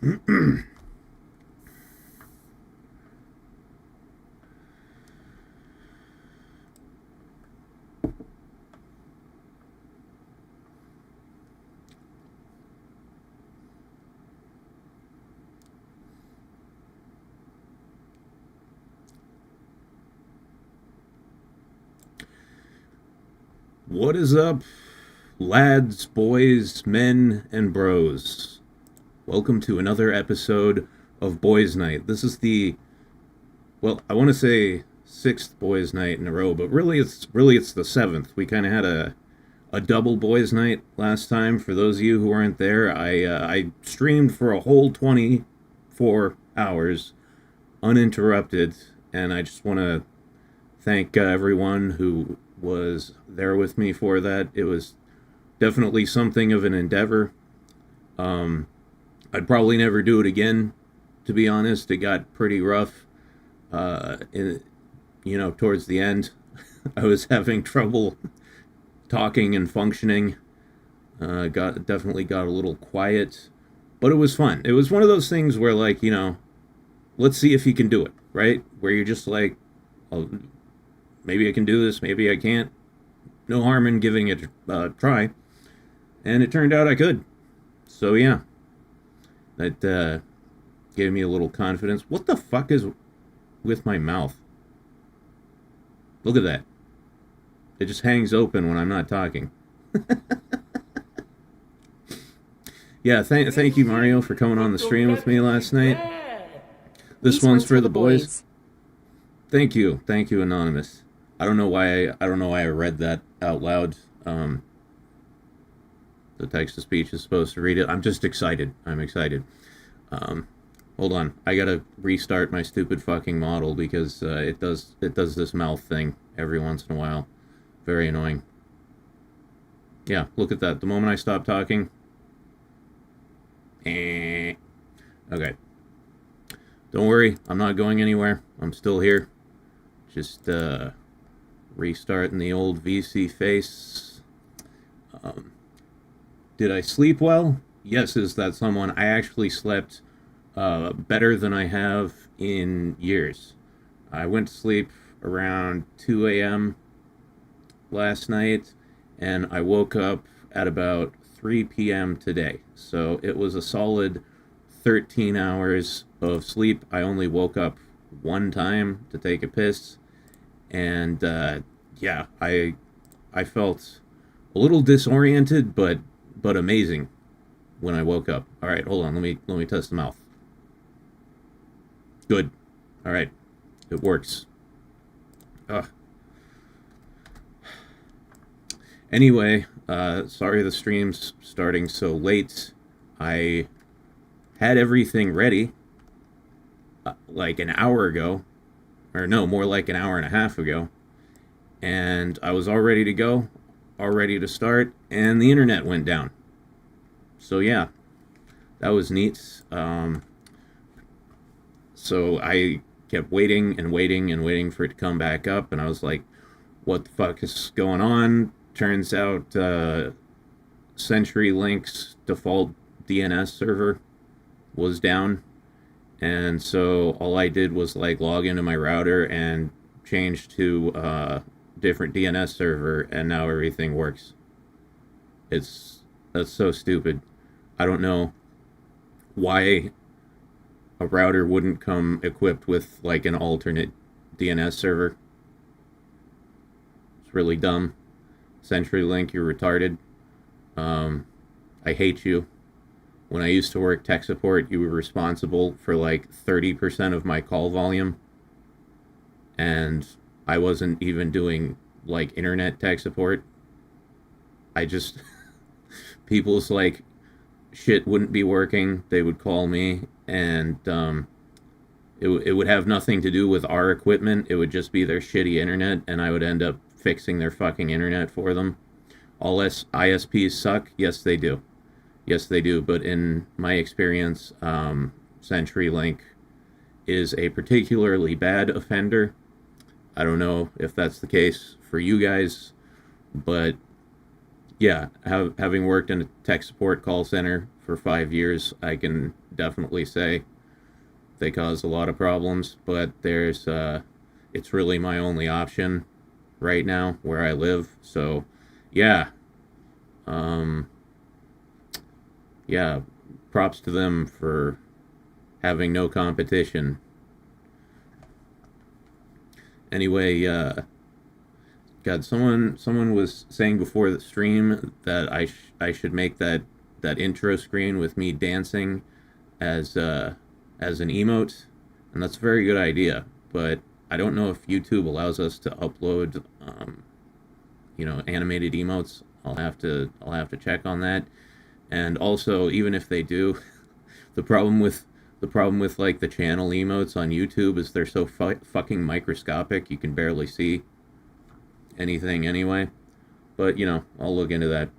What is up, lads, boys, men, and bros? Welcome to another episode of Boys Night. This is I want to say sixth Boys Night in a row, but really it's the seventh. We kind of had a double Boys Night last time. For those of you who weren't there, I streamed for a whole 24 hours uninterrupted, and I just want to thank everyone who was there with me for that. It was definitely something of an endeavor. I'd probably never do it again, to be honest. It got pretty rough, towards the end. I was having trouble talking and functioning. Definitely got a little quiet, but it was fun. It was one of those things where, let's see if you can do it, right? Where you're just like, oh, maybe I can do this, maybe I can't. No harm in giving it a try. And it turned out I could. So yeah, that gave me a little confidence. What the fuck is with my mouth? Look at that. It just hangs open when I'm not talking. Yeah, thank you, Mario, for coming on the stream with me last night. This one's for the boys. Thank you, Anonymous. I don't know why I read that out loud. The text to speech is supposed to read it. I'm just excited. I'm excited. Hold on. I gotta restart my stupid fucking model because it does this mouth thing every once in a while. Very annoying. Yeah, look at that. The moment I stop talking. Okay. Don't worry. I'm not going anywhere. I'm still here. Just restarting the old VC face. Did I sleep well? Yes, is that someone? I actually slept better than I have in years. I went to sleep around 2 a.m. last night, and I woke up at about 3 p.m. today. So it was a solid 13 hours of sleep. I only woke up one time to take a piss. And yeah, I felt a little disoriented, but amazing when I woke up. All right, hold on. Let me test the mouth. Good. All right, it works. Anyway, sorry the stream's starting so late. I had everything ready like an hour ago. Or no, more like an hour and a half ago. And I was all ready to go, all ready to start, and the internet went down. So yeah, that was neat. So I kept waiting and waiting and waiting for it to come back up, and I was like, what the fuck is going on? Turns out CenturyLink's default DNS server was down. And so all I did was log into my router and change to a different DNS server, and now everything works. That's so stupid. I don't know why a router wouldn't come equipped with an alternate DNS server. It's really dumb. CenturyLink, you're retarded. I hate you. When I used to work tech support, you were responsible for 30% of my call volume. And I wasn't even doing internet tech support. I just, people's shit wouldn't be working. They would call me, and it would have nothing to do with our equipment. It would just be their shitty internet, and I would end up fixing their fucking internet for them. All ISPs suck? Yes, they do. Yes, they do, but in my experience, CenturyLink is a particularly bad offender. I don't know if that's the case for you guys, but yeah, having worked in a tech support call center for 5 years, I can definitely say they cause a lot of problems, but it's really my only option right now where I live. So, yeah, um, yeah, props to them for having no competition. Anyway, God, someone was saying before the stream that I should make that intro screen with me dancing as an emote, and that's a very good idea. But I don't know if YouTube allows us to upload animated emotes. I'll have to check on that. And also, even if they do, the problem with like the channel emotes on YouTube is they're so fucking microscopic you can barely see anything anyway. But I'll look into that.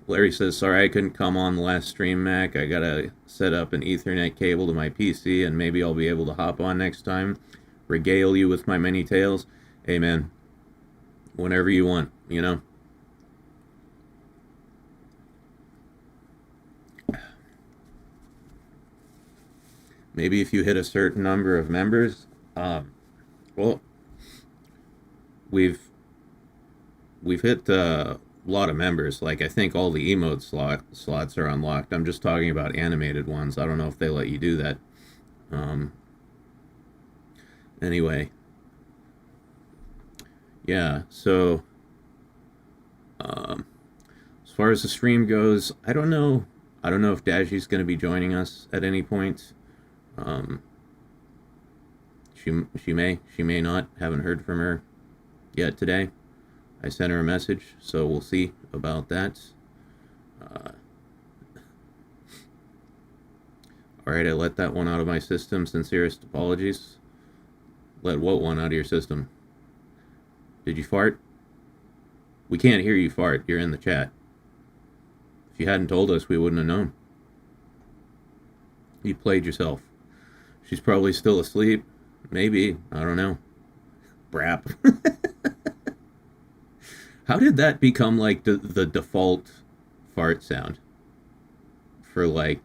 Larry says, sorry I couldn't come on the last stream, Mac. I gotta set up an Ethernet cable to my PC, and maybe I'll be able to hop on next time. Regale you with my many tales. Hey, man. Whenever you want, Maybe if you hit a certain number of members, well, we've hit a lot of members. Like, I think all the emote slots are unlocked. I'm just talking about animated ones. I don't know if they let you do that. Anyway, yeah. So, as far as the stream goes, I don't know. I don't know if Dashie's going to be joining us at any point. She may not. Haven't heard from her yet today. I sent her a message, so we'll see about that. Alright, I let that one out of my system. Sincerest apologies. Let what one out of your system? Did you fart? We can't hear you fart. You're in the chat. If you hadn't told us, we wouldn't have known. You played yourself. She's probably still asleep. Maybe. I don't know. Brap. How did that become like the default fart sound for like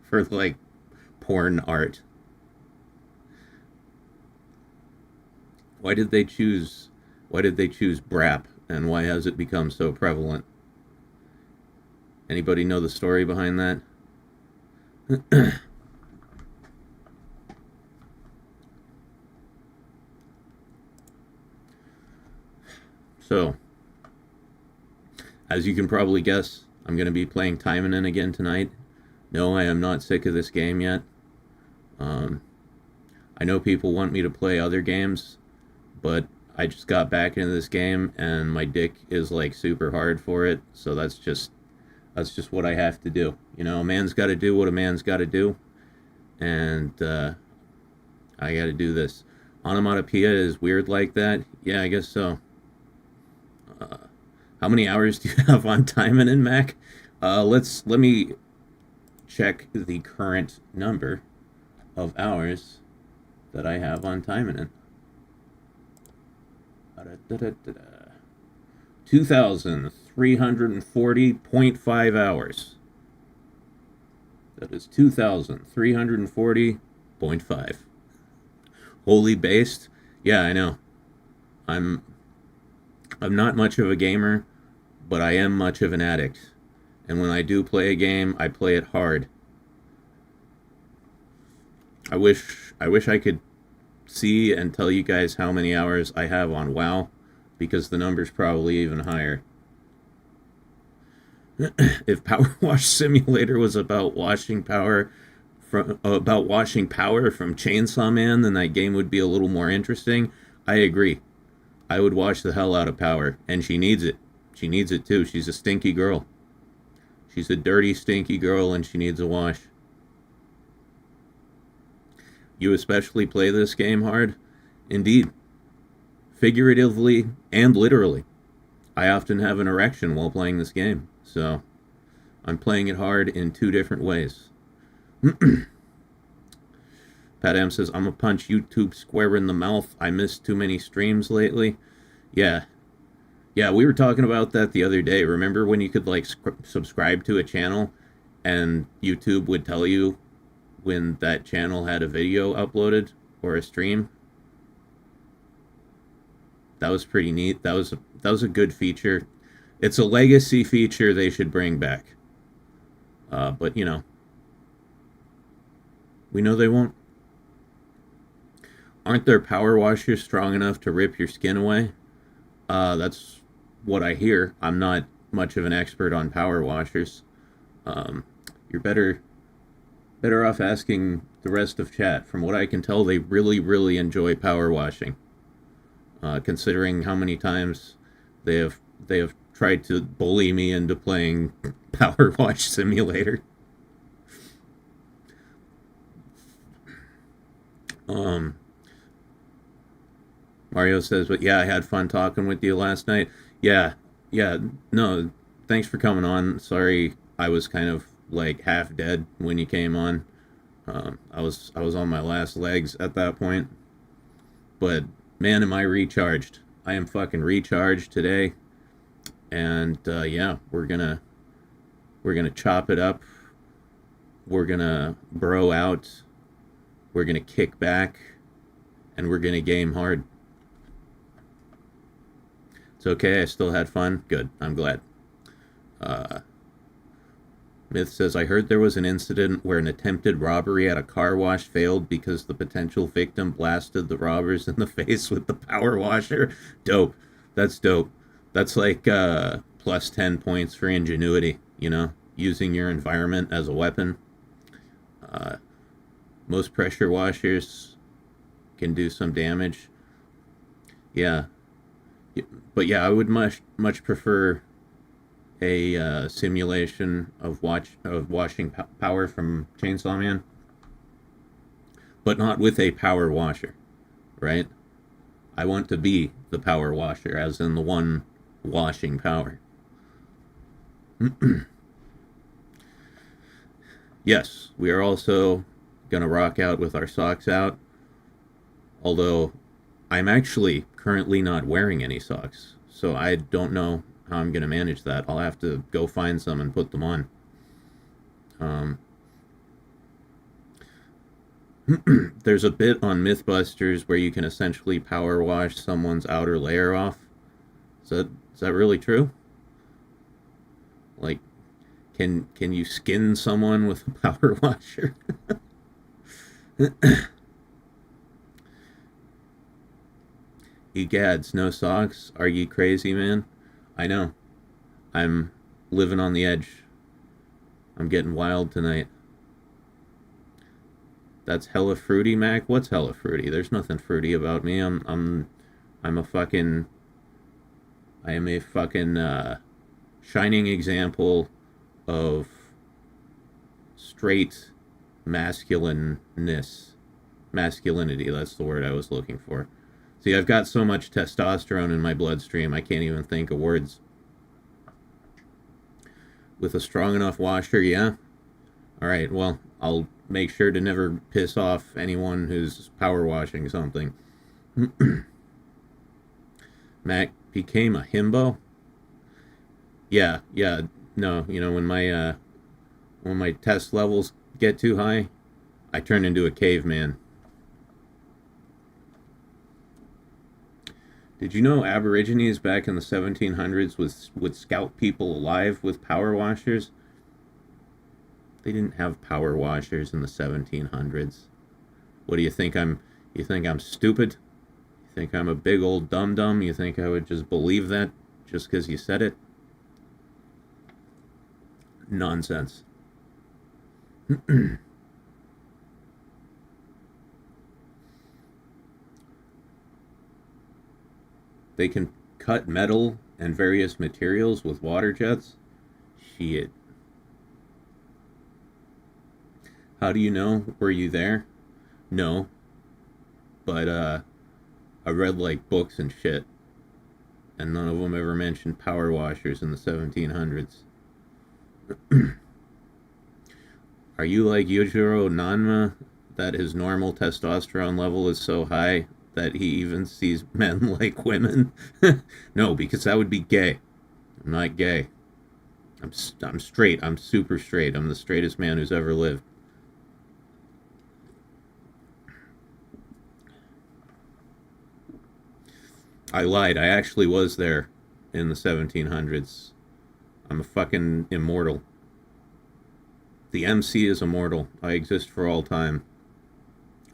for like porn art? Why did they choose brap, and why has it become so prevalent? Anybody know the story behind that? So, as you can probably guess, I'm going to be playing Taimanin again tonight. No, I am not sick of this game yet. I know people want me to play other games, but I just got back into this game, and my dick is like super hard for it, so that's just what I have to do. A man's got to do what a man's got to do, and I got to do this. Onomatopoeia is weird like that? Yeah, I guess so. How many hours do you have on Taimanin, Mac? Let me check the current number of hours that I have on Taimanin. 2,340.5 hours. That is 2,340.5. Wholly based? Yeah, I know. I'm not much of a gamer, but I am much of an addict. And when I do play a game, I play it hard. I wish I could see and tell you guys how many hours I have on WoW, because the number's probably even higher. If Power Wash Simulator was about washing power from Chainsaw Man, then that game would be a little more interesting. I agree. I would wash the hell out of Power, and she needs it. She needs it too. She's a stinky girl. She's a dirty, stinky girl, and she needs a wash. You especially play this game hard? Indeed. Figuratively and literally. I often have an erection while playing this game, so I'm playing it hard in two different ways. Pat M says, I'm gonna punch YouTube square in the mouth. I missed too many streams lately. Yeah. Yeah, we were talking about that the other day. Remember when you could like subscribe to a channel and YouTube would tell you when that channel had a video uploaded or a stream? That was pretty neat. That was a good feature. It's a legacy feature they should bring back. But you know, we know they won't. Aren't their power washers strong enough to rip your skin away? That's what I hear. I'm not much of an expert on power washers. Um, you're better off asking the rest of chat. From what I can tell, they really, really enjoy power washing. Considering how many times they have tried to bully me into playing Power Wash Simulator. Um, Mario says, "But yeah, I had fun talking with you last night." Yeah, yeah. No, thanks for coming on. Sorry, I was kind of like half dead when you came on. I was on my last legs at that point. But man, am I recharged! I am fucking recharged today, and yeah, we're gonna chop it up. We're gonna bro out. We're gonna kick back, and we're gonna game hard. It's okay. I still had fun. Good. I'm glad. Uh, Myth says, I heard there was an incident where an attempted robbery at a car wash failed because the potential victim blasted the robbers in the face with the power washer. Dope. That's dope. That's like plus 10 points for ingenuity, you know, using your environment as a weapon. Uh, Most pressure washers can do some damage. Yeah. But yeah, I would much prefer a simulation of washing power from Chainsaw Man, but not with a power washer, right? I want to be the power washer, as in the one washing power. Yes, we are also gonna rock out with our socks out, although I'm actually currently not wearing any socks, so I don't know how I'm gonna manage that. I'll have to go find some and put them on. Um, there's a bit on Mythbusters where you can essentially power wash someone's outer layer off. Is that really true? Like, can you skin someone with a power washer? Egads, no socks? Are ye crazy, man? I know. I'm living on the edge. I'm getting wild tonight. That's hella fruity, Mac. What's hella fruity? There's nothing fruity about me. I'm a fucking I am a fucking shining example of straight masculineness. Masculinity, that's the word I was looking for. See, I've got so much testosterone in my bloodstream, I can't even think of words. With a strong enough washer, yeah? Alright, well, I'll make sure to never piss off anyone who's power washing something. Mac became a himbo? Yeah, yeah, no, you know, when my test levels get too high, I turn into a caveman. Did you know Aborigines back in the 1700s would scalp people alive with power washers? They didn't have power washers in the 1700s. What do you think you think I'm stupid? You think I'm a big old dum-dum? You think I would just believe that just because you said it? Nonsense. They can cut metal and various materials with water jets? Shit. How do you know? Were you there? No, but I read like books and shit, and none of them ever mentioned power washers in the 1700s. Are you like Yujiro Nanma that his normal testosterone level is so high that he even sees men like women. No, because that would be gay. I'm not gay. I'm straight. I'm super straight. I'm the straightest man who's ever lived. I lied. I actually was there in the 1700s. I'm a fucking immortal. The MC is immortal. I exist for all time.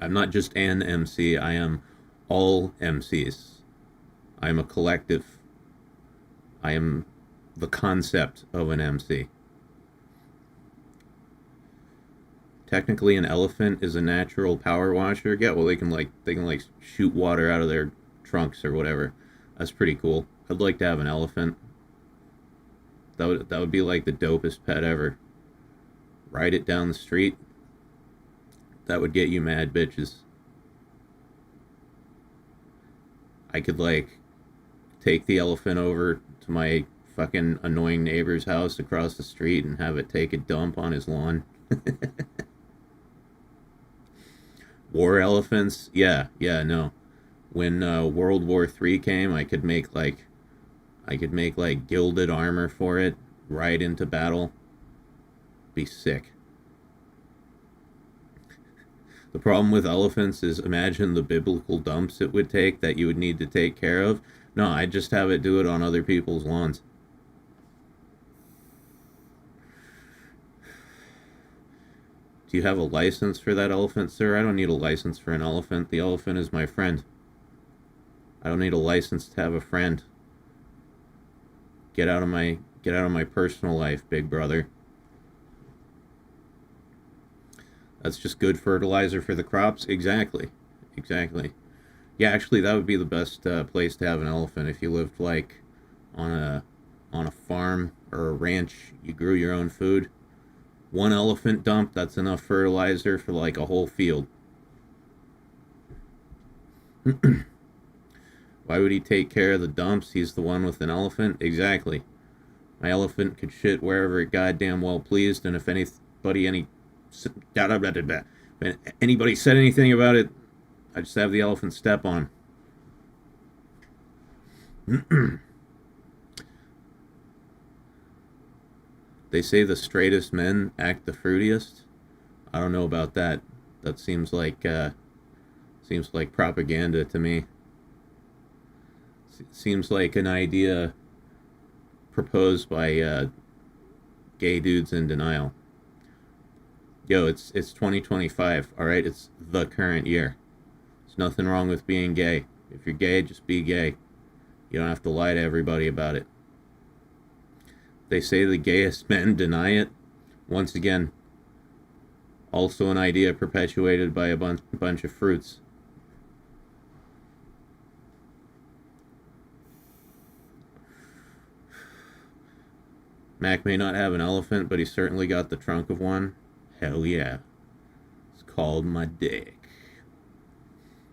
I'm not just an MC, I am all MCs. I am a collective. I am the concept of an MC. Technically an elephant is a natural power washer. Yeah, well they can shoot water out of their trunks or whatever. That's pretty cool. I'd like to have an elephant. That would be like the dopest pet ever. Ride it down the street. That would get you mad bitches. I could take the elephant over to my fucking annoying neighbor's house across the street and have it take a dump on his lawn. War elephants? Yeah, no. When World War III came, I could make gilded armor for it, ride into battle. Be sick. The problem with elephants is imagine the biblical dumps it would take that you would need to take care of. No, I'd just have it do it on other people's lawns. Do you have a license for that elephant, sir? I don't need a license for an elephant. The elephant is my friend. I don't need a license to have a friend. Get out of my personal life, big brother. That's just good fertilizer for the crops? Exactly. Yeah, actually, that would be the best place to have an elephant if you lived on a farm or a ranch. You grew your own food. One elephant dump, that's enough fertilizer for a whole field. Why would he take care of the dumps? He's the one with an elephant? Exactly. My elephant could shit wherever it goddamn well pleased, and if anybody said anything about it, I just have the elephant step on. They say the straightest men act the fruitiest. I don't know about that. That seems like propaganda to me. Seems like an idea proposed by gay dudes in denial. Yo, it's 2025, all right? It's the current year. There's nothing wrong with being gay. If you're gay, just be gay. You don't have to lie to everybody about it. They say the gayest men deny it. Once again, also an idea perpetuated by a bunch of fruits. Mac may not have an elephant, but he's certainly got the trunk of one. Hell yeah. It's called my dick.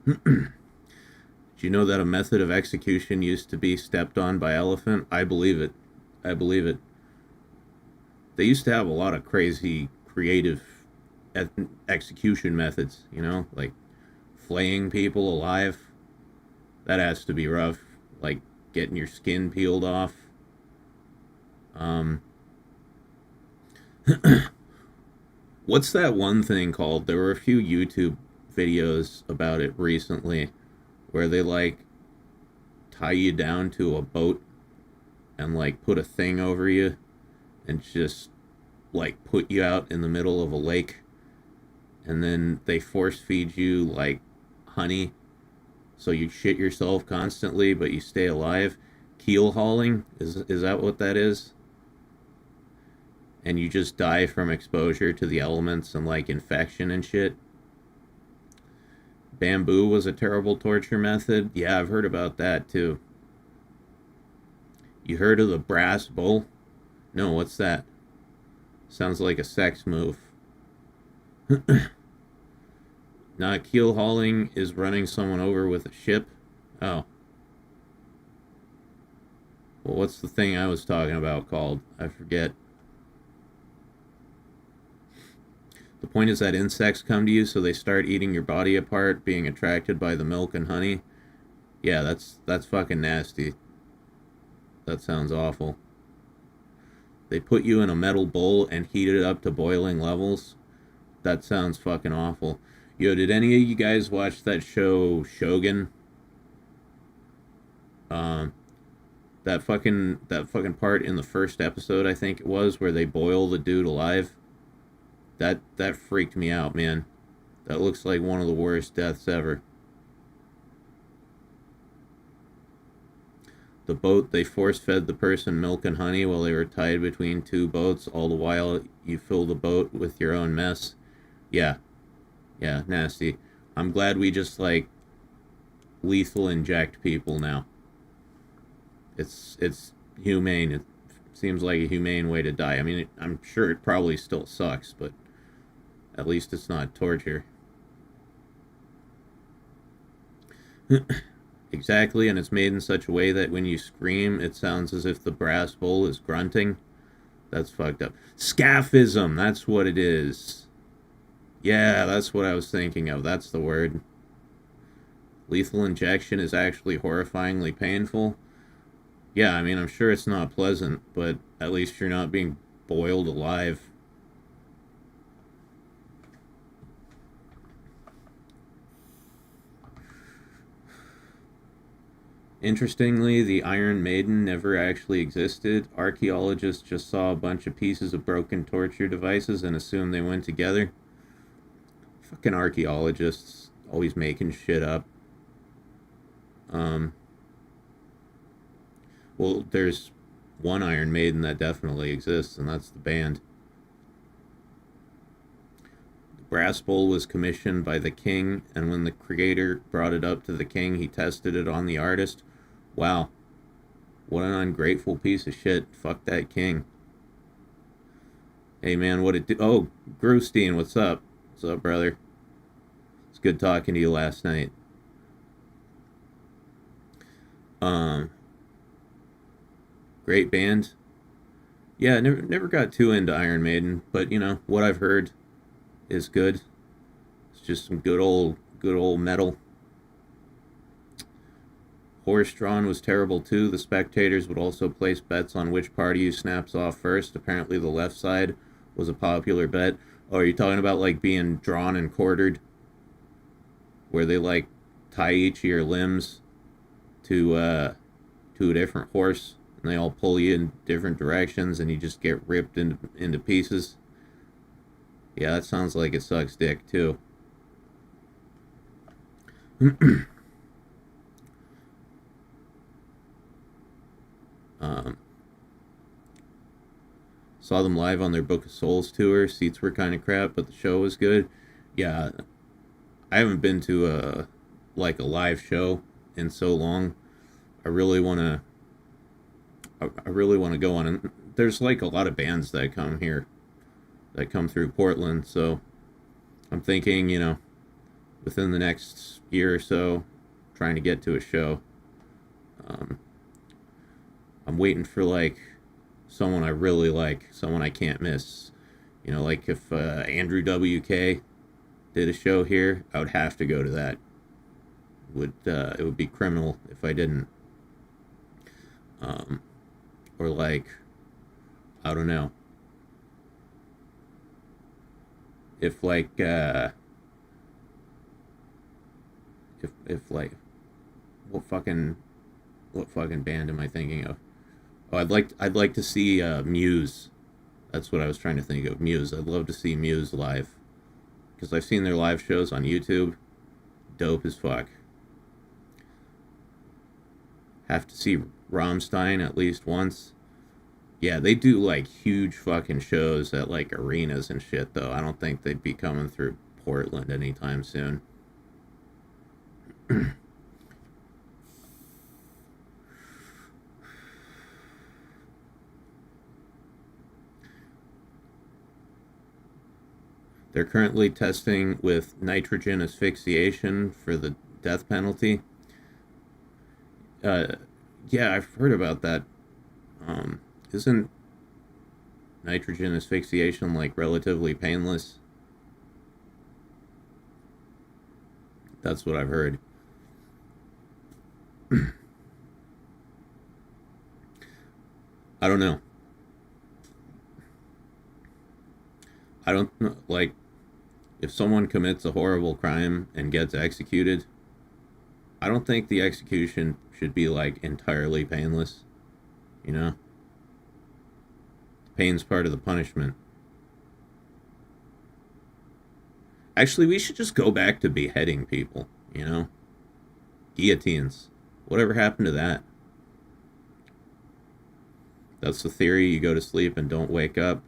Did you know that a method of execution used to be stepped on by elephant? I believe it. They used to have a lot of crazy, creative execution methods, like flaying people alive. That has to be rough. Like getting your skin peeled off. What's that one thing called? There were a few YouTube videos about it recently where they tie you down to a boat and put a thing over you and just put you out in the middle of a lake, and then they force feed you honey so you shit yourself constantly but you stay alive. Keel hauling, is that what that is? And you just die from exposure to the elements and infection and shit. Bamboo was a terrible torture method. Yeah, I've heard about that too. You heard of the brass bull? No, what's that? Sounds like a sex move. Nah, keel hauling is running someone over with a ship. Oh. Well, what's the thing I was talking about called? I forget. The point is that insects come to you, so they start eating your body apart, being attracted by the milk and honey. Yeah, that's fucking nasty. That sounds awful. They put you in a metal bowl and heat it up to boiling levels. That sounds fucking awful. Yo, did any of you guys watch that show Shogun? Um, that fucking part in the first episode, I think it was, where they boil the dude alive. That freaked me out, man. That looks like one of the worst deaths ever. The boat, they force fed the person milk and honey while they were tied between two boats. All the while, you fill the boat with your own mess. Yeah, yeah, nasty. I'm glad we just like lethal inject people now. It's humane. It seems like a humane way to die. I mean, I'm sure it probably still sucks, but at least it's not torture. Exactly, and it's made in such a way that when you scream, it sounds as if the brass bowl is grunting. That's fucked up. Scaphism, that's what it is. Yeah, that's what I was thinking of. That's the word. Lethal injection is actually horrifyingly painful. Yeah, I mean, I'm sure it's not pleasant, but at least you're not being boiled alive. Interestingly, the Iron Maiden never actually existed. Archaeologists just saw a bunch of pieces of broken torture devices and assumed they went together. Fucking archaeologists, always making shit up. Um, well, there's one Iron Maiden that definitely exists, and that's the band. The brass bowl was commissioned by the king, and when the creator brought it up to the king, he tested it on the artist. Wow, what an ungrateful piece of shit. Fuck that king. Hey man, what it do? Oh, Grewstein, what's up? What's up, brother? It's good talking to you last night. Um, Great band. Yeah, never got too into Iron Maiden, but you know what I've heard is good. It's just some good old metal. Horse-drawn was terrible too. The spectators would also place bets on which party you snaps off first. Apparently, the left side was a popular bet. Oh, are you talking about like being drawn and quartered, where they like tie each of your limbs to a different horse, and they all pull you in different directions, and you just get ripped into pieces? Yeah, that sounds like it sucks dick too. um, Saw them live on their Book of Souls tour. Seats were kind of crap, but the show was good. Yeah, I haven't been to a live show in so long. I really want to. I really want to go on. And there's like a lot of bands that come here, that come through Portland. So I'm thinking, within the next year or so, trying to get to a show. Um, I'm waiting for like someone I really like, someone I can't miss. Like if Andrew WK did a show here, I would have to go to that. It would be criminal if I didn't. Or like, I don't know. If like if like what fucking band am I thinking of? Oh, I'd like to see Muse. That's what I was trying to think of. Muse. I'd love to see Muse live, because I've seen their live shows on YouTube. Dope as fuck. Have to see Rammstein at least once. Yeah, they do like huge fucking shows at like arenas and shit though. I don't think they'd be coming through Portland anytime soon. They're currently testing with nitrogen asphyxiation for the death penalty. Uh, yeah, I've heard about that. Isn't nitrogen asphyxiation like relatively painless? That's what I've heard. I don't know. I don't know. Like, if someone commits a horrible crime and gets executed, I don't think the execution should be like entirely painless. You know, pain's part of the punishment. Actually, we should just go back to beheading people. You know, guillotines. Whatever happened to that? That's the theory. You go to sleep and don't wake up.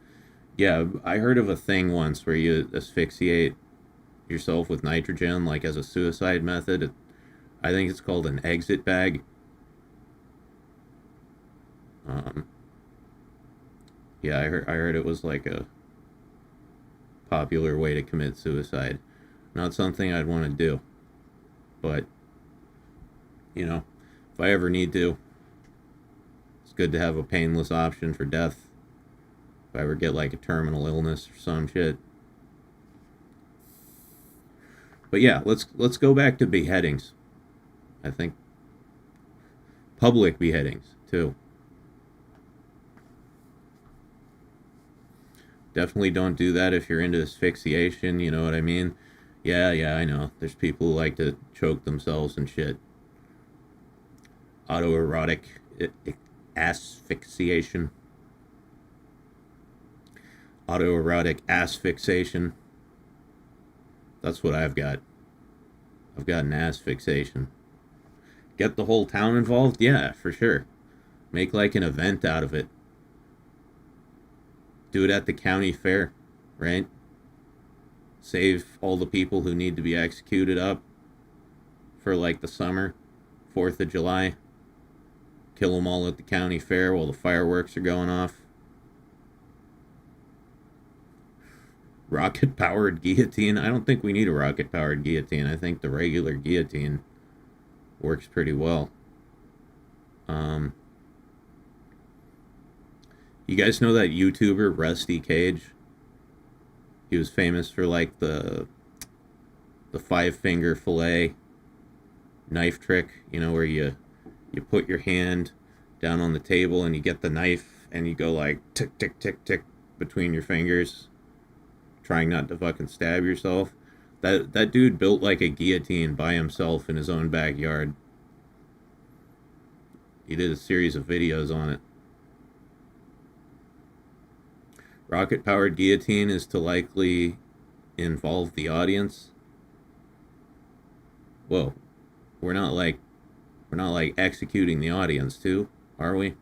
Yeah, I heard of a thing once where you asphyxiate yourself with nitrogen, like as a suicide method. I think it's called an exit bag. Um, yeah, I heard it was like a popular way to commit suicide. Not something I'd want to do, but you know, if I ever need to, it's good to have a painless option for death. If I ever get like a terminal illness or some shit. But yeah, let's go back to beheadings. I think public beheadings too. Definitely don't do that if you're into asphyxiation, you know what I mean? Yeah, yeah, I know. There's people who like to choke themselves and shit. Autoerotic asphyxiation. Autoerotic asphyxiation. That's what I've got. I've got an asphyxiation. Get the whole town involved? Yeah, for sure. Make like an event out of it. Do it at the county fair, right? Save all the people who need to be executed up for like the summer, 4th of July. Kill them all at the county fair while the fireworks are going off. Rocket powered guillotine? I don't think we need a rocket powered guillotine. I think the regular guillotine works pretty well. Um, you guys know that YouTuber Rusty Cage? He was famous for like the 5-finger fillet knife trick, you know, where you put your hand down on the table and you get the knife and you go like tick tick tick tick between your fingers, trying not to fucking stab yourself. That dude built like a guillotine by himself in his own backyard. He did a series of videos on it. Rocket powered guillotine is to likely involve the audience. Whoa. We're not like executing the audience too, are we?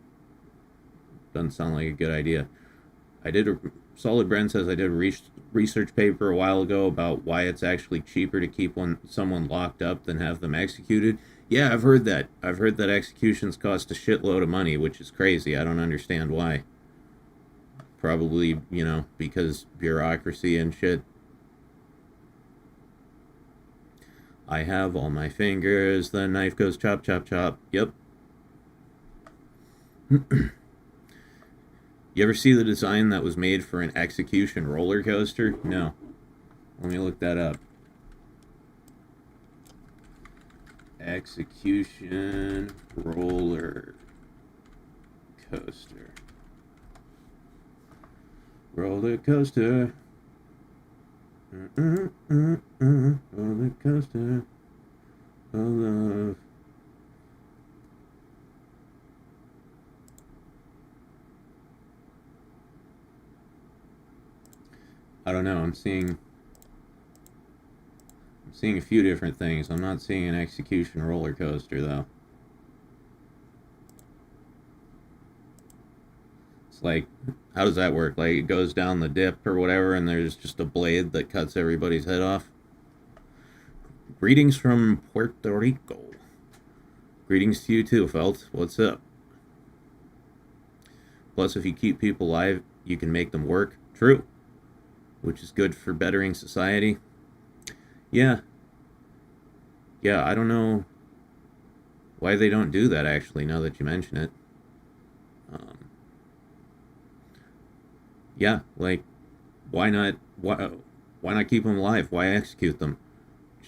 Doesn't sound like a good idea. Solid Brent says I did a research paper a while ago about why it's actually cheaper to keep someone locked up than have them executed. Yeah, I've heard that. I've heard that executions cost a shitload of money, which is crazy. I don't understand why. Probably, you know, because bureaucracy and shit. I have all my fingers, the knife goes chop, chop, chop. Yep. You ever see the design that was made for an execution roller coaster? No. Let me look that up. Execution roller coaster. Roller coaster. Roller coaster of love. I don't know. I'm seeing a few different things. I'm not seeing an execution roller coaster though. It's like, how does that work? Like, it goes down the dip or whatever, and there's just a blade that cuts everybody's head off. Greetings from Puerto Rico. Greetings to you too, Felt. What's up? Plus, if you keep people alive, you can make them work. True. Which is good for bettering society. Yeah. Yeah, I don't know why they don't do that, actually, now that you mention it. Yeah, like, why not keep them alive? Why execute them?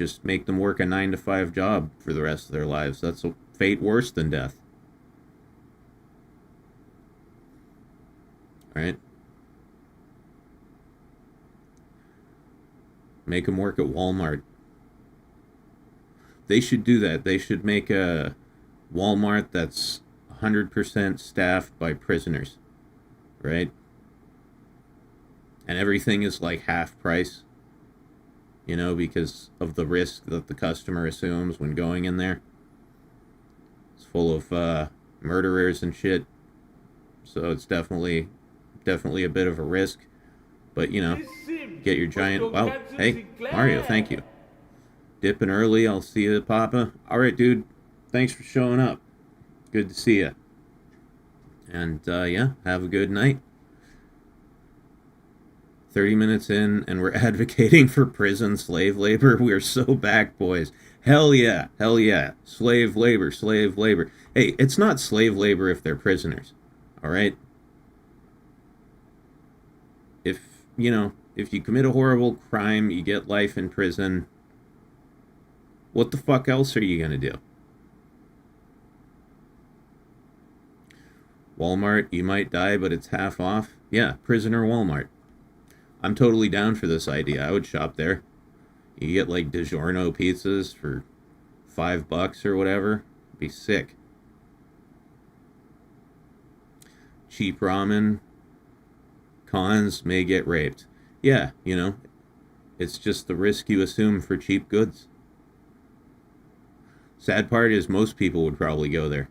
Just make them work a 9-to-5 job for the rest of their lives. That's a fate worse than death. Right? Make them work at Walmart. They should do that. They should make a Walmart that's 100% staffed by prisoners. Right? And everything is like half price. You know, because of the risk that the customer assumes when going in there. It's full of murderers and shit. So it's definitely a bit of a risk. But, you know, get your giant... Wow, hey, Mario, thank you. Dipping early, I'll see you, Papa. Alright, dude, thanks for showing up. Good to see you. And, yeah, have a good night. 30 minutes in, and we're advocating for prison slave labor. We're so back, boys. Hell yeah, hell yeah. Slave labor, slave labor. Hey, it's not slave labor if they're prisoners. Alright? If, you know, if you commit a horrible crime, you get life in prison, what the fuck else are you gonna do? Walmart, you might die, but it's half off. Yeah, prisoner Walmart. I'm totally down for this idea. I would shop there. You get like DiGiorno pizzas for $5 or whatever. It'd be sick. Cheap ramen. Cons may get raped. Yeah, you know, it's just the risk you assume for cheap goods. Sad part is most people would probably go there.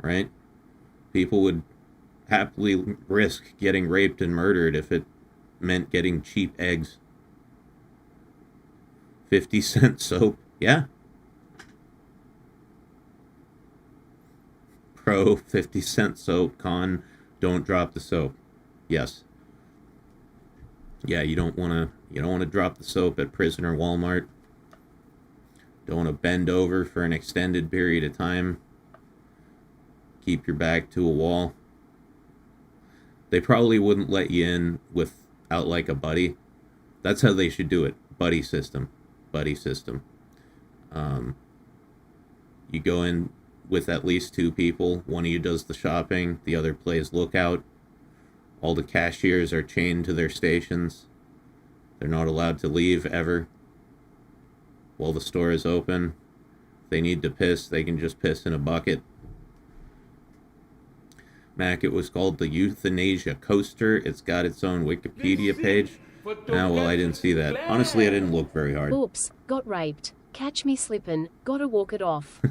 Right? People would happily risk getting raped and murdered if it meant getting cheap eggs. 50-cent soap. Yeah. Pro, 50-cent soap. Con, don't drop the soap. Yes. Yeah, you don't want to drop the soap at prisoner Walmart. Don't want to bend over for an extended period of time. Keep your back to a wall. They probably wouldn't let you in without like a buddy. That's how they should do it. Buddy system. Buddy system. You go in with at least 2 people. One of you does the shopping. The other plays lookout. All the cashiers are chained to their stations. They're not allowed to leave ever while the store is open. If they need to piss, they can just piss in a bucket. Mac, it was called the Euthanasia Coaster. It's got its own Wikipedia page. Well, I didn't see that. Honestly, I didn't look very hard. Oops, got raped. Catch me slippin'. Gotta walk it off.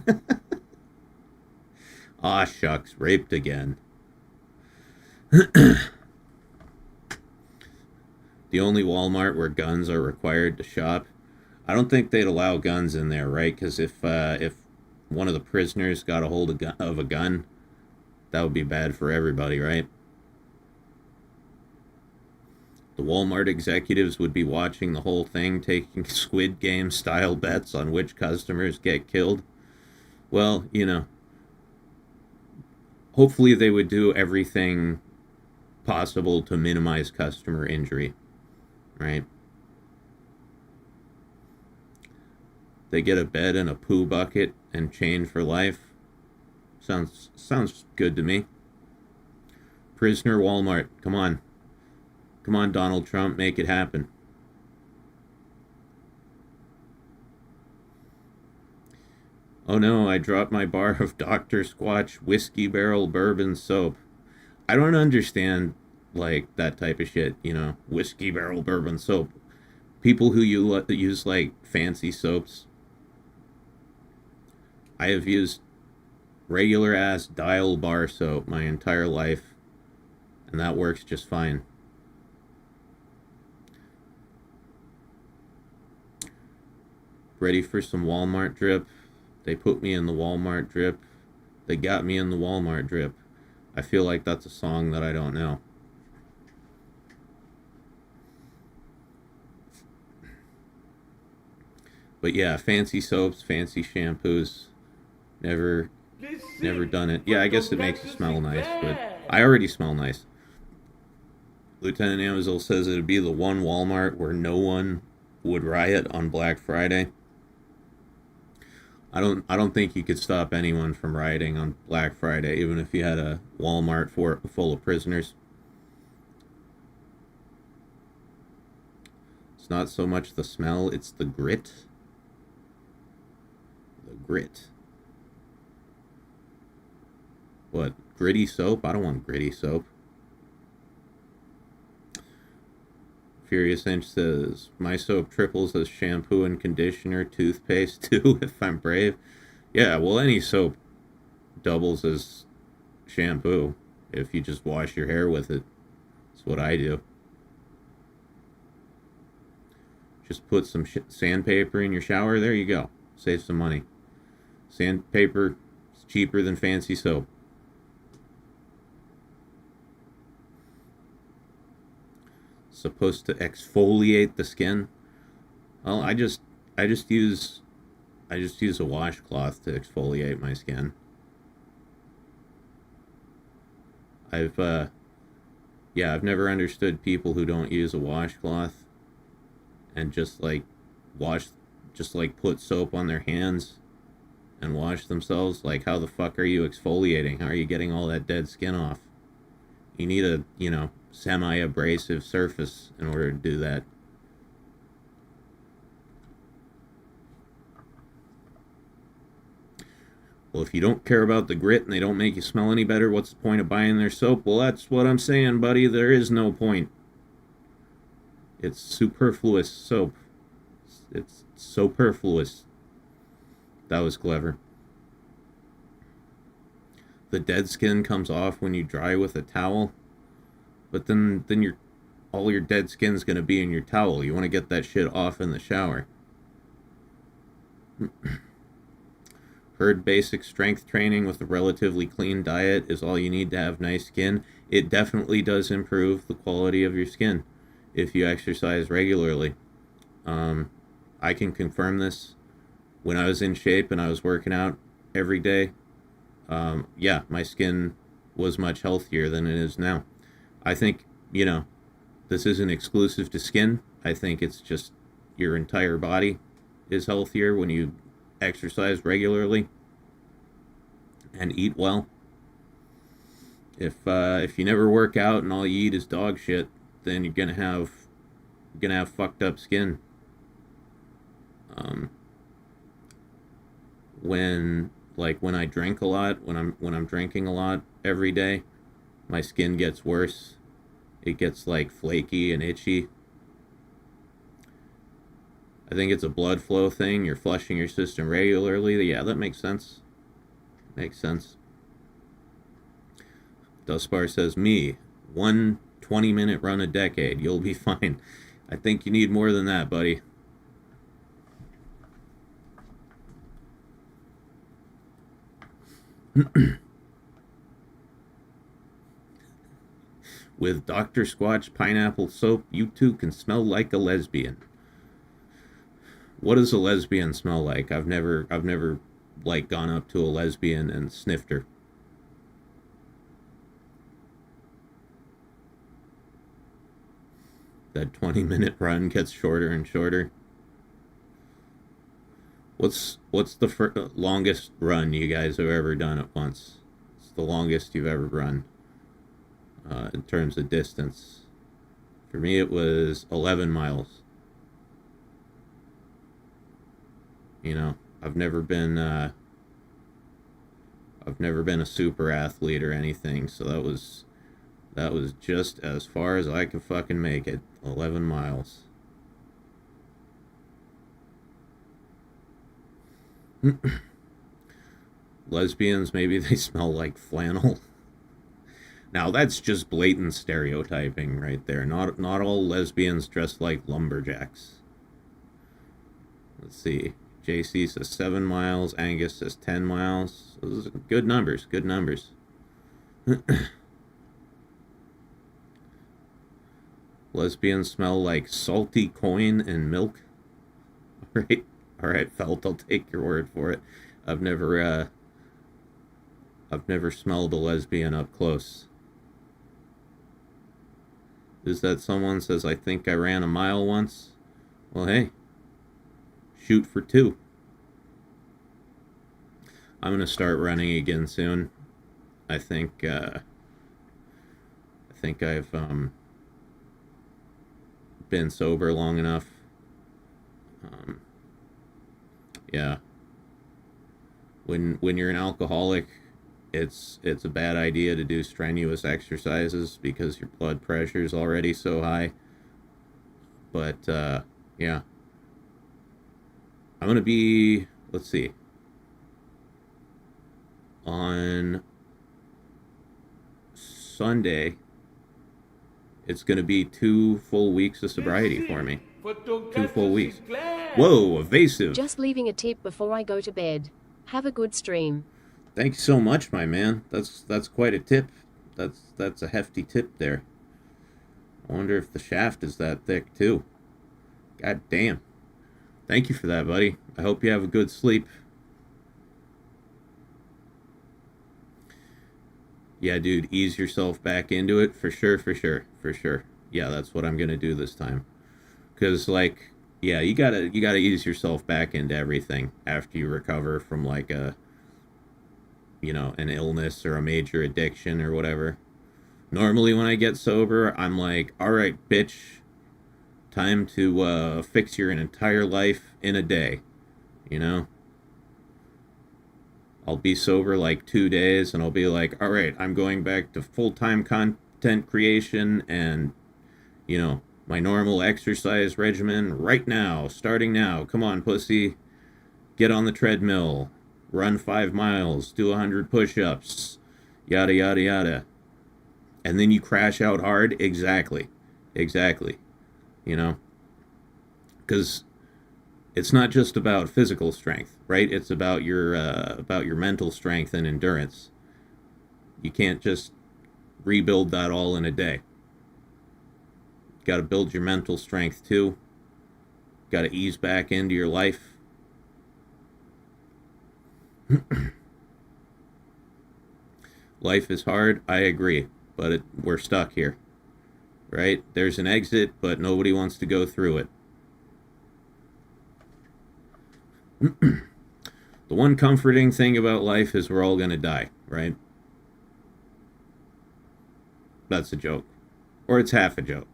Ah, shucks. Raped again. The only Walmart where guns are required to shop. I don't think they'd allow guns in there, right? Because if one of the prisoners got a hold of a gun, that would be bad for everybody, right? The Walmart executives would be watching the whole thing, taking Squid Game style bets on which customers get killed. Well, you know, hopefully they would do everything possible to minimize customer injury, right? They get a bed and a poo bucket and chained for life. Sounds good to me. Prisoner Walmart, come on. Come on, Donald Trump, make it happen. Oh no, I dropped my bar of Dr. Squatch Whiskey Barrel Bourbon Soap. I don't understand, like, that type of shit, you know, Whiskey Barrel Bourbon Soap. People who use, like, fancy soaps. I have used regular-ass Dial bar soap my entire life, and that works just fine. Ready for some Walmart drip? They put me in the Walmart drip. They got me in the Walmart drip. I feel like that's a song that I don't know. But yeah, fancy soaps, fancy shampoos. Never done it. Yeah, I guess it makes you smell nice, but I already smell nice. Lieutenant Amazil says it'd be the one Walmart where no one would riot on Black Friday. I don't think you could stop anyone from rioting on Black Friday, even if you had a Walmart full of prisoners. It's not so much the smell, it's the grit. The grit. What? Gritty soap? I don't want gritty soap. Furious Inch says, my soap triples as shampoo and conditioner, toothpaste too, if I'm brave. Yeah, well, any soap doubles as shampoo if you just wash your hair with it. That's what I do. Just put some sandpaper in your shower. There you go. Save some money. Sandpaper is cheaper than fancy soap. Supposed to exfoliate the skin. Well, I just use a washcloth to exfoliate my skin. I've never understood people who don't use a washcloth and just put soap on their hands and wash themselves. Like, how the fuck are you exfoliating? How are you getting all that dead skin off? You need a, semi-abrasive surface in order to do that. Well, if you don't care about the grit and they don't make you smell any better, what's the point of buying their soap? Well, that's what I'm saying, buddy. There is no point. It's superfluous soap. It's superfluous. That was clever. The dead skin comes off when you dry with a towel. But then all your dead skin's going to be in your towel. You want to get that shit off in the shower. Heard basic strength training with a relatively clean diet is all you need to have nice skin. It definitely does improve the quality of your skin if you exercise regularly. I can confirm this. When I was in shape and I was working out every day, my skin was much healthier than it is now. I think, this isn't exclusive to skin. I think it's just your entire body is healthier when you exercise regularly and eat well. If you never work out and all you eat is dog shit, then you're gonna have fucked up skin. When I drink a lot, when I'm drinking a lot every day, my skin gets worse. It gets flaky and itchy. I think it's a blood flow thing. You're flushing your system regularly. Yeah, that makes sense. Makes sense. Duspar says, me, 1 20-minute run a decade. You'll be fine. I think you need more than that, buddy. With Dr. Squatch pineapple soap, you two can smell like a lesbian. What does a lesbian smell like? I've never gone up to a lesbian and sniffed her. That 20-minute run gets shorter and shorter. What's the longest run you guys have ever done at once? It's the longest you've ever run in terms of distance. For me, it was 11 miles. I've never been a super athlete or anything, so that was just as far as I could fucking make it. 11 miles. Lesbians, maybe they smell like flannel. Now that's just blatant stereotyping right there. Not all lesbians dress like lumberjacks. Let's see. JC says 7 miles. Angus says 10 miles. Those are good numbers. Good numbers. Lesbians smell like salty coin and milk. All right, Felt. I'll take your word for it. I've never smelled a lesbian up close. Is that someone says, I think I ran a mile once? Well, hey, shoot for 2. I'm gonna start running again soon. I think I've been sober long enough. Um, yeah, when you're an alcoholic, it's a bad idea to do strenuous exercises because your blood pressure is already so high. But yeah, I'm gonna be, let's see, on Sunday. It's gonna be 2 full weeks of sobriety for me. For 2 Tonkatsu full weeks. Sinclair. Whoa, evasive. Just leaving a tip before I go to bed. Have a good stream. Thanks so much, my man. That's quite a tip. That's a hefty tip there. I wonder if the shaft is that thick too. God damn. Thank you for that, buddy. I hope you have a good sleep. Yeah, dude, ease yourself back into it for sure, for sure, for sure. Yeah, that's what I'm gonna do this time. Cause like, yeah, you gotta ease yourself back into everything after you recover from like an illness or a major addiction or whatever. Normally, when I get sober, I'm like, all right, bitch, time to fix your entire life in a day. You know, I'll be sober like 2 days and I'll be like, all right, I'm going back to full-time content creation and, my normal exercise regimen right now, starting now. Come on, pussy. Get on the treadmill. Run 5 miles. Do 100 push-ups. Yada, yada, yada. And then you crash out hard. Exactly. Exactly. Because it's not just about physical strength, right? It's about your mental strength and endurance. You can't just rebuild that all in a day. You got to build your mental strength too. Got to ease back into your life. Life is hard, I agree, but we're stuck here, right? There's an exit, but nobody wants to go through it. The one comforting thing about life is we're all going to die, right? That's a joke. Or it's half a joke,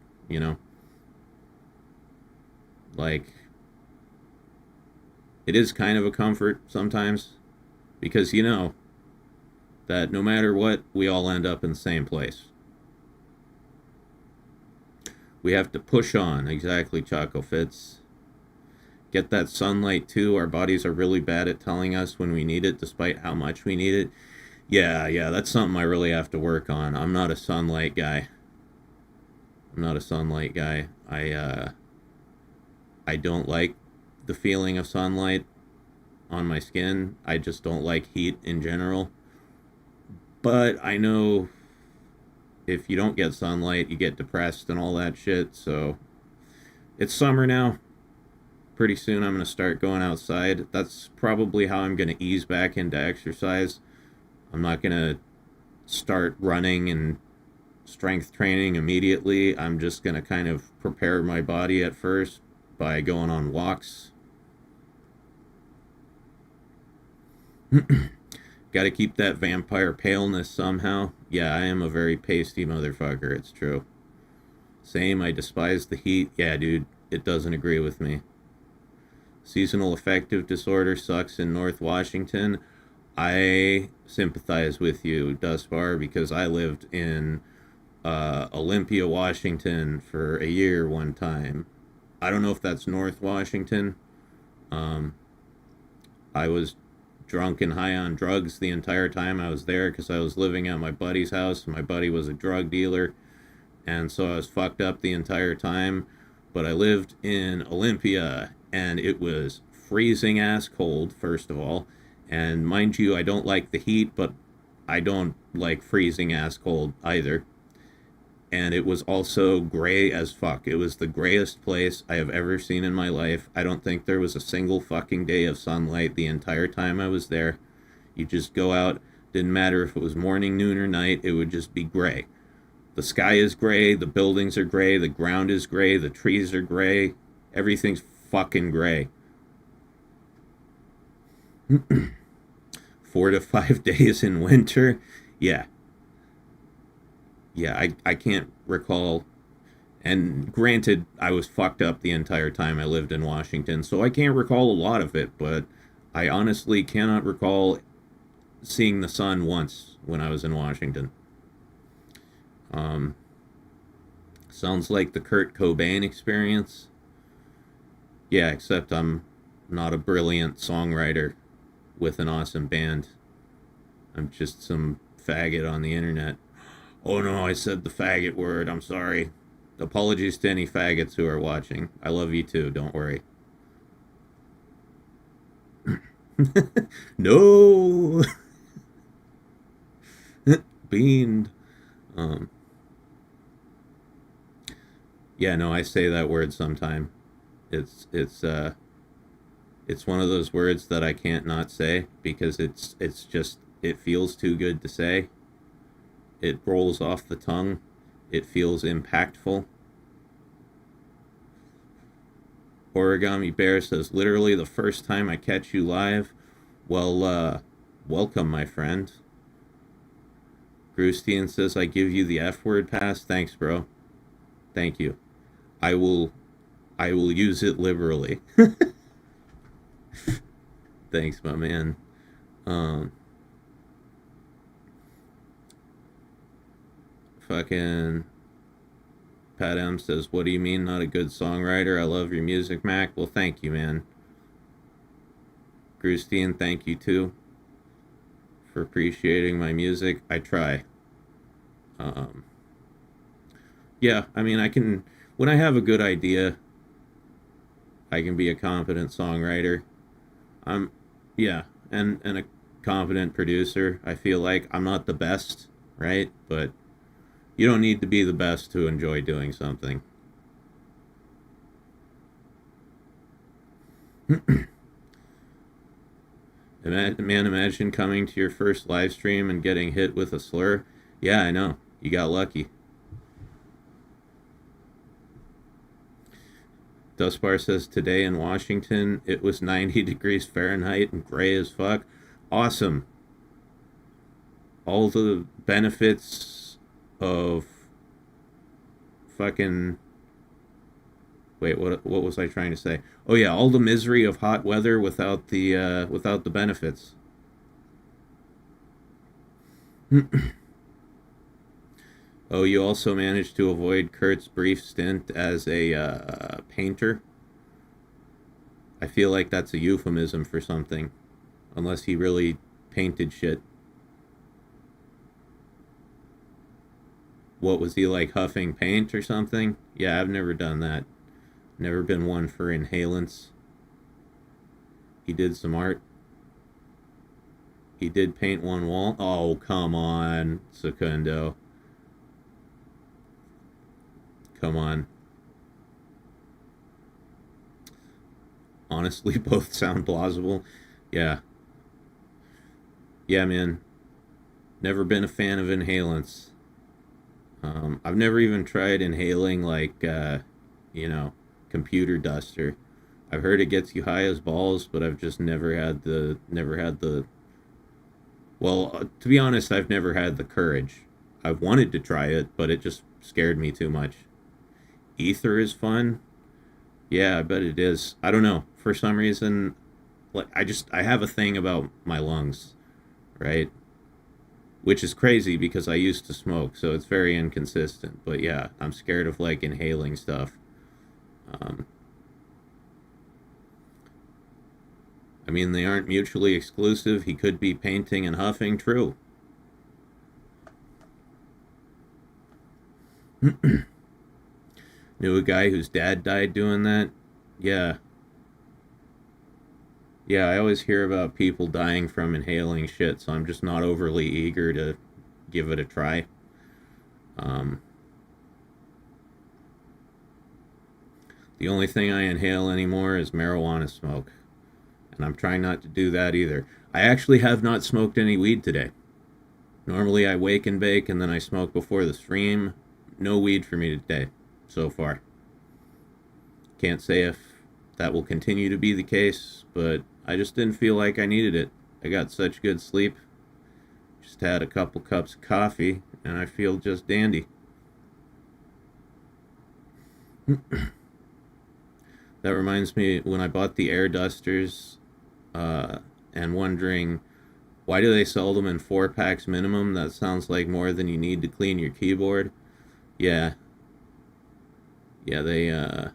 Like, it is kind of a comfort sometimes because that no matter what, we all end up in the same place. We have to push on. Exactly, Choco Fits. Get that sunlight too. Our bodies are really bad at telling us when we need it, despite how much we need it. Yeah, that's something I really have to work on. I'm not a sunlight guy. I don't like the feeling of sunlight on my skin. I just don't like heat in general. But I know if you don't get sunlight, you get depressed and all that shit. So it's summer now. Pretty soon I'm going to start going outside. That's probably how I'm going to ease back into exercise. I'm not going to start running and strength training immediately. I'm just going to kind of prepare my body at first by going on walks. Got to keep that vampire paleness somehow. Yeah, I am a very pasty motherfucker, it's true. Same, I despise the heat. Yeah, dude, it doesn't agree with me. Seasonal affective disorder sucks in North Washington. I sympathize with you, Dustbar, because I lived in Olympia, Washington for a year one time. I don't know if that's North Washington. I was drunk and high on drugs the entire time I was there because I was living at my buddy's house. My buddy was a drug dealer, and so I was fucked up the entire time. But I lived in Olympia, and it was freezing ass cold, first of all. And mind you, I don't like the heat, but I don't like freezing ass cold either. And it was also gray as fuck. It was the grayest place I have ever seen in my life. I don't think there was a single fucking day of sunlight the entire time I was there. You just go out, didn't matter if it was morning, noon, or night, it would just be gray. The sky is gray, the buildings are gray, the ground is gray, the trees are gray, everything's fucking gray. 4 to 5 days in winter. Yeah. Yeah, I can't recall. And granted, I was fucked up the entire time I lived in Washington, so I can't recall a lot of it, but I honestly cannot recall seeing the sun once when I was in Washington. Um, Sounds like the Kurt Cobain experience. Yeah, except I'm not a brilliant songwriter with an awesome band. I'm just some faggot on the internet. Oh no, I said the faggot word. I'm sorry. Apologies to any faggots who are watching. I love you too, don't worry. No! Beaned. Um, yeah, no, I say that word sometime. It's one of those words that I can't not say because it's just it feels too good to say. It rolls off the tongue. It feels impactful. Origami Bear says, literally the first time I catch you live. Well, welcome, my friend. Grustian says, I give you the F word pass. Thanks, bro. Thank you. I will use it liberally. Thanks, my man. Fucking Pat M says, what do you mean not a good songwriter? I love your music, Mac. Well, thank you, man. Grustian, thank you too for appreciating my music. I try. Yeah, I mean, I can, when I have a good idea, I can be a competent songwriter. Yeah, and a competent producer. I feel like I'm not the best, right? But you don't need to be the best to enjoy doing something. Man, imagine coming to your first live stream and getting hit with a slur. Yeah, I know. You got lucky. Dustbar says, today in Washington, it was 90 degrees Fahrenheit and gray as fuck. Awesome. All the benefits of fucking... Wait, what was I trying to say? Oh yeah, all the misery of hot weather without the benefits. Oh, you also managed to avoid Kurt's brief stint as a painter. I feel like that's a euphemism for something, unless he really painted shit. What was he like, huffing paint or something? Yeah, I've never done that. Never been one for inhalants. He did some art. He did paint one wall. Oh, come on, Secundo. Come on. Honestly, both sound plausible. Yeah. Yeah, man. Never been a fan of inhalants. I've never even tried inhaling like, computer duster. I've heard it gets you high as balls, but I've just never had the well, to be honest, I've never had the courage. I've wanted to try it, but it just scared me too much. Ether is fun. Yeah, I bet it is. I don't know. For some reason, like I have a thing about my lungs, right? Which is crazy because I used to smoke, so it's very inconsistent. But yeah, I'm scared of like inhaling stuff. I mean, they aren't mutually exclusive. He could be painting and huffing. True. Knew a guy whose dad died doing that. Yeah. Yeah, I always hear about people dying from inhaling shit, so I'm just not overly eager to give it a try. The only thing I inhale anymore is marijuana smoke. And I'm trying not to do that either. I actually have not smoked any weed today. Normally I wake and bake and then I smoke before the stream. No weed for me today, so far. Can't say if That will continue to be the case, but I just didn't feel like I needed it. I got such good sleep. Just had a couple cups of coffee, and I feel just dandy. That reminds me, when I bought the air dusters, and wondering, why do they sell them in 4 packs minimum? That sounds like more than you need to clean your keyboard. Yeah, yeah, they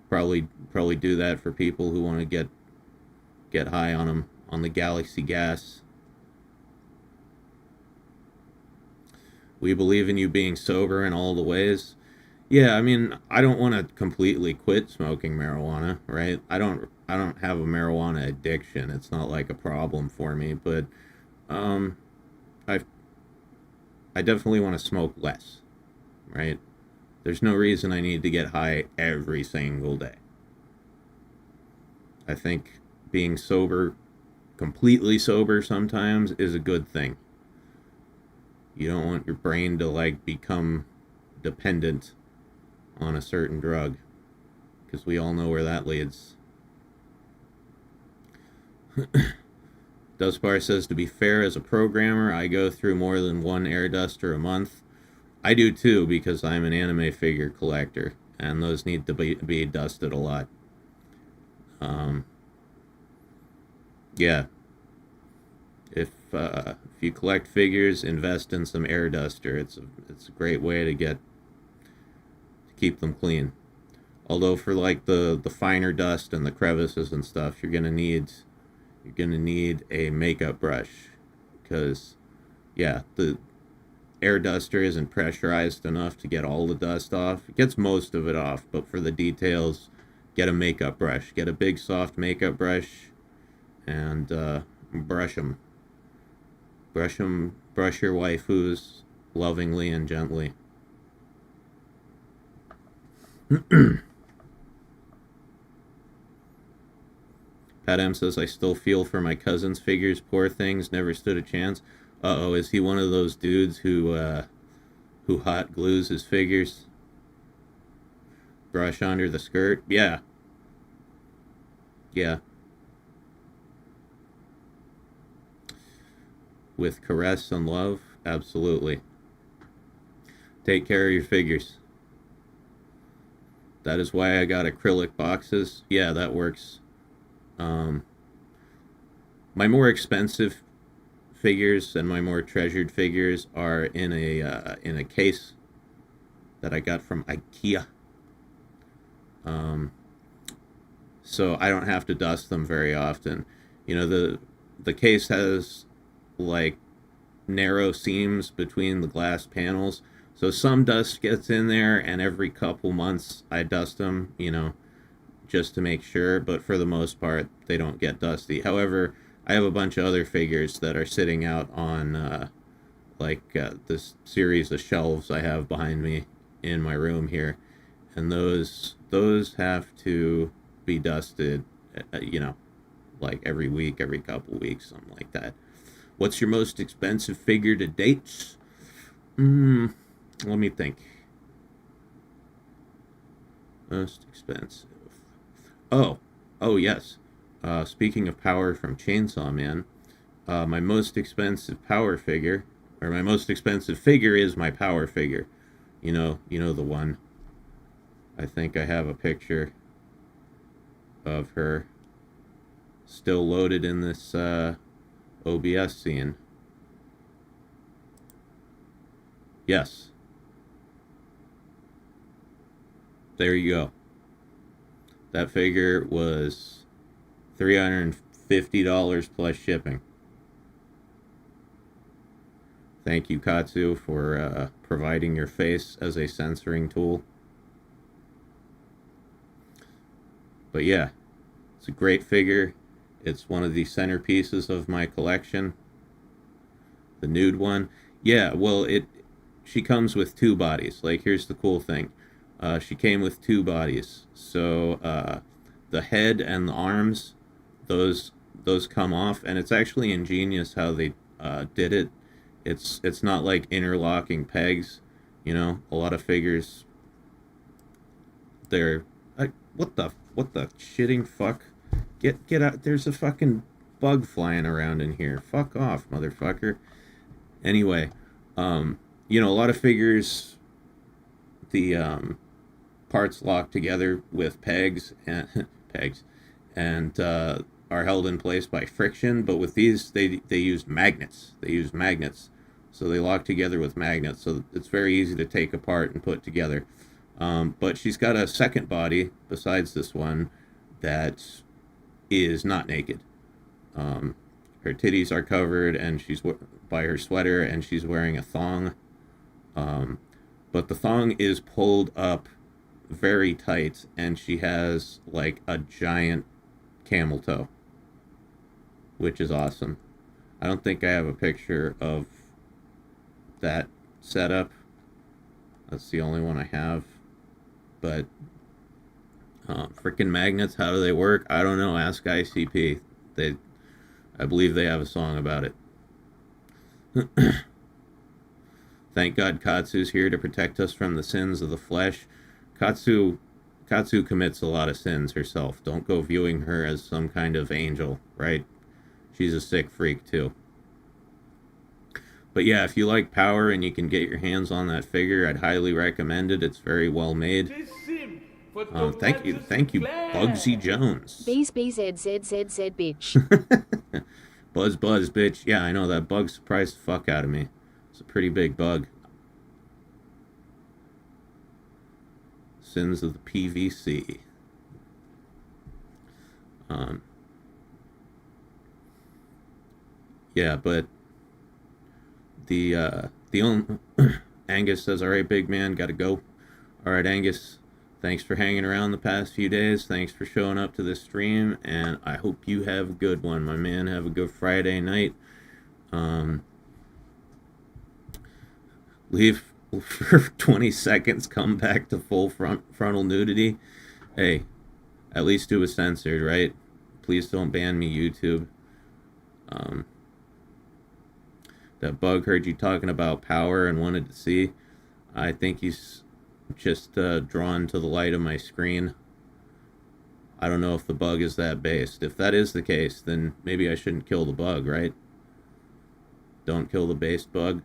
probably do that for people who want to get high on them, on the galaxy gas. We believe in you being sober in all the ways. Yeah, I mean, I don't want to completely quit smoking marijuana, right? I don't have a marijuana addiction. It's not like a problem for me, but um I I definitely want to smoke less, right? There's no reason I need to get high every single day. I think being sober, completely sober sometimes, is a good thing. You don't want your brain to like become dependent on a certain drug, because we all know where that leads. Dustbar says, to be fair, as a programmer, I go through more than one air duster a month. I do too, because I'm an anime figure collector, and those need to be dusted a lot. Um, yeah, if you collect figures, invest in some air duster. It's a great way to keep them clean. Although for like the finer dust and the crevices and stuff, you're gonna need a makeup brush, because yeah, the air duster isn't pressurized enough to get all the dust off. It gets most of it off, but for the details, get a makeup brush. Get a big soft makeup brush, and brush them. Brush them. Brush your waifus lovingly and gently. Pat M says, I still feel for my cousin's figures. Poor things, never stood a chance. Uh-oh, is he one of those dudes who hot glues his figures? Brush under the skirt? Yeah. Yeah. With caress and love? Absolutely. Take care of your figures. That is why I got acrylic boxes. Yeah, that works. Um, my more expensive figures and my more treasured figures are in a case that I got from IKEA. Um, so I don't have to dust them very often. You know, the case has like narrow seams between the glass panels, so some dust gets in there, and every couple months I dust them, just to make sure, but for the most part, they don't get dusty. However, I have a bunch of other figures that are sitting out on, this series of shelves I have behind me in my room here, and those have to be dusted, like every week, every couple weeks, something like that. What's your most expensive figure to date? Let me think. Most expensive. Oh yes. Speaking of power from Chainsaw Man, my most expensive power figure, or my most expensive figure, is my power figure. The one. I think I have a picture of her still loaded in this OBS scene. Yes. There you go. That figure was $350 plus shipping. Thank you, Katsu, for providing your face as a censoring tool. But yeah, it's a great figure. It's one of the centerpieces of my collection. The nude one. Yeah, well, she comes with 2 bodies. Like, here's the cool thing. She came with 2 bodies. So the head and the arms, those come off, and it's actually ingenious how they did it. It's not like interlocking pegs. A lot of figures there. What the shitting fuck? Get out! There's a fucking bug flying around in here. Fuck off, motherfucker. Anyway, a lot of figures, the parts locked together with pegs and pegs, and are held in place by friction. But with these, they used magnets. They used magnets, so they lock together with magnets. So it's very easy to take apart and put together. But she's got a second body besides this one that is not naked. Her titties are covered, and she's by her sweater, and she's wearing a thong. But the thong is pulled up very tight, and she has like a giant camel toe, which is awesome. I don't think I have a picture of that setup. That's the only one I have. But freaking magnets, how do they work? I don't know. Ask ICP. I believe they have a song about it. Thank God Katsu's here to protect us from the sins of the flesh. Katsu commits a lot of sins herself. Don't go viewing her as some kind of angel, right? She's a sick freak too. But yeah, if you like power and you can get your hands on that figure, I'd highly recommend it. It's very well made. Thank you, Bugsy Jones. BZZZZ, bitch. Buzz, bitch. Yeah, I know, that bug surprised the fuck out of me. It's a pretty big bug. Sins of the PVC. Yeah, but the Angus says, all right, big man, gotta go. All right, Angus, thanks for hanging around the past few days. Thanks for showing up to this stream, and I hope you have a good one, my man. Have a good Friday night. Leave for 20 seconds, come back to full frontal nudity. Hey, at least it was censored, right? Please don't ban me, YouTube. That bug heard you talking about power and wanted to see. I think he's just drawn to the light of my screen. I don't know if the bug is that based. If that is the case, then maybe I shouldn't kill the bug, right? Don't kill the based bug.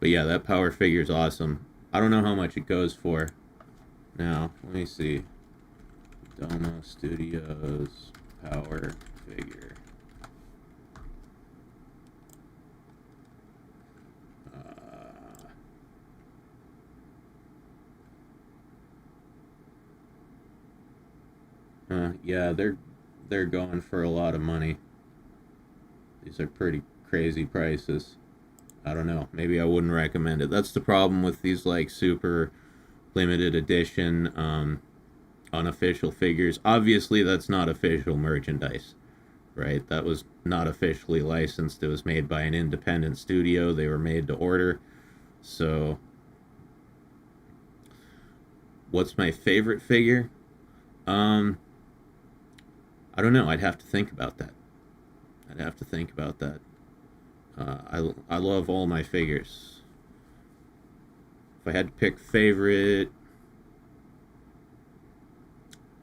But yeah, that power figure's awesome. I don't know how much it goes for. Now, let me see. Domo Studios power figure. Yeah, they're going for a lot of money. These are pretty crazy prices. I don't know. Maybe I wouldn't recommend it. That's the problem with these like super limited edition unofficial figures. Obviously, that's not official merchandise, right? That was not officially licensed. It was made by an independent studio. They were made to order. So, what's my favorite figure? I don't know. I'd have to think about that. I love all my figures. If I had to pick favorite,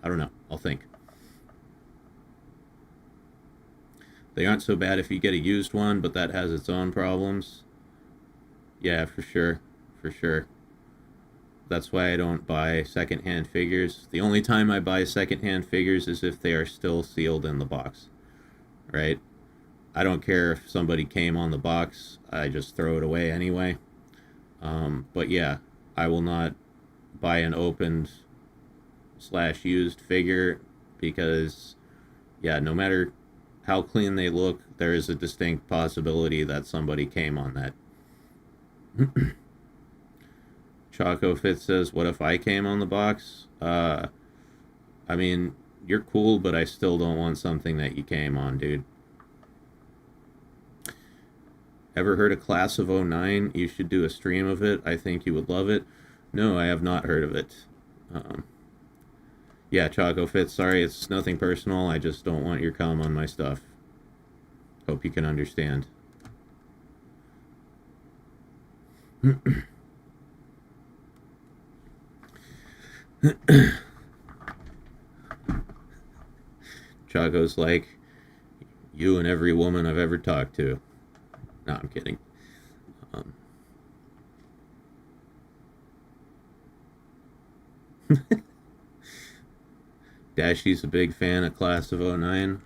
I don't know. I'll think. They aren't so bad if you get a used one, but that has its own problems. Yeah, for sure. That's why I don't buy secondhand figures. The only time I buy secondhand figures is if they are still sealed in the box, right? I don't care if somebody came on the box. I just throw it away anyway. But yeah, I will not buy an opened / used figure because, yeah, no matter how clean they look, there is a distinct possibility that somebody came on that. Choco Fit says, what if I came on the box? I mean, you're cool, but I still don't want something that you came on, dude. Ever heard of Class of 09? You should do a stream of it. I think you would love it. No, I have not heard of it. Yeah, Choco Fit, sorry, it's nothing personal. I just don't want your cum on my stuff. Hope you can understand. Chaco's like, you and every woman I've ever talked to. No, I'm kidding. Um, Dashie's a big fan of Class of '09.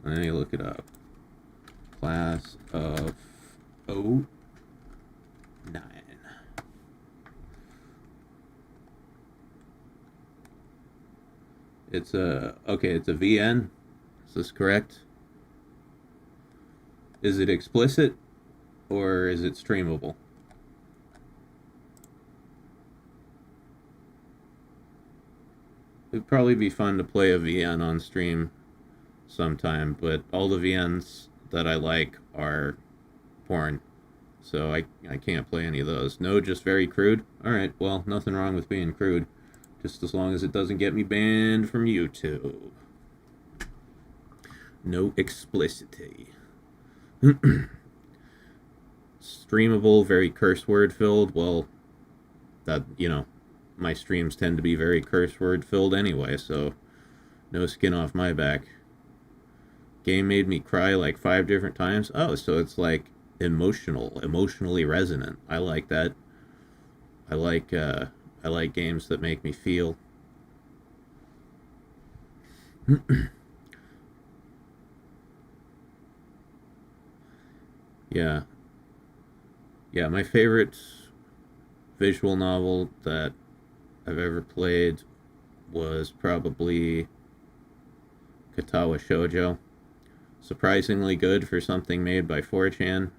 Let me look it up. Class of '09. It's a okay. It's a VN. Is this correct? Is it explicit or is it streamable? It'd probably be fun to play a VN on stream sometime, but all the VNs that I like are porn. So I can't play any of those. No, just very crude. Alright, well, nothing wrong with being crude. Just as long as it doesn't get me banned from YouTube. No explicitity. Streamable, very curse word filled. Well, that, my streams tend to be very curse word filled anyway, so no skin off my back. Game made me cry like 5 different times. Oh, so it's like emotionally resonant. I like that. I like games that make me feel. Yeah. Yeah, my favorite visual novel that I've ever played was probably Katawa Shoujo. Surprisingly good for something made by 4chan.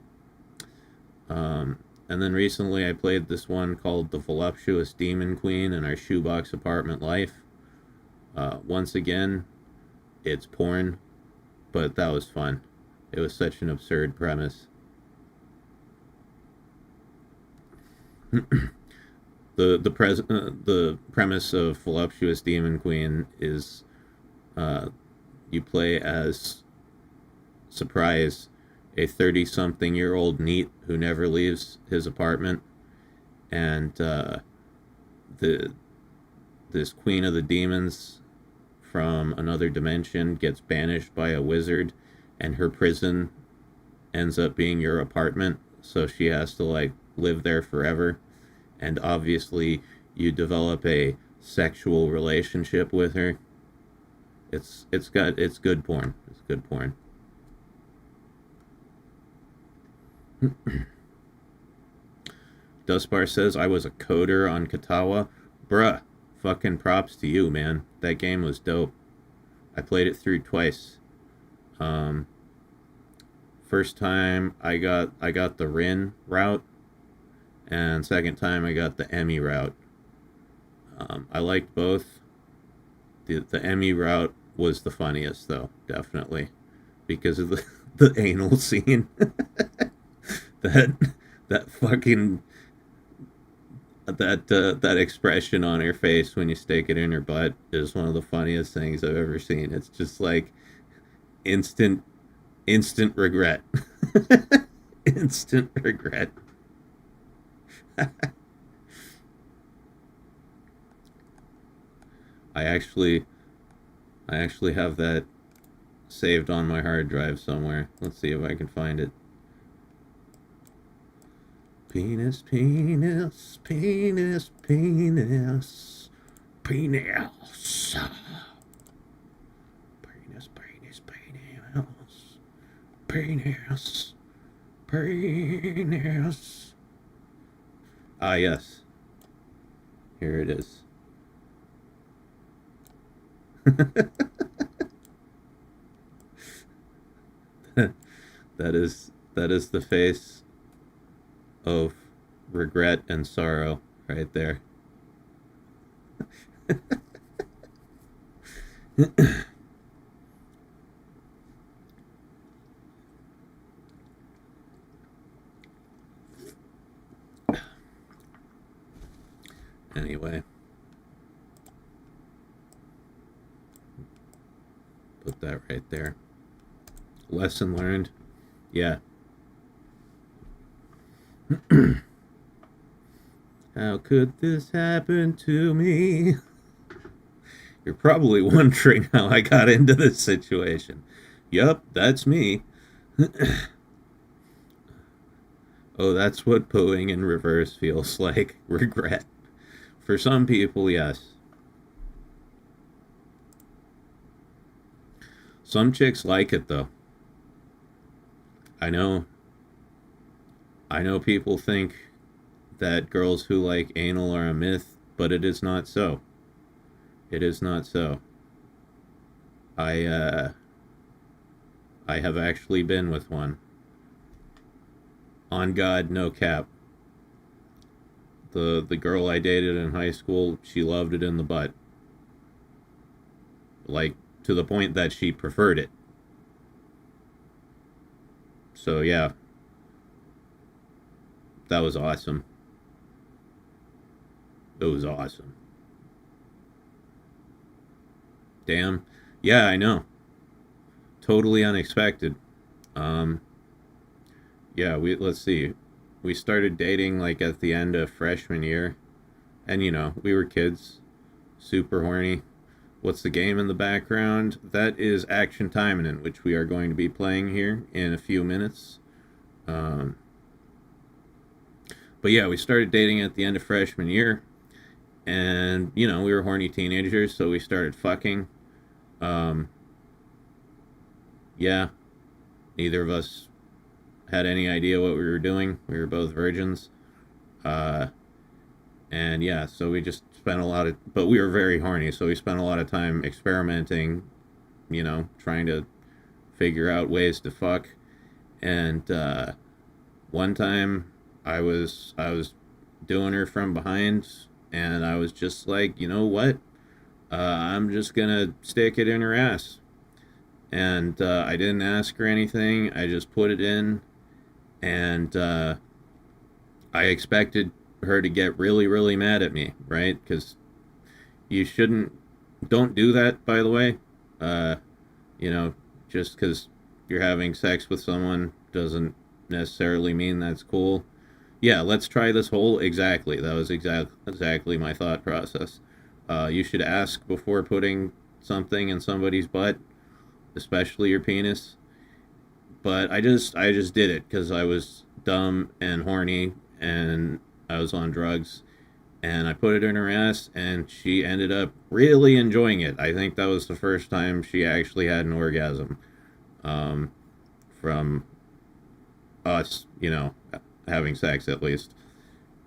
And then recently I played this one called The Voluptuous Demon Queen in Our Shoebox Apartment Life. Once again, it's porn, but that was fun. It was such an absurd premise. The premise of Voluptuous Demon Queen is you play as Surprise, a 30-something-year-old NEET who never leaves his apartment, and this queen of the demons from another dimension gets banished by a wizard, and her prison ends up being your apartment, so she has to like live there forever. And obviously you develop a sexual relationship with her. It's good porn. It's good porn. Dustbar says I was a coder on Katawa. Bruh, fucking props to you, man. That game was dope. I played it through twice. First time I got the Rin route, and second time I got the Emmy route. I liked both. The Emmy route was the funniest though, definitely, because of the anal scene. that fucking that expression on her face when you stick it in her butt is one of the funniest things I've ever seen. It's just like instant regret. Instant regret. I actually have that saved on my hard drive somewhere. Let's see if I can find it. Penis, penis, penis, penis, penis. Penis, penis, penis. Penis, penis. Ah, yes. Here it is. that is the face of regret and sorrow right there. Anyway, put that right there. Lesson learned. Yeah. How could this happen to me? You're probably wondering how I got into this situation. Yup, that's me. Oh, that's what pooing in reverse feels like. Regret. For some people, yes. Some chicks like it though. I know I know people think that girls who like anal are a myth, but it is not so. It is not so. I I have actually been with one. On God, no cap. The girl I dated in high school, she loved it in the butt. Like to the point that she preferred it. So yeah, that was awesome. It was awesome. Damn. Yeah, I know. Totally unexpected. Um yeah, we let's see. We started dating like at the end of freshman year, and we were kids, super horny. What's the game in the background? That is Action Time, in which we are going to be playing here in a few minutes. Um, but yeah, we started dating at the end of freshman year, and we were horny teenagers, so we started fucking. Um, yeah, neither of us had any idea what we were doing. We were both virgins. Uh, and yeah, so we just spent but we were very horny, so we spent a lot of time experimenting, trying to figure out ways to fuck. And one time I was doing her from behind, and I was just like, you know what? I'm just gonna stick it in her ass. And I didn't ask her anything. I just put it in, and I expected her to get really, really mad at me, right? Because you shouldn't, don't do that, by the way. Uh, just because you're having sex with someone doesn't necessarily mean that's cool. Yeah, let's try this whole, exactly. That was exactly my thought process. You should ask before putting something in somebody's butt, especially your penis. But I just did it because I was dumb and horny, and I was on drugs, and I put it in her ass, and she ended up really enjoying it. I think that was the first time she actually had an orgasm, um, from us, having sex at least.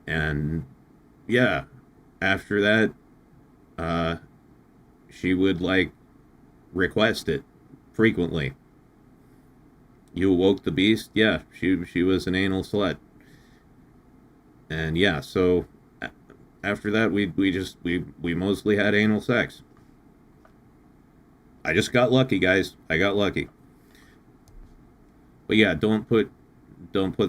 And yeah, after that, uh, she would like request it frequently. You awoke the beast. Yeah, she was an anal slut. And yeah, so after that, we mostly had anal sex. I just got lucky, guys. I got lucky. But yeah, don't put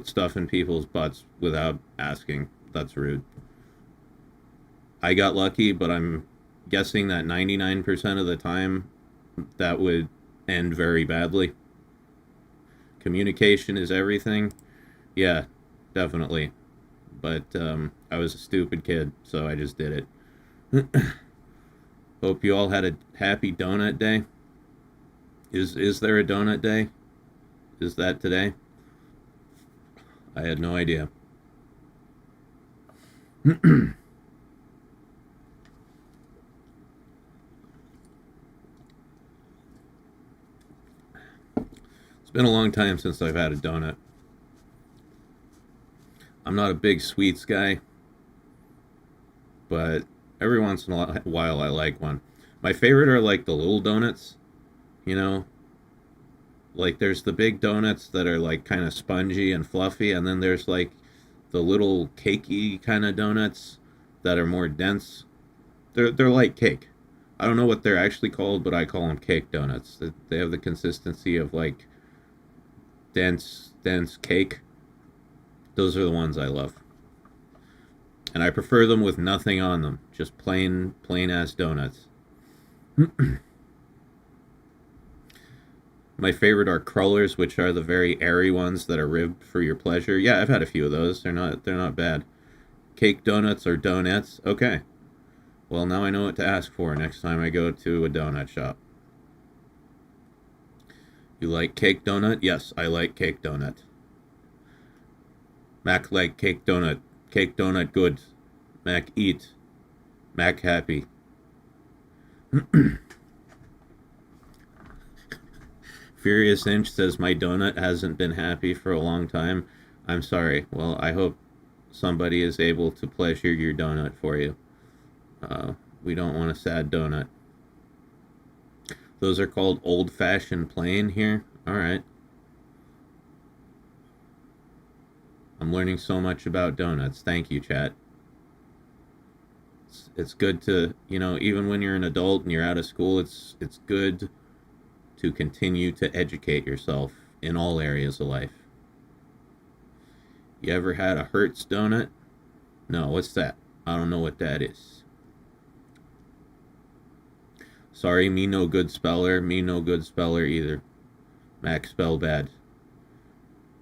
stuff in people's butts without asking. That's rude. I got lucky, but I'm guessing that 99% of the time that would end very badly. Communication is everything. Yeah, definitely. But I was a stupid kid, so I just did it. Hope you all had a happy donut day. Is there a donut day? Is that today? I had no idea. It's been a long time since I've had a donut. I'm not a big sweets guy, but every once in a while I like one. My favorite are like the little donuts, you know? Like there's the big donuts that are like kind of spongy and fluffy, and then there's like the little cakey kind of donuts that are more dense. They're like cake. I don't know what they're actually called, but I call them cake donuts. They have the consistency of like dense cake. Those are the ones I love. And I prefer them with nothing on them, just plain ass donuts. My favorite are crullers, which are the very airy ones that are ribbed for your pleasure. Yeah, I've had a few of those. They're not bad. Cake donuts or donuts? Okay. Well, now I know what to ask for next time I go to a donut shop. You like cake donut? Yes, I like cake donut. Mac like cake donut. Cake donut good. Mac eat. Mac happy. Furious Inch says my donut hasn't been happy for a long time. I'm sorry. Well, I hope somebody is able to pleasure your donut for you. We don't want a sad donut. Those are called old-fashioned plain here. All right. I'm learning so much about donuts. Thank you, chat. It's good to, even when you're an adult and you're out of school, it's good to continue to educate yourself in all areas of life. You ever had a Hertz donut? No, what's that? I don't know what that is. Sorry, me no good speller. Me no good speller either. Mac spell bad.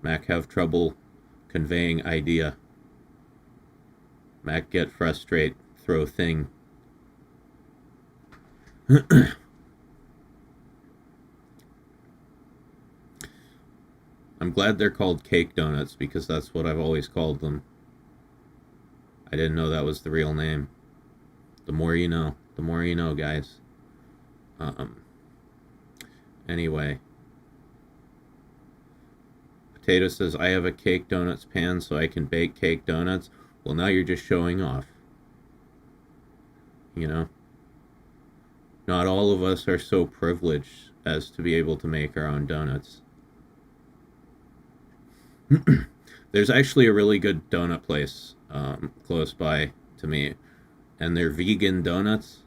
Mac have trouble conveying idea. Mac get frustrate. Throw thing. I'm glad they're called cake donuts because that's what I've always called them. I didn't know that was the real name. The more you know. The more you know, guys. Anyway. Potato says, I have a cake donuts pan so I can bake cake donuts. Well, now you're just showing off. Not all of us are so privileged as to be able to make our own donuts. There's actually a really good donut place close by to me, and they're vegan donuts.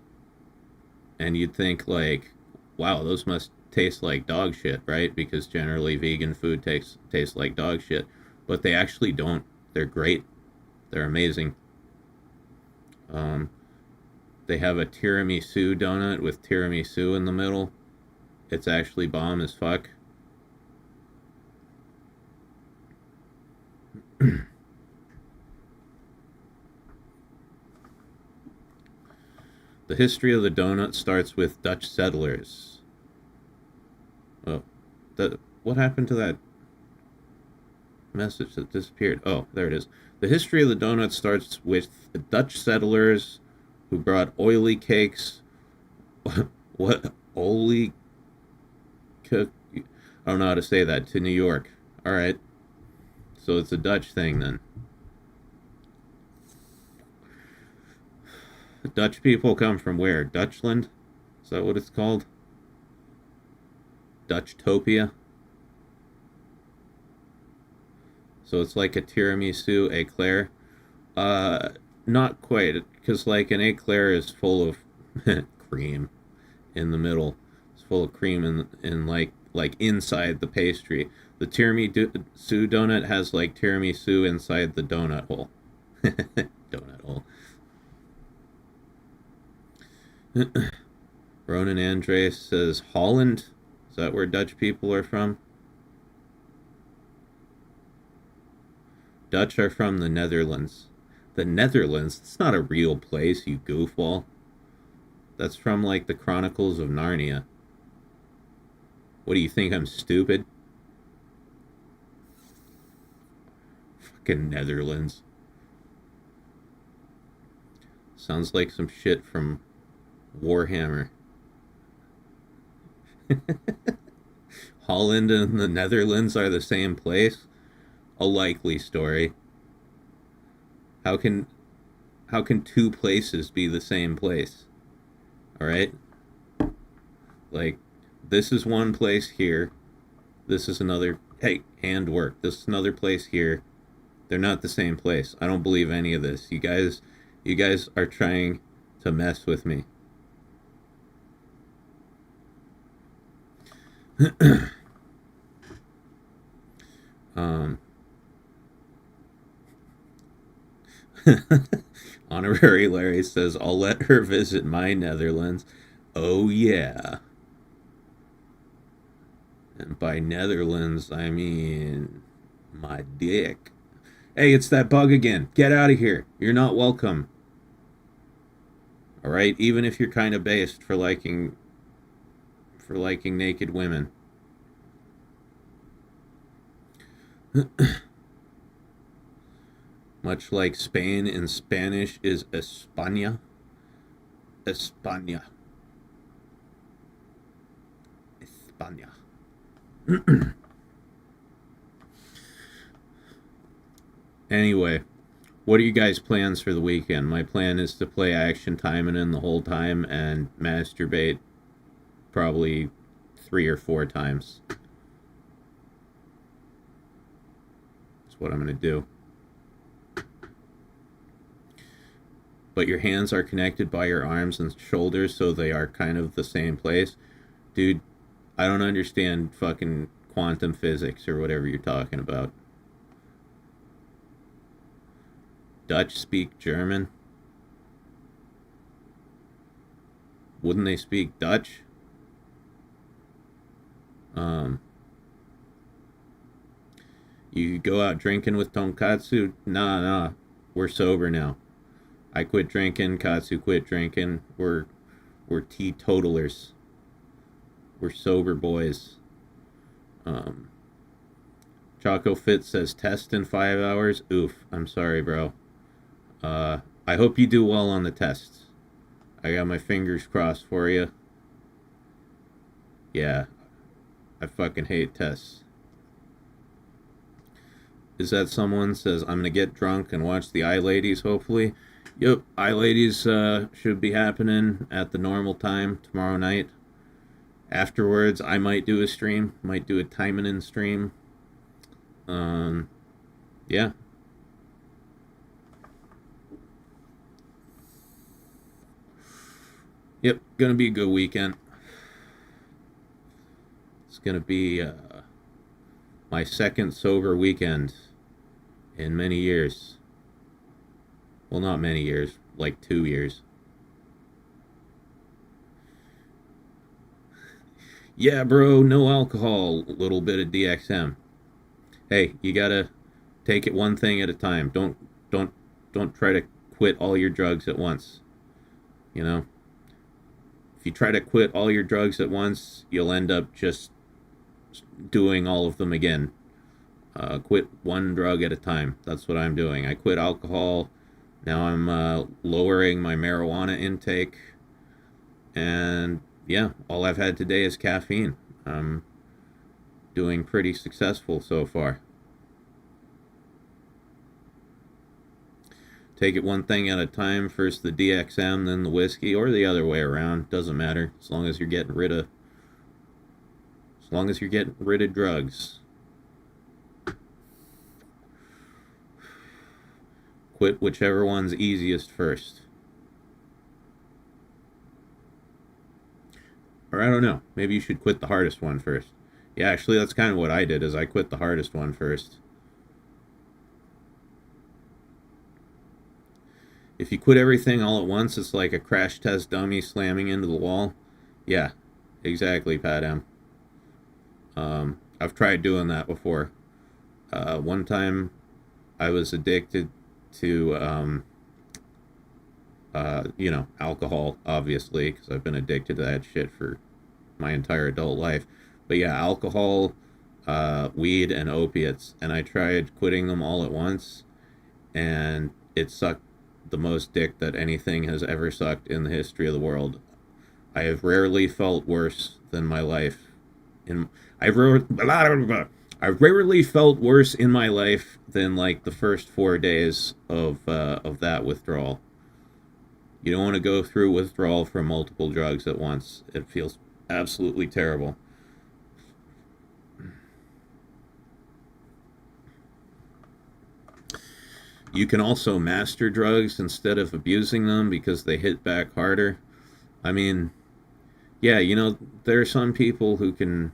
And you'd think like, wow, those must taste like dog shit, right? Because generally vegan food tastes like dog shit, but they actually don't. They're great. They're amazing. They have a tiramisu donut with tiramisu in the middle. It's actually bomb as fuck. The history of the donut starts with Dutch settlers. Oh, what happened to that message that disappeared? Oh, there it is. The history of the donut starts with Dutch settlers who brought oily cakes. What? Oily cook? I don't know how to say that. To New York. All right. So it's a Dutch thing then. Dutch people come from where? Dutchland? Is that what it's called? Dutchtopia? So it's like a tiramisu eclair? Not quite, because like an eclair is full of cream in the middle. It's full of cream in like inside the pastry. The tiramisu donut has like tiramisu inside the donut hole. Donut hole. Ronan Andres says Holland. Is that where Dutch people are from? Dutch are from the Netherlands. The Netherlands? It's not a real place, you goofball. That's from like the Chronicles of Narnia. What do you think, I'm stupid? Fucking Netherlands. Sounds like some shit from Warhammer. Holland and the Netherlands are the same place? A likely story. How can two places be the same place? All right? Like, this is one place here. This is another. Hey, handwork. This is another place here. They're not the same place. I don't believe any of this. You guys are trying to mess with me. Honorary Larry says, I'll let her visit my Netherlands. Oh, yeah. And by Netherlands, I mean my dick. Hey, it's that bug again. Get out of here. You're not welcome. All right, even if you're kind of based for liking naked women. Much like Spain in Spanish is España. España. España. Anyway, what are you guys' plans for the weekend? My plan is to play Action Time and the whole time and masturbate probably 3 or 4 times. That's what I'm going to do. But your hands are connected by your arms and shoulders, so they are kind of the same place. Dude, I don't understand fucking quantum physics or whatever you're talking about. Dutch speak German? Wouldn't they speak Dutch? You go out drinking with Tonkatsu? Nah. We're sober now. I quit drinking. Katsu quit drinking. We're teetotalers. We're sober boys. Choco Fit says test in 5 hours. Oof. I'm sorry, bro. I hope you do well on the tests. I got my fingers crossed for you. Yeah. I fucking hate tests. Is that someone says I'm gonna get drunk and watch the Eye Ladies? Hopefully. Yep, Eye Ladies should be happening at the normal time tomorrow night. Afterwards, I might do a stream, might do a timing in stream. Yeah. Yep, gonna be a good weekend. It's gonna be my second sober weekend in many years. Well, not many years, like 2 years. Yeah, bro, no alcohol, a little bit of DXM. Hey, you gotta take it one thing at a time. Don't try to quit all your drugs at once. You know? If you try to quit all your drugs at once, you'll end up just doing all of them again. Quit one drug at a time. That's what I'm doing. I quit alcohol. Now I'm lowering my marijuana intake. And yeah, all I've had today is caffeine. I'm doing pretty successful so far. Take it one thing at a time. First the DXM, then the whiskey, or the other way around. Doesn't matter. As long as you're getting rid of drugs. Quit whichever one's easiest first. Or I don't know. Maybe you should quit the hardest one first. Yeah, actually that's kind of what I did, is I quit the hardest one first. If you quit everything all at once, it's like a crash test dummy slamming into the wall. Yeah, exactly, Pat M. I've tried doing that before. One time I was addicted to, alcohol, obviously, because I've been addicted to that shit for my entire adult life. But yeah, alcohol, weed, and opiates. And I tried quitting them all at once, and it sucked the most dick that anything has ever sucked in the history of the world. I have rarely felt worse than my life. I've rarely felt worse in my life than like the first 4 days of that withdrawal. You don't want to go through withdrawal from multiple drugs at once. It feels absolutely terrible. You can also master drugs instead of abusing them because they hit back harder. I mean, yeah, there are some people who can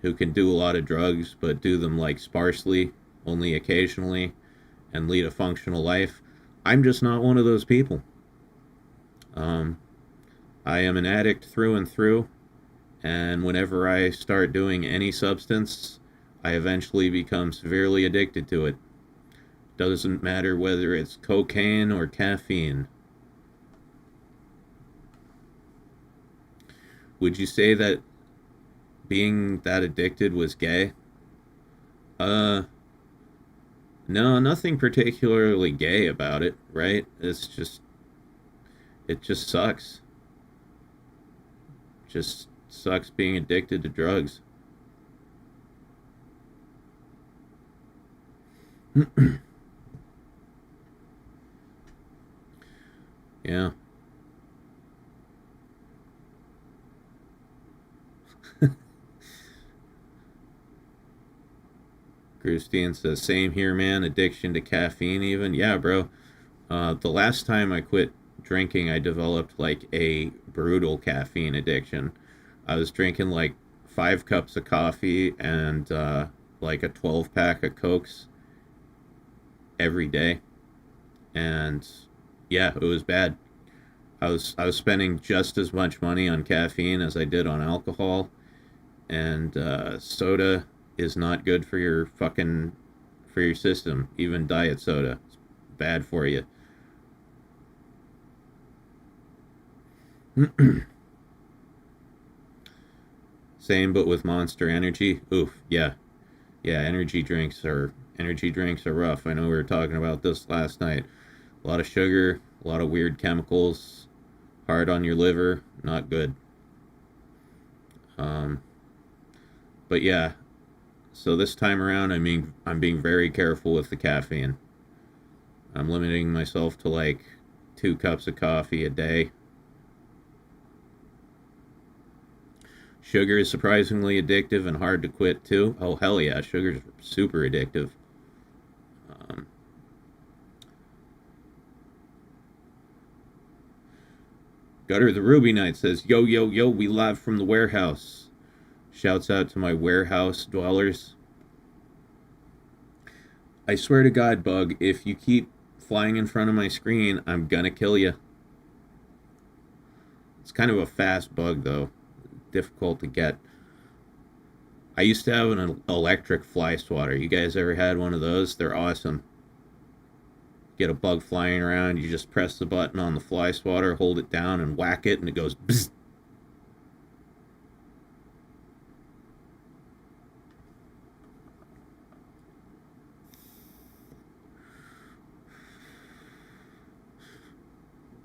do a lot of drugs, but do them like sparsely, only occasionally, and lead a functional life. I'm just not one of those people. I am an addict through and through, and whenever I start doing any substance, I eventually become severely addicted to it. Doesn't matter whether it's cocaine or caffeine. Would you say that being that addicted was gay? Uh, no, nothing particularly gay about it, right? It just sucks. Just sucks being addicted to drugs. Yeah. Christine says, same here, man. Addiction to caffeine, even. Yeah, bro. The last time I quit drinking, I developed like a brutal caffeine addiction. I was drinking like 5 cups of coffee and like a 12 pack of Cokes every day. And yeah, it was bad. I was spending just as much money on caffeine as I did on alcohol, and soda is not good for your fucking for your system. Even diet soda, it's bad for you. Same, but with Monster Energy. Oof, yeah, yeah. Energy drinks are rough. I know we were talking about this last night. A lot of sugar, a lot of weird chemicals, hard on your liver. Not good. Um, but yeah, so this time around, I'm being very careful with the caffeine. I'm limiting myself to like 2 cups of coffee a day. Sugar is surprisingly addictive and hard to quit too. Oh hell yeah, sugar's super addictive. Um, Gutter the Ruby Knight says, "Yo yo yo, we live from the warehouse." Shouts out to my warehouse dwellers. I swear to God, Bug, if you keep flying in front of my screen, I'm gonna kill you. It's kind of a fast bug though, difficult to get. I used to have an electric fly swatter. You guys ever had one of those? They're awesome. Get a bug flying around, you just press the button on the fly swatter, hold it down, and whack it, and it goes bzz.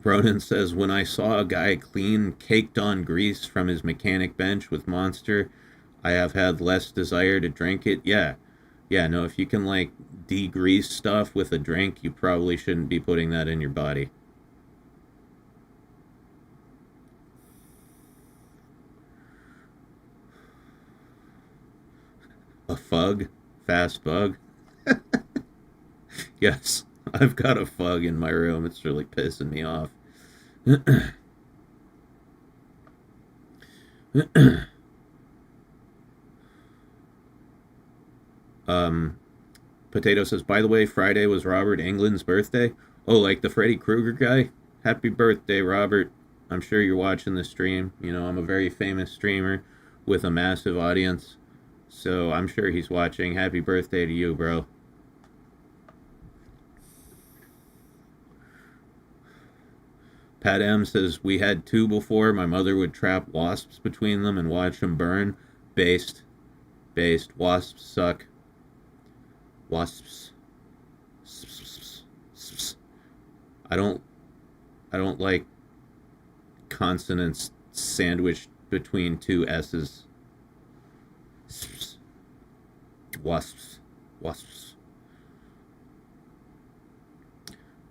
Ronan says, when I saw a guy clean caked on grease from his mechanic bench with Monster, I have had less desire to drink it. Yeah. Yeah, no, if you can like degrease stuff with a drink, you probably shouldn't be putting that in your body. A fug? Fast bug? Yes, I've got a fug in my room. It's really pissing me off. um, Potato says, by the way, Friday was Robert Englund's birthday. Oh, like the Freddy Krueger guy? Happy birthday, Robert. I'm sure you're watching the stream. You know, I'm a very famous streamer with a massive audience. So I'm sure he's watching. Happy birthday to you, bro. Pat M says, we had 2 before. My mother would trap wasps between them and watch them burn. Based. Based. Wasps suck. Wasps. I don't I don't like consonants sandwiched between 2 S's. Wasps. Wasps.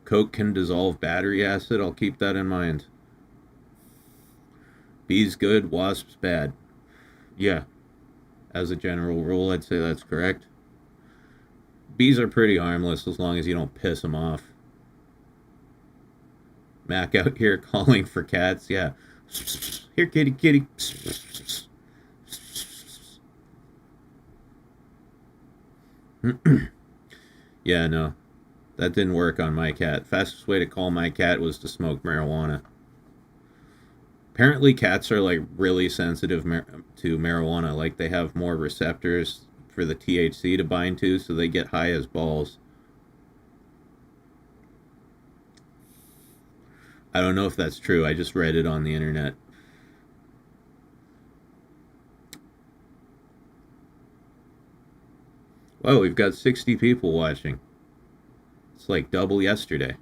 Coke can dissolve battery acid. I'll keep that in mind. Bees good, wasps bad. Yeah, as a general rule, I'd say that's correct. Bees are pretty harmless as long as you don't piss them off. Mac out here calling for cats. Yeah. Here, kitty, kitty. Yeah, no. That didn't work on my cat. Fastest way to call my cat was to smoke marijuana. Apparently cats are like really sensitive to marijuana. Like they have more receptors for the THC to bind to, so they get high as balls. I don't know if that's true. I just read it on the internet. Whoa, we've got 60 people watching. It's like double yesterday.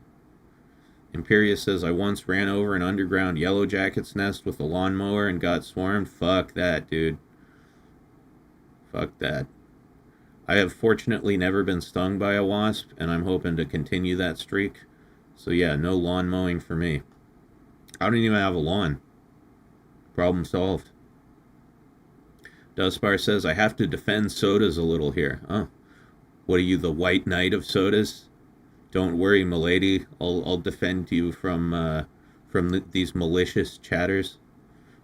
Imperius says, I once ran over an underground yellow jacket's nest with a lawnmower and got swarmed. Fuck that, dude. Fuck that. I have fortunately never been stung by a wasp, and I'm hoping to continue that streak. So yeah, no lawn mowing for me. I don't even have a lawn. Problem solved. Duspar says, I have to defend sodas a little here. Oh, what are you, the white knight of sodas? Don't worry, milady. I'll defend you from these malicious chatters.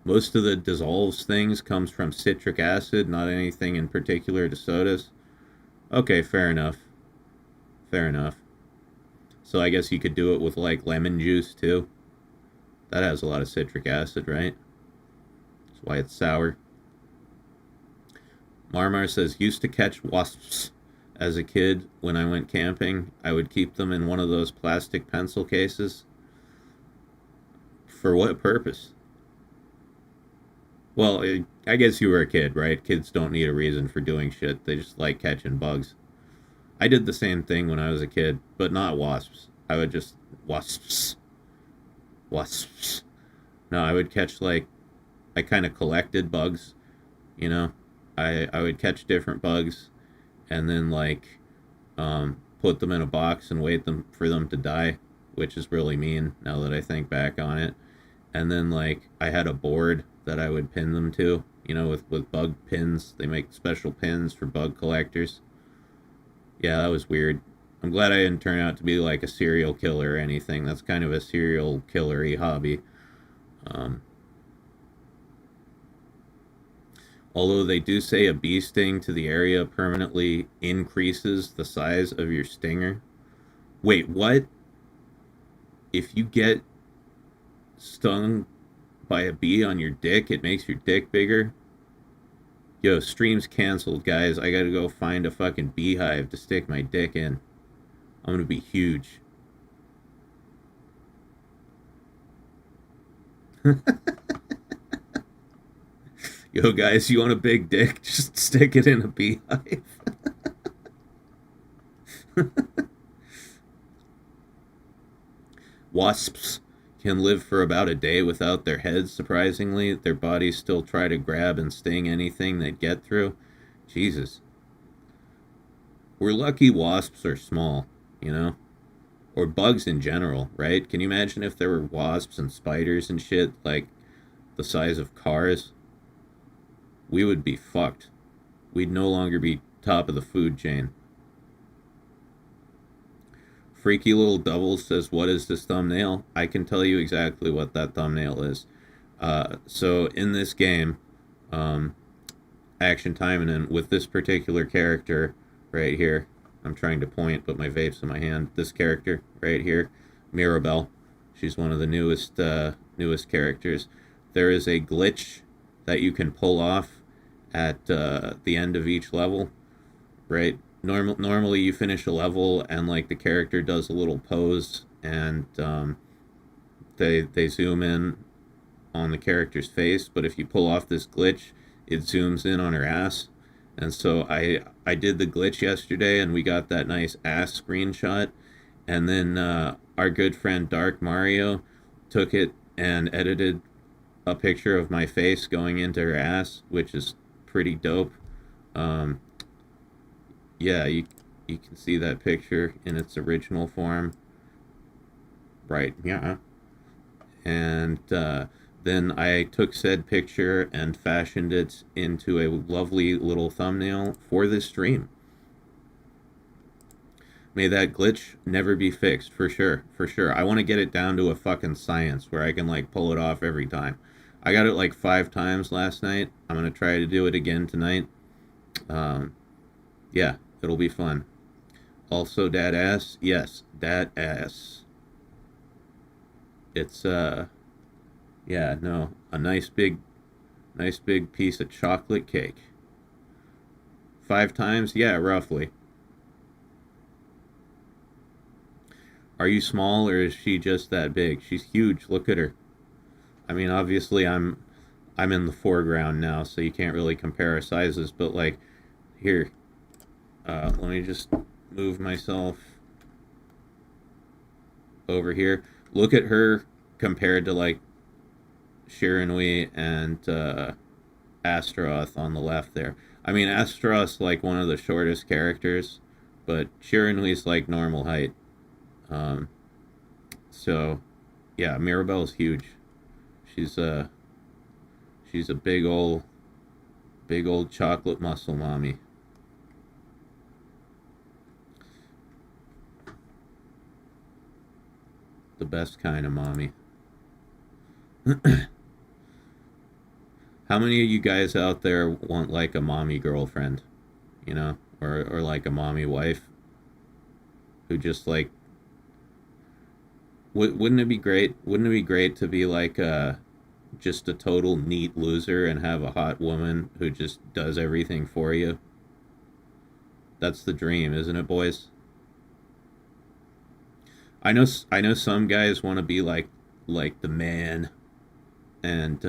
Most of the dissolves things comes from citric acid, not anything in particular to sodas. Okay, fair enough. Fair enough. So I guess you could do it with like lemon juice too. That has a lot of citric acid, right? That's why it's sour. Marmar says, used to catch wasps as a kid when I went camping. I would keep them in one of those plastic pencil cases. For what purpose? Well, I guess you were a kid, right? Kids don't need a reason for doing shit. They just like catching bugs. I did the same thing when I was a kid, but not wasps. I would just... Wasps. Wasps. No, I would catch, like... I kind of collected bugs, you know? I would catch different bugs and then, like, put them in a box and wait for them to die, which is really mean now that I think back on it. And then, like, I had a board that I would pin them to, you know, with bug pins. They make special pins for bug collectors. Yeah, that was weird. I'm glad I didn't turn out to be like a serial killer or anything. That's kind of a serial killer-y hobby. Although they do say a bee sting to the area permanently increases the size of your stinger. Wait, what? If you get stung by a bee on your dick, it makes your dick bigger? Yo, stream's canceled, guys. I gotta go find a fucking beehive to stick my dick in. I'm gonna be huge. Yo, guys, you want a big dick? Just stick it in a beehive. Wasps can live for about a day without their heads, surprisingly. Their bodies still try to grab and sting anything they get through. Jesus. We're lucky wasps are small, you know? Or bugs in general, right? Can you imagine if there were wasps and spiders and shit, like, the size of cars? We would be fucked. We'd no longer be top of the food chain. Freaky Little Double says, what is this thumbnail? I can tell you exactly what that thumbnail is. So in this game, Action Time, and then with this particular character right here, I'm trying to point, but my vape's in my hand. This character right here, Mirabelle, she's one of the newest characters. There is a glitch that you can pull off at the end of each level, right? Normally you finish a level and like the character does a little pose and they zoom in on the character's face, but if you pull off this glitch, it zooms in on her ass. And so I did the glitch yesterday and we got that nice ass screenshot, and then our good friend Dark Mario took it and edited a picture of my face going into her ass, which is pretty dope. Yeah, you can see that picture in its original form. Right, yeah. And then I took said picture and fashioned it into a lovely little thumbnail for this stream. May that glitch never be fixed, for sure, for sure. I want to get it down to a fucking science where I can like pull it off every time. I got it like 5 times last night. I'm going to try to do it again tonight. Yeah, it'll be fun. Also, dad ass. Yes, dad ass. It's, yeah, no, a nice big piece of chocolate cake. 5 times? Yeah, roughly. Are you small or is she just that big? She's huge. Look at her. I mean, obviously I'm in the foreground now, so you can't really compare our sizes, but like here, let me just move myself over here. Look at her compared to like Shiranui and Astaroth on the left there. I mean, Astaroth's like one of the shortest characters, but Shiranui's like normal height. Um, so, yeah, Mirabelle's huge. She's a she's a big old chocolate muscle mommy. The best kind of mommy. How many of you guys out there want like a mommy girlfriend, you know, or like a mommy wife who just like wouldn't it be great? Wouldn't it be great to be like just a total neat loser and have a hot woman who just does everything for you? That's the dream, isn't it, boys? I know some guys want to be like the man and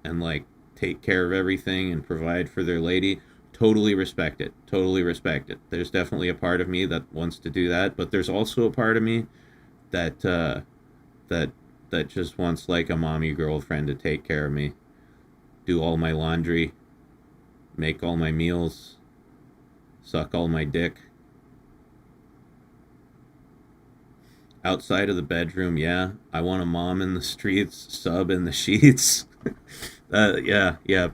like take care of everything and provide for their lady. Totally respect it. Totally respect it. There's definitely a part of me that wants to do that, but there's also a part of me that that that just wants like a mommy girlfriend to take care of me, do all my laundry, make all my meals, suck all my dick. Outside of the bedroom, yeah, I want a mom in the streets, sub in the sheets. Yeah, yeah.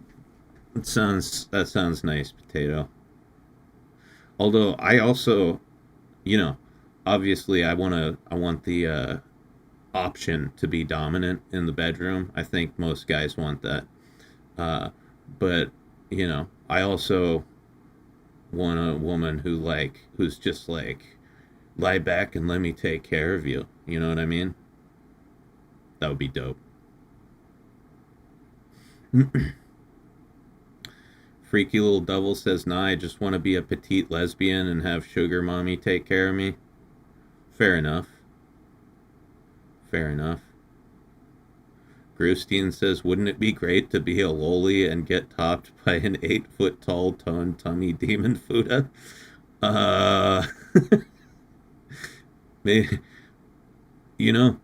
That sounds nice, potato. Although I also, you know, obviously I want the option to be dominant in the bedroom. I think most guys want that. Uh, but you know, I also want a woman who's just like lie back and let me take care of you. You know what I mean? That would be dope. Freaky little devil says, "Nah, I just want to be a petite lesbian and have sugar mommy take care of me." Fair enough. Fair enough. Grustein says, "Wouldn't it be great to be a loli and get topped by an 8 foot tall toned tummy demon Fuda?" Uh, maybe, you know,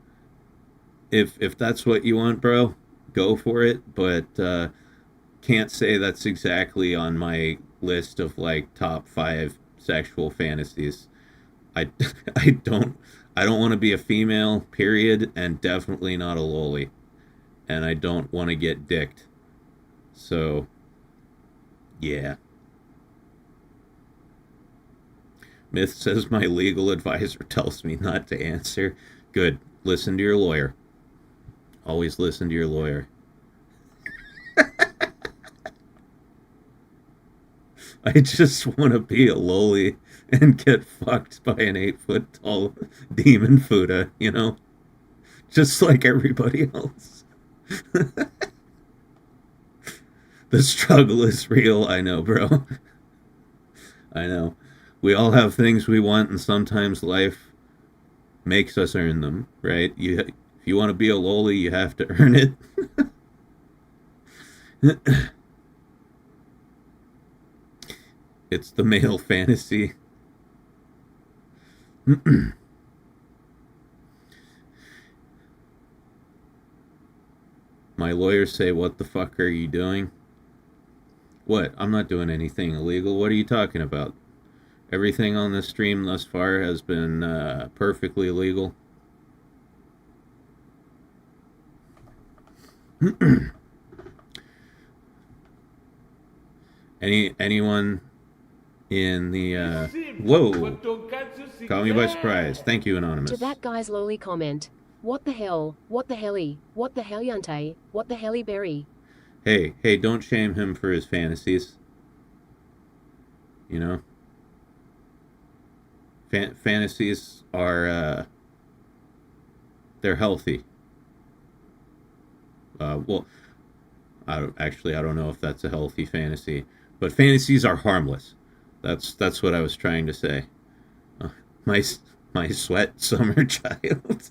if that's what you want, bro, go for it. But can't say that's exactly on my list of like top 5 sexual fantasies. I I don't I don't want to be a female, period, and definitely not a loli. And I don't want to get dicked. So, yeah. Myth says my legal advisor tells me not to answer. Good. Listen to your lawyer. Always listen to your lawyer. I just want to be a loli and get fucked by an 8 foot tall demon Fuda, you know? Just like everybody else. The struggle is real, I know, bro. I know. We all have things we want, and sometimes life makes us earn them, right? If you want to be a loli, you have to earn it. It's the male fantasy. My lawyers say, "What the fuck are you doing?" What? I'm not doing anything illegal. What are you talking about? Everything on this stream thus far has been perfectly legal. Anyone in the whoa, caught me by surprise. Thank you, Anonymous. To that guy's lowly comment. What the hell? What the helly? What the hell yante? What the helly berry? Hey, don't shame him for his fantasies. You know, fantasies are they're healthy. Well, I don't know if that's a healthy fantasy, but fantasies are harmless. That's what I was trying to say. My My sweat summer child.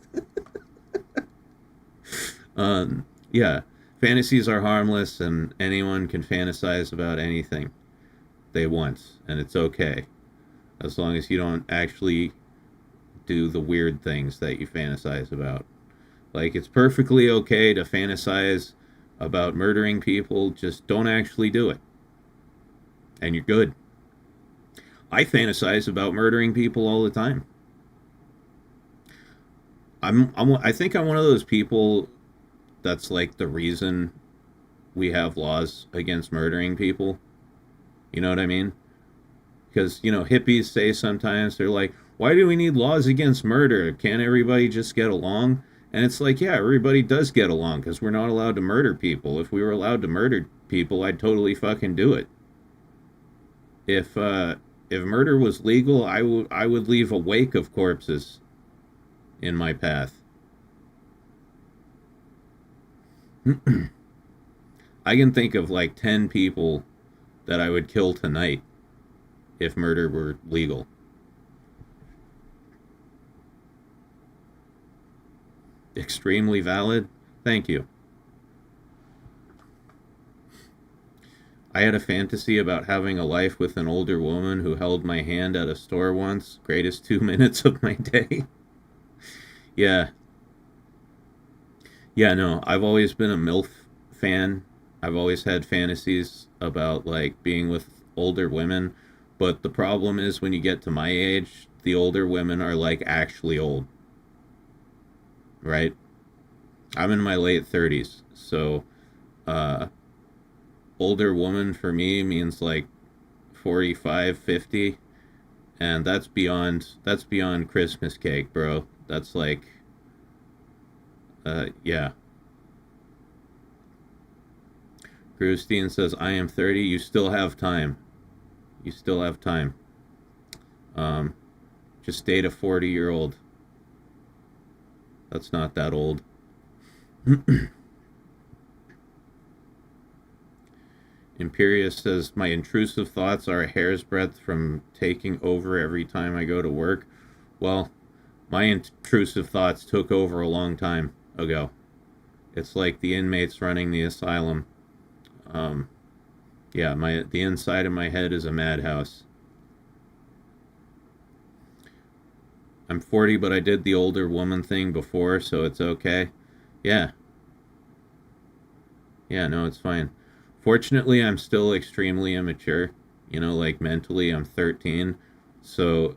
Yeah, fantasies are harmless, and anyone can fantasize about anything they want, and it's okay as long as you don't actually do the weird things that you fantasize about. Like, it's perfectly okay to fantasize about murdering people, just don't actually do it, and you're good. I fantasize about murdering people all the time. I think I'm one of those people that's like the reason we have laws against murdering people. You know what I mean? Because, hippies say sometimes, they're like, why do we need laws against murder? Can't everybody just get along? And it's like, yeah, everybody does get along because we're not allowed to murder people. If we were allowed to murder people, I'd totally fucking do it. If murder was legal, I would leave a wake of corpses in my path. I can think of like 10 people that I would kill tonight if murder were legal. Extremely valid. Thank you. I had a fantasy about having a life with an older woman who held my hand at a store once. Greatest 2 minutes of my day. Yeah. Yeah, no. I've always been a MILF fan. I've always had fantasies about like being with older women. But the problem is when you get to my age, the older women are like actually old, right? I'm in my late 30s. So, uh, older woman for me means like 45, 50, and that's beyond Christmas cake, bro. That's like yeah. Grusteen says I am 30, you still have time. You still have time. Um just date a 40-year-old. That's not that old. Imperius says my intrusive thoughts are a hair's breadth from taking over every time I go to work. Well, my intrusive thoughts took over a long time ago. It's like the inmates running the asylum. Um, yeah, the inside of my head is a madhouse. I'm 40, but I did the older woman thing before, so it's okay. Yeah, yeah, no, it's fine. Fortunately, I'm still extremely immature. Like mentally, I'm 13. So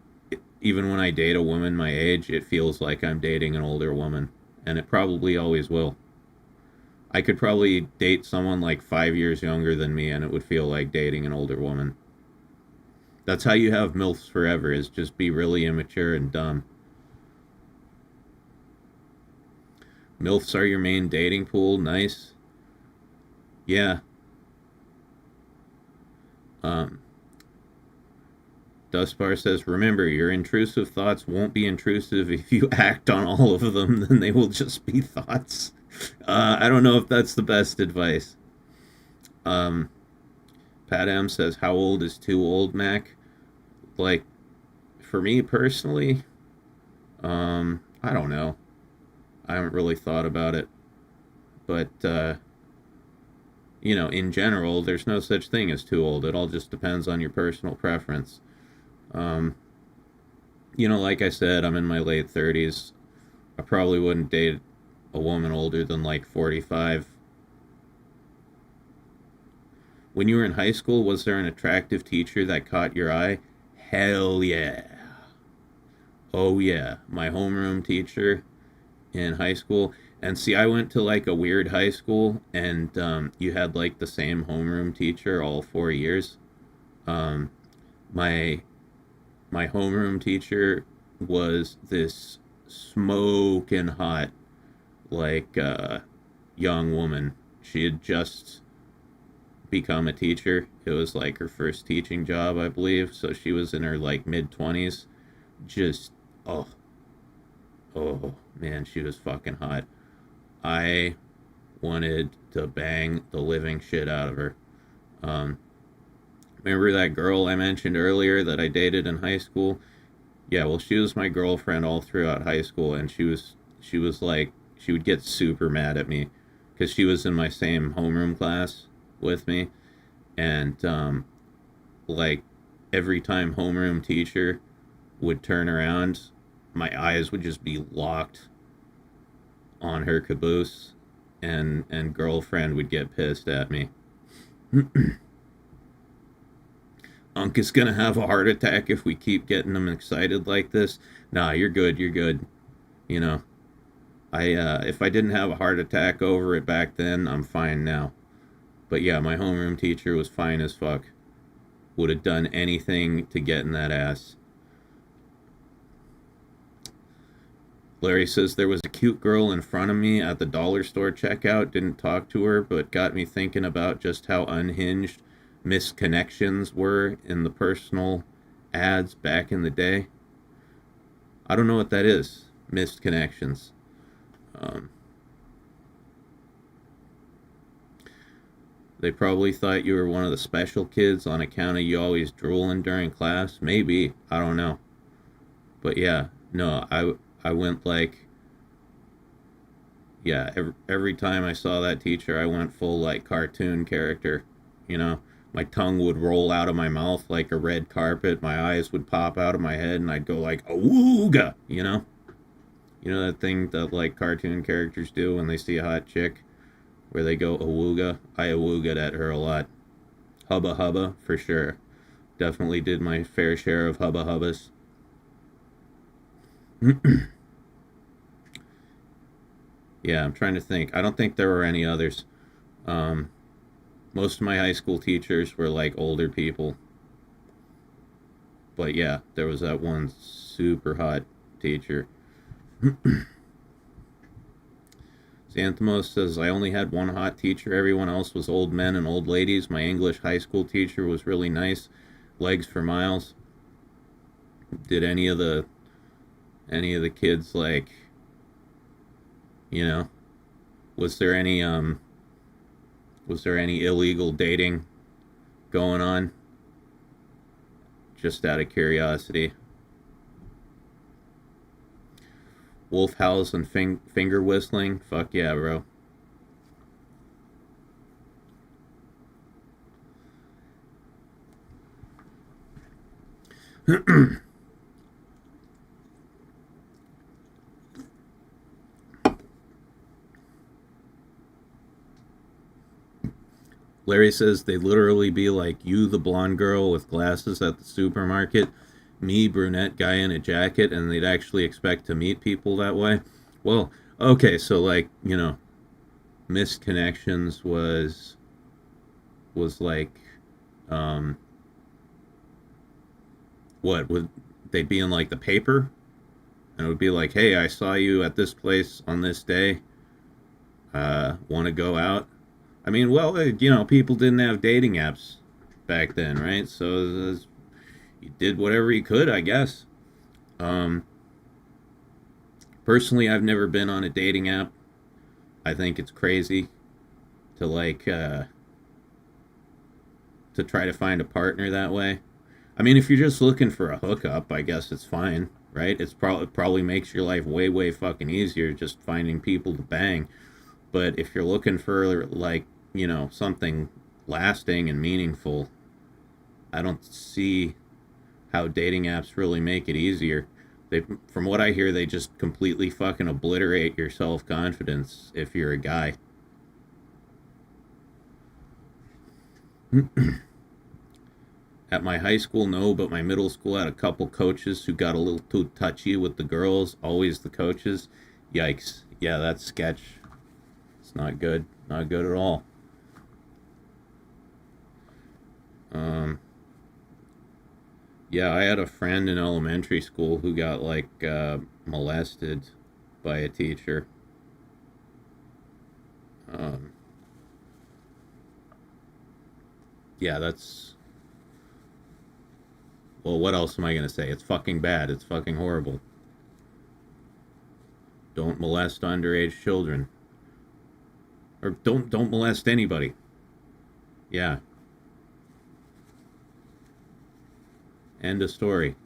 even when I date a woman my age, it feels like I'm dating an older woman. And it probably always will. I could probably date someone like 5 years younger than me, and it would feel like dating an older woman. That's how you have MILFs forever, is just be really immature and dumb. MILFs are your main dating pool. Nice. Yeah. Um, Dustbar says, remember, your intrusive thoughts won't be intrusive if you act on all of them, then they will just be thoughts. I don't know if that's the best advice. Um, Pat M says, how old is too old, Mac? Like, for me personally, I don't know. I haven't really thought about it. But, in general, there's no such thing as too old. It all just depends on your personal preference. Um, like I said, I'm in my late 30s. I probably wouldn't date a woman older than like 45. When you were in high school, was there an attractive teacher that caught your eye? Hell yeah. Oh yeah. My homeroom teacher in high school. And see, I went to like a weird high school, and you had like the same homeroom teacher all 4 years. Um, my my homeroom teacher was this smoking hot, like young woman. She had just become a teacher. It was like her first teaching job, I believe. So she was in her like mid 20s. Just oh oh man, she was fucking hot. I wanted to bang the living shit out of her. Um, Remember that girl I mentioned earlier that I dated in high school? Yeah, well, she was my girlfriend all throughout high school, and she was like she would get super mad at me because she was in my same homeroom class with me, and like every time homeroom teacher would turn around, my eyes would just be locked on her caboose, and girlfriend would get pissed at me. Unc is gonna have a heart attack if we keep getting him excited like this. Nah, you're good. You're good. You know, I if I didn't have a heart attack over it back then, I'm fine now. But yeah, my homeroom teacher was fine as fuck. Would have done anything to get in that ass. Larry says there was a cute girl in front of me at the dollar store checkout. Didn't talk to her, but got me thinking about just how unhinged missed connections were in the personal ads back in the day. I don't know what that is. Missed connections. Um, they probably thought you were one of the special kids on account of you always drooling during class. Maybe. I don't know. But yeah, no, I went like, yeah, every time I saw that teacher, I went full like cartoon character. You know, my tongue would roll out of my mouth like a red carpet. My eyes would pop out of my head, and I'd go like awooga. You know that thing that like cartoon characters do when they see a hot chick, where they go awooga. I awooga'd at her a lot. Hubba hubba for sure. Definitely did my fair share of hubba hubbas. Yeah, I'm trying to think. I don't think there were any others. Um, Most of my high school teachers were like older people. But yeah, there was that one super hot teacher. Xanthamos says, I only had one hot teacher. Everyone else was old men and old ladies. My English high school teacher was really nice. Legs for miles. Did any of the kids like, you know, was there any illegal dating going on? Just out of curiosity. Wolf howls and finger whistling. Fuck yeah, bro. Larry says they literally be like you, the blonde girl with glasses at the supermarket, me, brunette guy in a jacket, and they'd actually expect to meet people that way. Well, okay, so like, missed connections was like, um, what would they'd be in like the paper, and it would be like, hey, I saw you at this place on this day. Want to go out? I mean, well, people didn't have dating apps back then, right? So you did whatever you could, I guess. Um, Personally, I've never been on a dating app. I think it's crazy to like to try to find a partner that way. I mean, if you're just looking for a hookup, I guess it's fine, right? It probably makes your life way fucking easier just finding people to bang. But if you're looking for like, something lasting and meaningful, I don't see how dating apps really make it easier. From what I hear, they just completely fucking obliterate your self-confidence if you're a guy. At my high school, no, but my middle school had a couple coaches who got a little too touchy with the girls, always the coaches. Yikes. Yeah, that's sketch. It's not good. Not good at all. Um, yeah, I had a friend in elementary school who got like molested by a teacher. Um, yeah, that's, well, what else am I gonna say? It's fucking bad. It's fucking horrible. Don't molest underage children, or don't molest anybody. Yeah, end of story.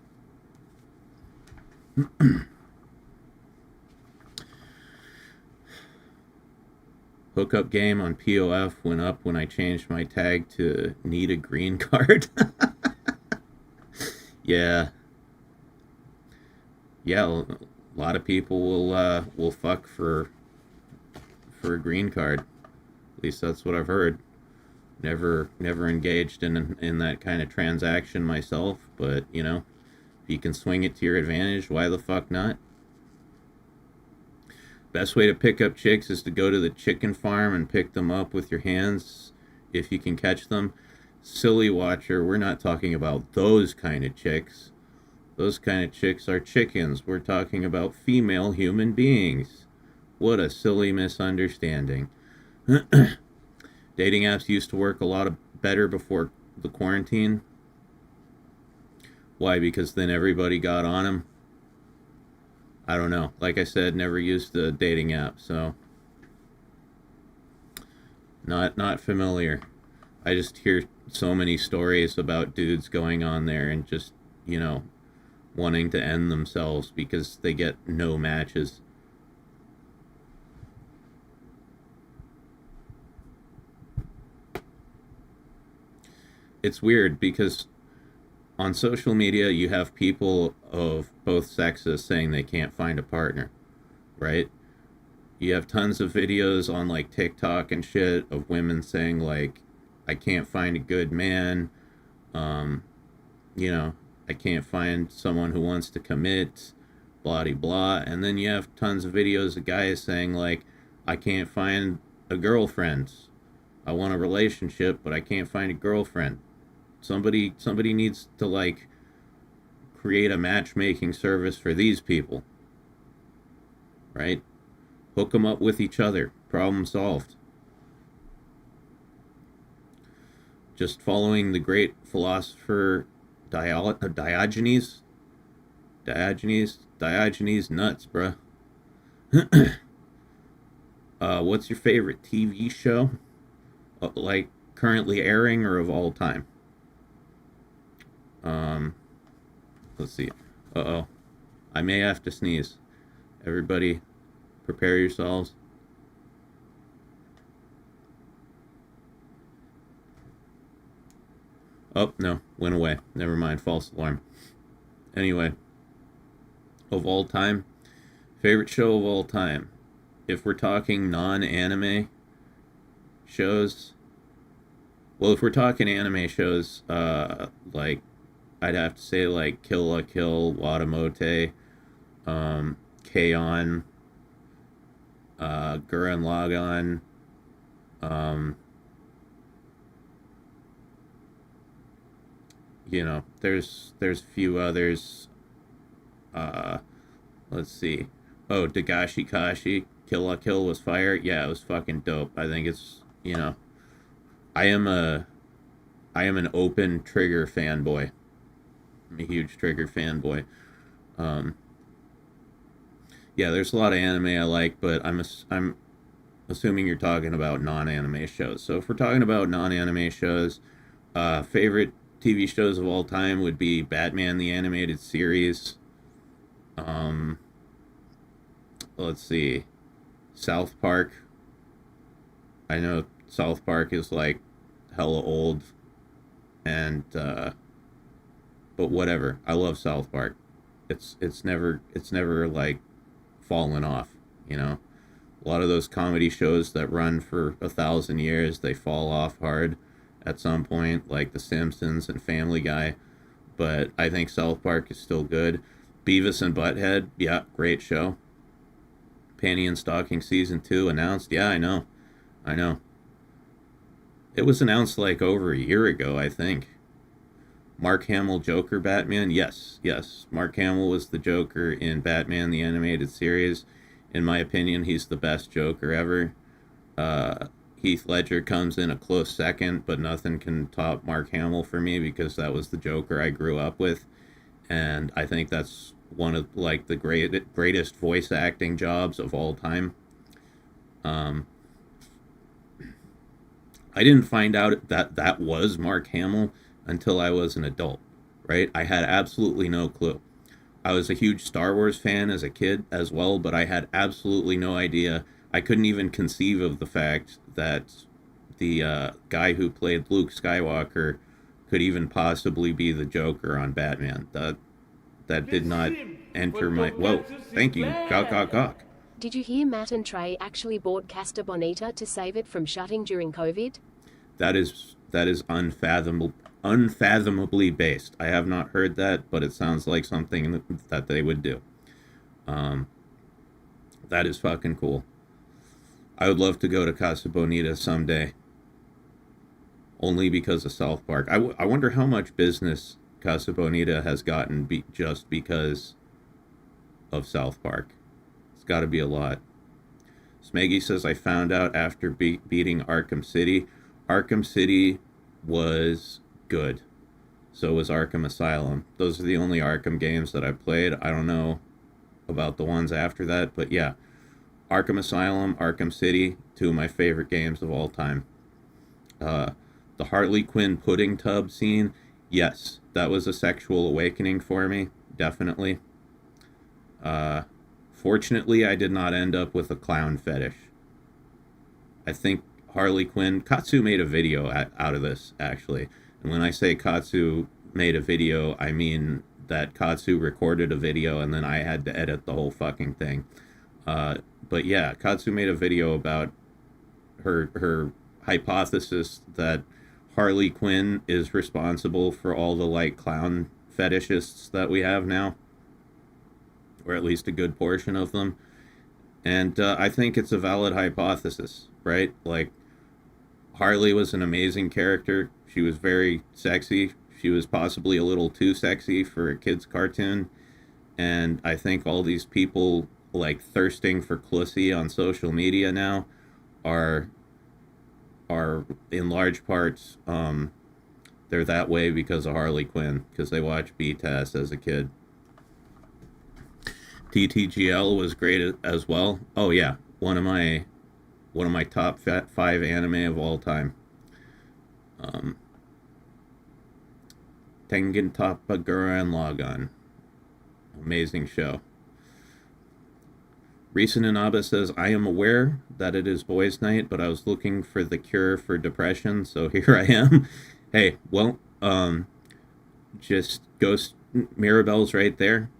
Hookup game on POF went up when I changed my tag to need a green card. Yeah, yeah. A lot of people will fuck for a green card. At least that's what I've heard. Never engaged in that kind of transaction myself, but you know, if you can swing it to your advantage, why the fuck not? Best way to pick up chicks is to go to the chicken farm and pick them up with your hands if you can catch them. Silly watcher, we're not talking about those kind of chicks. Those kind of chicks are chickens. We're talking about female human beings. What a silly misunderstanding. Dating apps used to work a lot better before the quarantine. Why? Because then everybody got on them. I don't know. Like I said, never used the dating app, so not familiar. I just hear so many stories about dudes going on there and just, you know, wanting to end themselves because they get no matches. It's weird because on social media you have people of both sexes saying they can't find a partner, right? You have tons of videos on like TikTok and shit of women saying like, I can't find a good man. um you know, I can't find someone who wants to commit, blah de blah. And then you have tons of videos of guys saying like, I can't find a girlfriend. I want a relationship, but I can't find a girlfriend. Somebody needs to like create a matchmaking service for these people, right? Hook them up with each other. Problem solved. Just following the great philosopher Diogenes nuts, bruh. What's your favorite TV show? Like currently airing or of all time? Um, let's see. Uh-oh. I may have to sneeze. Everybody, prepare yourselves. Oh, no. Went away. Never mind. False alarm. Anyway, of all time, favorite show of all time. If we're talking non-anime shows, well, if we're talking anime shows, like I'd have to say like Kill la Kill, Watamote, K-On, Gurren Lagann, um, you know, there's a few others. Uh, let's see. Oh, Dagashi Kashi, Kill la Kill was fire. Yeah, it was fucking dope. I think it's, you know, I am a I am an open Trigger fanboy. I'm a huge Trigger fanboy. Um, yeah, there's a lot of anime I like, but I'm assuming you're talking about non-anime shows. So if we're talking about non-anime shows, favorite TV shows of all time would be Batman the Animated Series. Um, let's see, South Park. I know South Park is like hella old, and but whatever. I love South Park. It's never like fallen off. You know, a lot of those comedy shows that run for 1,000 years, they fall off hard at some point, like The Simpsons and Family Guy. But I think South Park is still good. Beavis and Butthead, yeah, great show. Panty and Stocking season 2 announced. Yeah, I know. It was announced like over a year ago, I think. Mark Hamill Joker Batman, yes. Mark Hamill was the Joker in Batman the Animated Series. In my opinion, he's the best Joker ever. Heath Ledger comes in a close second, but nothing can top Mark Hamill for me because that was the Joker I grew up with, and I think that's one of like the greatest voice acting jobs of all time. Um, I didn't find out that that was Mark Hamill until I was an adult, right? I had absolutely no clue. I was a huge Star Wars fan as a kid as well, but I had absolutely no idea. I couldn't even conceive of the fact that the guy who played Luke Skywalker could even possibly be the Joker on Batman. That did not enter my. Whoa! Thank you. Gawk gawk gawk. Did you hear Matt and Trey actually bought Casa Bonita to save it from shutting during COVID? That is unfathomably based. I have not heard that, but it sounds like something that they would do. Um, that is fucking cool. I would love to go to Casa Bonita someday, only because of South Park. I wonder how much business Casa Bonita has gotten just because of South Park. It's got to be a lot. Smeggy says, I found out after beating Arkham City. Arkham City was good. So was Arkham Asylum. Those are the only Arkham games that I've played. I don't know about the ones after that, but yeah. Arkham Asylum, Arkham City, two of my favorite games of all time. The Harley Quinn pudding tub scene, yes, that was a sexual awakening for me, definitely. Fortunately, I did not end up with a clown fetish. I think Harley Quinn, Katsu made a video out of this, actually. And when I say Katsu made a video, I mean that Katsu recorded a video and then I had to edit the whole fucking thing. But yeah, Katsu made a video about her hypothesis that Harley Quinn is responsible for all the like clown fetishists that we have now, or at least a good portion of them. And I think it's a valid hypothesis, right? Like, Harley was an amazing character. She was very sexy. She was possibly a little too sexy for a kid's cartoon. And I think all these people like thirsting for Clussy on social media now are in large parts they're that way because of Harley Quinn, because they watched BTAS as a kid. TTGL was great as well. Oh yeah, one of my top 5 anime of all time. Tengen Toppa Gurren Lagann. Amazing show. Recent Inaba says, I am aware that it is boys' night, but I was looking for the cure for depression, so here I am. Hey, well, just go, Mirabelle's right there.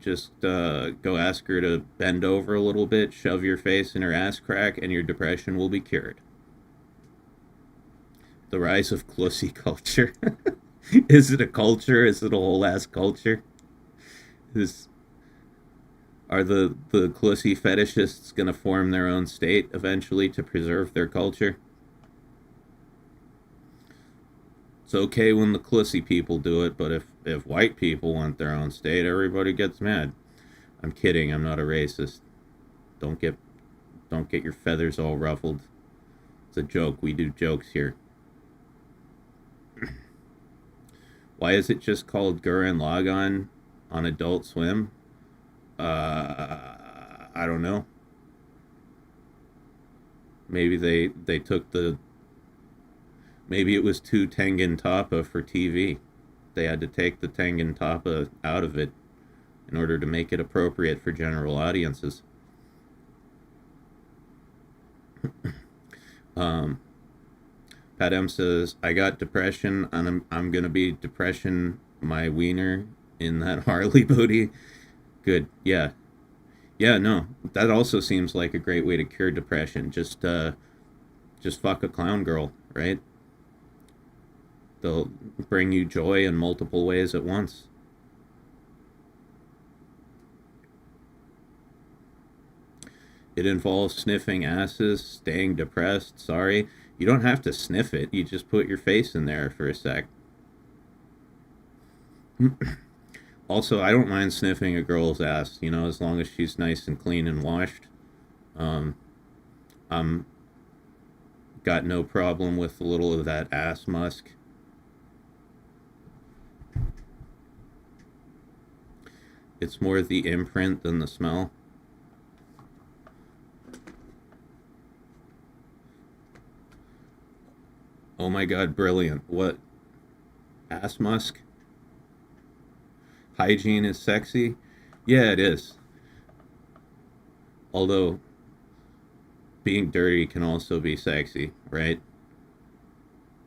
Just go ask her to bend over a little bit, shove your face in her ass crack, and your depression will be cured. The rise of Clussy culture. Is it a culture? Is it a whole ass culture? Are the Clussy fetishists going to form their own state eventually to preserve their culture? It's okay when the Clussy people do it, but if white people want their own state, everybody gets mad. I'm kidding. I'm not a racist. Don't get your feathers all ruffled. It's a joke. We do jokes here. Why is it just called Gurren Lagann on Adult Swim? I don't know. Maybe they took maybe it was too Tengen Toppa for TV. They had to take the Tengen Toppa out of it in order to make it appropriate for general audiences. Pat M says, I got depression, and I'm gonna be depression my wiener in that Harley booty. Good, yeah. Yeah, no, that also seems like a great way to cure depression. Just fuck a clown girl, right? They'll bring you joy in multiple ways at once. It involves sniffing asses, staying depressed. Sorry. You don't have to sniff it. You just put your face in there for a sec. Also, I don't mind sniffing a girl's ass, as long as she's nice and clean and washed. I'm got no problem with a little of that ass musk. It's more the imprint than the smell. Oh my god, brilliant. What? Ass musk? Hygiene is sexy? Yeah, it is. Although being dirty can also be sexy, right?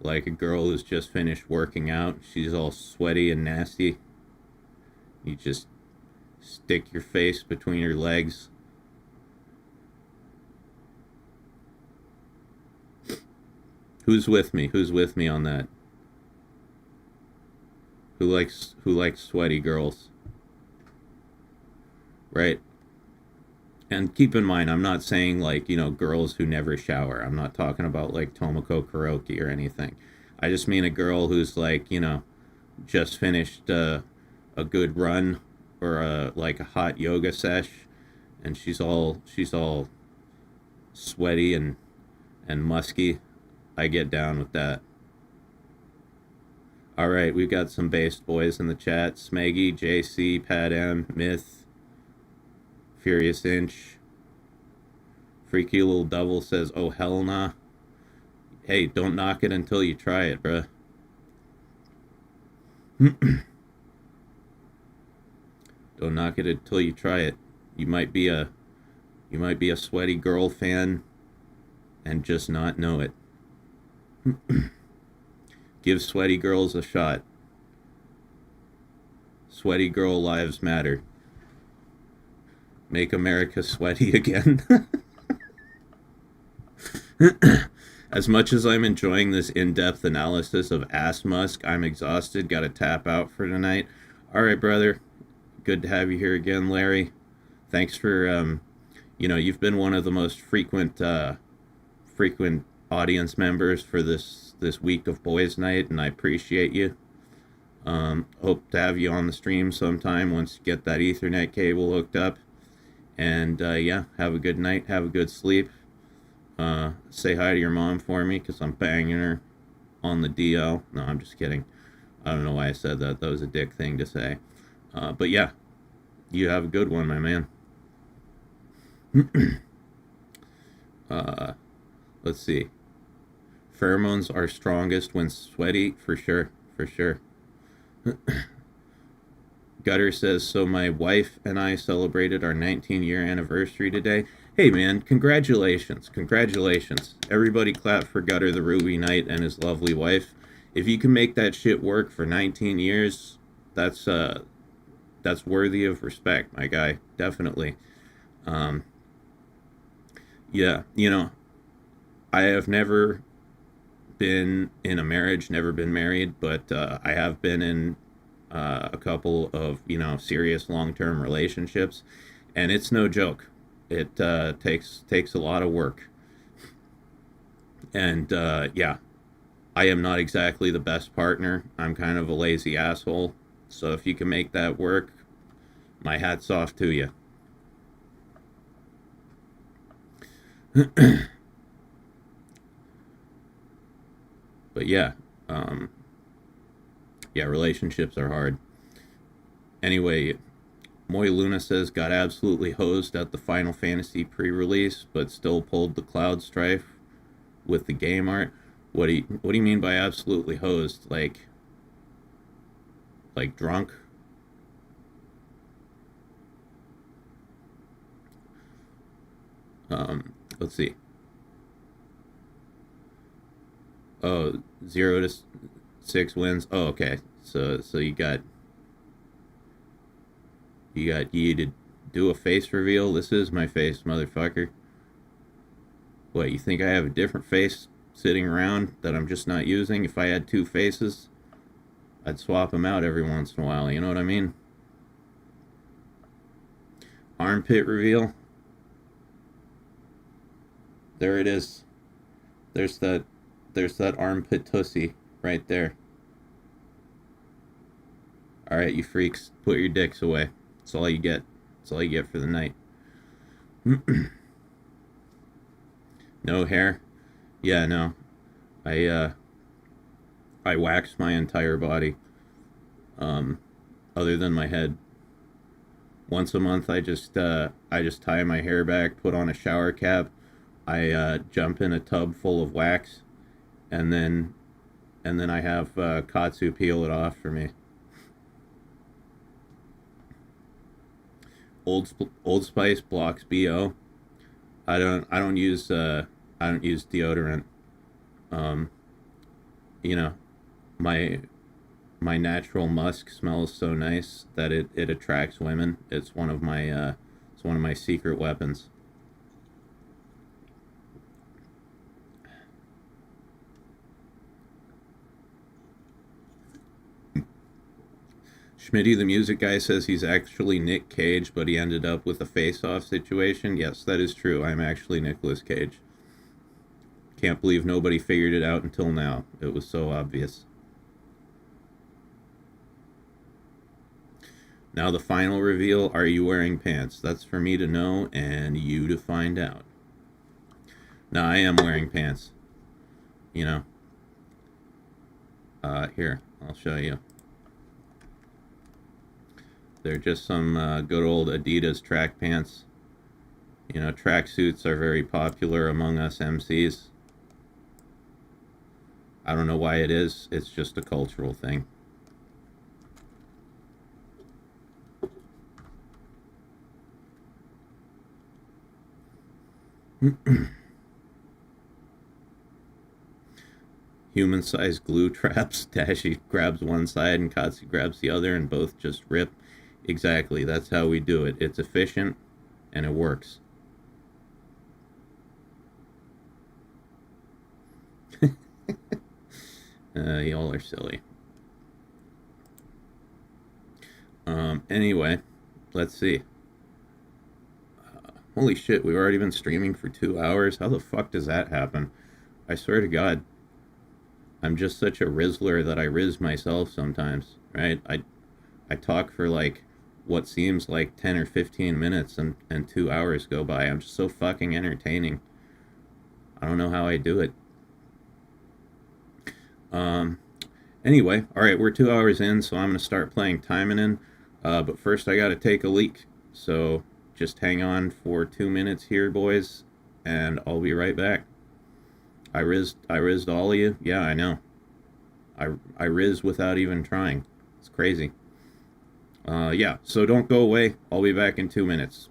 Like a girl who's just finished working out, she's all sweaty and nasty. You just stick your face between her legs. Who's with me? Who's with me on that? Who likes sweaty girls? Right? And keep in mind, I'm not saying like, girls who never shower. I'm not talking about like Tomoko Karaoke or anything. I just mean a girl who's like, just finished a good run or like a hot yoga sesh, and she's all sweaty and musky. I get down with that. All right, we've got some based boys in the chat: Smeggy, JC, Pat M, Myth, Furious Inch, Freaky Little Devil says, "Oh hell nah." Hey, don't knock it until you try it, bruh. Don't knock it until you try it. You might be a sweaty girl fan and just not know it. Give sweaty girls a shot. Sweaty girl lives matter. Make America sweaty again. As much as I'm enjoying this in-depth analysis of ass musk, I'm exhausted. Got to tap out for tonight. All right, brother. Good to have you here again, Larry. Thanks for, you've been one of the most frequent audience members for this week of Boys Night, and I appreciate you. Hope to have you on the stream sometime once you get that Ethernet cable hooked up. And yeah, have a good night. Have a good sleep. Say hi to your mom for me, because I'm banging her on the DL. No, I'm just kidding. I don't know why I said that. That was a dick thing to say. But yeah, you have a good one, my man. Let's see. Pheromones are strongest when sweaty, for sure, for sure. Gutter says, so my wife and I celebrated our 19-year anniversary today. Hey man, congratulations, congratulations. Everybody clap for Gutter the Ruby Knight and his lovely wife. If you can make that shit work for 19 years, that's worthy of respect, my guy, definitely. Yeah, I have never been in a marriage, never been married, but I have been in a couple of serious long-term relationships, and it's no joke. It takes a lot of work, and yeah, I am not exactly the best partner. I'm kind of a lazy asshole, so if you can make that work, my hat's off to you. But yeah, yeah, relationships are hard. Anyway, Moy Luna says, got absolutely hosed at the Final Fantasy pre-release, but still pulled the Cloud Strife with the game art. What do you mean by absolutely hosed? Like drunk? Let's see. Oh, 0 to 6 wins. Oh, okay. So you got you to do a face reveal. This is my face, motherfucker. What, you think I have a different face sitting around that I'm just not using? If I had two faces, I'd swap them out every once in a while. You know what I mean? Armpit reveal. There it is. There's that armpit tussy right there. All right, you freaks, put your dicks away. That's all you get. That's all you get for the night. No hair? Yeah, no. I wax my entire body. Other than my head. Once a month, I just tie my hair back, put on a shower cap. I jump in a tub full of wax, and then I have Katsu peel it off for me. Old Spice blocks BO. I don't use deodorant. Um, you know, my my natural musk smells so nice that it attracts women. It's one of my secret weapons. Schmitty, the music guy, says he's actually Nick Cage, but he ended up with a face-off situation. Yes, that is true. I'm actually Nicolas Cage. Can't believe nobody figured it out until now. It was so obvious. Now the final reveal, are you wearing pants? That's for me to know and you to find out. Now I am wearing pants. You know. Here, I'll show you. They're just some good old Adidas track pants. You know, track suits are very popular among us MCs. I don't know why it is. It's just a cultural thing. Human-sized glue traps. Dashie grabs one side and Katsu grabs the other, and both just rip. Exactly. That's how we do it. It's efficient, and it works. Y'all are silly. Anyway, let's see. Holy shit, we've already been streaming for 2 hours. How the fuck does that happen? I swear to God, I'm just such a rizzler that I rizz myself sometimes, right? I talk for like what seems like 10 or 15 minutes and 2 hours go by. I'm just so fucking entertaining. I don't know how I do it. Um, anyway, all right, we're 2 hours in, so I'm going to start playing Timing. But first, I got to take a leak. So just hang on for 2 minutes here, boys, and I'll be right back. I rizzed all of you. Yeah, I know. I riz without even trying. It's crazy. Yeah, so don't go away. I'll be back in 2 minutes.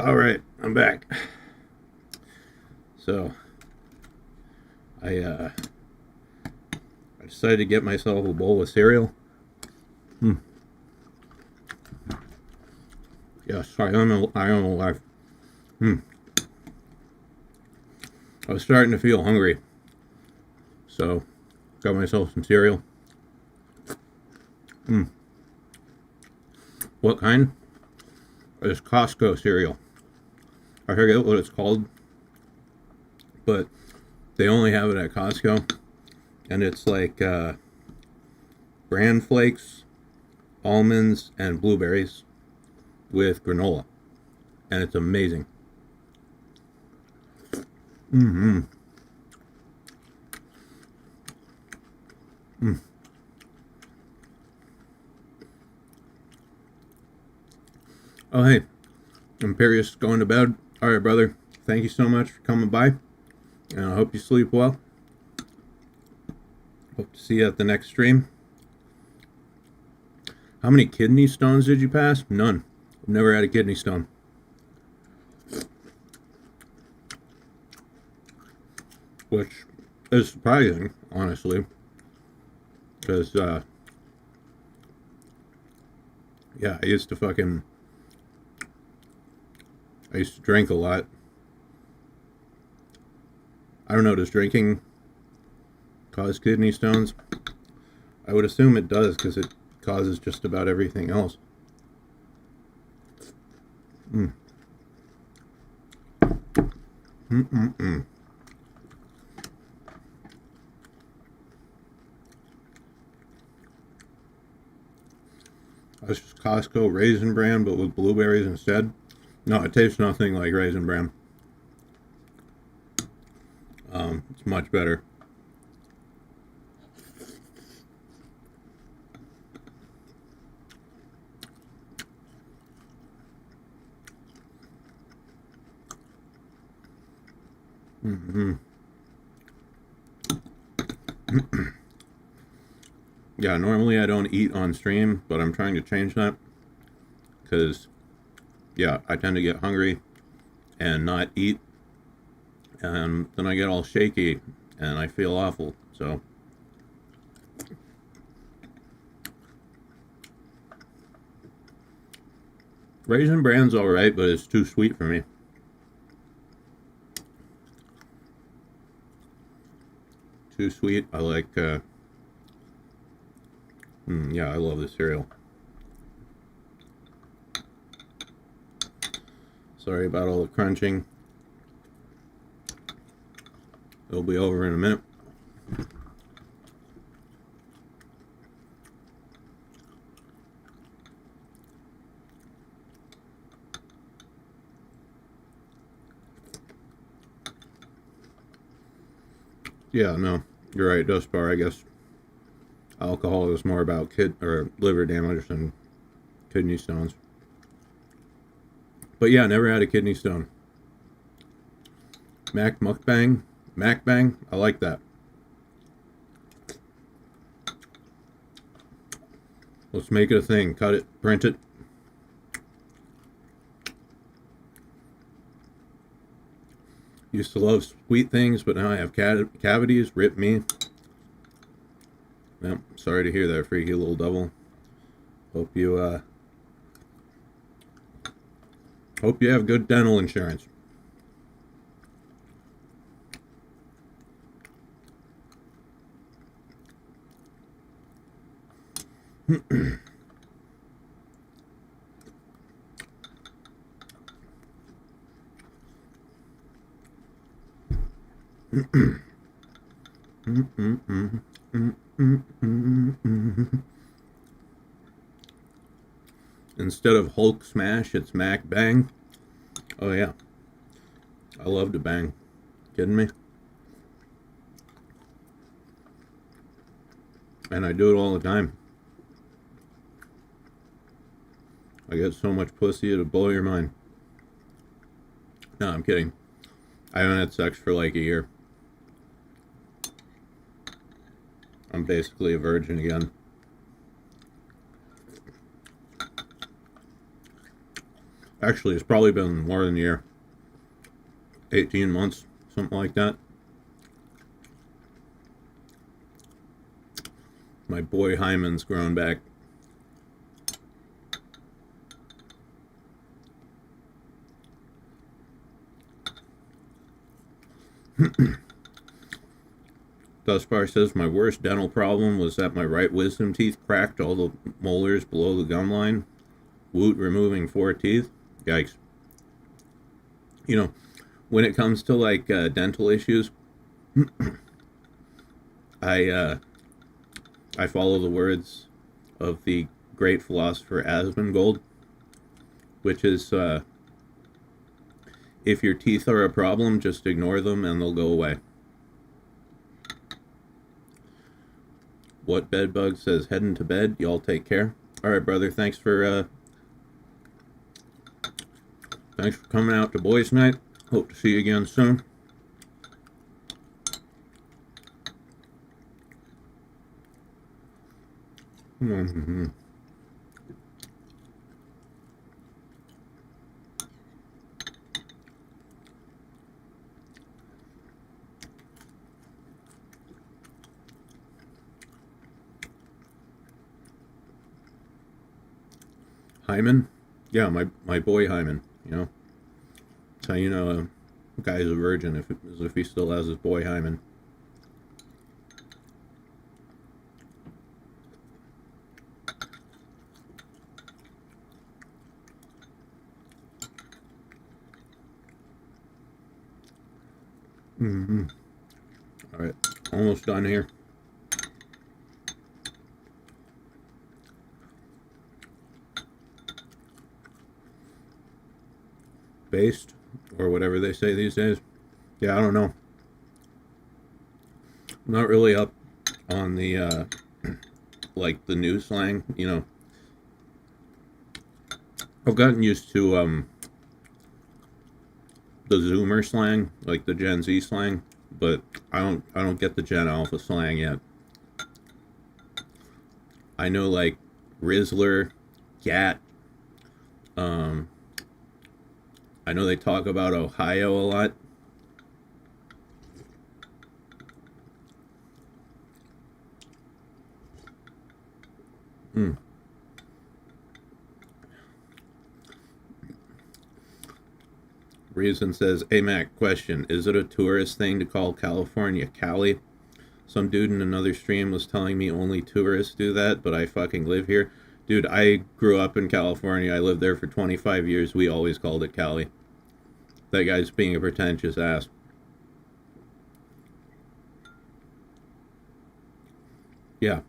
All right, I'm back. So, I decided to get myself a bowl of cereal. Yes, I don't know why. I was starting to feel hungry, so got myself some cereal. What kind? It's Costco cereal. I forget what it's called, but they only have it at Costco, and it's like bran flakes, almonds, and blueberries with granola, and it's amazing. Oh hey, Imperious going to bed. All right, brother. Thank you so much for coming by, and I hope you sleep well. Hope to see you at the next stream. How many kidney stones did you pass? None. I've never had a kidney stone. Which is surprising, honestly. Because, yeah, I used to drink a lot. I don't know, does drinking cause kidney stones? I would assume it does, because it causes just about everything else. That's just Costco Raisin Bran, but with blueberries instead. No, it tastes nothing like Raisin Bran. It's much better. Yeah, normally I don't eat on stream, but I'm trying to change that. Because, yeah, I tend to get hungry and not eat. And then I get all shaky and I feel awful. So, Raisin Bran's alright, but it's too sweet for me. Too sweet. I like, yeah, I love the cereal. Sorry about all the crunching. It'll be over in a minute. Yeah, no, you're right, Dust Bar. I guess alcohol is more about liver damage than kidney stones. But yeah, never had a kidney stone. Mac Mukbang, Macbang, I like that. Let's make it a thing. Cut it, print it. Used to love sweet things, but now I have cavities. Rip me. Well, sorry to hear that, freaky little devil. Hope you have good dental insurance. Instead of Hulk Smash, it's Mac Bang. Oh yeah, I love to bang. Kidding me? And I do it all the time. I get so much pussy it'll blow your mind. No, I'm kidding. I haven't had sex for like a year. I'm basically a virgin again. Actually, it's probably been more than a year, 18 months, something like that. My boy Hyman's grown back. Thusbar says my worst dental problem was that my right wisdom teeth cracked all the molars below the gum line. Woot removing 4 teeth. Yikes. You know, when it comes to like dental issues, I I follow the words of the great philosopher Asmongold, which is if your teeth are a problem, just ignore them and they'll go away. What Bedbug says, heading to bed. Y'all take care. All right, brother. Thanks for coming out to boys' night. Hope to see you again soon. Mm-hmm. Hyman? Yeah, my boy Hyman. You know, that's how you know a guy's a virgin if he still has his boy Hyman. Mm-hmm. All right, almost done here. Based, or whatever they say these days. Yeah, I don't know. I'm not really up on the like the new slang. You know, I've gotten used to the Zoomer slang, like the Gen Z slang, but I don't get the Gen Alpha slang yet. I know like Rizzler, Gat. Um, I know they talk about Ohio a lot. Hmm. Reason says, "Hey Mac, question: is it a tourist thing to call California Cali? Some dude in another stream was telling me only tourists do that, but I fucking live here. Dude, I grew up in California. I lived there for 25 years. We always called it Cali. That guy's being a pretentious ass. Yeah.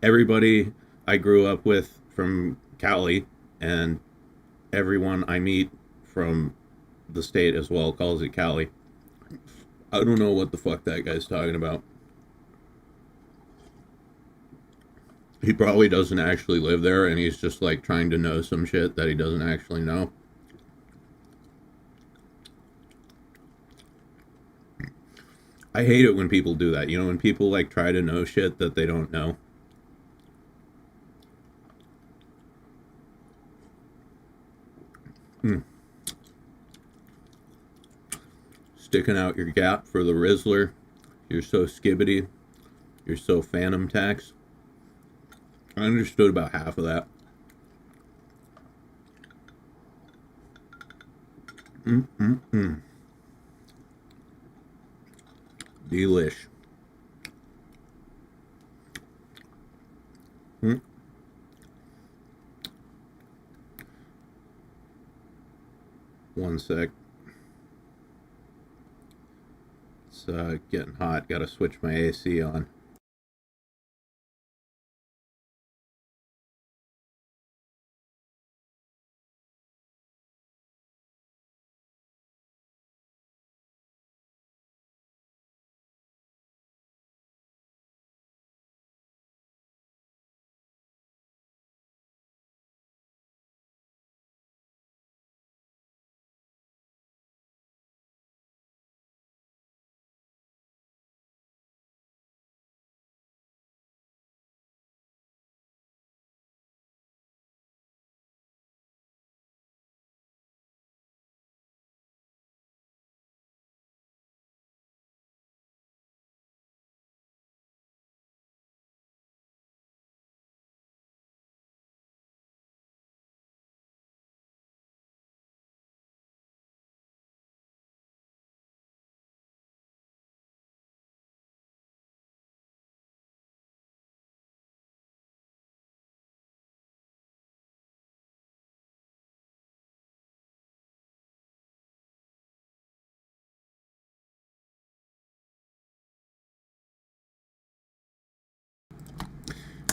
Everybody I grew up with from Cali and everyone I meet from the state as well calls it Cali. I don't know what the fuck that guy's talking about. He probably doesn't actually live there and he's just like trying to know some shit that he doesn't actually know. I hate it when people do that. You know, when people like try to know shit that they don't know. Hmm. Sticking out your gap for the Rizzler. You're so skibbity. You're so phantom tax. I understood about half of that. Mm-mm-mm. Delish. Mm. One sec. It's getting hot. Gotta switch my AC on.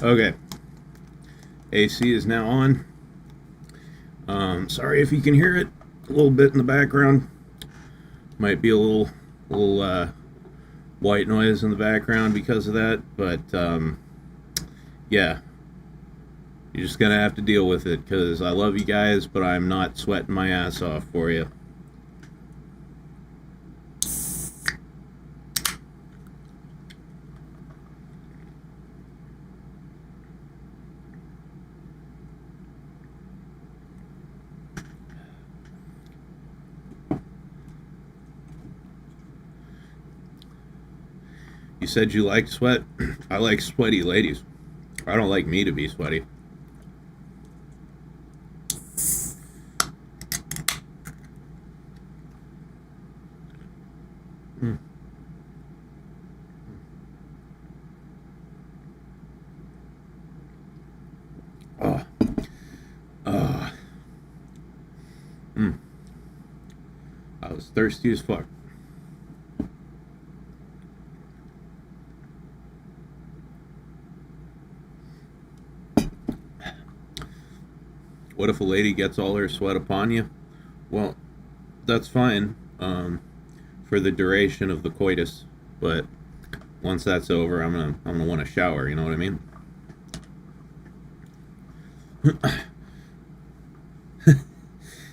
Okay. AC is now on. Sorry if you can hear it a little bit in the background. Might be a little white noise in the background because of that, but yeah, you're just gonna have to deal with it because I love you guys, but I'm not sweating my ass off for you. You said you like sweat. I like sweaty ladies. I don't like me to be sweaty. Mm. Oh. Mm. I was thirsty as fuck. What if a lady gets all her sweat upon you? Well, that's fine for the duration of the coitus, but once that's over, I'm gonna want to shower. You know what I mean?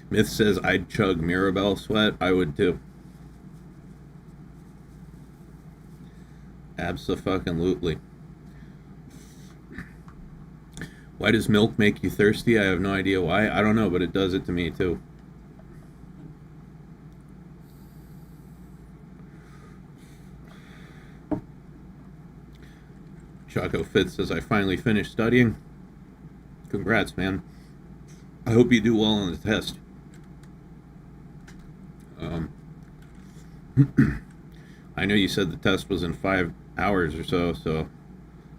Myth says I'd chug Mirabelle sweat. I would too. Abso-fucking-lutely. Why does milk make you thirsty? I have no idea why. I don't know, but it does it to me too. Choco Fit says, I finally finished studying. Congrats, man. I hope you do well on the test. I know you said the test was in 5 hours or so, so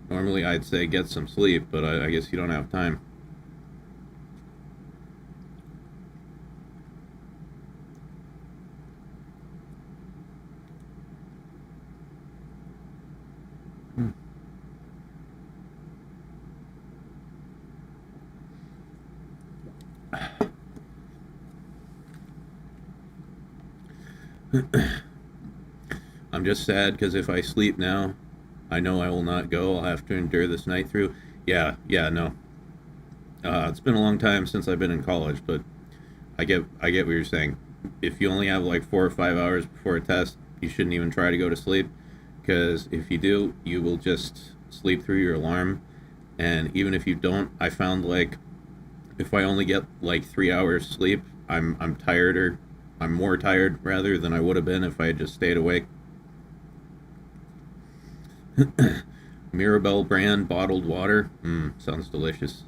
normally I'd say get some sleep, but I guess you don't have time. I'm just sad because if I sleep now, I know I will not go. I'll have to endure this night through. Yeah, no. It's been a long time since I've been in college, but I get what you're saying. If you only have like 4 or 5 hours before a test, you shouldn't even try to go to sleep, because if you do, you will just sleep through your alarm. And even if you don't, I found like if I only get like 3 hours sleep, I'm tired, or I'm more tired rather than I would have been if I had just stayed awake. Mirabelle brand bottled water. Sounds delicious.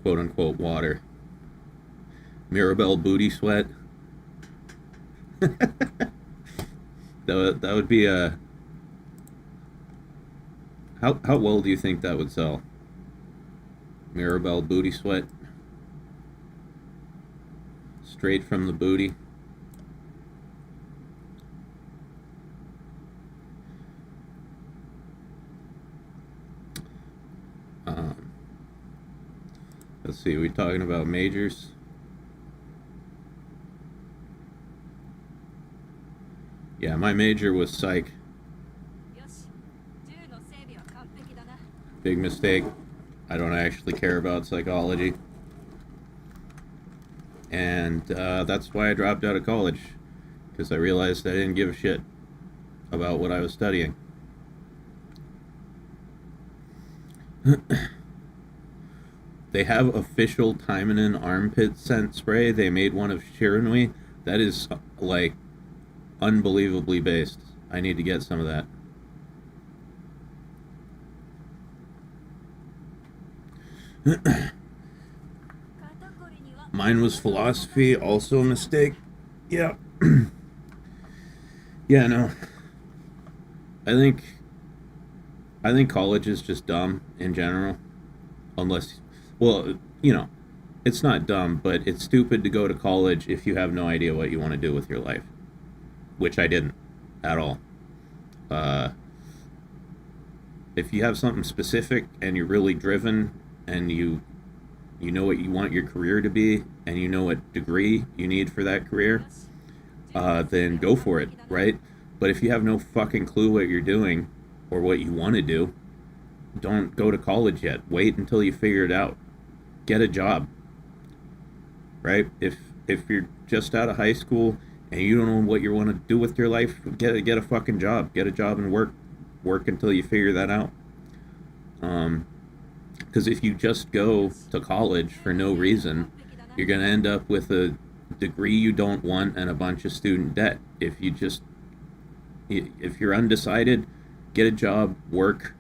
Quote unquote water. Mirabelle booty sweat. that would be a. How well do you think that would sell? Mirabelle booty sweat. Straight from the booty. Let's see, are we talking about majors? Yeah, my major was psych. Big mistake. I don't actually care about psychology. And that's why I dropped out of college, because I realized I didn't give a shit about what I was studying. They have official Taimanin armpit scent spray. They made one of Shiranui. That is, like, unbelievably based. I need to get some of that. Mine was philosophy, also a mistake. Yeah. Yeah, no. I think college is just dumb in general. Unless, well, you know, it's not dumb, but it's stupid to go to college if you have no idea what you want to do with your life. Which I didn't at all. If you have something specific and you're really driven and you know what you want your career to be and you know what degree you need for that career, then go for it, right? But if you have no fucking clue what you're doing or what you want to do, don't go to college yet. Wait until you figure it out. Get a job, right? If you're just out of high school and you don't know what you want to do with your life, get a fucking job. Get a job and work until you figure that out. Because if you just go to college for no reason, you're going to end up with a degree you don't want and a bunch of student debt. If you're undecided, get a job, work.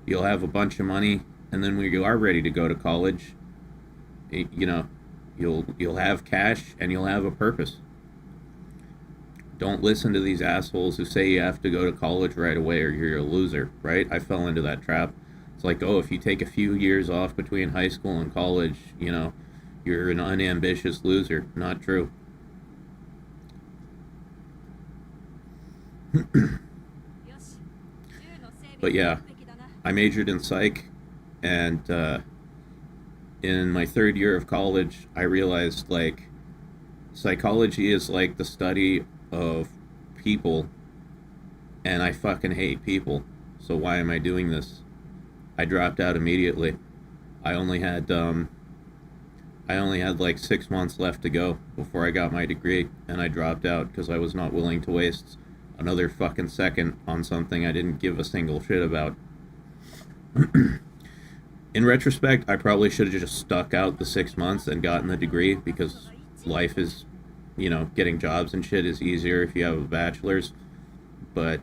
You'll have a bunch of money, and then when you are ready to go to college, you'll have cash and you'll have a purpose. Don't listen to these assholes who say you have to go to college right away or you're a loser, right? I fell into that trap. It's like, oh, if you take a few years off between high school and college, you're an unambitious loser. Not true. But yeah, I majored in psych, and in my third year of college, I realized, like, psychology is like the study of people, and I fucking hate people. So why am I doing this? I dropped out immediately. I only had like 6 months left to go before I got my degree, and I dropped out because I was not willing to waste another fucking second on something I didn't give a single shit about. In retrospect, I probably should have just stuck out the 6 months and gotten the degree, because life is, getting jobs and shit is easier if you have a bachelor's. But,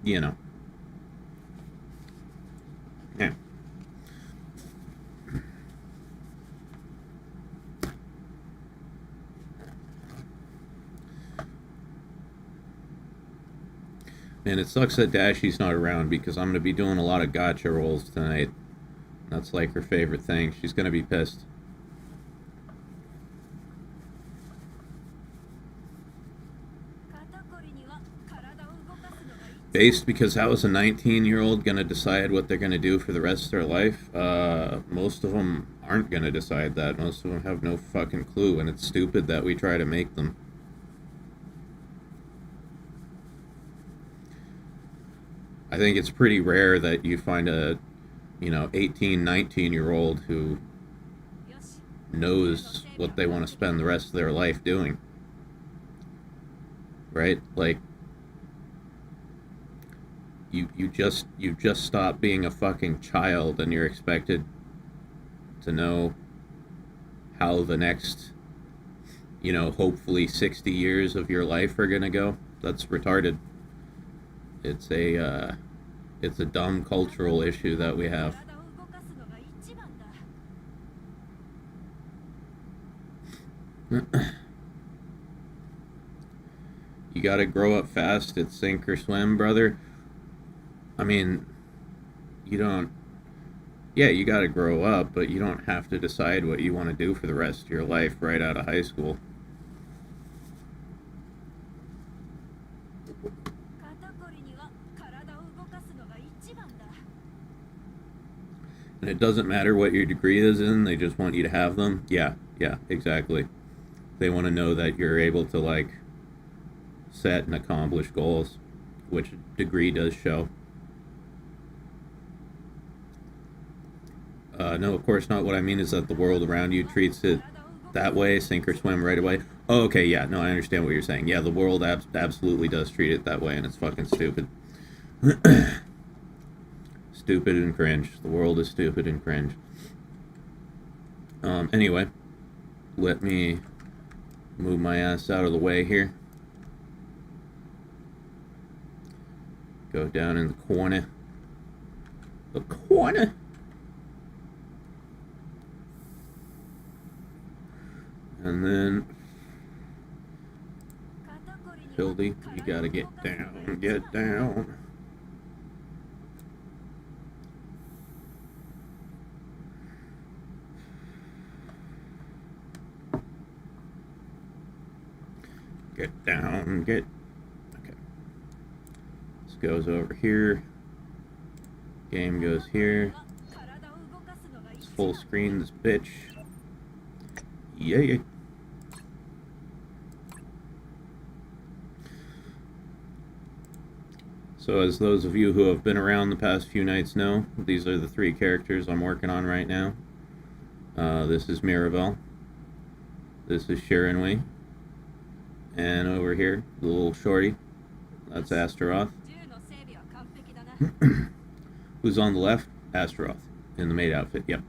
yeah. And it sucks that Dashie's not around, because I'm going to be doing a lot of gotcha rolls tonight. That's like her favorite thing. She's going to be pissed. Based because how is a 19-year-old going to decide what they're going to do for the rest of their life? Most of them aren't going to decide that. Most of them have no fucking clue, and it's stupid that we try to make them. I think it's pretty rare that you find a, 18, 19-year-old who knows what they want to spend the rest of their life doing. Right? Like, you just stop being a fucking child, and you're expected to know how the next, hopefully 60 years of your life are gonna go. That's retarded. It's a dumb cultural issue that we have. You gotta grow up fast. It's sink or swim, brother. I mean, you gotta grow up, but you don't have to decide what you want to do for the rest of your life right out of high school. And it doesn't matter what your degree is in, they just want you to have them. Yeah, exactly. They want to know that you're able to, like, set and accomplish goals, which degree does show. No, of course not. What I mean is that the world around you treats it that way, sink or swim right away. Oh, okay, yeah, no, I understand what you're saying. Yeah, the world absolutely does treat it that way, and it's fucking stupid. Stupid and cringe. The world is stupid and cringe. Anyway, let me move my ass out of the way here. Go down in the corner. The corner! And then, Hildy, you gotta get down, get down. Get down, get... Okay. Let's goes over here. Game goes here. It's full screen, this bitch. Yeah. So as those of you who have been around the past few nights know, these are the 3 characters I'm working on right now. This is Mirabelle. This is Sharon Wei. And over here, the little shorty, that's Astaroth. Who's on the left? Astaroth, in the maid outfit, yep.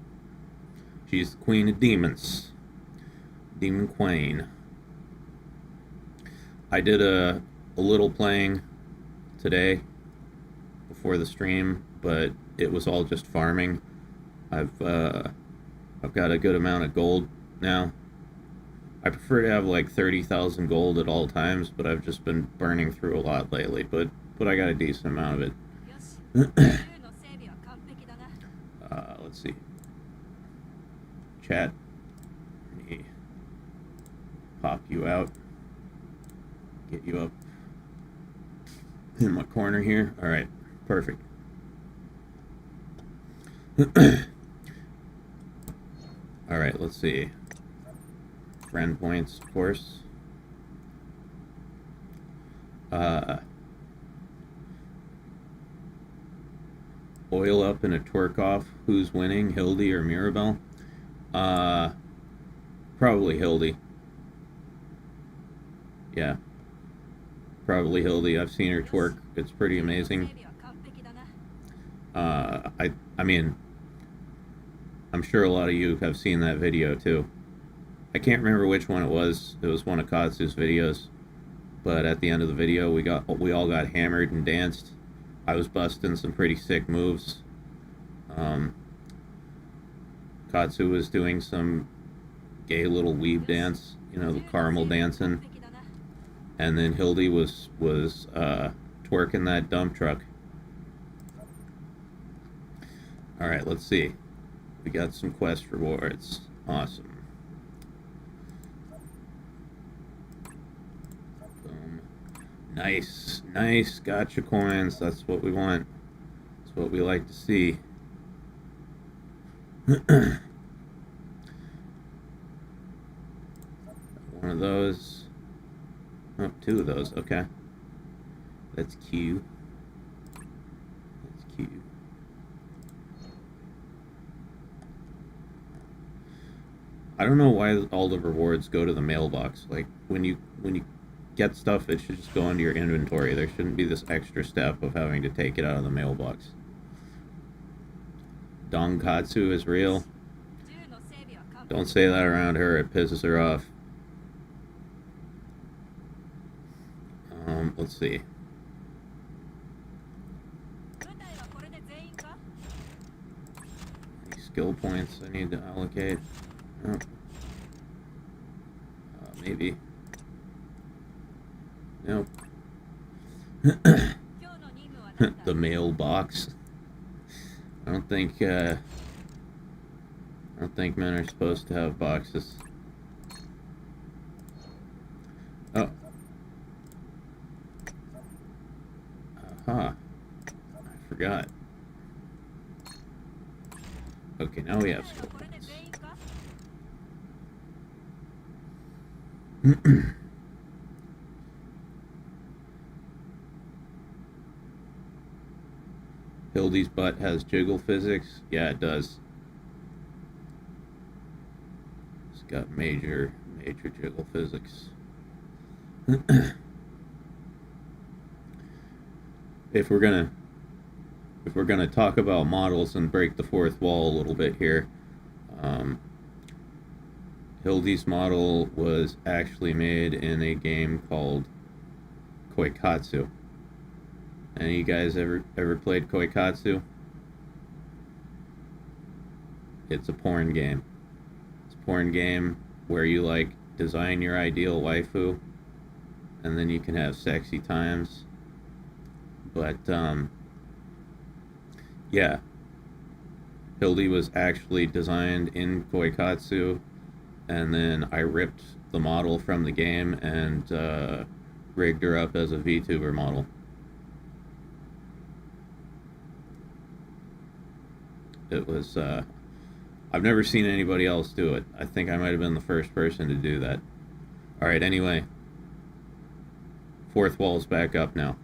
She's the queen of demons. Demon Queen. I did a little playing today before the stream, but it was all just farming. I've got a good amount of gold now. I prefer to have like 30,000 gold at all times, but I've just been burning through a lot lately, but I got a decent amount of it. Let's see. Chat. Let me pop you out. Get you up in my corner here. Alright, perfect. Alright, let's see. Friend points, of course. Oil up and a twerk off. Who's winning, Hildy or Mirabelle? Probably Hildy. Yeah. Probably Hildy. I've seen her twerk. It's pretty amazing. I mean, I'm sure a lot of you have seen that video too. I can't remember which one it was. It was one of Katsu's videos. But at the end of the video, we all got hammered and danced. I was busting some pretty sick moves. Katsu was doing some gay little weave dance, you know, the caramel dancing. And then Hildy was twerking that dump truck. Alright, let's see. We got some quest rewards. Awesome. Boom. Nice. Nice. Gotcha coins. That's what we want. That's what we like to see. One of those. Oh, 2 of those. Okay. That's cute. That's cute. I don't know why all the rewards go to the mailbox. Like, when you get stuff, it should just go into your inventory. There shouldn't be this extra step of having to take it out of the mailbox. Tonkatsu is real. Don't say that around her. It pisses her off. Let's see. Any skill points I need to allocate? Oh. Maybe. Nope. The mailbox. I don't think men are supposed to have boxes. Oh. Aha. I forgot. Okay, now we have skill points. Hildy's butt has jiggle physics? Yeah, it does. It's got major jiggle physics. If we're gonna talk about models and break the fourth wall a little bit here, Hildy's model was actually made in a game called Koikatsu. Any of you guys ever played Koikatsu? It's a porn game. It's a porn game where you like design your ideal waifu, and then you can have sexy times. But yeah, Hildy was actually designed in Koikatsu, and then I ripped the model from the game and rigged her up as a VTuber model. It was, I've never seen anybody else do it. I think I might have been the first person to do that. Alright, anyway. Fourth wall's back up now.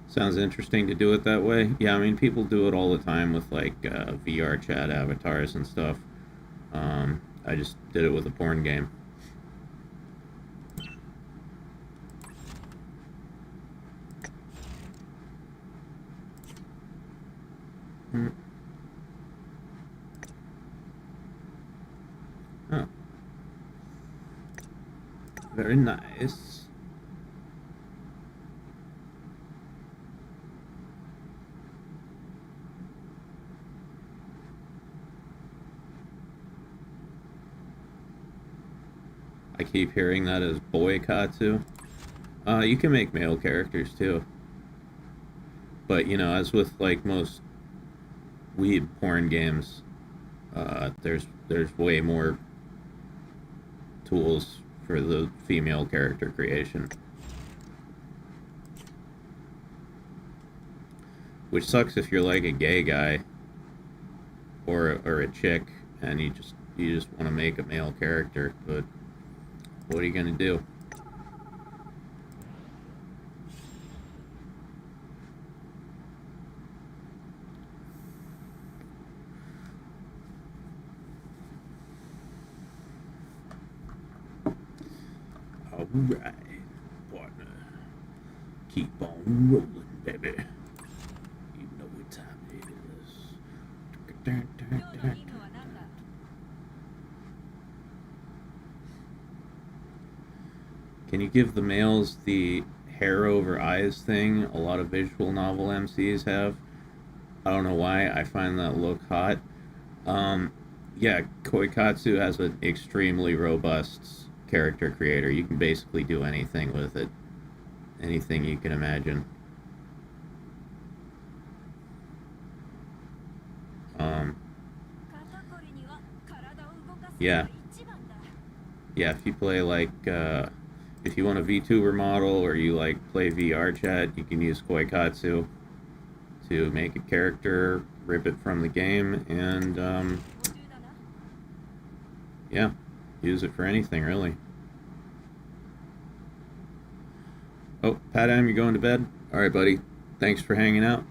Sounds interesting to do it that way. Yeah, I mean, people do it all the time with like VR chat avatars and stuff. I just did it with a porn game. Oh. Very nice. I keep hearing that as boykatsu. You can make male characters too. But, you know, as with like most weeb porn games, there's way more tools for the female character creation. Which sucks if you're like a gay guy or a chick and you just want to make a male character, but what are you gonna do? Alright, partner. Keep on rolling, baby. You know what time it is. Can you give the males the hair over eyes thing a lot of visual novel MCs have? I don't know why, I find that look hot. Yeah, Koikatsu has an extremely robust character creator. You can basically do anything with it. Anything you can imagine. Yeah. Yeah, if you play like, if you want a VTuber model or you like play VR chat, you can use Koikatsu to make a character, rip it from the game, and yeah, use it for anything really. Oh, Padam, you going to bed? All right, buddy. Thanks for hanging out.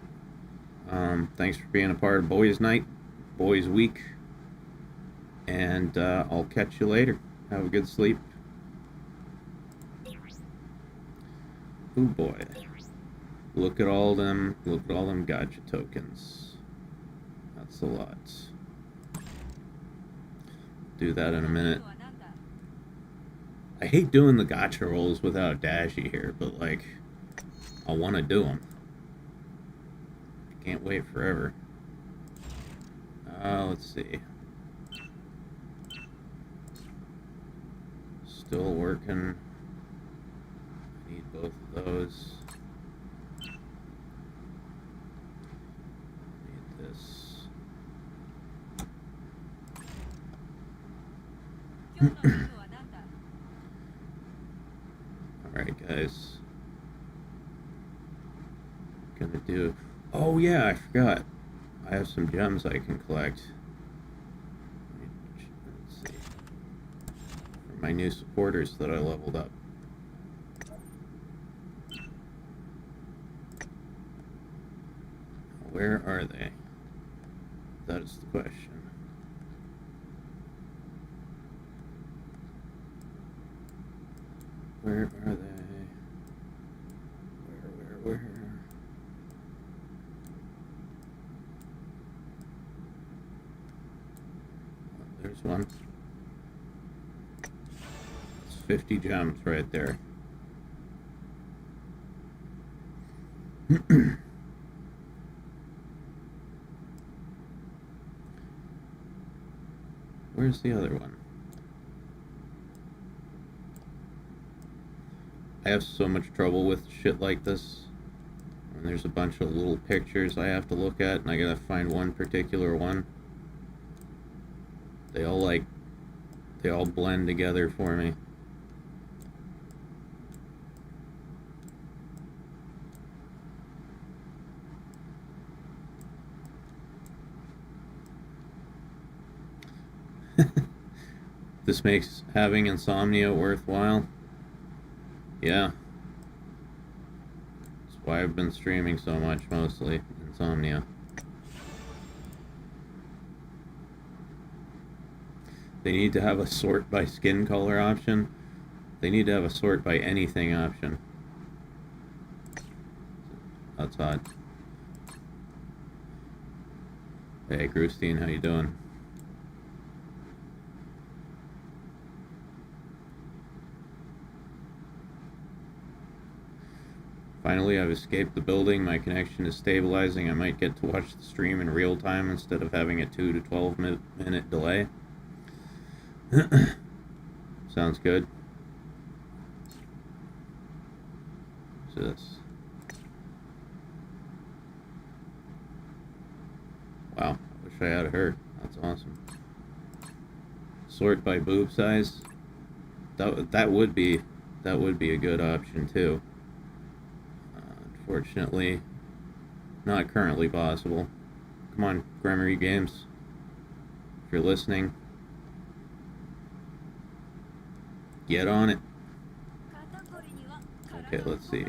Thanks for being a part of Boys Night, Boys Week, and I'll catch you later. Have a good sleep. Oh boy. Look at all them gacha tokens. That's a lot. Do that in a minute. I hate doing the gacha rolls without Dashie here, but like, I want to do them. Can't wait forever. Let's see. Still working. I need both of those. Need this. Alright, guys. Gonna do. Oh, yeah, I forgot. I have some gems I can collect. Let's see. For my new supporters that I leveled up. Where are they? That is the question. Where are they? Where? Oh, there's one. It's 50 gems right there. Where's the other one? I have so much trouble with shit like this. there's a bunch of little pictures I have to look at, and I gotta find one particular one. They all blend together for me. This makes having insomnia worthwhile. Yeah. That's why I've been streaming so much, mostly. Insomnia. They need to have a sort by skin color option. They need to have a sort by anything option. That's odd. Hey, Grustine, how you doing? Finally, I've escaped the building. My connection is stabilizing. I might get to watch the stream in real time instead of having a 2 to 12 minute delay. Sounds good. What's this? Wow, I wish I had her. That's awesome. Sort by boob size. That would be a good option too. Unfortunately, not currently possible. Come on, Grammary Games. If you're listening, get on it. Okay, let's see.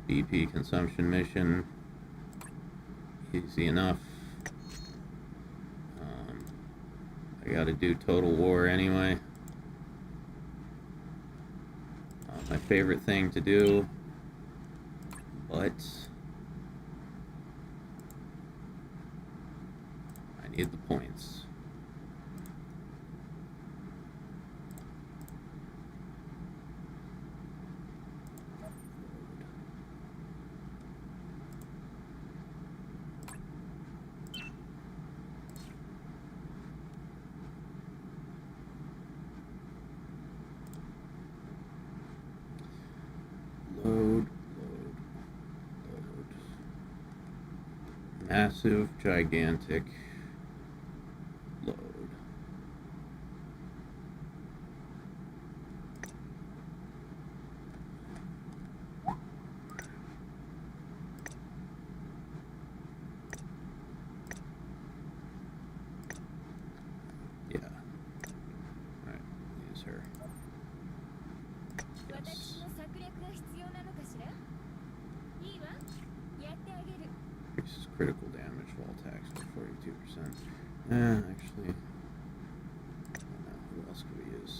BP consumption mission. Easy enough. I gotta do Total War anyway. My favorite thing to do, but I need the points. Load. Massive, gigantic load. Yeah. Alright, use her. Yes. Increases critical damage while attacked by 42%. Actually, I don't know. Who else could we use?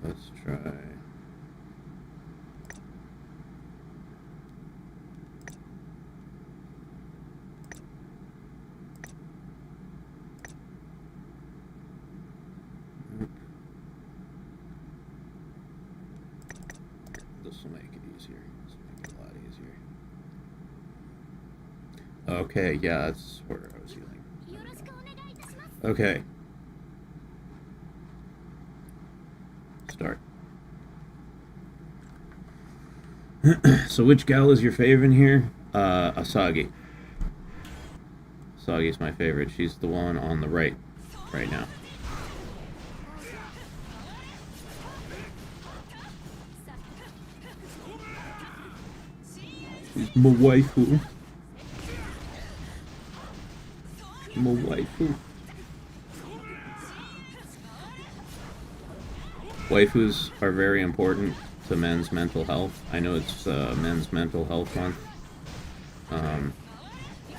Let's try. This will make it easier. This will make it a lot easier. Okay, yeah, that's where I was healing. Okay. Start. So which gal is your favorite here? Asagi. Asagi's my favorite. She's the one on the right now. She's my waifu. My waifu. Waifus are very important to men's mental health. I know it's Men's Mental Health Month.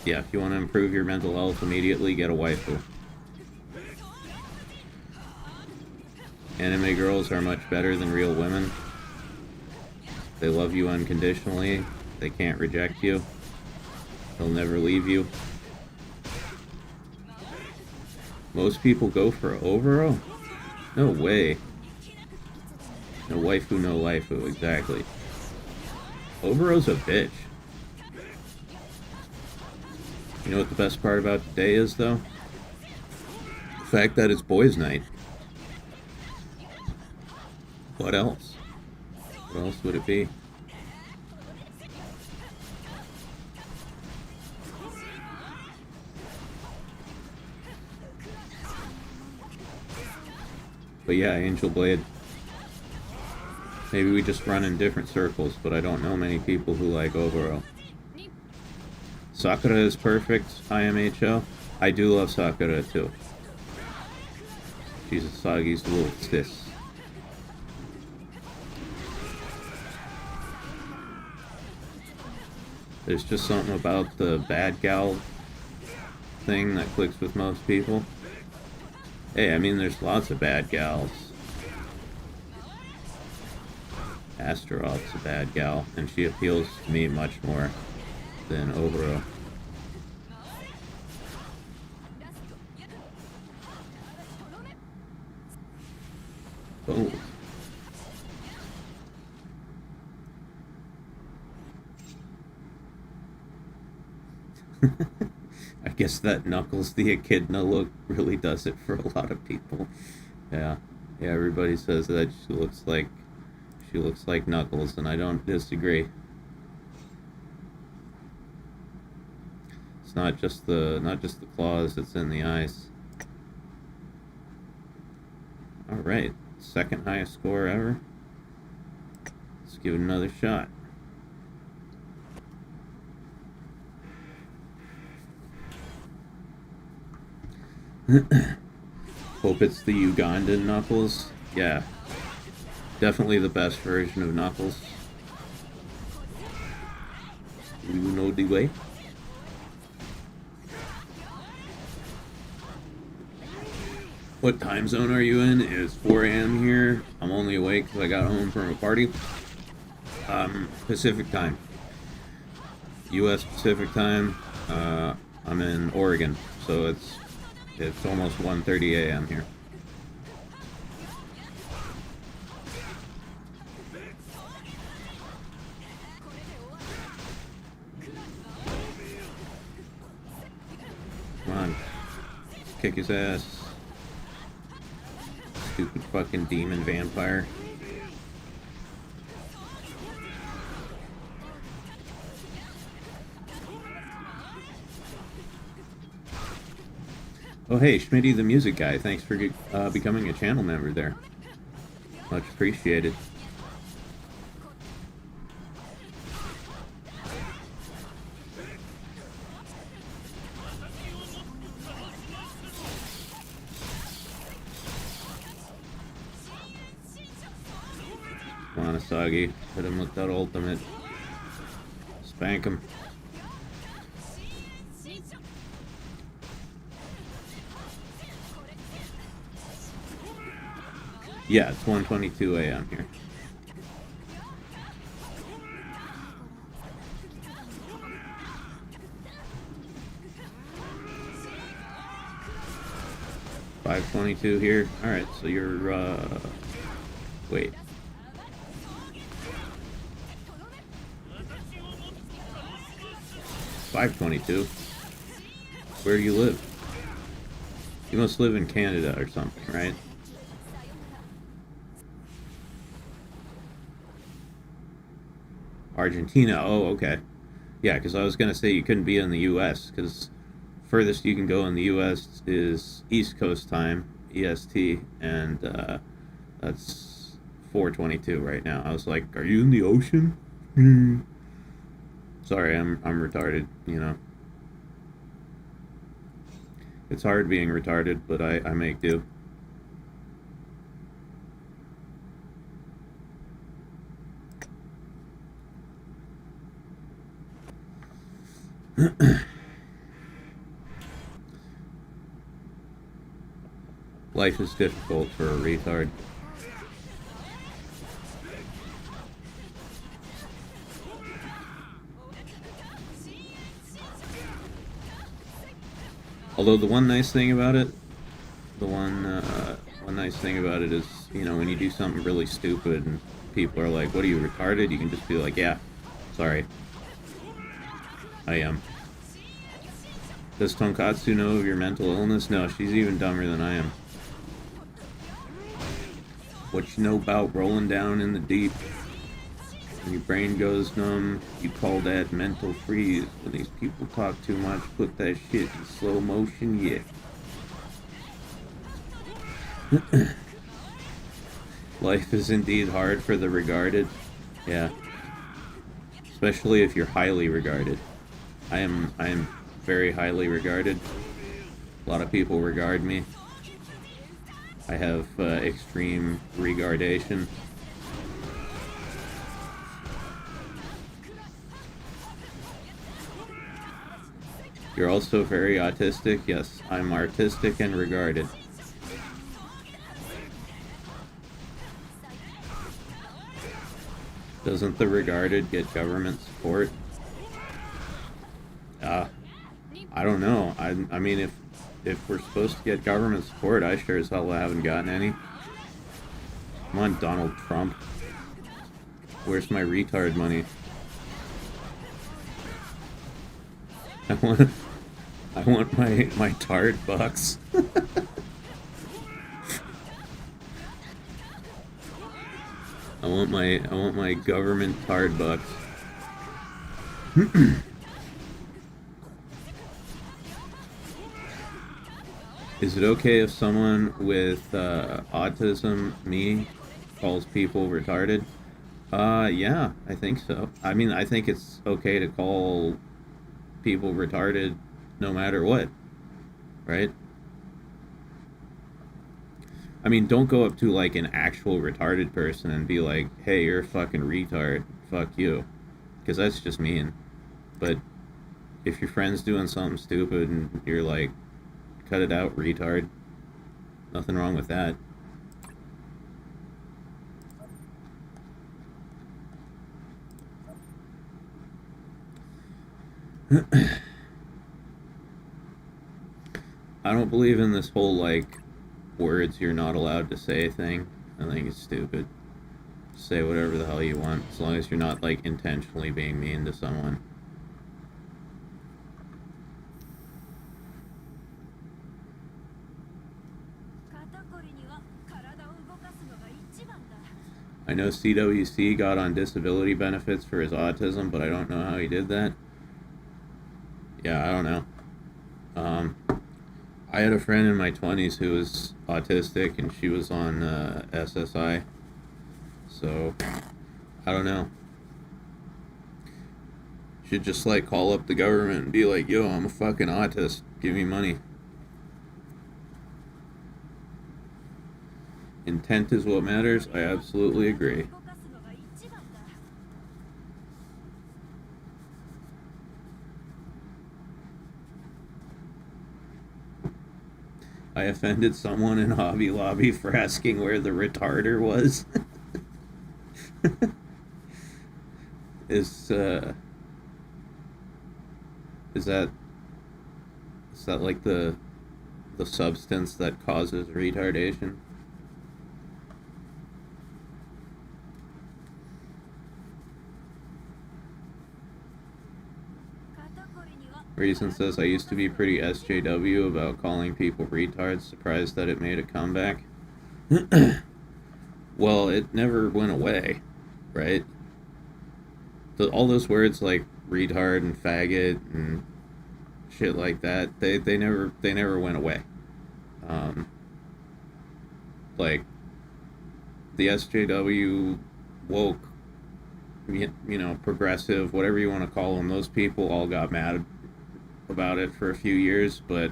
Yeah, if you want to improve your mental health immediately, get a waifu. Anime girls are much better than real women. They love you unconditionally. They can't reject you. They'll never leave you. Most people go for Overo? No way. No waifu, no waifu, exactly. Overo's a bitch. You know what the best part about today is, though? fact that it's boys' night. What else? What else would it be? But yeah, Angel Blade. Maybe we just run in different circles, but I don't know many people who like Oboro. Sakura is perfect, IMHO. I do love Sakura too. She's Sagi's little sis. There's just something about the bad gal thing that clicks with most people. Hey, I mean, there's lots of bad gals. Astaroth's a bad gal, and she appeals to me much more than Oboro. Oh. I guess that Knuckles the Echidna look really does it for a lot of people. Yeah. Yeah, everybody says that she looks like Knuckles, and I don't disagree. It's not just the claws, it's in the eyes. Alright, second highest score ever. Let's give it another shot. Hope it's the Ugandan Knuckles. Yeah. Definitely the best version of Knuckles. You know the way. What time zone are you in? It's 4 a.m. here. I'm only awake because I got home from a party. Pacific time. U.S. Pacific time. I'm in Oregon, so it's almost 1:30 a.m. here. Come on. Kick his ass. Stupid fucking demon vampire. Oh hey, Schmitty the music guy, thanks for becoming a channel member there. Much appreciated. Come on, Asagi, hit him with that ultimate. Spank him. Yeah, it's 1:22 a.m. here. $5:22 here. All right, so you're wait. $5:22. Where do you live? You must live in Canada or something, right? Argentina. Oh, okay. Yeah, because I was going to say you couldn't be in the U.S. because furthest you can go in the U.S. is East Coast time, EST, and that's 4:22 right now. I was like, are you in the ocean? Sorry, I'm retarded, you know. It's hard being retarded, but I make do. Life is difficult for a retard. Although the one nice thing about it, one nice thing about it is, you know, when you do something really stupid and people are like, what are you, retarded? You can just be like, yeah, sorry. I am. Does Tonkatsu know of your mental illness? No, she's even dumber than I am. What you know about rolling down in the deep? When your brain goes numb, you call that mental freeze. When these people talk too much, put that shit in slow motion, yeah. Life is indeed hard for the regarded. Yeah. Especially if you're highly regarded. I am very highly regarded. A lot of people regard me. I have extreme regardation. You're also very autistic. Yes, I'm artistic and regarded. Doesn't the regarded get government support? I don't know. I mean, if we're supposed to get government support, I sure as hell haven't gotten any. Come on, Donald Trump. Where's my retard money? I want my tard bucks. I want my government tard bucks. Is it okay if someone with autism, me, calls people retarded? Yeah, I think so. I mean, I think it's okay to call people retarded no matter what, right? I mean, don't go up to like an actual retarded person and be like, hey, you're a fucking retard, fuck you, because that's just mean. But if your friend's doing something stupid and you're like, cut it out, retard, nothing wrong with that. I don't believe in this whole like words you're not allowed to say thing. I think it's stupid. Say whatever the hell you want, as long as you're not like intentionally being mean to someone. I know CWC got on disability benefits for his autism, but I don't know how he did that. Yeah, I don't know. I had a friend in my 20s who was autistic, and she was on SSI. So, I don't know. Should just like call up the government and be like, yo, I'm a fucking autist. Give me money. Intent is what matters. I absolutely agree. I offended someone in Hobby Lobby for asking where the retarder was. Is that like the substance that causes retardation? Reason says, I used to be pretty SJW about calling people retards, surprised that it made a comeback. Well, it never went away, right? All those words like retard and faggot and shit like that, they never went away. Like the SJW, woke, progressive, whatever you want to call them, those people all got mad about it for a few years, but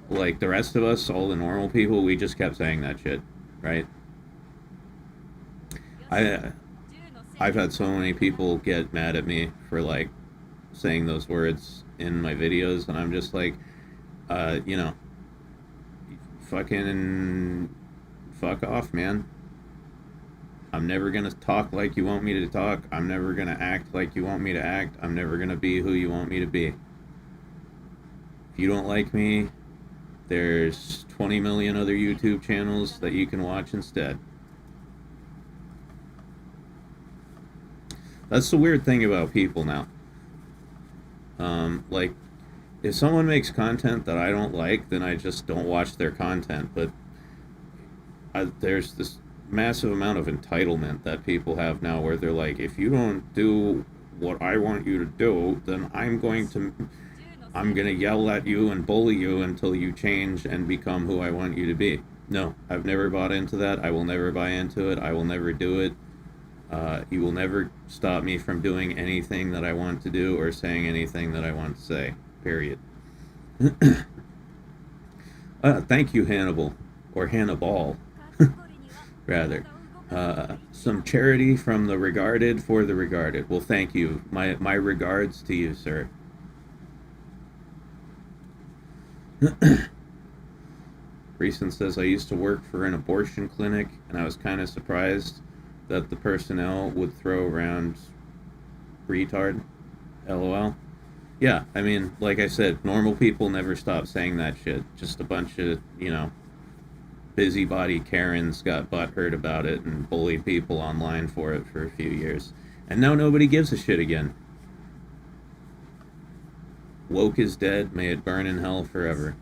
like the rest of us, all the normal people, we just kept saying that shit, right? I've had so many people get mad at me for like saying those words in my videos, and I'm just like, fucking fuck off, man. I'm never gonna talk like you want me to talk. I'm never gonna act like you want me to act. I'm never gonna be who you want me to be. If you don't like me, there's 20 million other YouTube channels that you can watch instead. That's the weird thing about people now. Like, If someone makes content that I don't like, then I just don't watch their content. But there's this massive amount of entitlement that people have now where they're like, if you don't do what I want you to do, then I'm going to yell at you and bully you until you change and become who I want you to be. No, I've never bought into that. I will never buy into it. I will never do it. You will never stop me from doing anything that I want to do or saying anything that I want to say. Period. Thank you, Hannibal. Or Hannibal, rather. Some charity from the regarded for the regarded. Well, thank you. My regards to you, sir. Recent says, I used to work for an abortion clinic, and I was kind of surprised that the personnel would throw around retard. LOL. Yeah, I mean, like I said, normal people never stop saying that shit. Just a bunch of, busybody Karens got butthurt about it and bullied people online for it for a few years. And now nobody gives a shit again. Woke is dead, may it burn in hell forever.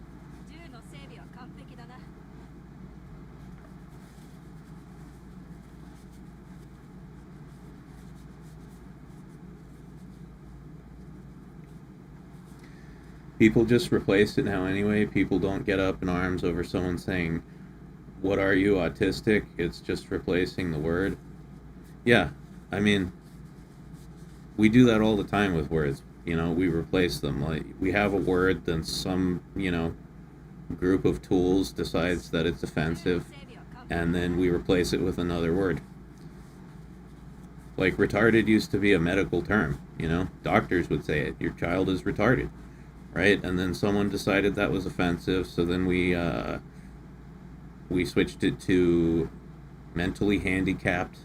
People just replace it now anyway. People don't get up in arms over someone saying, what are you, autistic? It's just replacing the word. Yeah, I mean, we do that all the time with words. We replace them. Like, we have a word, then some, group of tools decides that it's offensive, and then we replace it with another word. Like, retarded used to be a medical term, Doctors would say it. Your child is retarded, right? And then someone decided that was offensive, so then we switched it to mentally handicapped,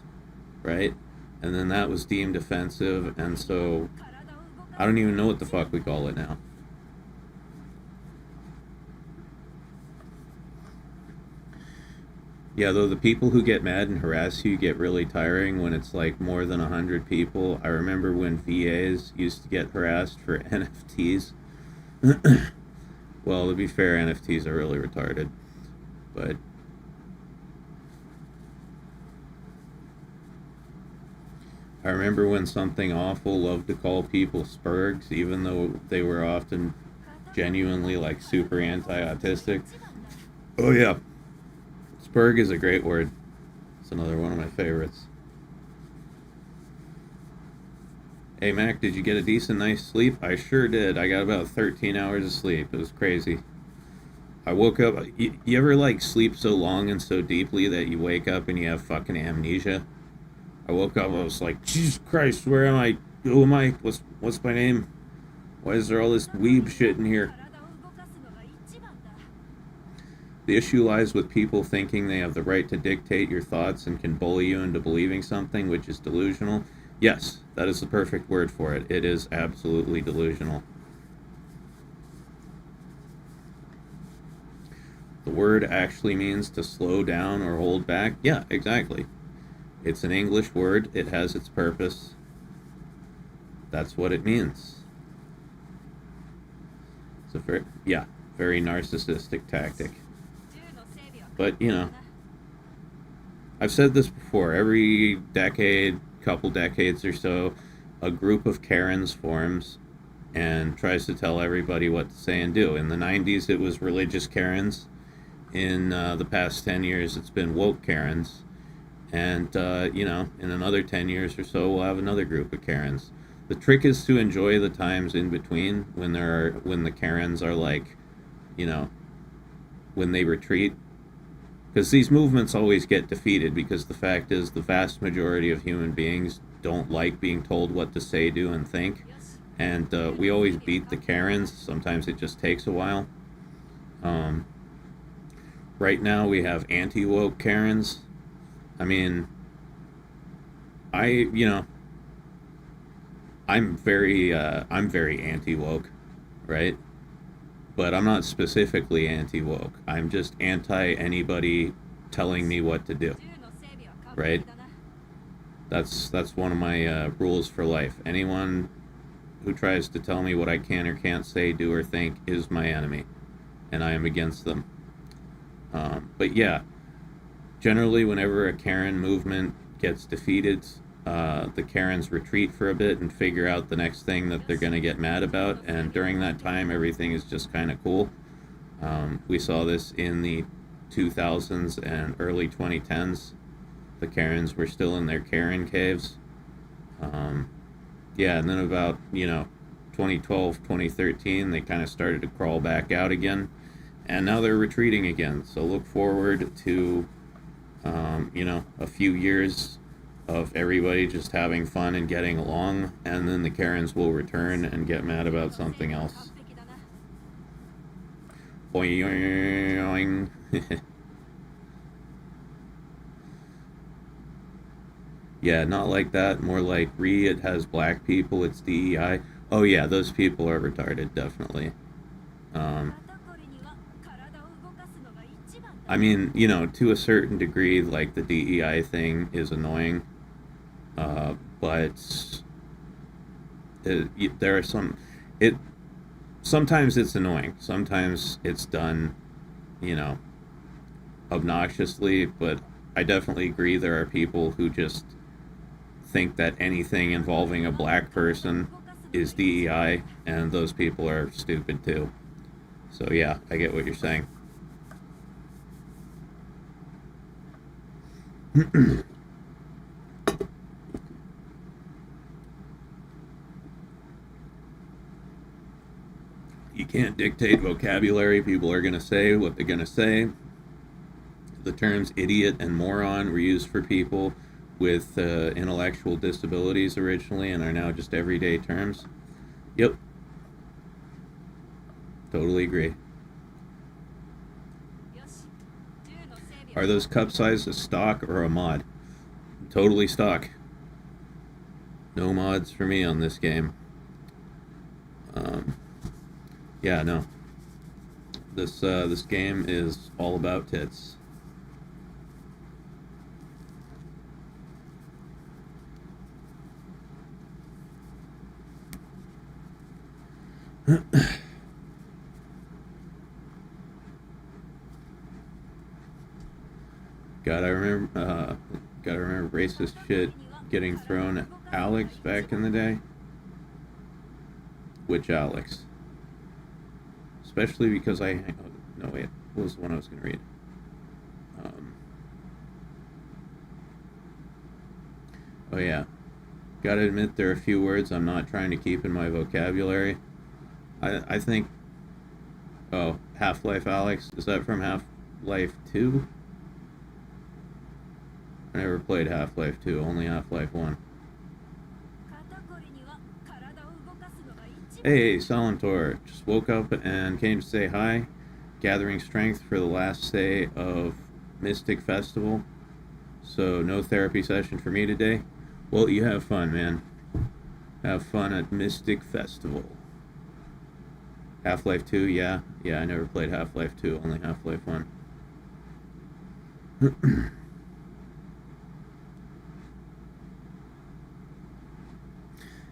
right? And then that was deemed offensive, and so I don't even know what the fuck we call it now. Yeah, though the people who get mad and harass you get really tiring when it's like more than 100 people. I remember when VAs used to get harassed for NFTs. Well, to be fair, NFTs are really retarded. But I remember when Something Awful loved to call people spurgs, even though they were often genuinely like super anti-autistic. Oh yeah, spurg is a great word. It's another one of my favorites. Hey Mac, did you get a decent night's sleep? I sure did. I got about 13 hours of sleep. It was crazy. I woke up. You ever like sleep so long and so deeply that you wake up and you have fucking amnesia? I woke up, I was like, Jesus Christ, where am I? Who am I? What's my name? Why is there all this weeb shit in here? The issue lies with people thinking they have the right to dictate your thoughts and can bully you into believing something, which is delusional. Yes, that is the perfect word for it. It is absolutely delusional. The word actually means to slow down or hold back. Yeah, exactly. It's an English word. It has its purpose. That's what it means. It's a very narcissistic tactic. But, I've said this before. Every decade, couple decades or so, a group of Karens forms and tries to tell everybody what to say and do. In the 90s, it was religious Karens. In the past 10 years, it's been woke Karens. And, in another 10 years or so, we'll have another group of Karens. The trick is to enjoy the times in between when the Karens are like, when they retreat. Because these movements always get defeated because the fact is the vast majority of human beings don't like being told what to say, do, and think. And we always beat the Karens. Sometimes it just takes a while. Right now we have anti-woke Karens. I mean, I'm very anti-woke, right? But I'm not specifically anti-woke. I'm just anti anybody telling me what to do, right? That's one of my rules for life. Anyone who tries to tell me what I can or can't say, do, or think is my enemy, and I am against them. But yeah, generally, whenever a Karen movement gets defeated, the Karens retreat for a bit and figure out the next thing that they're going to get mad about, and during that time, everything is just kind of cool. We saw this in the 2000s and early 2010s. The Karens were still in their Karen caves. Yeah, and then about, 2012, 2013, they kind of started to crawl back out again, and now they're retreating again. So look forward to, a few years of everybody just having fun and getting along, and then the Karens will return and get mad about something else. Boing. Yeah, not like that. More like it has black people, it's DEI. Oh yeah, those people are retarded, definitely. I mean, to a certain degree, like the DEI thing is annoying, but there are sometimes it's annoying. Sometimes it's done, obnoxiously, but I definitely agree there are people who just think that anything involving a black person is DEI, and those people are stupid too. So yeah, I get what you're saying. You can't dictate vocabulary. People are going to say what they're going to say. The terms idiot and moron were used for people with intellectual disabilities originally and are now just everyday terms. Yep. Totally agree. Are those cup sizes stock or a mod? Totally stock. No mods for me on this game. Yeah, no. This game is all about tits. Gotta remember racist shit getting thrown at Alex back in the day. Which Alex? Especially because no wait, what was the one I was gonna read? Oh yeah, gotta admit there are a few words I'm not trying to keep in my vocabulary. I think. Oh, Half-Life Alex, is that from Half-Life 2? I never played Half-Life 2, only Half-Life 1. Hey, Salantor, just woke up and came to say hi. Gathering strength for the last day of Mystic Festival. So no therapy session for me today. Well, you have fun, man. Have fun at Mystic Festival. Half-Life 2, yeah. Yeah, I never played Half-Life 2, only Half-Life 1.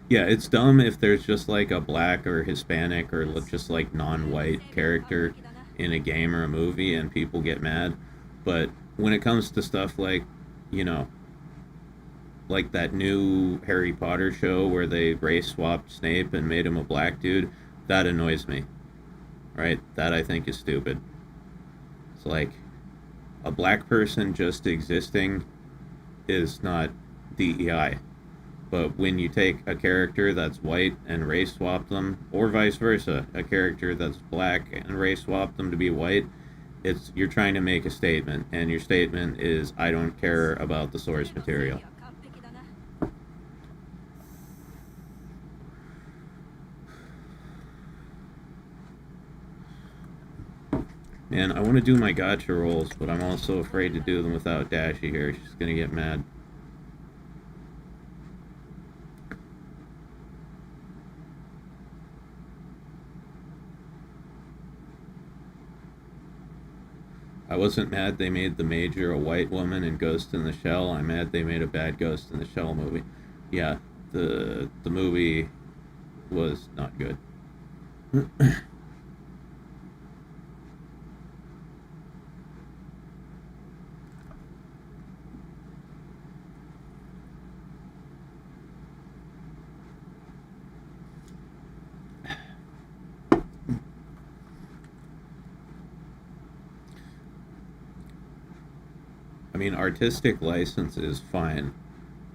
Yeah, it's dumb if there's just like a black or Hispanic or just like non-white character in a game or a movie and people get mad. But when it comes to stuff like, you know, like that new Harry Potter show where they race swapped Snape and made him a black dude, that annoys me. Right? That I think is stupid. It's like a black person just existing is not DEI. But when you take a character that's white and race swap them, or vice versa, a character that's black and race swap them to be white, you're trying to make a statement, and your statement is, I don't care about the source material. Man, I want to do my gotcha rolls, but I'm also afraid to do them without Dashie here. She's gonna get mad. I wasn't mad they made the Major a white woman in Ghost in the Shell. I'm mad they made a bad Ghost in the Shell movie. Yeah, the movie was not good. I mean, artistic license is fine,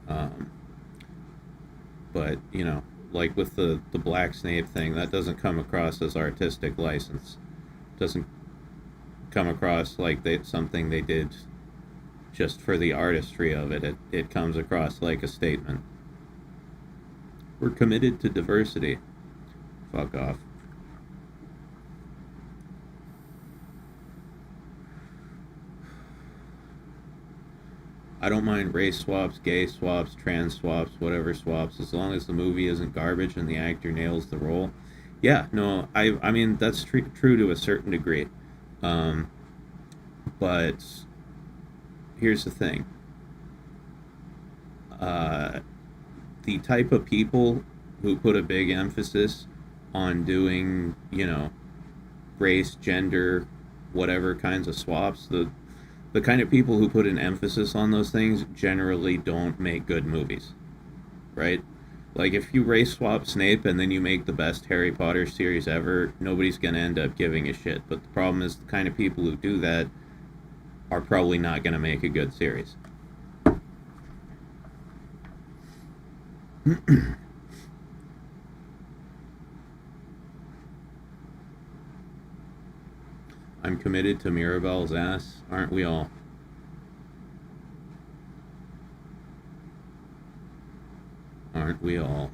um, but like with the Black Snape thing, that doesn't come across as artistic license. Doesn't come across like something they did just for the artistry of it. It comes across like a statement. We're committed to diversity. Fuck off. I don't mind race swaps, gay swaps, trans swaps, whatever swaps, as long as the movie isn't garbage and the actor nails the role. Yeah, no, I mean that's true to a certain degree, um, but here's the thing: uh, the type of people who put a big emphasis on doing, race, gender, whatever kinds of swaps, the kind of people who put an emphasis on those things generally don't make good movies, right? Like if you race swap Snape and then you make the best Harry Potter series ever, nobody's gonna end up giving a shit. But the problem is the kind of people who do that are probably not gonna make a good series. I'm committed to Mirabelle's ass, aren't we all? Aren't we all?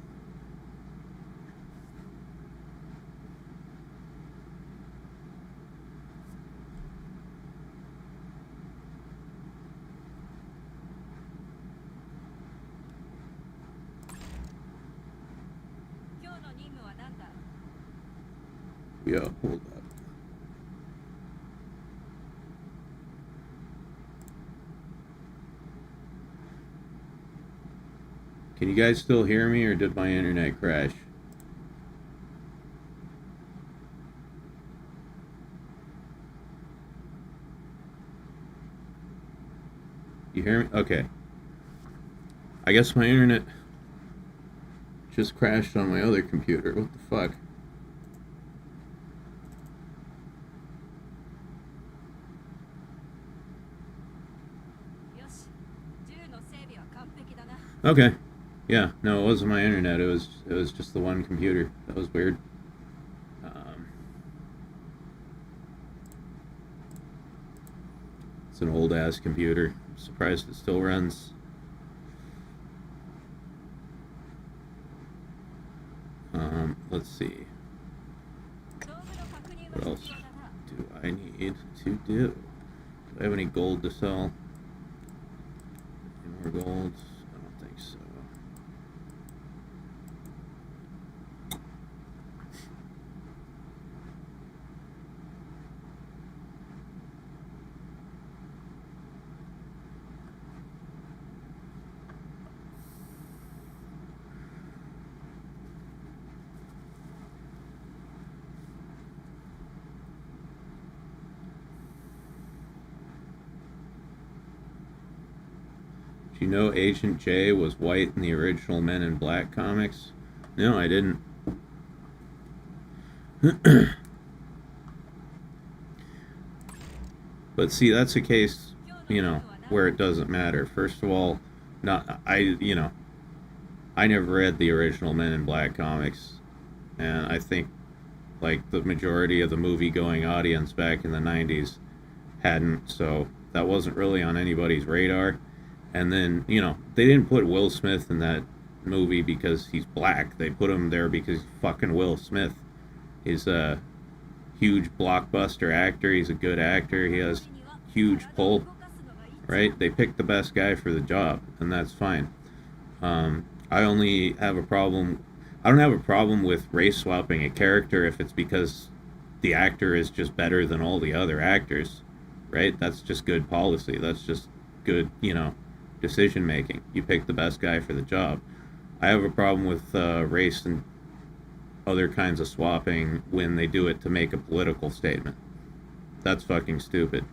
Yeah, hold up. Can you guys still hear me, or did my internet crash? You hear me? Okay. I guess my internet just crashed on my other computer. What the fuck? Okay. Yeah, no, it wasn't my internet. It was just the one computer. That was weird. Um, it's an old ass computer. I'm surprised it still runs. Let's see. What else do I need to do? Do I have any gold to sell? Any more gold? I don't think so. Do you know Agent J was white in the original Men in Black comics? No, I didn't. But see, that's a case, where it doesn't matter. First of all, not I never read the original Men in Black comics, and I think like the majority of the movie-going audience back in the '90s hadn't, so that wasn't really on anybody's radar. And then, they didn't put Will Smith in that movie because he's black. They put him there because fucking Will Smith is a huge blockbuster actor. He's a good actor. He has huge pull, right? They picked the best guy for the job, and that's fine. I only have a problem. I don't have a problem with race swapping a character if it's because the actor is just better than all the other actors, right? That's just good policy. That's just good, decision making. You pick the best guy for the job. I have a problem with race and other kinds of swapping when they do it to make a political statement. That's fucking stupid.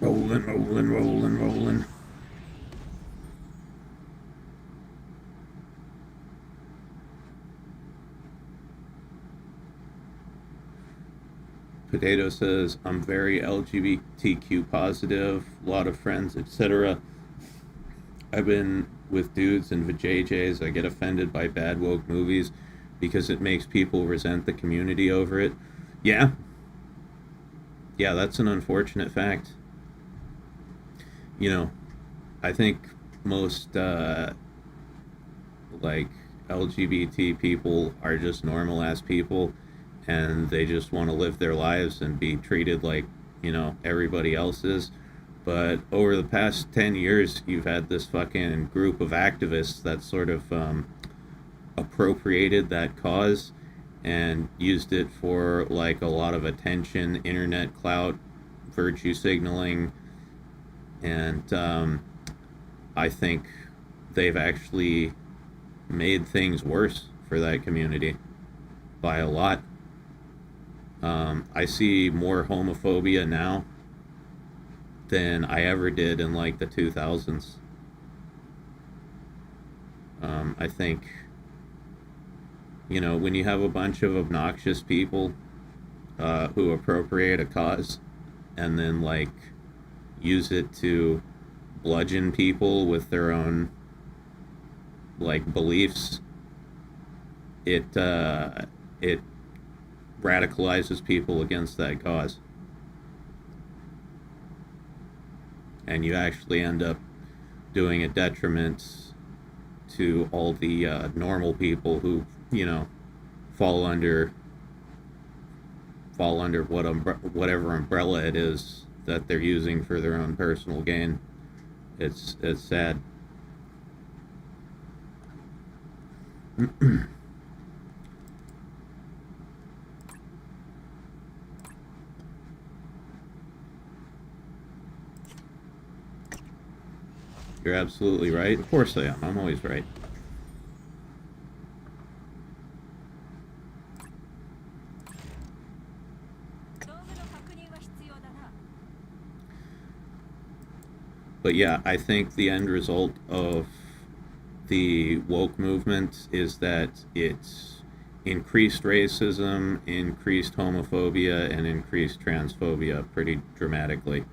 Rolling, rolling, rolling, rolling. Potato says, I'm very LGBTQ positive, a lot of friends, etc. I've been with dudes and vajayjays. I get offended by bad woke movies because it makes people resent the community over it. Yeah. Yeah, that's an unfortunate fact. You know, I think most like LGBT people are just normal ass people, and they just want to live their lives and be treated like, everybody else is. But over the past 10 years, you've had this fucking group of activists that sort of appropriated that cause and used it for like a lot of attention, internet clout, virtue signaling, and I think they've actually made things worse for that community by a lot. I see more homophobia now than I ever did in like the 2000s. I think, when you have a bunch of obnoxious people who appropriate a cause and then like use it to bludgeon people with their own like beliefs, it radicalizes people against that cause, and you actually end up doing a detriment to all the normal people who fall under whatever umbrella it is that they're using for their own personal gain. It's sad. You're absolutely right. Of course I am. I'm always right. But yeah, I think the end result of the woke movement is that it's increased racism, increased homophobia, and increased transphobia pretty dramatically.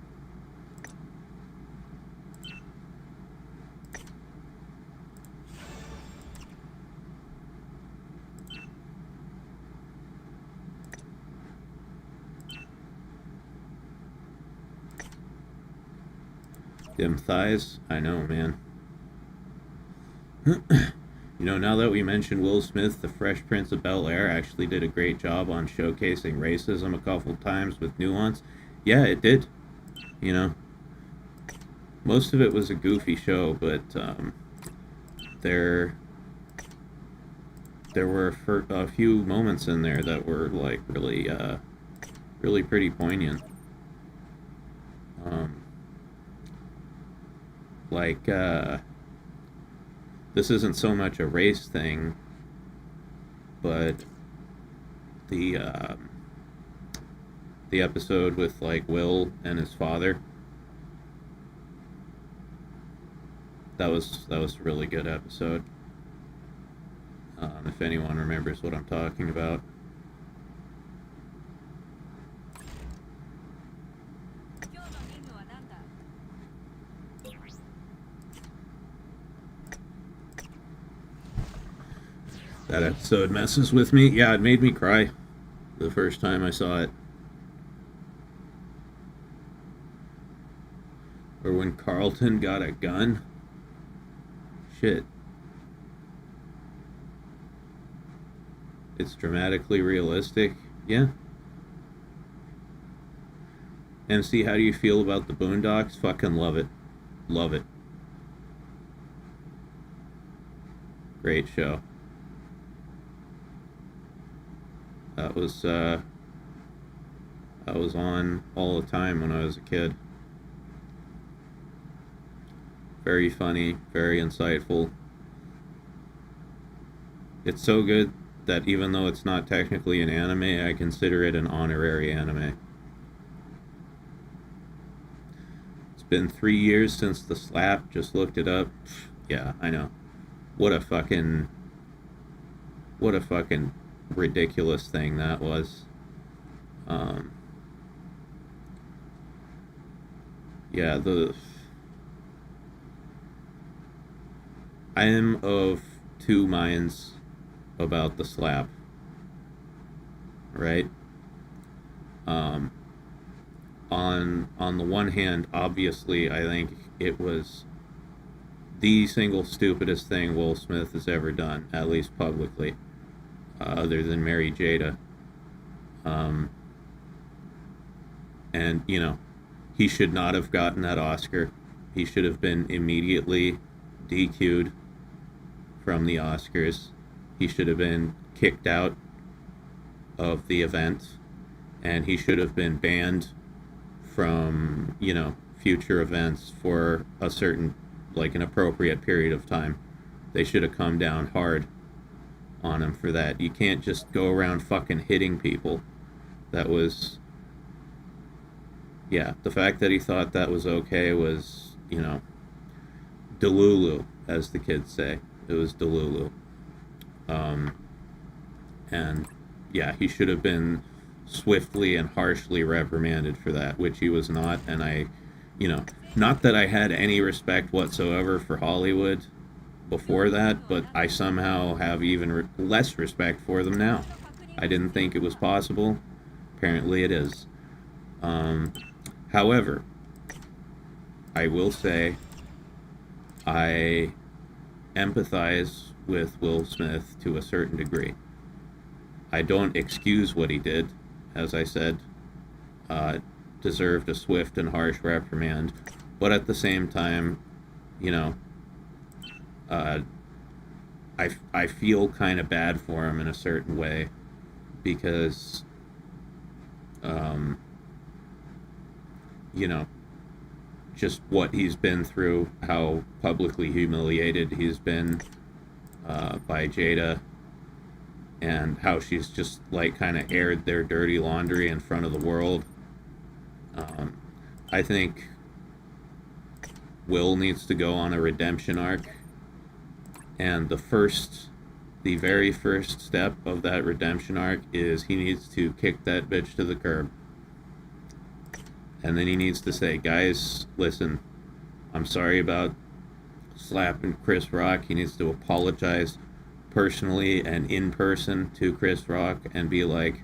Dim thighs? I know, man. Now that we mentioned Will Smith, the Fresh Prince of Bel-Air actually did a great job on showcasing racism a couple times with nuance. Yeah, it did. You know, most of it was a goofy show, but there were a few moments in there that were like really pretty poignant. Like this isn't so much a race thing, but the episode with like Will and his father, that was a really good episode. If anyone remembers what I'm talking about. That episode messes with me. Yeah, it made me cry the first time I saw it. Or when Carlton got a gun. Shit. It's dramatically realistic. Yeah. MC, how do you feel about the Boondocks? Fucking love it. Love it. Great show. That was I was on all the time when I was a kid. Very funny, very insightful. It's so good that even though it's not technically an anime, I consider it an honorary anime. It's been 3 years since the slap, just looked it up. Yeah, I know. What a fucking what a fucking ridiculous thing that was. Um, yeah, the I am of two minds about the slap, right? Um, on the one hand, obviously, I think it was the single stupidest thing Will Smith has ever done, at least publicly, other than marry Jada. Um, and he should not have gotten that Oscar. He should have been immediately DQ'd from the Oscars. He should have been kicked out of the event, and he should have been banned from future events for a certain, like, an appropriate period of time. They should have come down hard on him for that. You can't just go around fucking hitting people. That was, yeah, the fact that he thought that was okay was, delulu, as the kids say. It was delulu. Um, and yeah, he should have been swiftly and harshly reprimanded for that, which he was not. And not that I had any respect whatsoever for Hollywood before that, but I somehow have even less respect for them now. I didn't think it was possible. Apparently it is. However, I will say I empathize with Will Smith to a certain degree. I don't excuse what he did. As I said, deserved a swift and harsh reprimand. But at the same time, you know, uh, I feel kind of bad for him in a certain way because, um, you know, just what he's been through, how publicly humiliated he's been by Jada, and how she's just like kind of aired their dirty laundry in front of the world. Um, I think Will needs to go on a redemption arc, and the very first step of that redemption arc is he needs to kick that bitch to the curb. And then he needs to say, guys, listen, I'm sorry about slapping Chris Rock. He needs to apologize personally and in person to Chris Rock and be like,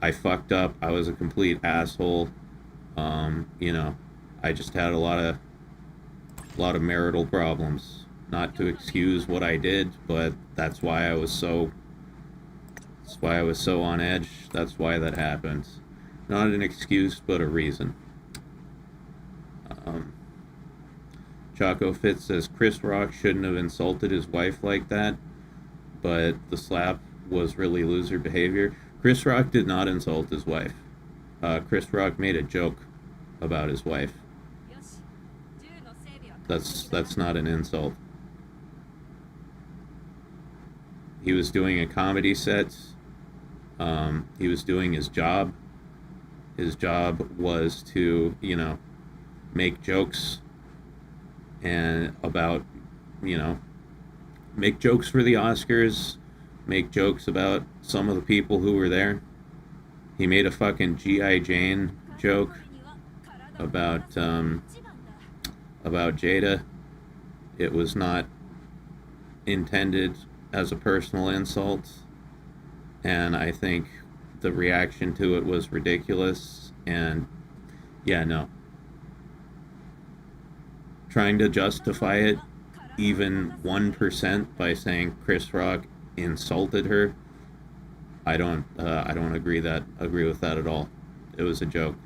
I fucked up. I was a complete asshole. I just had a lot of marital problems. Not to excuse what I did, but that's why I was so on edge. That's why that happened. Not an excuse, but a reason. Choco Fitz says Chris Rock shouldn't have insulted his wife like that, but the slap was really loser behavior. Chris Rock did not insult his wife. Chris Rock made a joke about his wife. That's not an insult. He was doing a comedy set. He was doing his job. His job was to, make jokes and about, make jokes for the Oscars, make jokes about some of the people who were there. He made a fucking G.I. Jane joke about Jada. It was not intended as a personal insult, and I think the reaction to it was ridiculous. And yeah, no, trying to justify it even 1% by saying Chris Rock insulted her, I don't agree with that at all. It was a joke.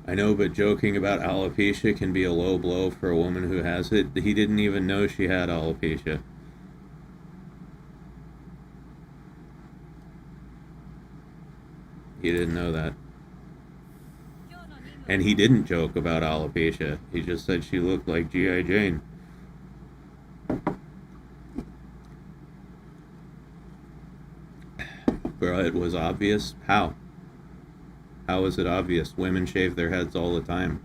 I know, but joking about alopecia can be a low blow for a woman who has it. He didn't even know she had alopecia. He didn't know that. And he didn't joke about alopecia. He just said she looked like G.I. Jane. Bro, it was obvious. How? How is it obvious? Women shave their heads all the time.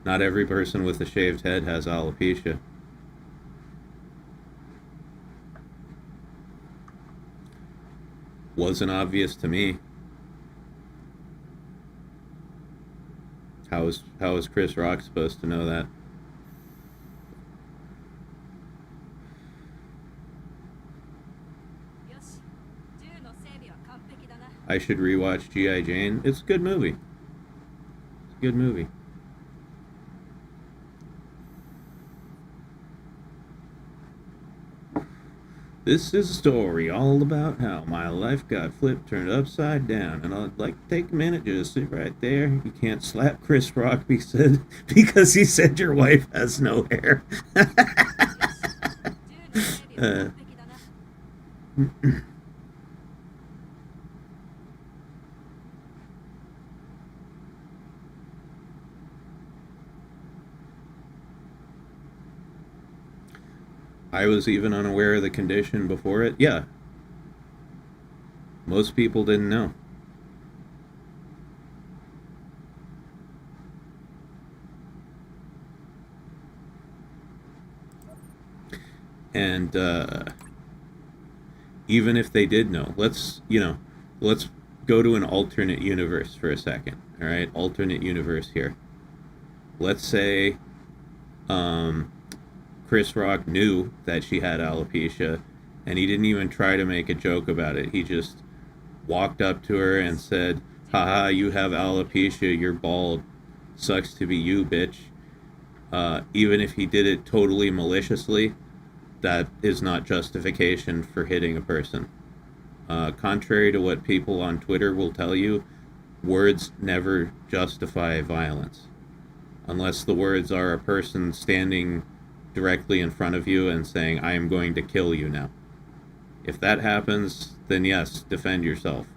Not every person with a shaved head has alopecia. Wasn't obvious to me. How is Chris Rock supposed to know that? I should rewatch G.I. Jane. It's a good movie. It's a good movie. This is a story all about how my life got flipped, turned upside down, and I'd like to take a minute just sit right there. You can't slap Chris Rock because he said your wife has no hair. I was even unaware of the condition before it. Yeah. Most people didn't know. And even if they did know, let's go to an alternate universe for a second. All right, alternate universe here. Let's say Chris Rock knew that she had alopecia, and he didn't even try to make a joke about it. He just walked up to her and said, haha, you have alopecia, you're bald. Sucks to be you, bitch. Even if he did it totally maliciously, that is not justification for hitting a person. Contrary to what people on Twitter will tell you, words never justify violence. Unless the words are a person standing directly in front of you and saying, I am going to kill you now. If that happens, then yes, defend yourself.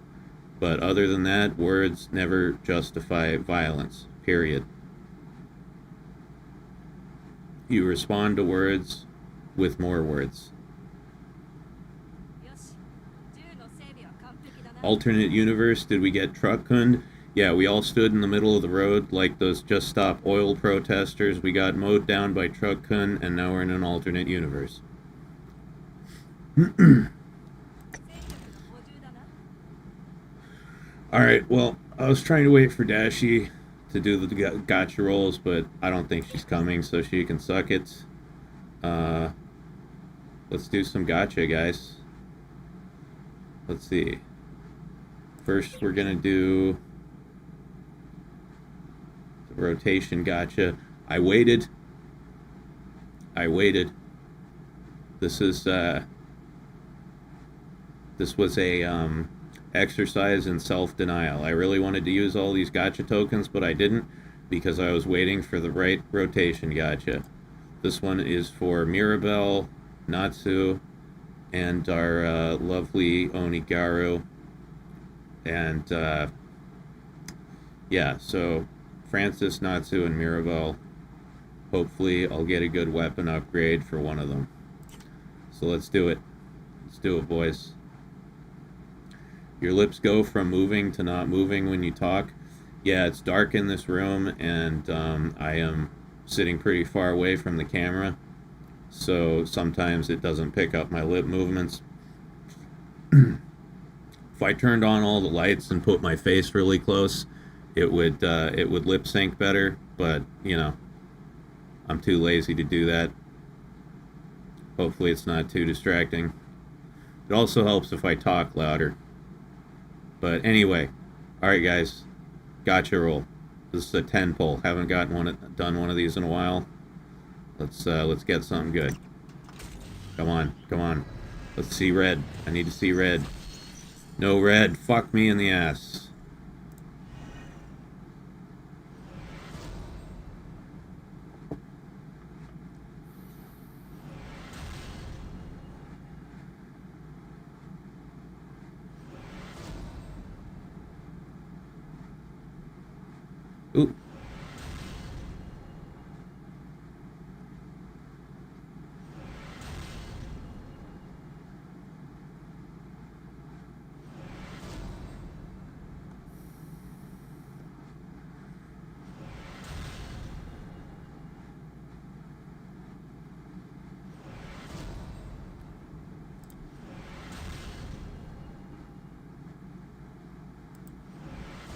But other than that, words never justify violence, period. You respond to words with more words. Alternate universe, did we get truck kunned? Yeah, we all stood in the middle of the road like those Just Stop Oil protesters. We got mowed down by truck kun, and now we're in an alternate universe. Alright, well, I was trying to wait for Dashie to do the gotcha rolls, but I don't think she's coming, so she can suck it. Let's do some gotcha, guys. Let's see. First, we're gonna do the rotation gotcha. I waited. This was a exercise in self-denial. I really wanted to use all these gotcha tokens, but I didn't because I was waiting for the right rotation gotcha. This one is for Mirabelle, Natsu, and our lovely Onigaru. And yeah, so Francis, Natsu, and Mirabelle. Hopefully I'll get a good weapon upgrade for one of them. So let's do it. Let's do it, boys. Your lips go from moving to not moving when you talk. Yeah, it's dark in this room, and I am sitting pretty far away from the camera, so sometimes it doesn't pick up my lip movements. If I turned on all the lights and put my face really close, it would lip sync better, but you know, I'm too lazy to do that. Hopefully it's not too distracting. It also helps if I talk louder. But anyway, alright guys, gotcha roll. This is a 10 pull. Haven't done one of these in a while. Let's get something good. Come on. Let's see red. I need to see red. No red. Fuck me in the ass.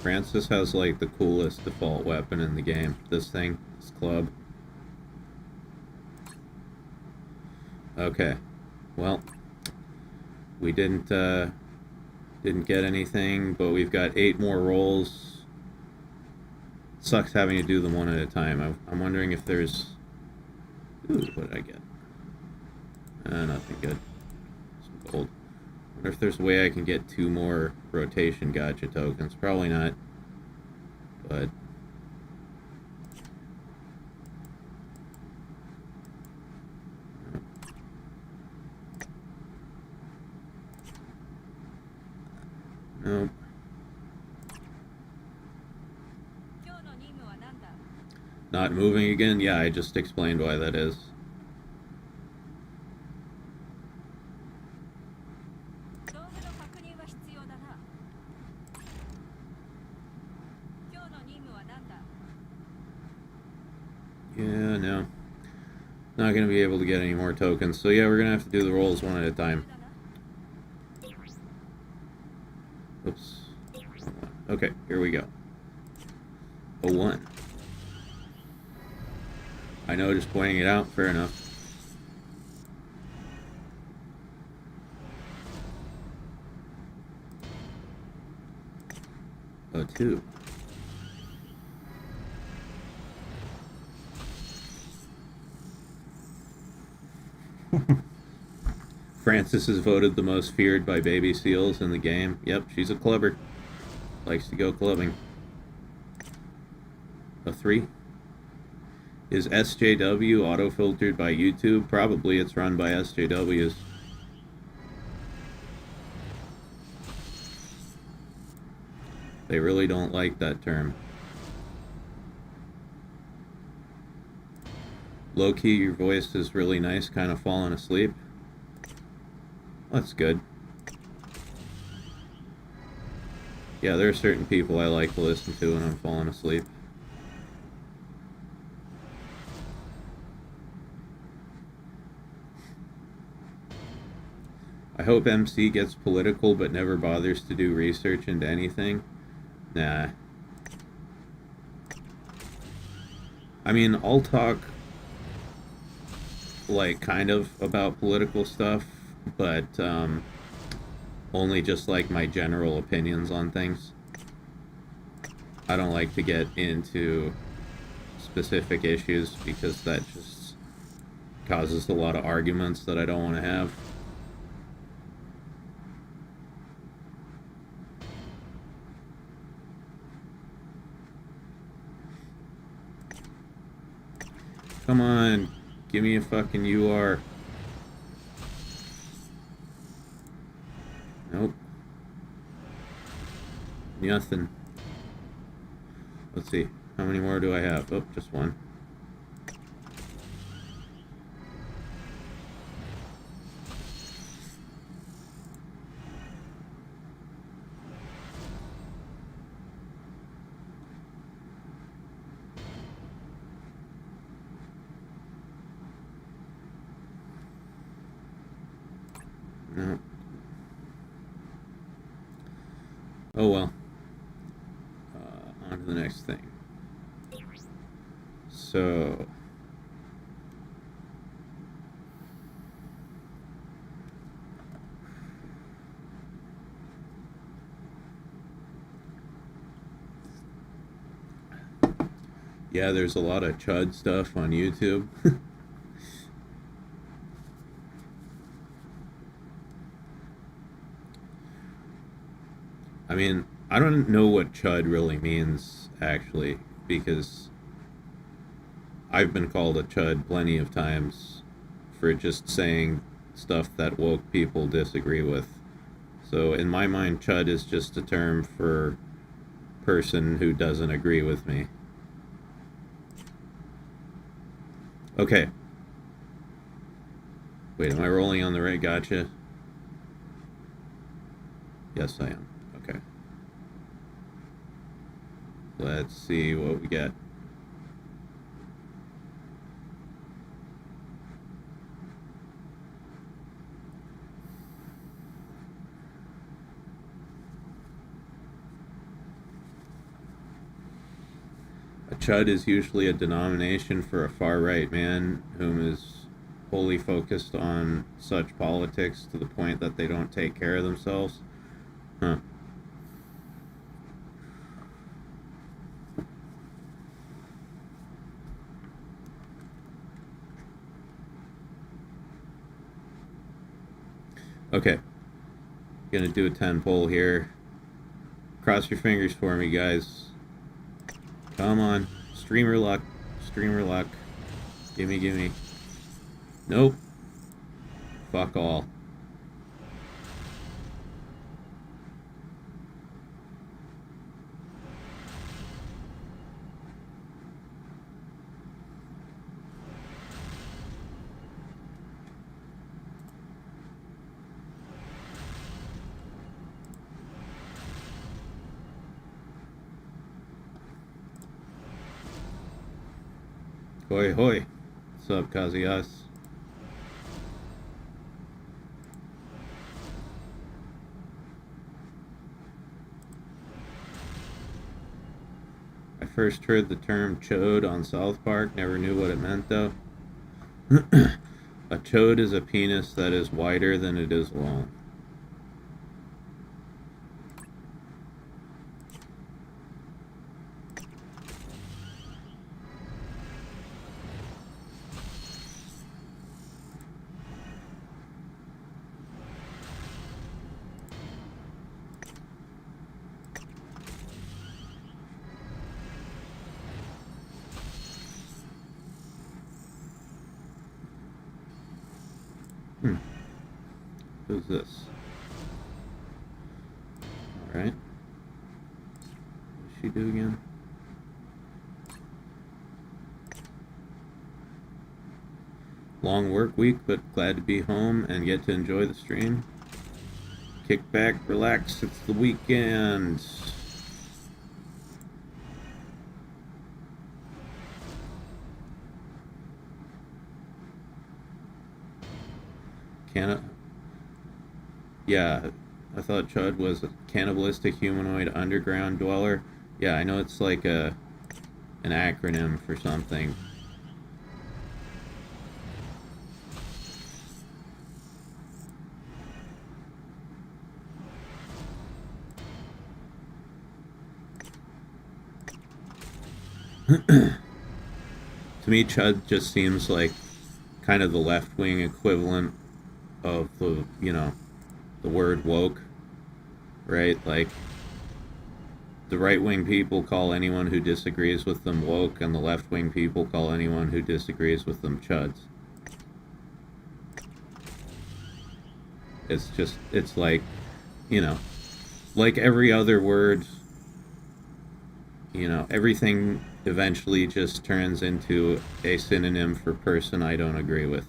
Francis has like the coolest default weapon in the game. This thing, this club. Okay, well, we didn't get anything, but we've got 8 more rolls. Sucks having to do them one at a time. I'm wondering if there's... Ooh, what did I get? Nothing good. Some gold. Wonder if there's a way I can get 2 more rotation gotcha tokens. Probably not. But... Nope. Not moving again? Yeah, I just explained why that is. Yeah, no. Not going to be able to get any more tokens. So yeah, we're going to have to do the rolls one at a time. Oops. Okay, here we go. A 1. I know, just pointing it out. Fair enough. A 2. Francis is voted the most feared by baby seals in the game. Yep, she's a clubber. Likes to go clubbing. A 3. Is SJW auto-filtered by YouTube? Probably. It's run by SJWs. They really don't like that term. Low-key, your voice is really nice, kind of falling asleep. That's good. Yeah, there are certain people I like to listen to when I'm falling asleep. I hope MC gets political but never bothers to do research into anything. Nah. I mean, I'll talk, like, kind of about political stuff, but only just, like, my general opinions on things. I don't like to get into specific issues because that just causes a lot of arguments that I don't want to have. Come on, give me a fucking UR. Nope. Nothing. Let's see. How many more do I have? Oh, just 1. No. Oh well. On to the next thing. So... yeah, there's a lot of chud stuff on YouTube. I mean, I don't know what chud really means, actually, because I've been called a chud plenty of times for just saying stuff that woke people disagree with. So in my mind, chud is just a term for person who doesn't agree with me. Okay. Wait, am I rolling on the right gotcha? Yes, I am. Okay. Let's see what we get. Chud is usually a denomination for a far-right man whom is wholly focused on such politics to the point that they don't take care of themselves. Huh. Okay. Gonna do a 10 pull here. Cross your fingers for me, guys. Come on. Streamer luck. Streamer luck. Gimme, gimme. Nope. Fuck all. Hoi hoi. What's up, Kazias? I first heard the term chode on South Park, never knew what it meant though. A chode is a penis that is wider than it is long. Who's this? Alright. What does she do again? Long work week, but glad to be home and get to enjoy the stream. Kick back, relax, it's the weekend. Yeah, I thought Chud was a cannibalistic humanoid underground dweller. Yeah, I know it's like an acronym for something. To me, Chud just seems like kind of the left-wing equivalent of the, the word woke, right? Like, the right-wing people call anyone who disagrees with them woke, and the left-wing people call anyone who disagrees with them chuds. It's like, like every other word, everything eventually just turns into a synonym for person I don't agree with.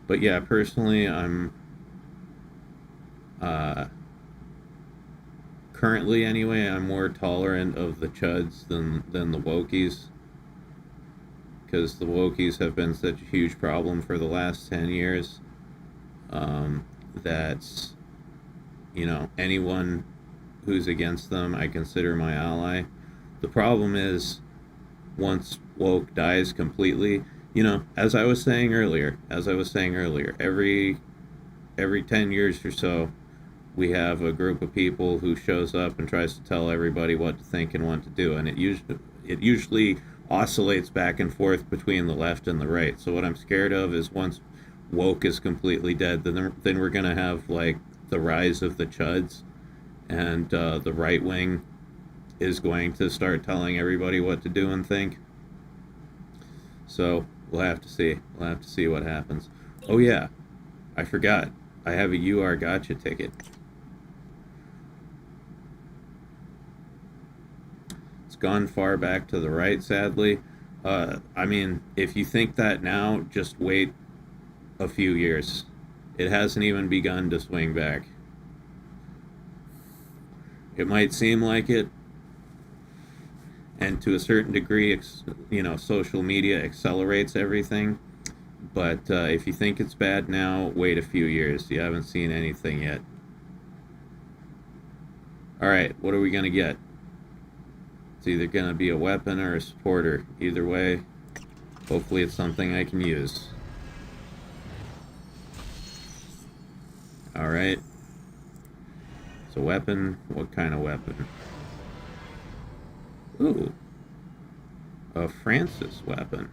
But yeah, personally, I'm currently anyway, I'm more tolerant of the chuds than the wokies, because the wokies have been such a huge problem for the last 10 years that anyone who's against them I consider my ally. The problem is, once woke dies completely, as I was saying earlier, every 10 years or so, we have a group of people who shows up and tries to tell everybody what to think and what to do, and it usually oscillates back and forth between the left and the right. So what I'm scared of is once woke is completely dead, then we're gonna have like the rise of the chuds, and the right wing is going to start telling everybody what to do and think. So we'll have to see. We'll have to see what happens. Oh yeah, I forgot. I have a UR gotcha ticket. It's gone far back to the right, sadly. I mean, if you think that now, just wait a few years. It hasn't even begun to swing back. It might seem like it, and to a certain degree, social media accelerates everything. But if you think it's bad now, wait a few years. You haven't seen anything yet. All right, what are we gonna get? It's either gonna be a weapon or a supporter. Either way, hopefully it's something I can use. All right. It's a weapon. What kind of weapon? Ooh, a Francis weapon.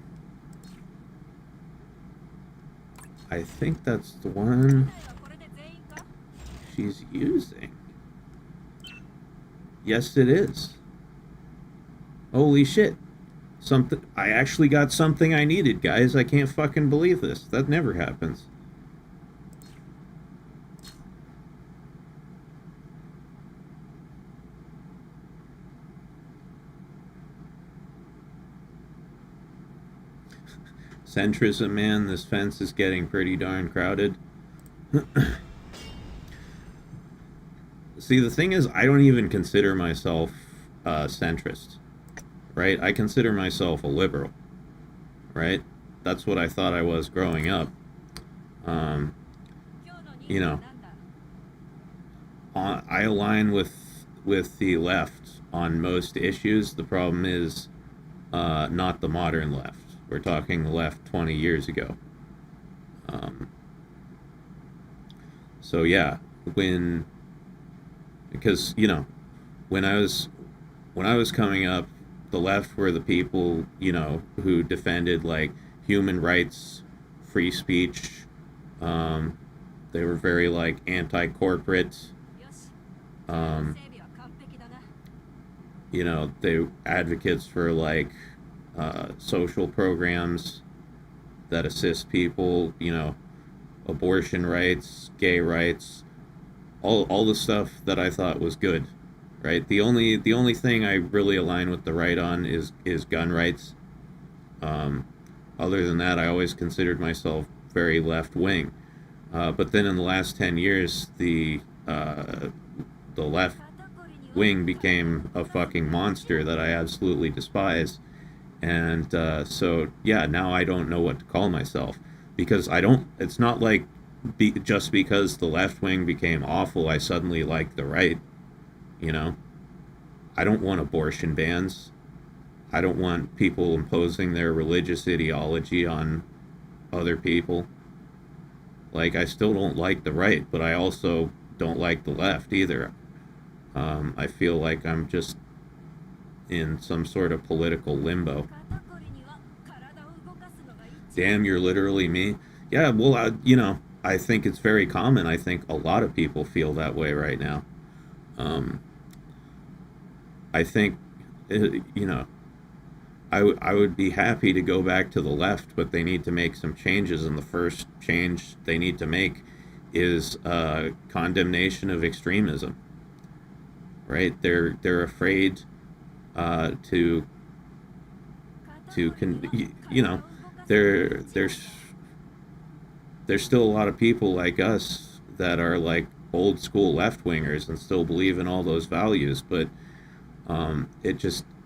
I think that's the one she's using. Yes, it is. Holy shit. I actually got something I needed, guys. I can't fucking believe this. That never happens. Centrism, man. This fence is getting pretty darn crowded. See, the thing is, I don't even consider myself centrist, right? I consider myself a liberal, right? That's what I thought I was growing up. Um, you know, I align with the left on most issues. The problem is not the modern left. We're talking the left 20 years ago. So yeah, because when I was coming up, the left were the people who defended like human rights, free speech. They were very like anti-corporate. Um, they advocates for like social programs that assist people, abortion rights, gay rights, all the stuff that I thought was good, right? The only thing I really align with the right on is gun rights. Um, Other than that, I always considered myself very left wing. But then in the last 10 years, the left wing became a fucking monster that I absolutely despise. And so yeah, now I don't know what to call myself because I don't. It's not like just because the left wing became awful, I suddenly like the right. You know, I don't want abortion bans. I don't want people imposing their religious ideology on other people. Like, I still don't like the right, but I also don't like the left either. I feel like I'm just in some sort of political limbo. Damn, you're literally me. Yeah, well, I think it's very common. I think a lot of people feel that way right now. Um, I think, you know, I would be happy to go back to the left, but they need to make some changes, and the first change they need to make is condemnation of extremism. Right? They're afraid to you know there's still a lot of people like us that are like old school left wingers and still believe in all those values, but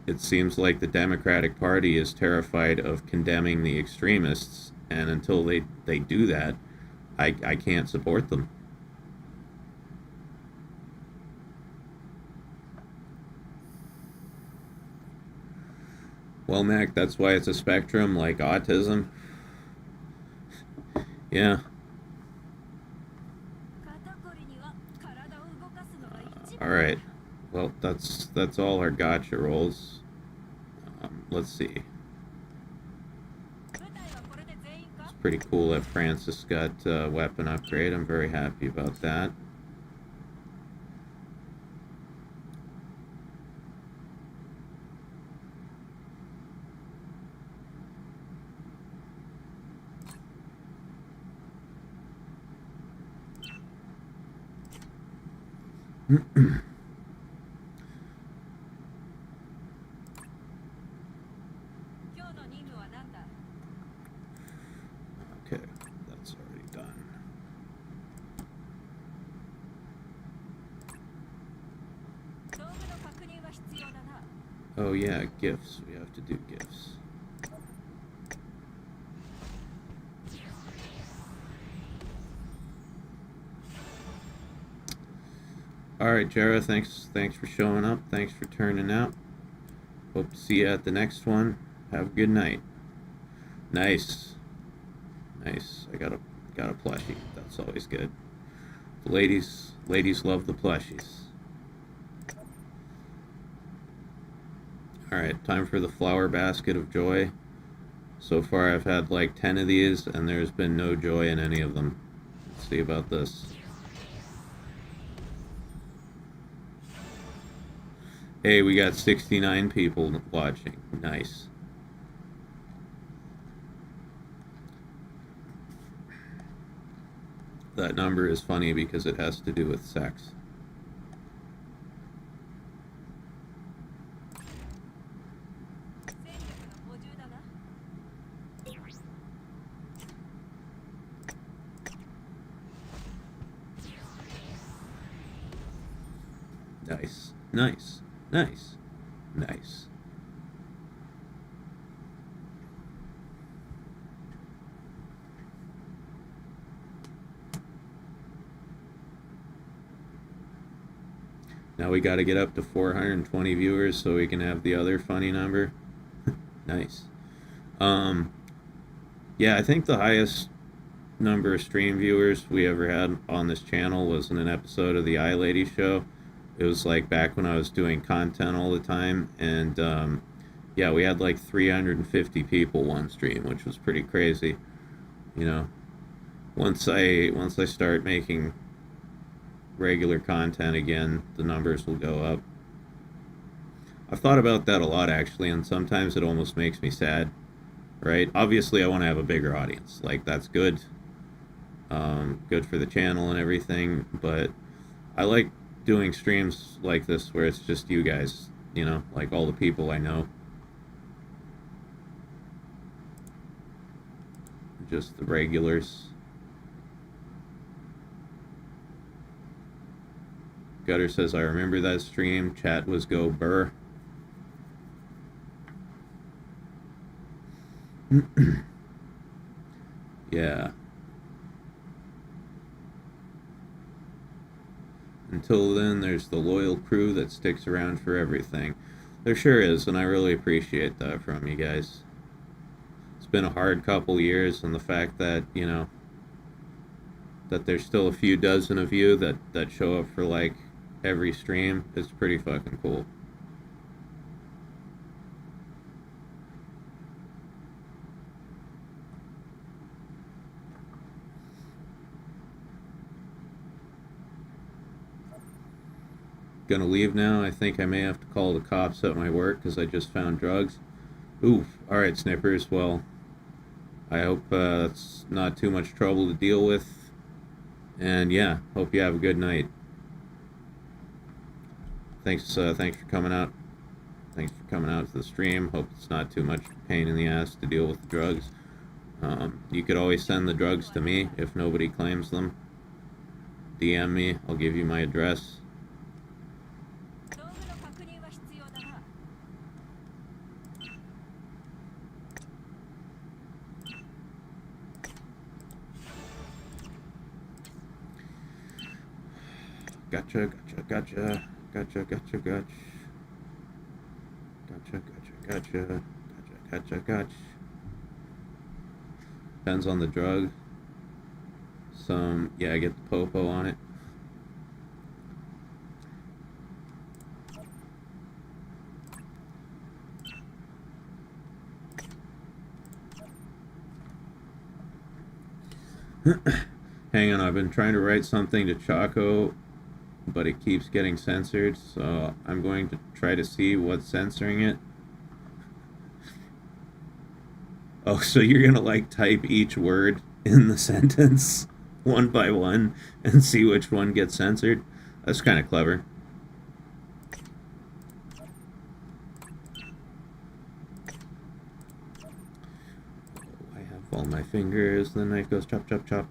it seems like the Democratic Party is terrified of condemning the extremists, and until they do that, I can't support them. Well, Mac, that's why it's a spectrum like autism. Yeah. All right. Well, that's all our gotcha rolls. Let's see. It's pretty cool that Francis got weapon upgrade. I'm very happy about that. Okay, that's already done. Oh yeah, gifts. We have to do gifts. Alright, Jara, thanks for showing up. Thanks for turning out. Hope to see you at the next one. Have a good night. Nice. Nice. I got a plushie. That's always good. The ladies love the plushies. Alright, time for the flower basket of joy. So far I've had like 10 of these and there's been no joy in any of them. Let's see about this. Hey, we got 69 people watching. Nice. That number is funny because it has to do with sex. Nice. Nice. Nice. Nice. Now we got to get up to 420 viewers so we can have the other funny number. Nice. Yeah, I think the highest number of stream viewers we ever had on this channel was in an episode of the iLady show. It was like back when I was doing content all the time, and yeah, we had like 350 people one stream, which was pretty crazy. You know, once I start making regular content again, the numbers will go up. I've thought about that a lot actually, and sometimes it almost makes me sad, right? Obviously I want to have a bigger audience, like that's good, good for the channel and everything, but I like doing streams like this where it's just you guys, you know, like all the people I know, just the regulars. Gutter says, I remember that stream. Chat was go burr. Yeah. Until then, there's the loyal crew that sticks around for everything. There sure is, and I really appreciate that from you guys. It's been a hard couple years, and the fact that, you know, that there's still a few dozen of you that show up for like every stream is pretty fucking cool. Gonna leave now. I think I may have to call the cops at my work because I just found drugs. Oof. Alright, Snippers. Well, I hope it's not too much trouble to deal with. And yeah, hope you have a good night. Thanks for coming out. Thanks for coming out to the stream. Hope it's not too much pain in the ass to deal with the drugs. You could always send the drugs to me if nobody claims them. DM me. I'll give you my address. Gotcha. Depends on the drug. Some, yeah, I get the popo on it. Hang on, I've been trying to write something to Choco, but it keeps getting censored, so I'm going to try to see what's censoring it. Oh, so you're gonna like type each word in the sentence one by one and see which one gets censored? That's kind of clever. I have all my fingers. The knife goes chop, chop, chop.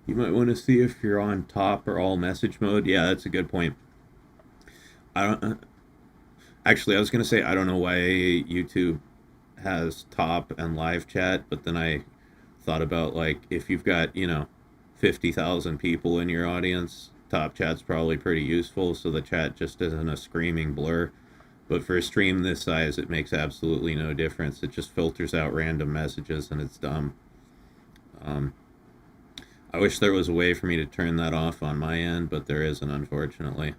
You might want to see if you're on top or all message mode. Yeah, that's a good point. I don't actually. I was gonna say I don't know why YouTube has top and live chat, but then I thought about like if you've got 50,000 people in your audience, top chat's probably pretty useful, so the chat just isn't a screaming blur. But for a stream this size, it makes absolutely no difference. It just filters out random messages, and it's dumb. Um, I wish there was a way for me to turn that off on my end, but there isn't, unfortunately.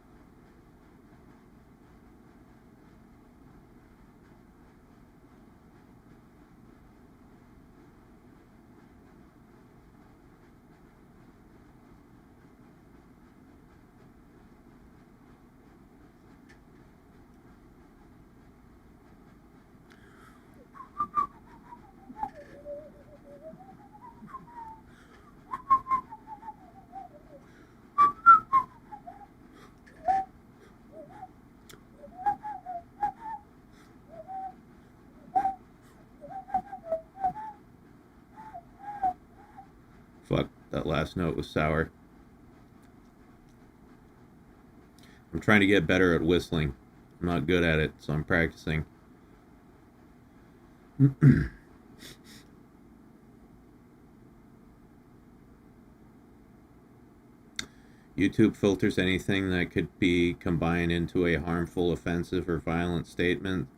Fuck, that last note was sour. I'm trying to get better at whistling. I'm not good at it, so I'm practicing. YouTube filters anything that could be combined into a harmful, offensive, or violent statement.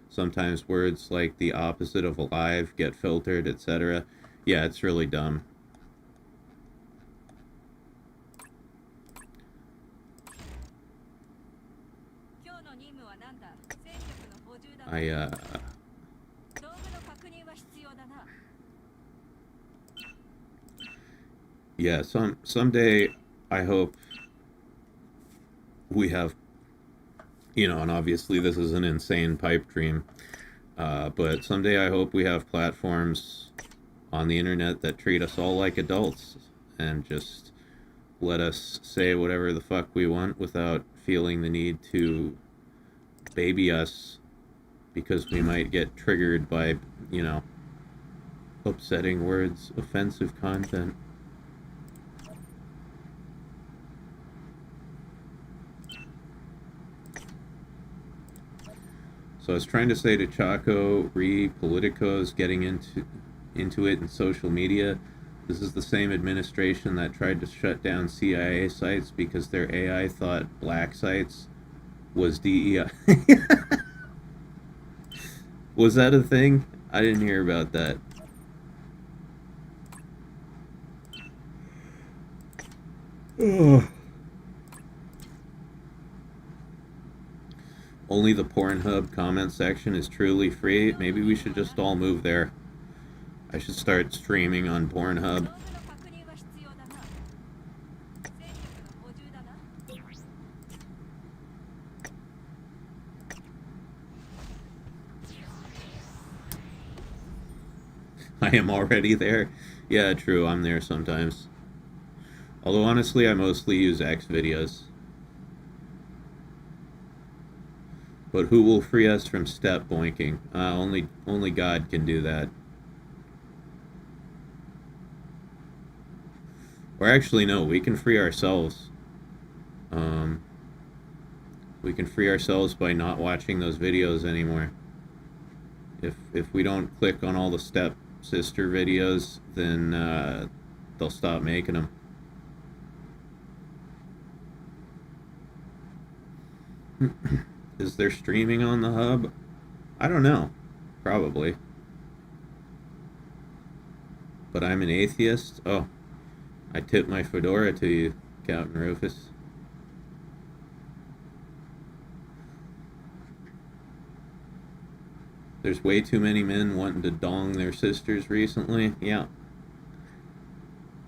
Sometimes words like the opposite of alive get filtered, etc. Yeah, it's really dumb. I yeah, someday I hope we have, and obviously this is an insane pipe dream, but someday I hope we have platforms on the internet that treat us all like adults and just let us say whatever the fuck we want without feeling the need to baby us because we might get triggered by, upsetting words, offensive content. So I was trying to say to Chaco, Politico's getting into it in social media. This is the same administration that tried to shut down CIA sites because their AI thought black sites was DEI. Was that a thing? I didn't hear about that. Ugh. Only the Pornhub comment section is truly free. Maybe we should just all move there. I should start streaming on Pornhub. I am already there. Yeah, true, I'm there sometimes. Although honestly, I mostly use X videos. But who will free us from step boinking? Only God can do that. Or actually, no, we can free ourselves. We can free ourselves by not watching those videos anymore. If we don't click on all the step sister videos, then they'll stop making them. Is there streaming on the hub? I don't know. Probably. But I'm an atheist? Oh, I tip my fedora to you, Captain Rufus. There's way too many men wanting to dong their sisters recently. Yeah.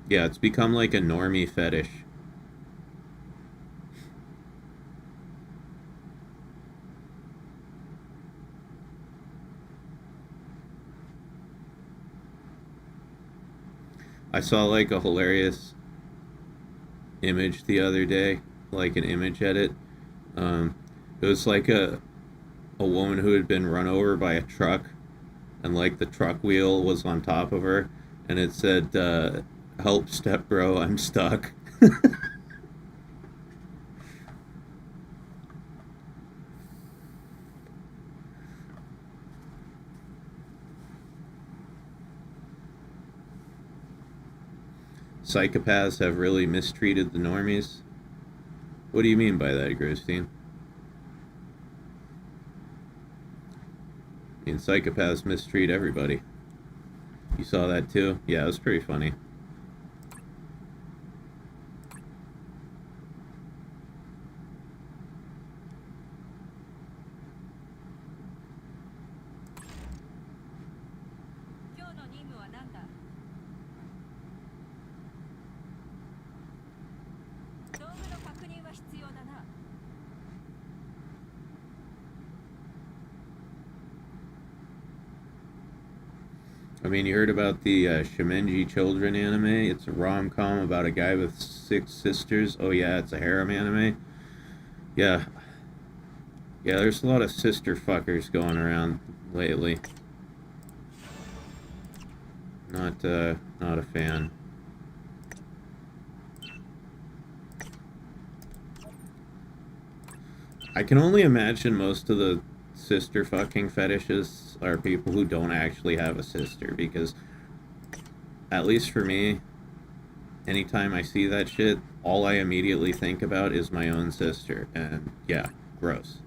Yeah, it's become like a normie fetish. I saw like a hilarious image the other day, like an image edit. Um, it was like a woman who had been run over by a truck, and like the truck wheel was on top of her, and it said, "Help, step bro, I'm stuck." Psychopaths have really mistreated the normies. What do you mean by that, Grosstein? I mean, psychopaths mistreat everybody. You saw that too? Yeah, it was pretty funny. I mean, you heard about the Shimenji Children anime? It's a rom-com about a guy with 6 sisters. Oh yeah, it's a harem anime. Yeah, yeah. There's a lot of sister fuckers going around lately. Not a fan. I can only imagine most of the sister fucking fetishes are people who don't actually have a sister, because at least for me, anytime I see that shit, all I immediately think about is my own sister, and yeah, gross.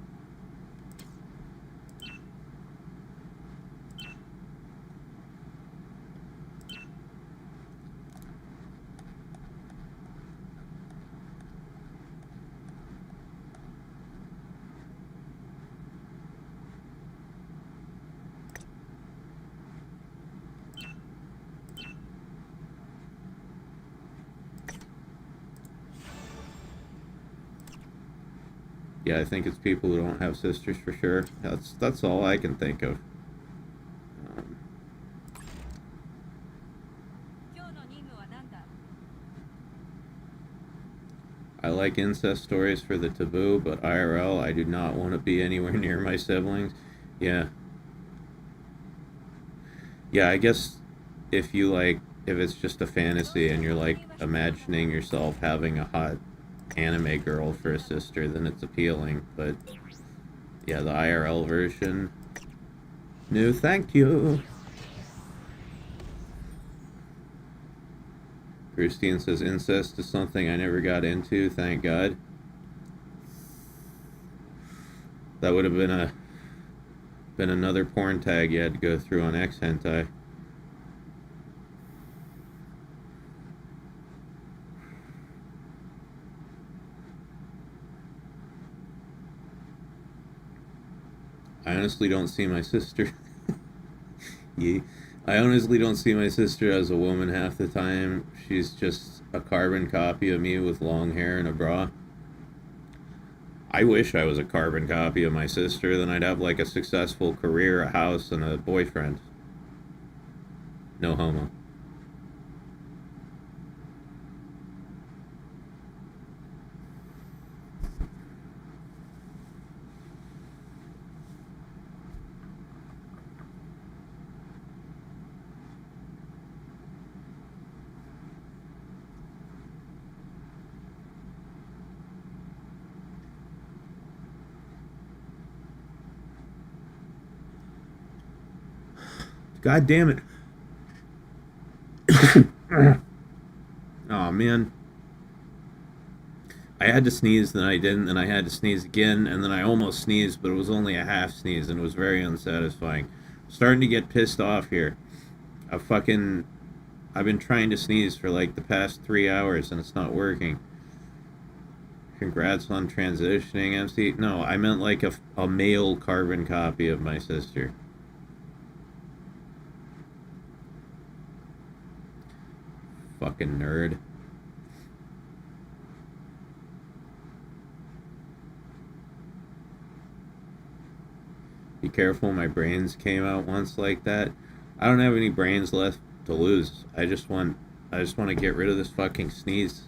Yeah, I think it's people who don't have sisters for sure. That's all I can think of. Um, I like incest stories for the taboo, but IRL, I do not want to be anywhere near my siblings. Yeah, yeah. I guess if it's just a fantasy and you're like imagining yourself having a hot anime girl for a sister, then it's appealing. But yeah, the IRL version. No, thank you. Christine says incest is something I never got into. Thank God. That would have been another porn tag you had to go through on X Hentai. I honestly don't see my sister. Yeah. I honestly don't see my sister as a woman half the time. She's just a carbon copy of me with long hair and a bra. I wish I was a carbon copy of my sister, then I'd have like a successful career, a house, and a boyfriend. No homo. God damn it. Oh man. I had to sneeze, then I didn't, then I had to sneeze again, and then I almost sneezed, but it was only a half sneeze, and it was very unsatisfying. I'm starting to get pissed off here. I I've been trying to sneeze for like the past 3 hours and it's not working. Congrats on transitioning, MC. No, I meant like a male carbon copy of my sister. Fucking nerd. Be careful, my brains came out once like that. I don't have any brains left to lose. I just want to get rid of this fucking sneeze.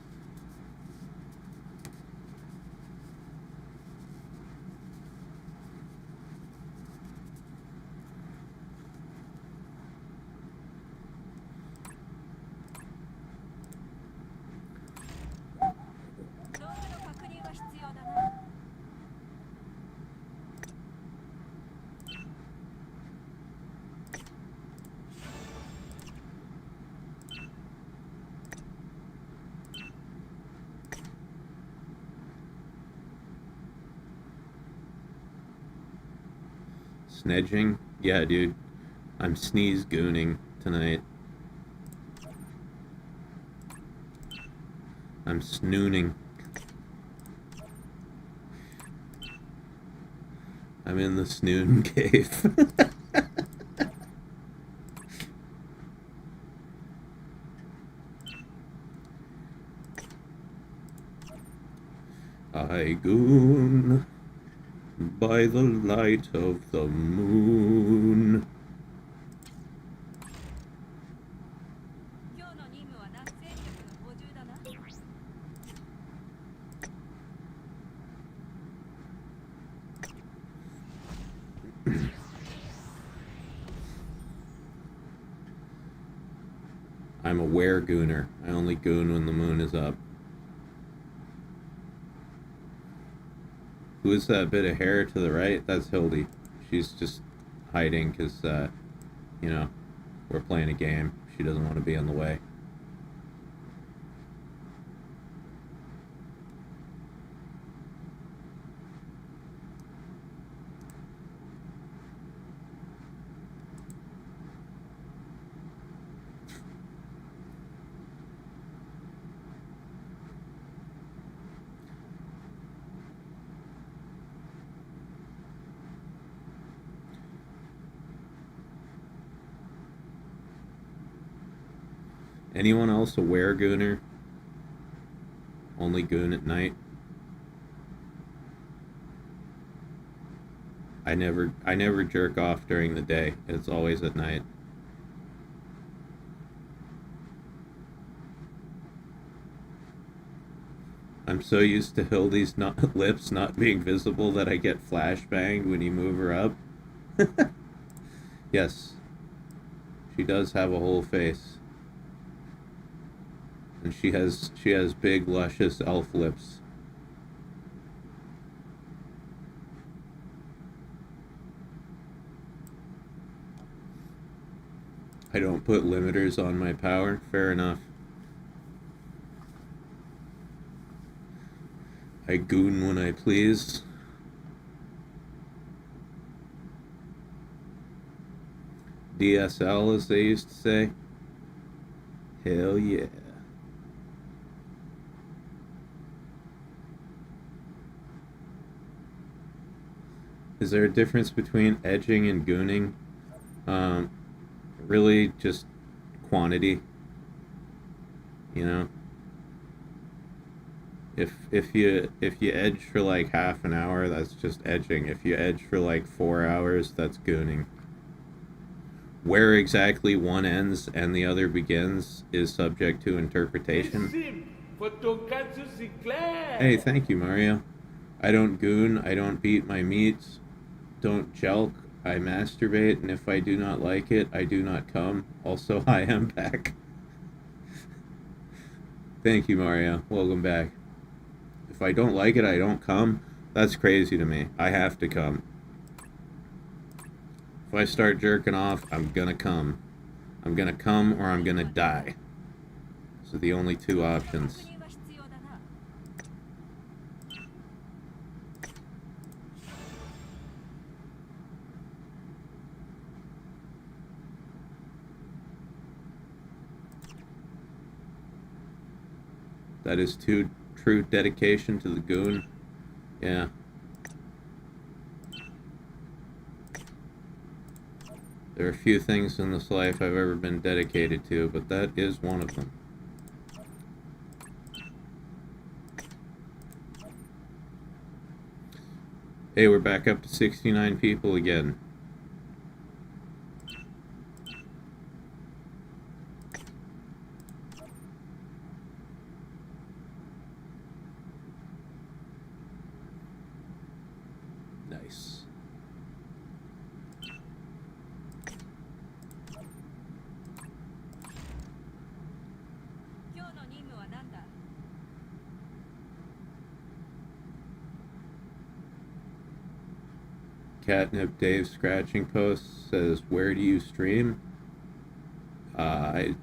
Snedging? Yeah, dude. I'm sneeze gooning tonight. I'm snooning. I'm in the snoon cave. I goon by the light of the moon. I'm a were-gooner. I only goon when the moon is up. Who is that bit of hair to the right? That's Hildy. She's just hiding because, you know, we're playing a game. She doesn't want to be in the way. Anyone else a were-gooner? Only goon at night? I never jerk off during the day. It's always at night. I'm so used to Hildy's lips not being visible that I get flashbanged when you move her up. Yes. She does have a whole face. And she has big, luscious elf lips. I don't put limiters on my power. Fair enough. I goon when I please. DSL, as they used to say. Hell yeah. Is there a difference between edging and gooning? Really just quantity. You know? If you edge for like half an hour, that's just edging. If you edge for like 4 hours, that's gooning. Where exactly one ends and the other begins is subject to interpretation. For Tonkatsu Sinclair. Hey, thank you, Mario. I don't goon, I don't beat my meats, don't jelk, I masturbate, and if I do not like it, I do not come. Also, I am back. Thank you, Mario. Welcome back. If I don't like it, I don't come. That's crazy to me. I have to come. If I start jerking off, I'm gonna come. I'm gonna come or I'm gonna die. So the only two options. That is true dedication to the goon. Yeah. There are few things in this life I've ever been dedicated to, but that is one of them. Hey, we're back up to 69 people again. Nice. Catnip Dave scratching post says, "Where do you stream?" I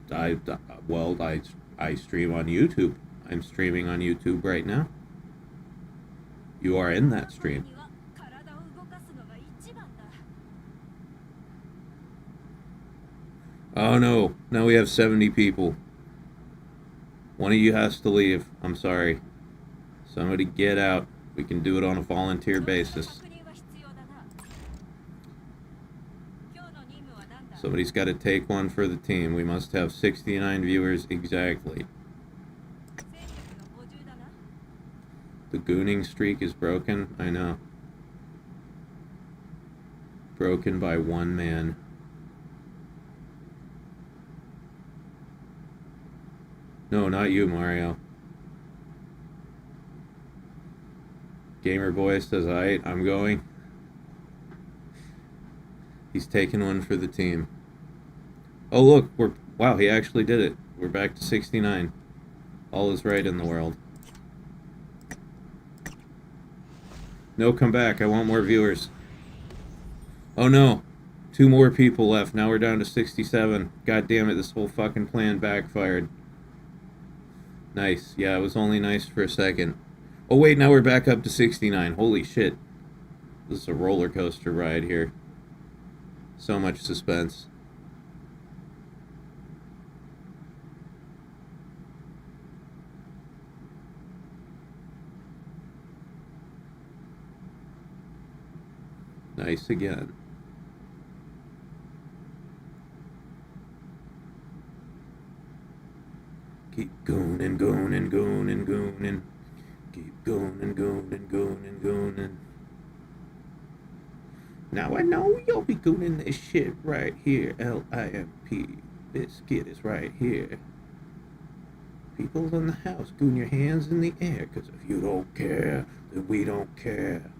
stream on YouTube. I'm streaming on YouTube right now. You are in that stream. Oh no, now we have 70 people. One of you has to leave. I'm sorry. Somebody get out. We can do it on a volunteer basis. Somebody's got to take one for the team. We must have 69 viewers exactly. The gooning streak is broken. I know. Broken by one man. No, not you, Mario. Gamer Boy says, "Aight, I'm going." He's taking one for the team. Oh look, wow, he actually did it. We're back to 69. All is right in the world. No, come back. I want more viewers. Oh no. 2 more people left. Now we're down to 67. God damn it, this whole fucking plan backfired. Nice. Yeah, it was only nice for a second. Oh wait, now we're back up to 69. Holy shit. This is a roller coaster ride here. So much suspense. Nice again. Keep going and going and going and going and keep going and going and going and going and now I know you'll be gooning this shit right here. L-I-M-P. This kid is right here. People in the house, goon your hands in the air, cause if you don't care, then we don't care.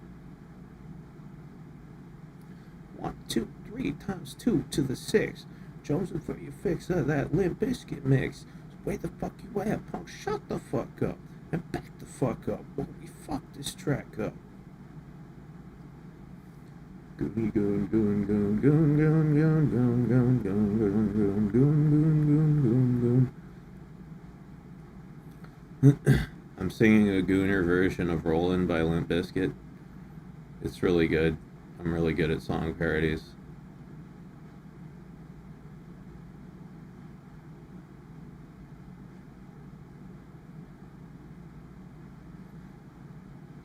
1, 2, 3 times 2 to the 6. Jonesing for your fix of that Limp Biscuit mix. So where the fuck you at, punk? Shut the fuck up and back the fuck up while we fuck this track up. Goon, goon, goon, goon, goon, goon, goon, goon, goon, goon, goon, goon, goon, goon, goon, goon. I'm singing a gooner version of Rollin' by Limp Bizkit. It's really good. I'm really good at song parodies.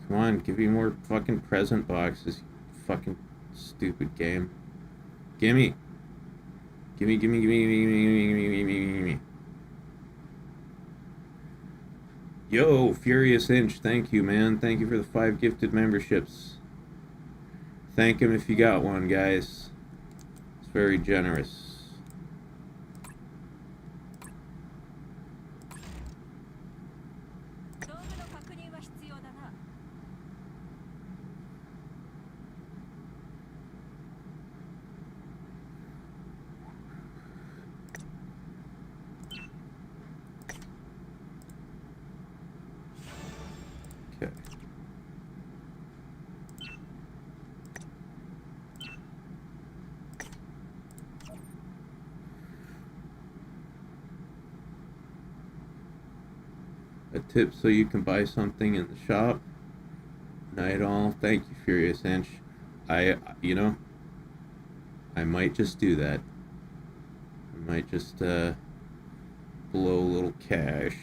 Come on, give me more fucking present boxes, fucking stupid game. Gimme. Gimme, gimme, gimme, gimme, gimme, gimme, gimme, gimme. Yo, Furious Inch, thank you, man. Thank you for the 5 gifted memberships. Thank him if you got one, guys. It's very generous. Okay. A tip so you can buy something in the shop. Night all. Thank you, Furious Inch. You know, I might just do that. I might just blow a little cash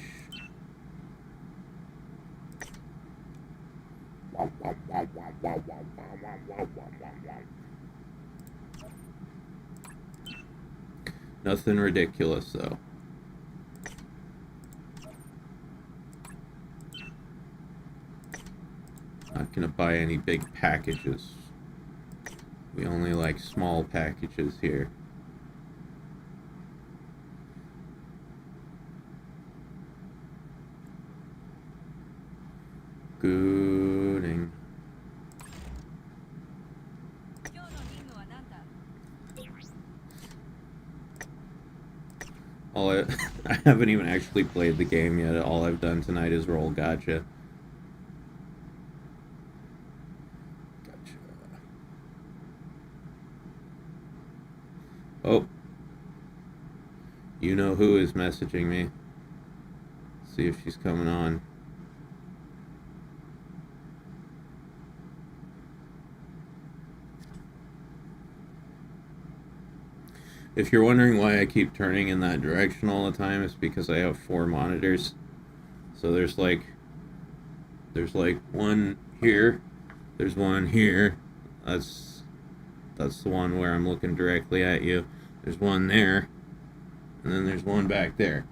Nothing ridiculous, though. Not gonna buy any big packages. We only like small packages here. Gooning. I haven't even actually played the game yet. All I've done tonight is roll gotcha. Oh. You know who is messaging me. See if she's coming on. If you're wondering why I keep turning in that direction all the time, it's because I have 4 monitors. So there's like one here, there's one here. That's the one where I'm looking directly at you. There's one there, and then there's one back there.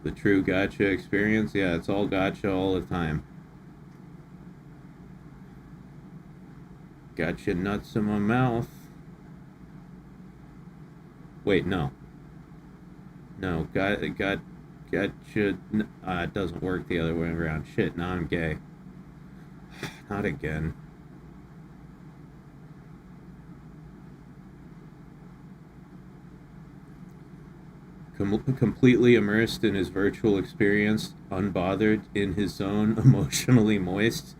The true gotcha experience? Yeah, it's all gotcha all the time. Gotcha nuts in my mouth. Wait, no. No, gotcha. It doesn't work the other way around. Shit, now I'm gay. Not again. Completely immersed in his virtual experience, unbothered in his zone, emotionally moist.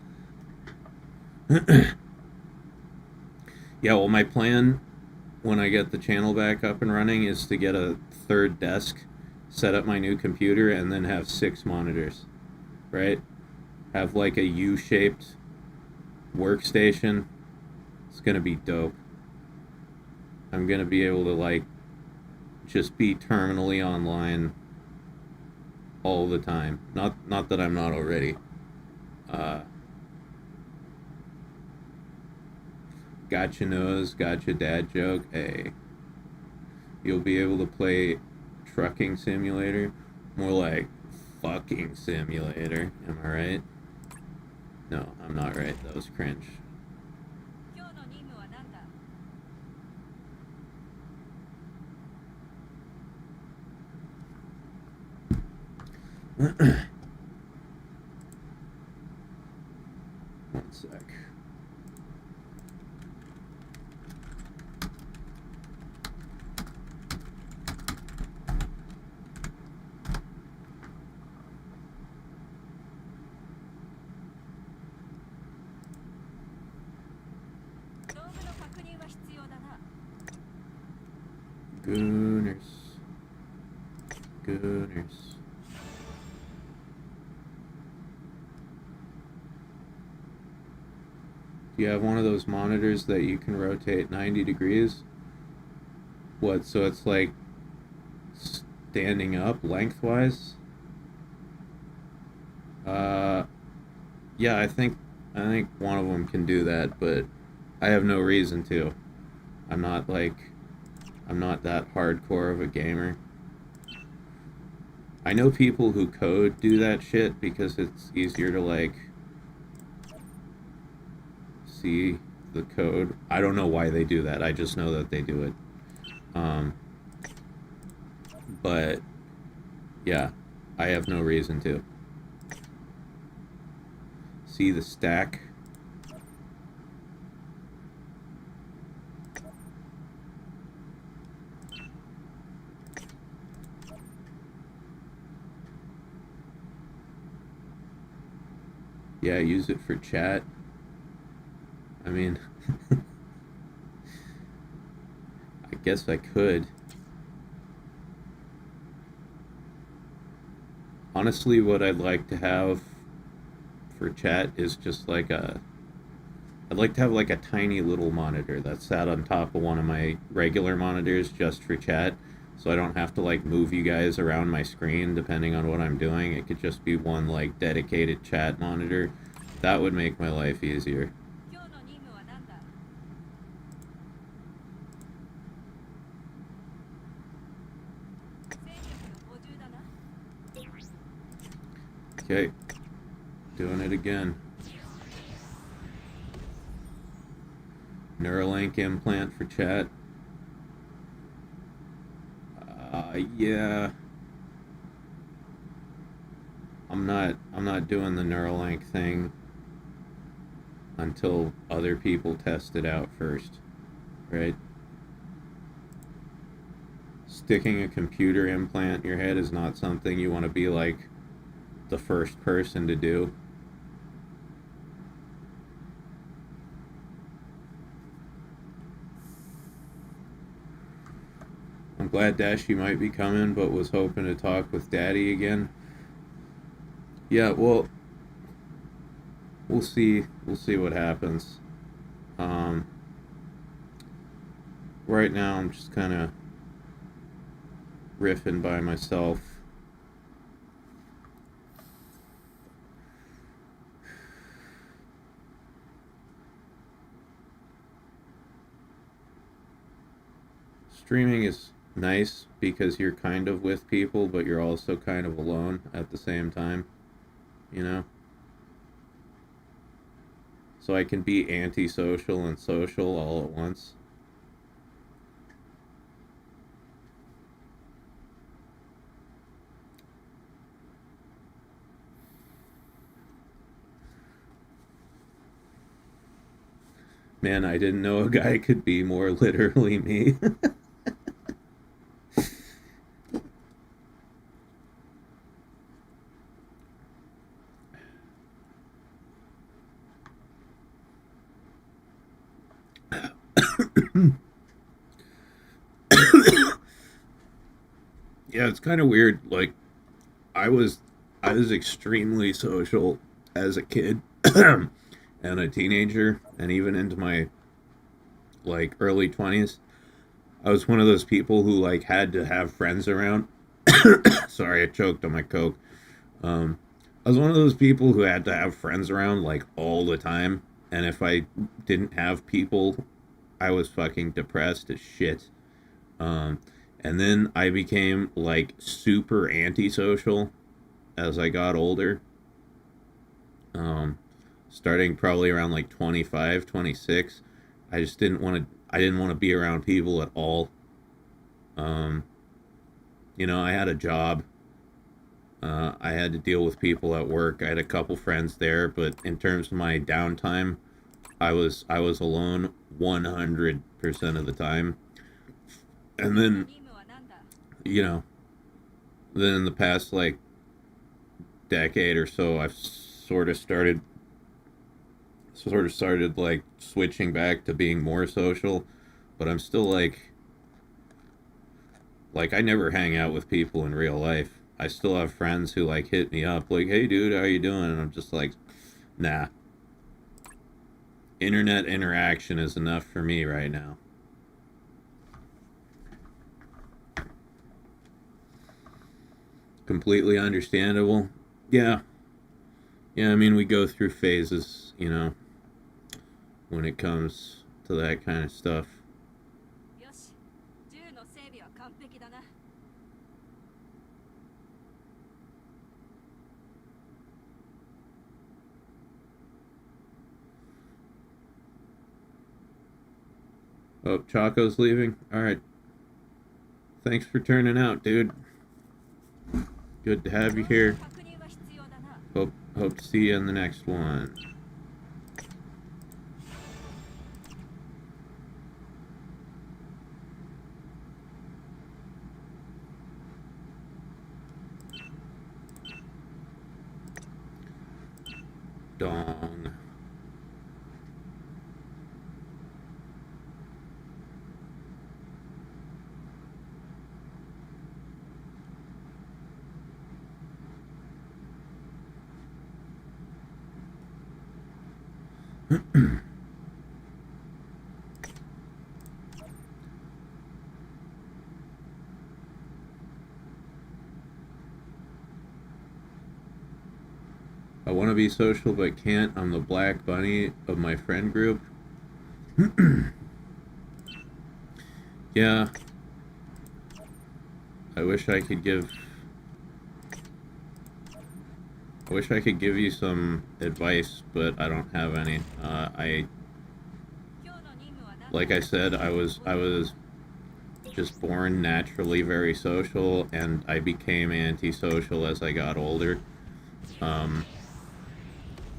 Yeah, well, my plan when I get the channel back up and running is to get a 3rd desk, set up my new computer, and then have 6 monitors, right? Have like a U-shaped workstation. It's gonna be dope. I'm gonna be able to like just be terminally online all the time. Not that I'm not already. Gotcha nose, gotcha dad joke. Hey, you'll be able to play trucking simulator. More like fucking simulator. Am I right? No, I'm not right. That was cringe. One sec. Gooners. Gooners. Do you have one of those monitors that you can rotate 90 degrees? What, so it's like standing up lengthwise? Yeah, I think one of them can do that, but I have no reason to. I'm not that hardcore of a gamer. I know people who code do that shit because it's easier to like see the code. I don't know why they do that. I just know that they do it. But yeah, I have no reason to. See the stack? Yeah, use it for chat. I mean, I guess I could. Honestly, what I'd like to have for chat is just like I'd like to have like a tiny little monitor that sat on top of one of my regular monitors just for chat, so I don't have to like move you guys around my screen depending on what I'm doing. It could just be one like dedicated chat monitor. That would make my life easier. Okay, doing it again. Neuralink implant for chat. Yeah. I'm not doing the Neuralink thing until other people test it out first, right? Sticking a computer implant in your head is not something you want to be like the first person to do. I'm glad Dashie might be coming, but was hoping to talk with Daddy again. Yeah, well, we'll see. We'll see what happens. Right now, I'm just kind of riffing by myself. Streaming is nice because you're kind of with people, but you're also kind of alone at the same time, you know? So I can be antisocial and social all at once. Man, I didn't know a guy could be more literally me. Yeah, it's kind of weird. Like, I was extremely social as a kid and a teenager, and even into my like early 20s. I was one of those people who like had to have friends around. Sorry, I choked on my Coke. I was one of those people who had to have friends around like all the time, and if I didn't have people, I was fucking depressed as shit. And then I became like super antisocial as I got older. Starting probably around like 25, 26. I just I didn't want to be around people at all. Um, I had a job. I had to deal with people at work. I had a couple friends there, but in terms of my downtime, I was alone 100% of the time. And then, you know, then in the past like decade or so, I've sort of started like switching back to being more social, but I'm still like I never hang out with people in real life. I still have friends who like hit me up like, "Hey dude, how you doing?" And I'm just like, "Nah. Internet interaction is enough for me right now." Completely understandable. Yeah. Yeah, I mean, we go through phases, when it comes to that kind of stuff. Oh, Chaco's leaving? Alright. Thanks for turning out, dude. Good to have you here. Hope to see you in the next one. Dong. to be social but can't. I'm the black bunny of my friend group. Yeah. I wish I could give you some advice, but I don't have any. Like I said, I was just born naturally very social, and I became antisocial as I got older.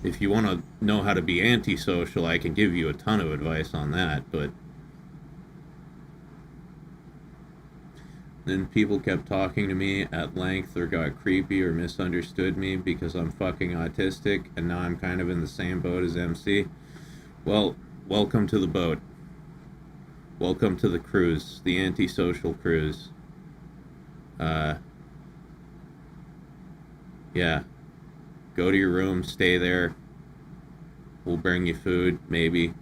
If you want to know how to be antisocial, I can give you a ton of advice on that, but then people kept talking to me at length or got creepy or misunderstood me because I'm fucking autistic, and now I'm kind of in the same boat as MC. Well, welcome to the boat. Welcome to the cruise, the antisocial cruise. Yeah. Go to your room, stay there. We'll bring you food, maybe.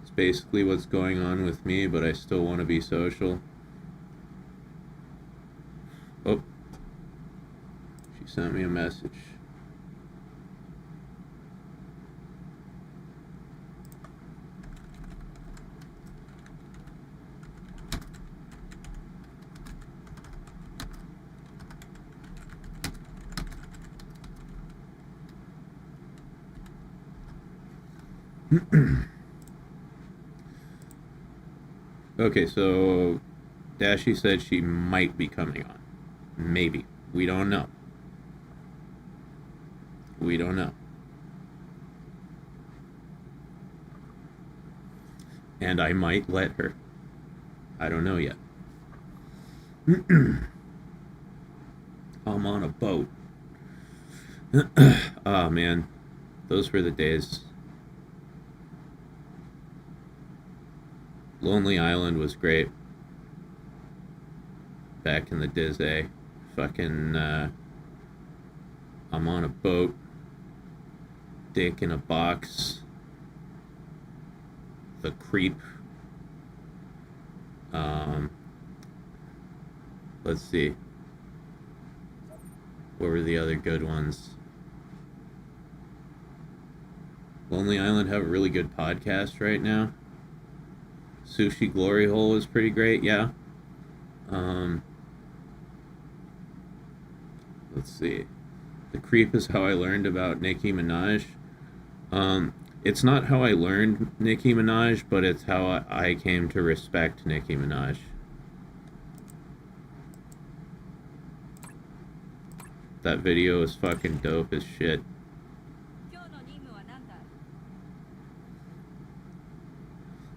It's basically what's going on with me, but I still want to be social. Oh. She sent me a message. Okay, so Dashie said she might be coming on. Maybe. We don't know. We don't know. And I might let her. I don't know yet. I'm on a boat. Oh man, those were the days. Lonely Island was great. Back in the Disney. Fucking, I'm on a boat. Dick in a box. The Creep. Let's see. What were the other good ones? Lonely Island have a really good podcast right now. Sushi Glory Hole is pretty great, yeah. Let's see. The Creep is how I learned about Nicki Minaj. It's not how I learned Nicki Minaj, but it's how I came to respect Nicki Minaj. That video is fucking dope as shit.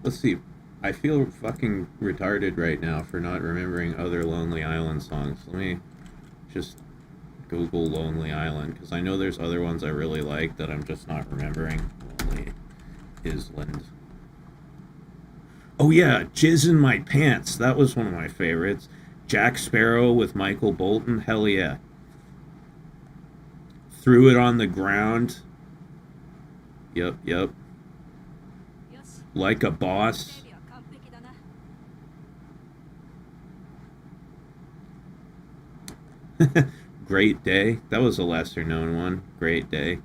Let's see. I feel fucking retarded right now for not remembering other Lonely Island songs. Let me just Google Lonely Island, because I know there's other ones I really like that I'm just not remembering. Lonely Island. Oh yeah, Jizz in My Pants. That was one of my favorites. Jack Sparrow with Michael Bolton. Hell yeah. Threw It on the Ground. Yep. Like a Boss. Great Day. That was a lesser known one. Great Day.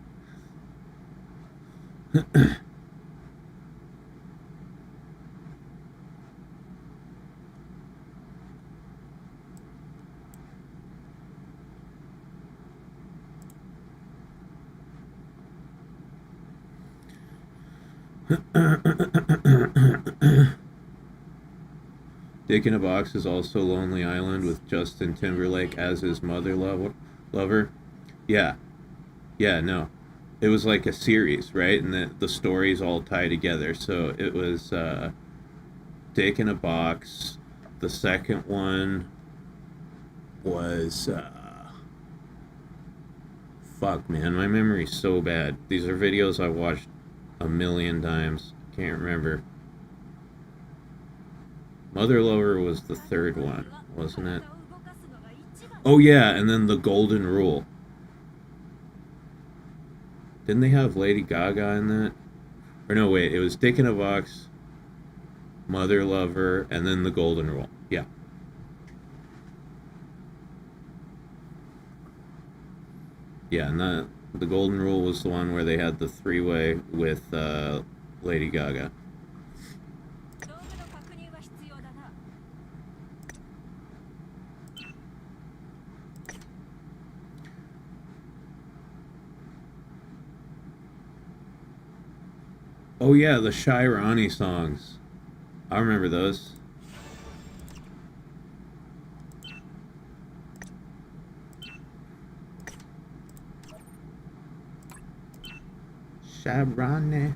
Dick in a Box is also Lonely Island with Justin Timberlake as his mother lover. Yeah, no. It was like a series, right? And the stories all tie together. So it was Dick in a Box. The second one was... fuck, man. My memory's so bad. These are videos I watched a million times. Can't remember. Mother Lover was the third one, wasn't it? Oh yeah, and then The Golden Rule. Didn't they have Lady Gaga in that? Or no, wait, it was Dick in a Box, Mother Lover, and then The Golden Rule. Yeah. Yeah, and the Golden Rule was the one where they had the three-way with Lady Gaga. Oh yeah, the Shy Ronnie songs. I remember those. Shy Ronnie.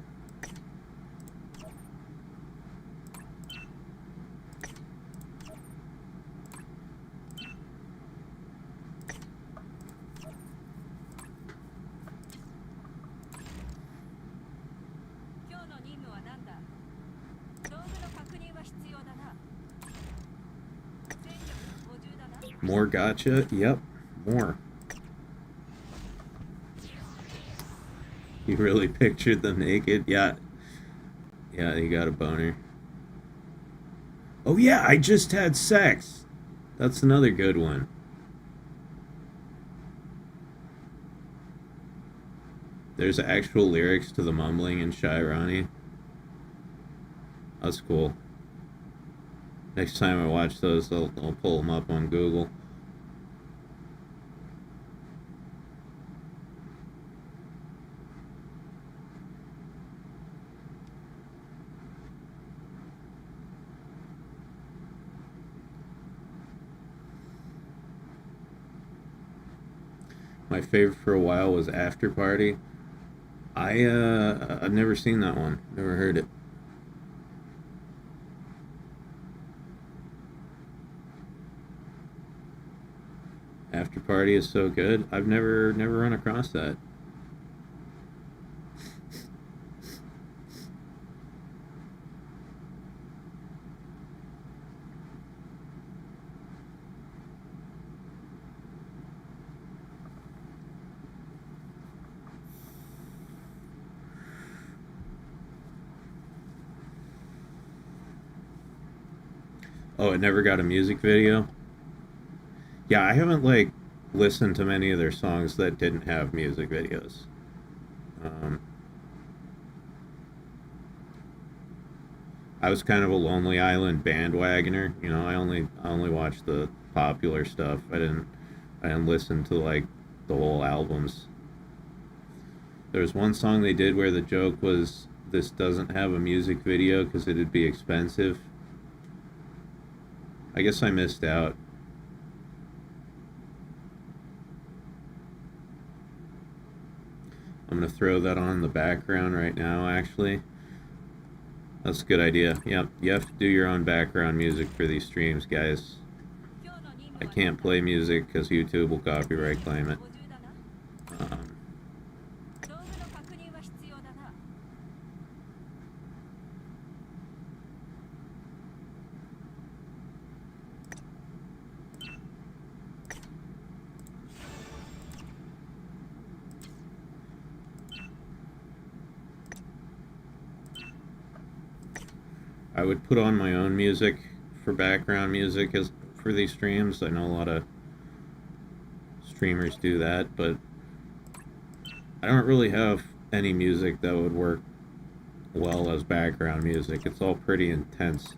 More gotcha? Yep, more. You really pictured them naked? Yeah. Yeah, you got a boner. Oh yeah, I just had sex. That's another good one. There's actual lyrics to the mumbling in Shy Ronnie. That's cool. Next time I watch those, I'll pull them up on Google. My favorite for a while was After Party. I've never seen that one. Never heard it. After Party is so good. I've never run across that. Oh, it never got a music video? Yeah, I haven't like listened to many of their songs that didn't have music videos. Um, I was kind of a Lonely Island bandwagoner. You know, I only watched the popular stuff. I didn't listen to like the whole albums. There was one song they did where the joke was this doesn't have a music video because it'd be expensive. I guess I missed out. I'm gonna throw that on in the background right now. Actually, that's a good idea. Yep, you have to do your own background music for these streams, guys. I can't play music because YouTube will copyright claim it. Um, I would put on my own music for background music as for these streams. I know a lot of streamers do that, but I don't really have any music that would work well as background music. It's all pretty intense.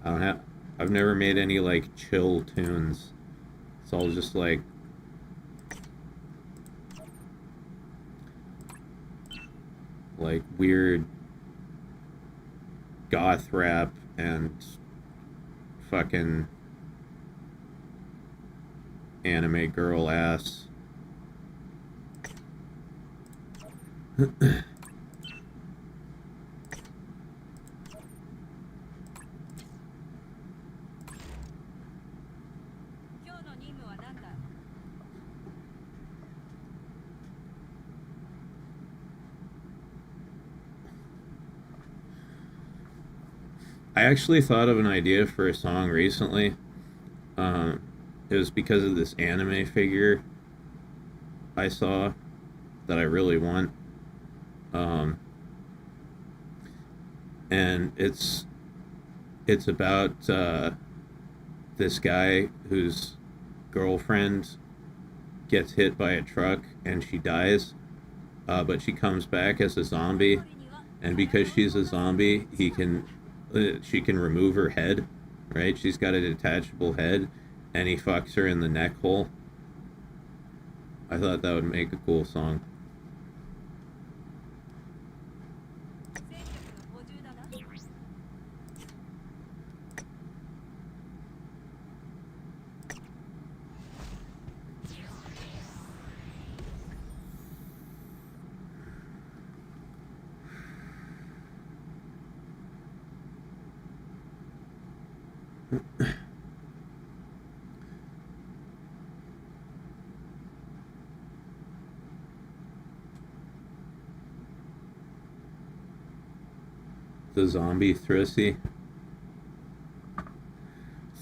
I don't have I've never made any like chill tunes. It's all just like weird goth rap and fucking anime girl ass. I actually thought of an idea for a song recently. Um, it was because of this anime figure I saw that I really want. Um, and it's about this guy whose girlfriend gets hit by a truck and she dies, but she comes back as a zombie, and because she's a zombie, she can remove her head, right? She's got a detachable head, and he fucks her in the neck hole. I thought that would make a cool song. The zombie Thrissy.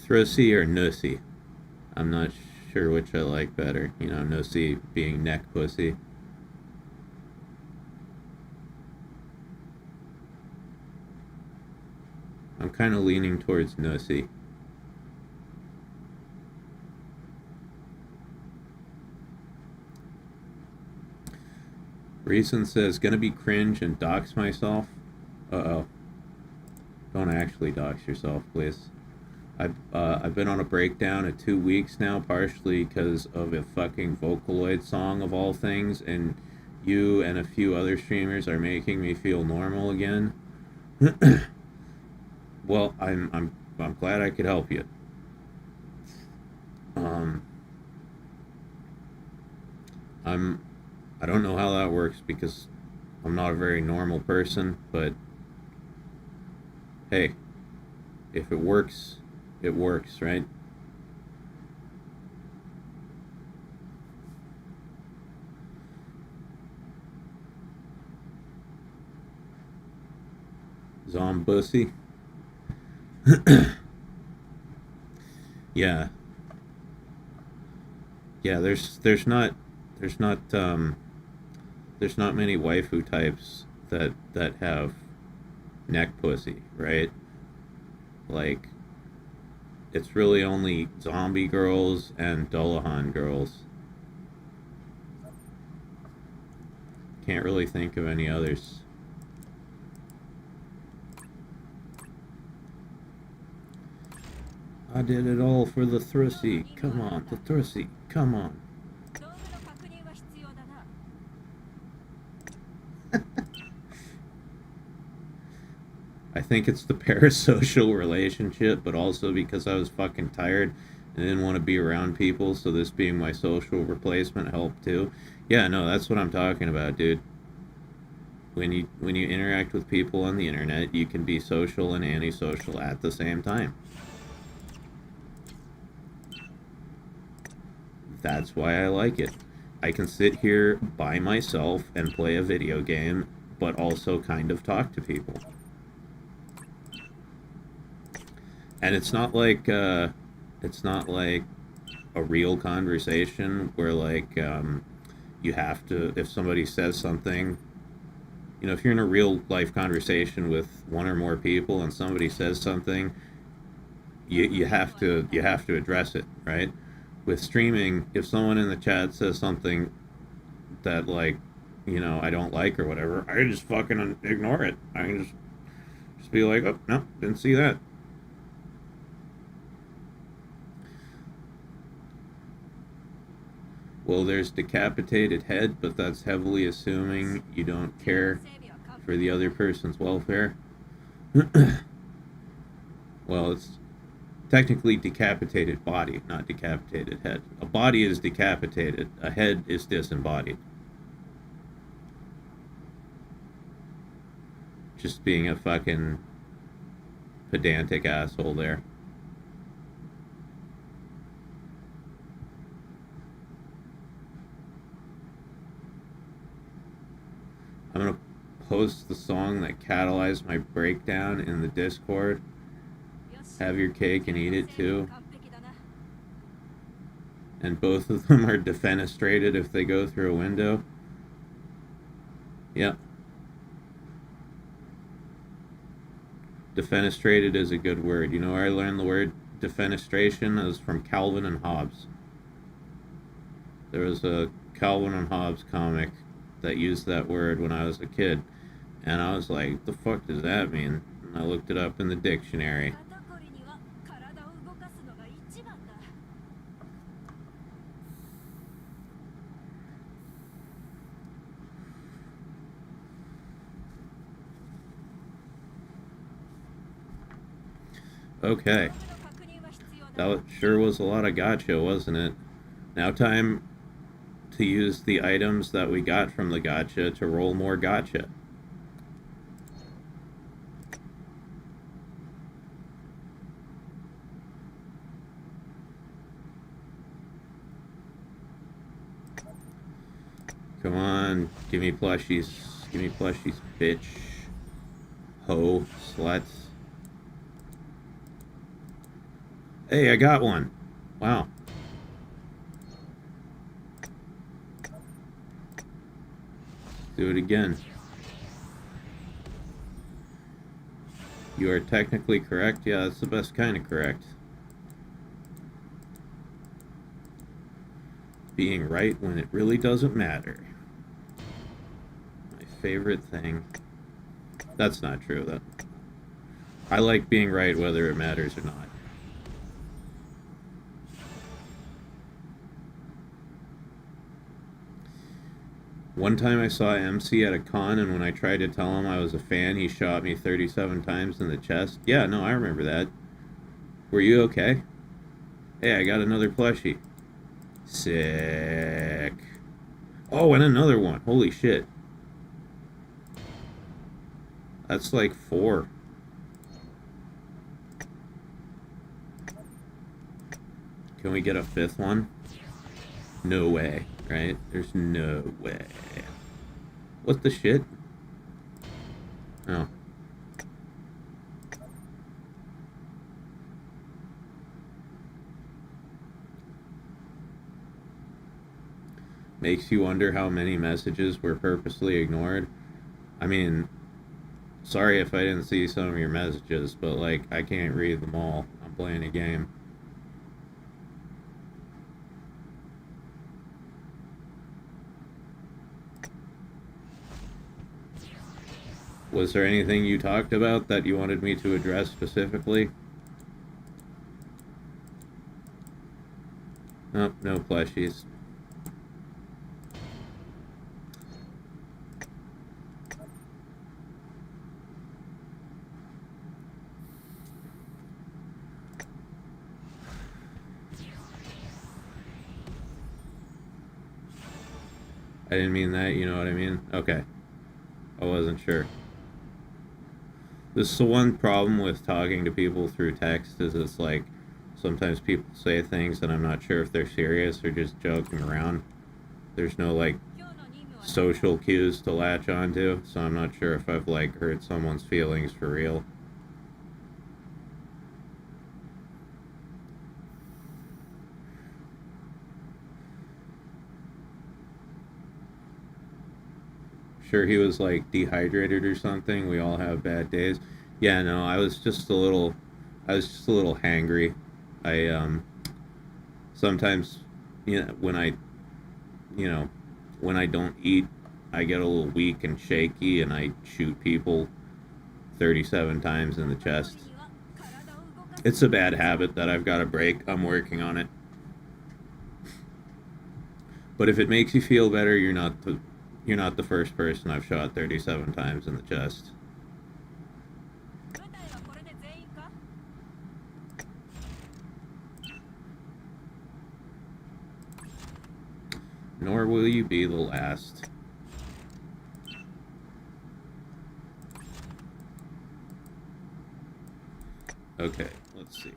Thrissy or Nussy. I'm not sure which I like better. You know, Nussy being neck pussy. I'm kind of leaning towards Nussy. Reason says, gonna be cringe and dox myself. Uh-oh. Don't actually dox yourself, please. I've been on a breakdown of 2 weeks now, partially because of a fucking Vocaloid song of all things, and you and a few other streamers are making me feel normal again. Well, I'm glad I could help you. I don't know how that works because I'm not a very normal person, but hey, if it works, right? Zombussy. Yeah. Yeah, there's not many waifu types that have neck pussy, right? Like, it's really only zombie girls and Dullahan girls. Can't really think of any others. I did it all for the Thrissy. Come on, the Thrissy. Come on. I think it's the parasocial relationship, but also because I was fucking tired and didn't want to be around people, so this being my social replacement helped too. Yeah, no, that's what I'm talking about, dude. When you interact with people on the internet, you can be social and antisocial at the same time. That's why I like it. I can sit here by myself and play a video game, but also kind of talk to people. And it's not like a real conversation where like you have to, if somebody says something, you know, if you're in a real life conversation with one or more people and somebody says something, you have to address it, right? With streaming, if someone in the chat says something that, like, you know, I don't like or whatever, I can just fucking ignore it. I can just be like, oh, no, didn't see that. Well, there's decapitated head, but that's heavily assuming you don't care for the other person's welfare. Well, it's technically decapitated body, not decapitated head. A body is decapitated. A head is disembodied. Just being a fucking pedantic asshole there. I'm gonna post the song that catalyzed my breakdown in the Discord. Have your cake and eat it too. And both of them are defenestrated if they go through a window. Yep. Defenestrated is a good word. You know where I learned the word defenestration? It was from Calvin and Hobbes. There was a Calvin and Hobbes comic that used that word when I was a kid, and I was like, the fuck does that mean? And I looked it up in the dictionary. Okay. That sure was a lot of gotcha, wasn't it? Now time to use the items that we got from the gotcha to roll more gotcha. Come on, give me plushies. Give me plushies, bitch. Ho, sluts. Hey, I got one. Wow. Do it again. You are technically correct. Yeah, that's the best kind of correct. Being right when it really doesn't matter. My favorite thing. That's not true. That I like being right whether it matters or not. One time I saw MC at a con, and when I tried to tell him I was a fan, he shot me 37 times in the chest. Yeah, no, I remember that. Were you okay? Hey, I got another plushie. Sick. Oh, and another one. Holy shit. That's like 4. Can we get a 5th one? No way, right? There's no way. What the shit? Oh. Makes you wonder how many messages were purposely ignored. I mean, sorry if I didn't see some of your messages, but like, I can't read them all. I'm playing a game. Was there anything you talked about that you wanted me to address specifically? Nope, no plushies. I didn't mean that, you know what I mean? Okay. I wasn't sure. This is the one problem with talking to people through text is it's like sometimes people say things and I'm not sure if they're serious or just joking around. There's no like social cues to latch onto, so I'm not sure if I've like hurt someone's feelings for real. Sure he was like dehydrated or something. We all have bad days. Yeah, no, I was just a little hangry. I sometimes when you know when I don't eat, I get a little weak and shaky and I shoot people 37 times in the chest. It's a bad habit that I've got to break. I'm working on it. But if it makes you feel better, you're not the first person I've shot 37 times in the chest. Nor will you be the last. Okay, let's see.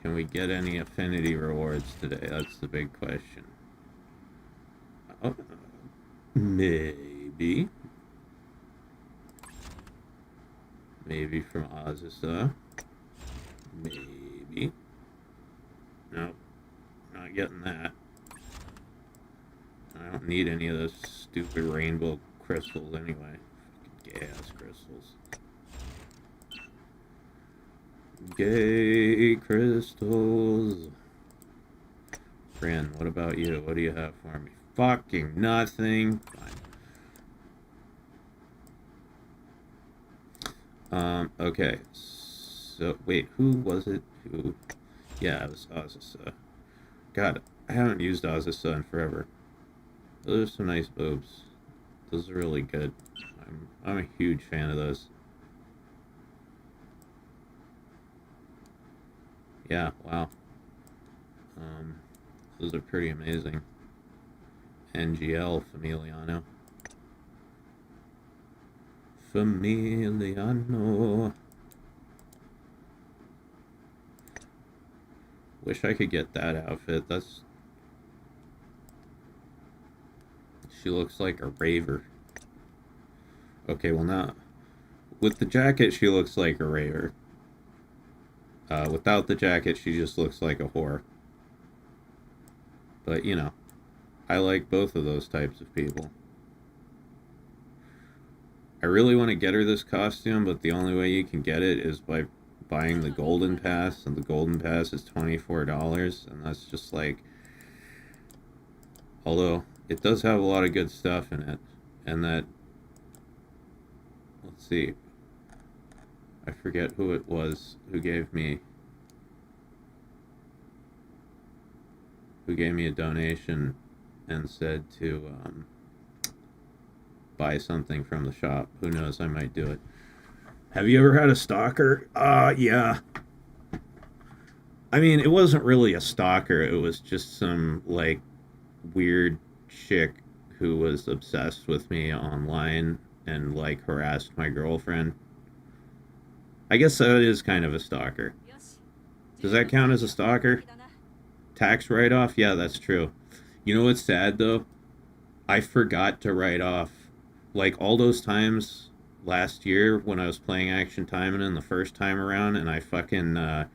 Can we get any affinity rewards today? That's the big question. Oh, maybe. Maybe from Azusa. Maybe. Nope. Not getting that. I don't need any of those stupid rainbow crystals anyway. Fucking gay-ass crystals. Gay crystals. Bryn, what about you? What do you have for me? Fucking nothing. Fine. Okay. So, wait, who was it? Who? Yeah, it was Azusa. God, I haven't used Azusa in forever. Those are some nice boobs. Those are really good. I'm a huge fan of those. Yeah, wow. Those are pretty amazing. NGL Familiano. Familiano. Wish I could get that outfit. She looks like a raver. Okay, well now, with the jacket, she looks like a raver. Without the jacket, she just looks like a whore. But, you know, I like both of those types of people. I really want to get her this costume, but the only way you can get it is by buying the Golden Pass, and the Golden Pass is $24, and that's just like... Although, it does have a lot of good stuff in it, and that... Let's see. I forget who it was who gave me a donation and said to buy something from the shop. Who knows, I might do it. Have you ever had a stalker? Yeah. I mean, it wasn't really a stalker. It was just some, like, weird chick who was obsessed with me online and, like, harassed my girlfriend. I guess that is kind of a stalker. Does that count as a stalker? Tax write-off? Yeah, that's true. You know what's sad, though? I forgot to write off, like, all those times last year when I was playing Action Timinin the first time around, and I fucking, I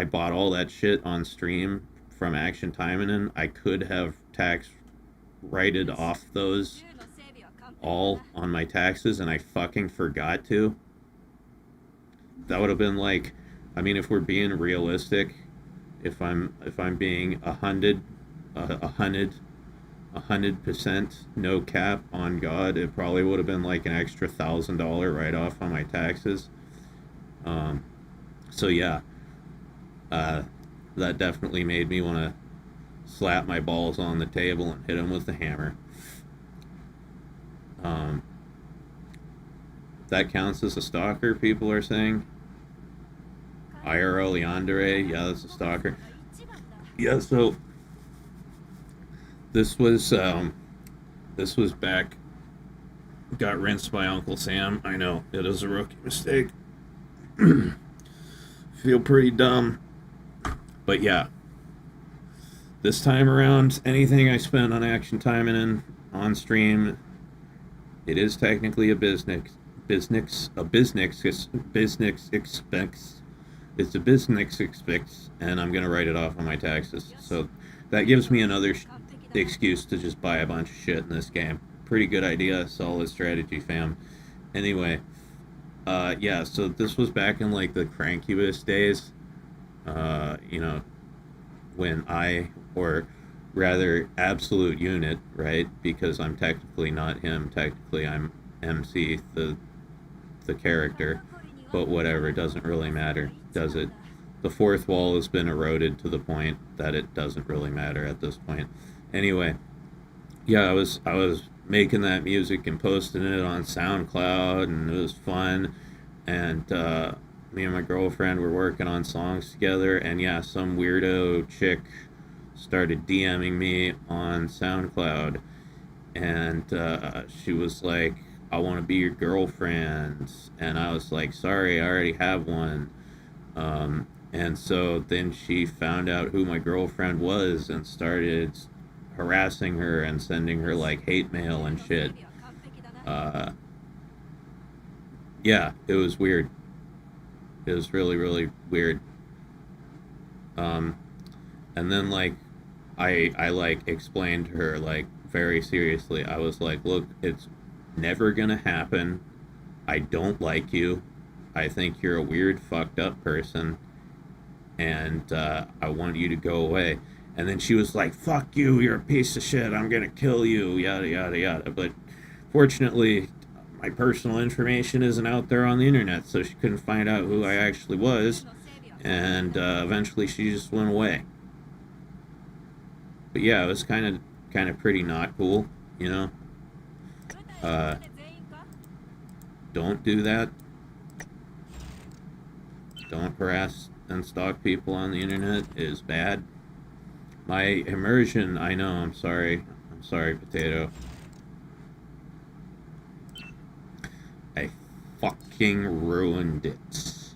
bought all that shit on stream from Action Timinin. I could have tax righted off those all on my taxes, and I fucking forgot to. That would have been like, I mean, if we're being realistic, if I'm being 100% no cap on God, it probably would have been like an extra $1,000 write-off on my taxes. So yeah, that definitely made me want to slap my balls on the table and hit them with the hammer. That counts as a stalker, people are saying. IRL Yandere, yeah, that's a stalker. Yeah, so this was back, got rinsed by Uncle Sam. I know, it is a rookie mistake. Feel pretty dumb. But yeah, this time around, anything I spend on Action Timinin on stream, it is technically a business expense. It's a business expense, and I'm going to write it off on my taxes. So that gives me another excuse to just buy a bunch of shit in this game. Pretty good idea, solid strategy, fam. Anyway, yeah, so this was back in, like, the Crankubus days. You know, when or rather, Absolute Unit, right? Because I'm technically not him. Technically, I'm MC, the character. But whatever, it doesn't really matter, does it? The fourth wall has been eroded to the point that it doesn't really matter at this point. Anyway, yeah, I was making that music and posting it on SoundCloud, and it was fun. And me and my girlfriend were working on songs together, and yeah, some weirdo chick started DMing me on SoundCloud, and she was like, I want to be your girlfriend. And I was like, sorry, I already have one. And so then she found out who my girlfriend was and started harassing her and sending her, like, hate mail and shit. Yeah, it was weird. It was really, really weird. And then, like, I like, explained to her, like, very seriously. I was like, look, it's never gonna happen. I don't like you. I think you're a weird, fucked up person, and I want you to go away. And then she was like, fuck you, you're a piece of shit, I'm gonna kill you, yada, yada, yada. But fortunately, my personal information isn't out there on the internet, so she couldn't find out who I actually was. And eventually she just went away. But yeah, it was kind of pretty not cool, you know? Don't do that. Don't harass and stalk people on the internet. It is bad. My immersion, I know, I'm sorry. I'm sorry, Potato. I fucking ruined it. Let's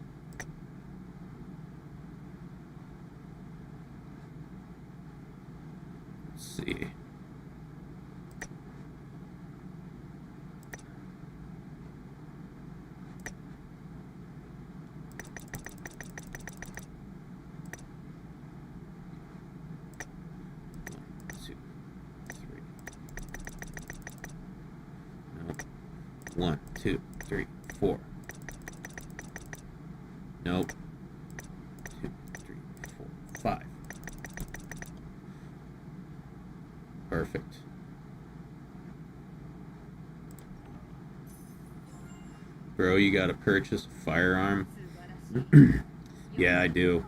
see. One, two, three, four. Nope. 2, 3, 4, 5. Perfect. Bro, you gotta purchase a firearm? Yeah, I do.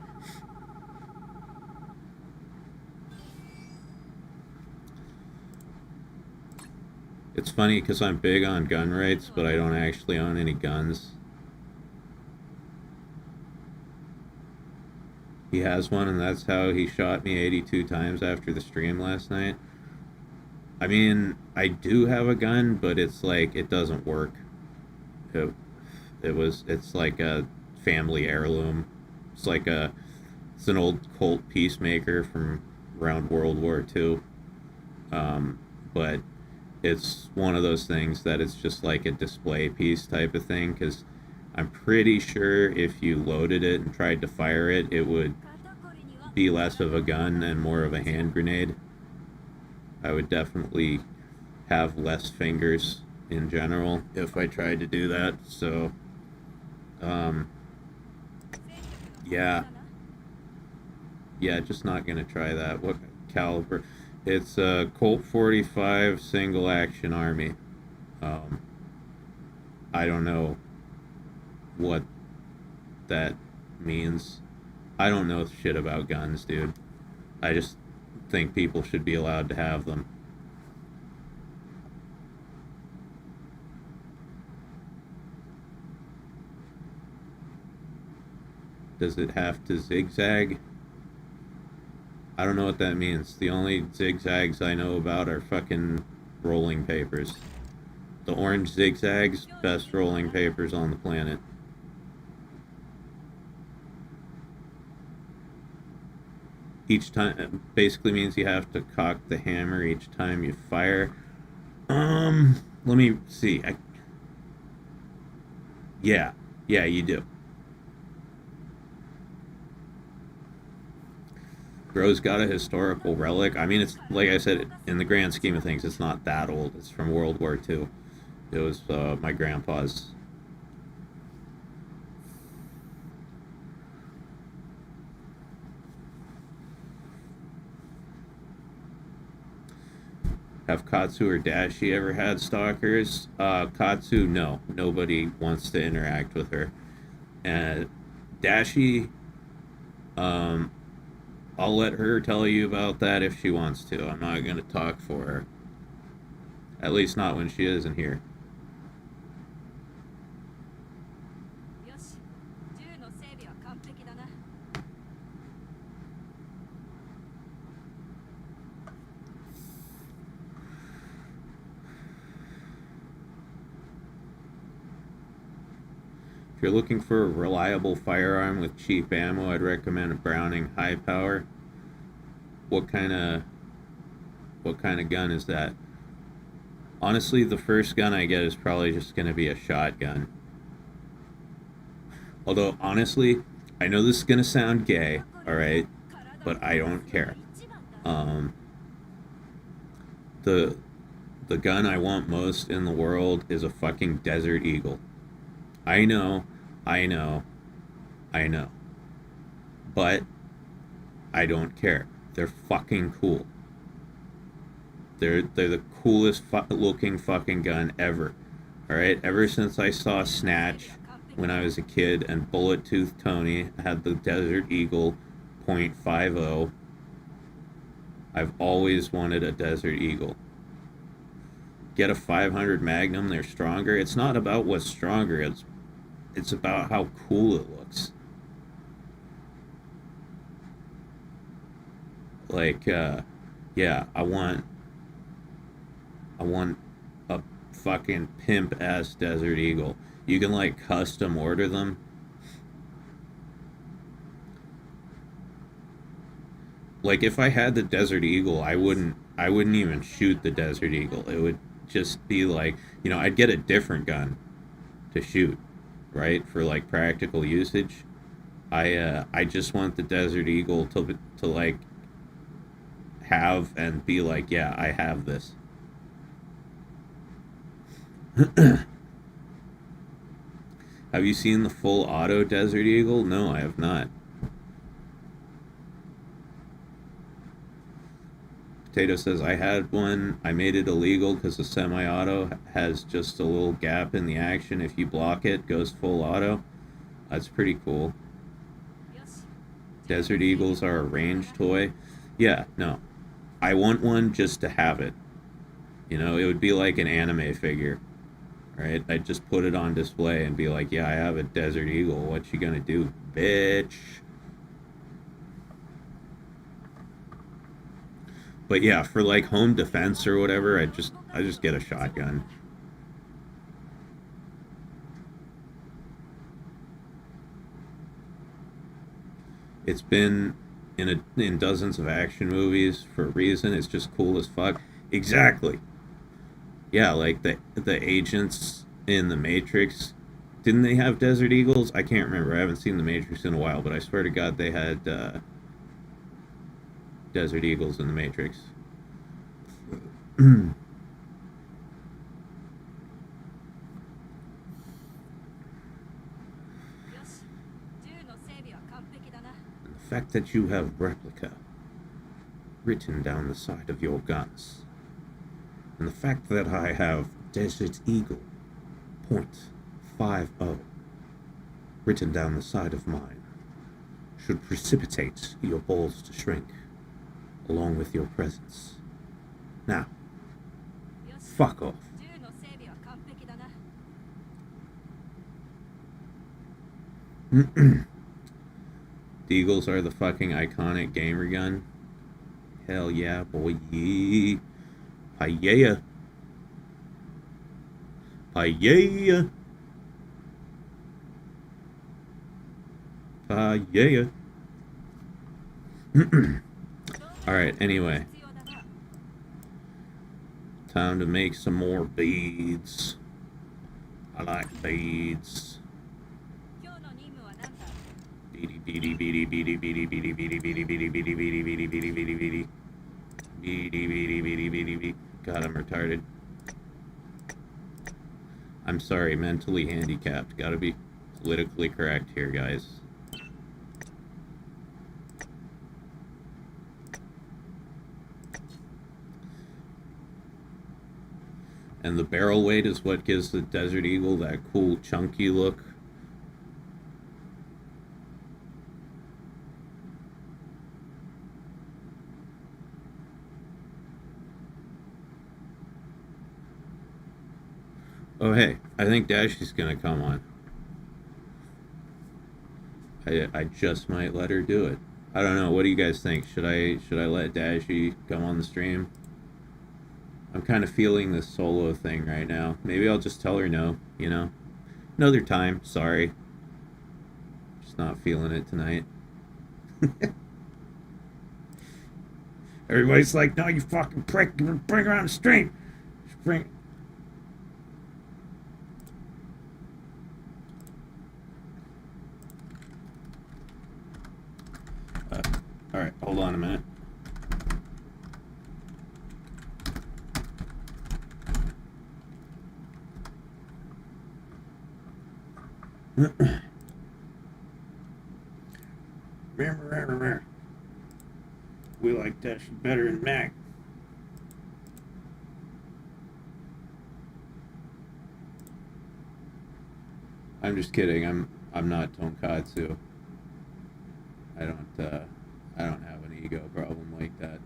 It's funny because I'm big on gun rights, but I don't actually own any guns. He has one, and that's how he shot me 82 times after the stream last night. I mean, I do have a gun, but it's like, it doesn't work. It's like a family heirloom. It's an old Colt Peacemaker from around World War II. But it's one of those things that it's just like a display piece type of thing, because I'm pretty sure if you loaded it and tried to fire it, it would be less of a gun and more of a hand grenade. I would definitely have less fingers in general if I tried to do that. So, yeah, just not gonna try that. What caliber? It's a Colt 45 single action army. I don't know what that means. I don't know shit about guns, dude. I just think people should be allowed to have them. Does it have to zigzag? I don't know what that means. The only zigzags I know about are fucking rolling papers. The orange zigzags, best rolling papers on the planet. Each time, it basically means you have to cock the hammer each time you fire. Let me see. Yeah, you do. Bro's got a historical relic. I mean, it's like I said, in the grand scheme of things, it's not that old. It's from World War II. It was my grandpa's. Have Katsu or Dashie ever had stalkers? Katsu, no. Nobody wants to interact with her. And Dashie, I'll let her tell you about that if she wants to. I'm not going to talk for her. At least not when she isn't here. If you're looking for a reliable firearm with cheap ammo, I'd recommend a Browning high power. What kind of gun is that? Honestly, the first gun I get is probably just going to be a shotgun. Although, honestly, I know this is going to sound gay, alright? But I don't care. The gun I want most in the world is a fucking Desert Eagle. I know. But I don't care. They're fucking cool. They're the coolest looking fucking gun ever. Alright, ever since I saw Snatch when I was a kid and Bullet Tooth Tony had the Desert Eagle .50, I've always wanted a Desert Eagle. Get a 500 Magnum, they're stronger. It's not about what's stronger, it's about how cool it looks. Like, yeah, I want a fucking pimp ass Desert Eagle. You can like custom order them. Like if I had the Desert Eagle, I wouldn't even shoot the Desert Eagle. It would just be like, you know, I'd get a different gun to shoot, right? For like practical usage. I just want the Desert Eagle to like have and be like, yeah, I have this. Have you seen the full auto Desert Eagle? No, I have not. Potato says, I had one. I made it illegal because the semi-auto has just a little gap in the action. If you block it, goes full auto. That's pretty cool. Desert Eagles are a range toy. Yeah, no. I want one just to have it. You know, it would be like an anime figure. Right? I'd just put it on display and be like, yeah, I have a Desert Eagle. What you gonna do, bitch? But yeah, for like home defense or whatever, I just get a shotgun. It's been in dozens of action movies for a reason. It's just cool as fuck. Exactly. Yeah, like the agents in the Matrix, didn't they have Desert Eagles? I can't remember. I haven't seen the Matrix in a while, but I swear to God they had Desert Eagles in the Matrix. The fact that you have replica written down the side of your guns, and the fact that I have Desert Eagle .50 written down the side of mine should precipitate your balls to shrink, along with your presence. Now, fuck off. The Eagles are the fucking iconic gamer gun. Hell yeah, boy. Hi-yeah. Hi-yeah. Hi-yeah. Alright, anyway. Time to make some more beads. I like beads. Beady, beady, beady, beady, beady, beady, beady, beady, beady, beady, beady, beady, beady, beady, beady. Beady, beady, beady, beady, beady. God, I'm retarded. I'm sorry, mentally handicapped. Gotta be politically correct here, guys. And the barrel weight is what gives the Desert Eagle that cool chunky look. Oh hey, I think Dashie's gonna come on. I just might let her do it. I don't know. What do you guys think? Should I let Dashie come on the stream? I'm kind of feeling this solo thing right now. Maybe I'll just tell her no, you know? Another time, sorry. Just not feeling it tonight. Everybody's like, no, you fucking prick, bring her on the stream. Bring... Alright, hold on a minute. we like Dashie better than Mac. I'm just kidding. I'm not Tonkatsu. I don't have an ego problem like that.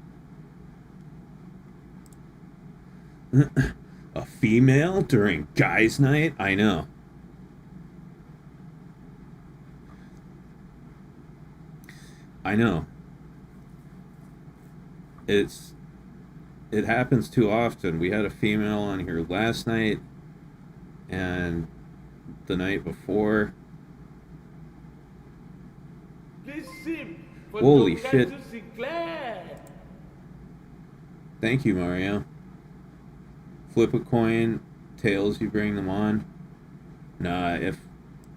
A female during guys' night? I know. I know. It happens too often. We had a female on here last night and the night before. Listen for Holy Tonkatsu shit. Sinclair. Thank you, Mario. Flip a coin, tails, you bring them on. Nah, if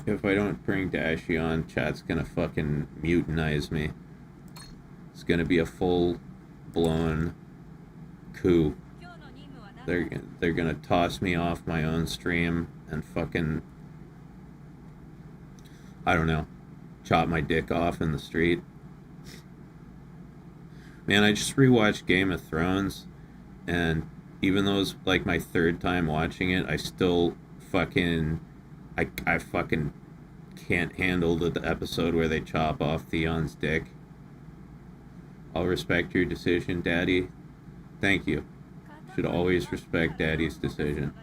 I don't bring Dashie on, chat's gonna fucking mutinize me. It's gonna be a full-blown coup. They're gonna toss me off my own stream and fucking, I don't know, chop my dick off in the street. Man, I just rewatched Game of Thrones, and even though it's like my third time watching it, I still fucking, I fucking can't handle the episode where they chop off Theon's dick. I'll respect your decision, Daddy. Thank you. Should always respect Daddy's decision.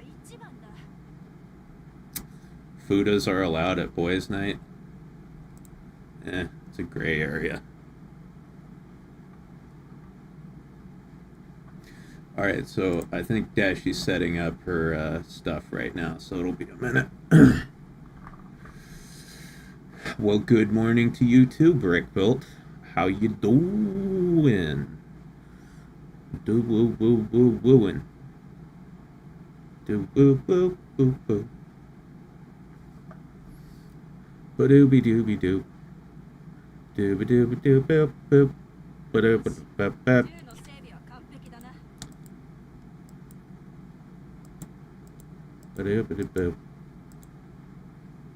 Fudas are allowed at boys' night. It's a gray area. Alright, so I think Dashie's setting up her stuff right now, so it'll be a minute. Well, good morning to you too, Brick Built. How you doing? Do-woo-woo-woo-wooing. Do-woo-woo-woo-woo. Ba-dooby-dooby-doo. Dooby-dooby-doo-boop-boop. Ba-doo-ba-ba-ba. Ba-doo-ba-doo-boop.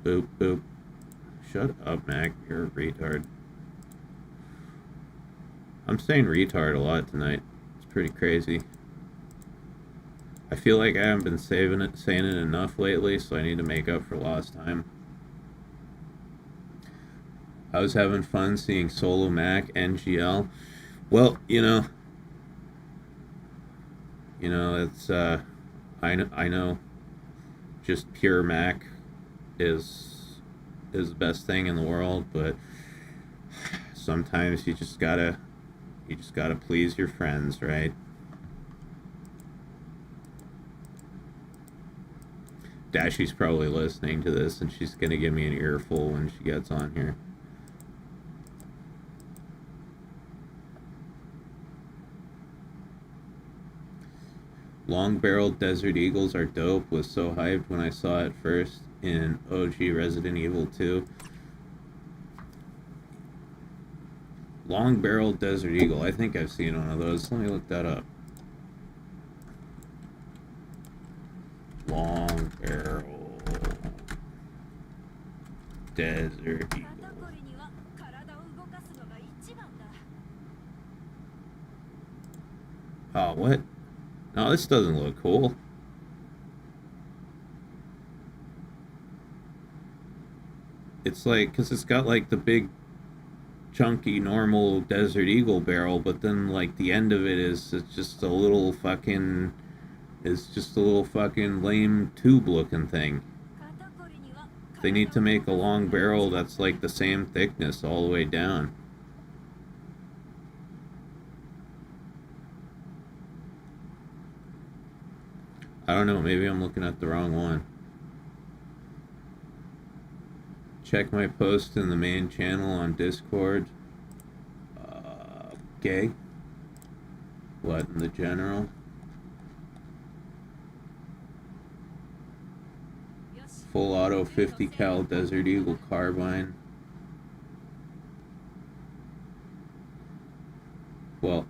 Boop, boop. Shut up, Mac. You're a retard. I'm saying retard a lot tonight. It's pretty crazy. I feel like I haven't been saying it enough lately, so I need to make up for lost time. I was having fun seeing Solo Mac, NGL. Well, you know, it's I know, just pure Mac is the best thing in the world, but sometimes you just gotta please your friends, right? Dashie's probably listening to this, and she's gonna give me an earful when she gets on here. Long-barreled Desert Eagles are dope. Was so hyped when I saw it first in OG Resident Evil 2. Long-barreled Desert Eagle. I think I've seen one of those. Let me look that up. Long-barrel Desert Eagle. Oh, what? No, this doesn't look cool. It's like, because it's got like the big chunky normal Desert Eagle barrel, but then like the end of it is it's just a little fucking lame tube looking thing. They need to make a long barrel that's like the same thickness all the way down. I don't know, maybe I'm looking at the wrong one. Check my post in the main channel on Discord. Okay. What, in the general? Full auto 50 cal Desert Eagle carbine. Well,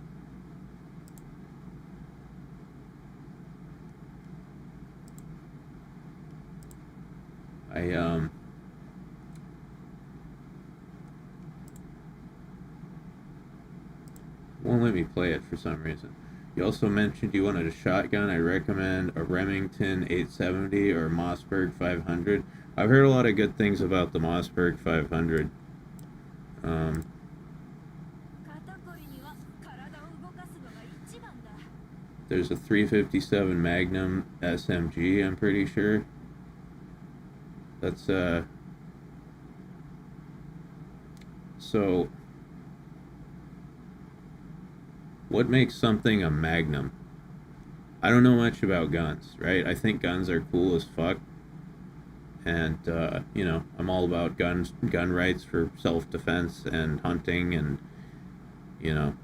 let me play it for some reason. You also mentioned you wanted a shotgun. I recommend a Remington 870 or Mossberg 500. I've heard a lot of good things about the Mossberg 500. There's a 357 Magnum SMG, I'm pretty sure. That's, so, what makes something a Magnum? I don't know much about guns, right? I think guns are cool as fuck. And, you know, I'm all about gun rights for self-defense and hunting and, you know,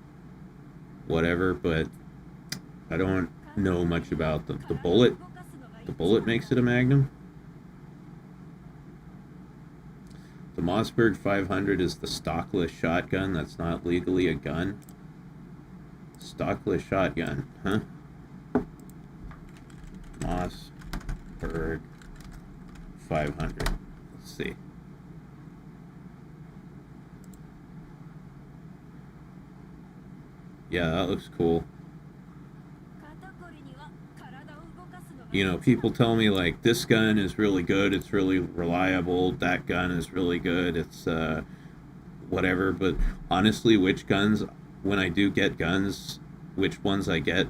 whatever, but I don't know much about the bullet. The bullet makes it a Magnum. The Mossberg 500 is the stockless shotgun that's not legally a gun. Stockless shotgun, huh? Mossberg 500. Let's see. Yeah, that looks cool. You know, people tell me, like, this gun is really good, it's really reliable, that gun is really good, it's, whatever, but honestly, which guns, when I do get guns, which ones I get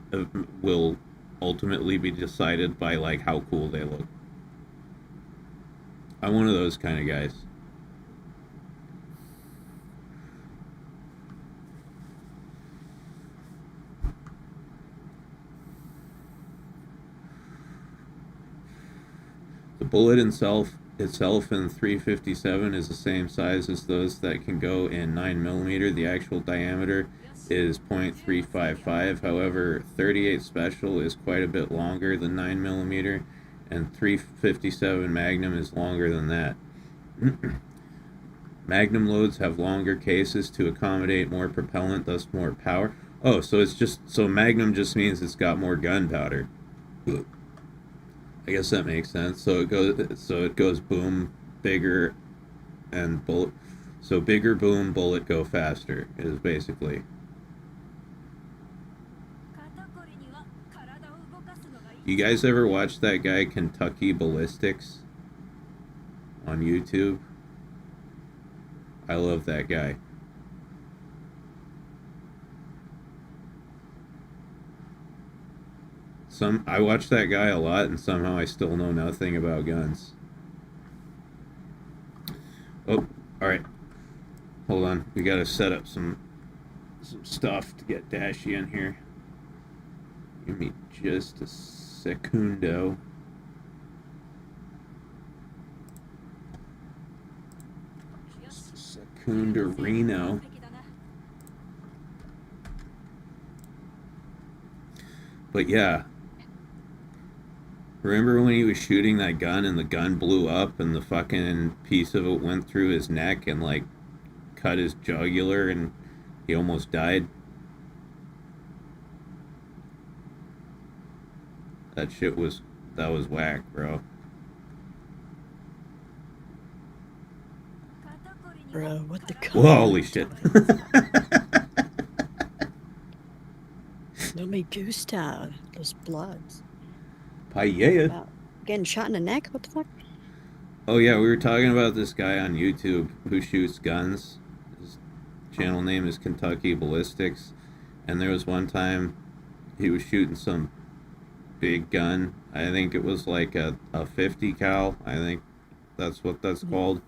will ultimately be decided by, like, how cool they look. I'm one of those kind of guys. The bullet itself in 357 is the same size as those that can go in 9mm. The actual diameter is .355. However, 38 Special is quite a bit longer than 9mm, and 357 Magnum is longer than that. Magnum loads have longer cases to accommodate more propellant, thus more power. Oh, so it's just, so Magnum just means it's got more gunpowder. I guess that makes sense. So it goes boom, bigger, and bullet. So bigger, boom, bullet, go faster is basically. You guys ever watch that guy Kentucky Ballistics on YouTube? I love that guy. I watch that guy a lot, and somehow I still know nothing about guns. Oh, alright. Hold on. We gotta set up some stuff to get Dashie in here. Give me just a secundo. Just a secunderino. But yeah. Remember when he was shooting that gun and the gun blew up and the fucking piece of it went through his neck and, like, cut his jugular and he almost died? That was whack, bro. Bro, what the Whoa, holy shit. No me gusta those bloods. Paella. Wow. Getting shot in the neck? What the fuck? Oh yeah, we were talking about this guy on YouTube who shoots guns. His channel name is Kentucky Ballistics. And there was one time he was shooting some big gun. I think it was like a 50 cal. I think that's what that's called.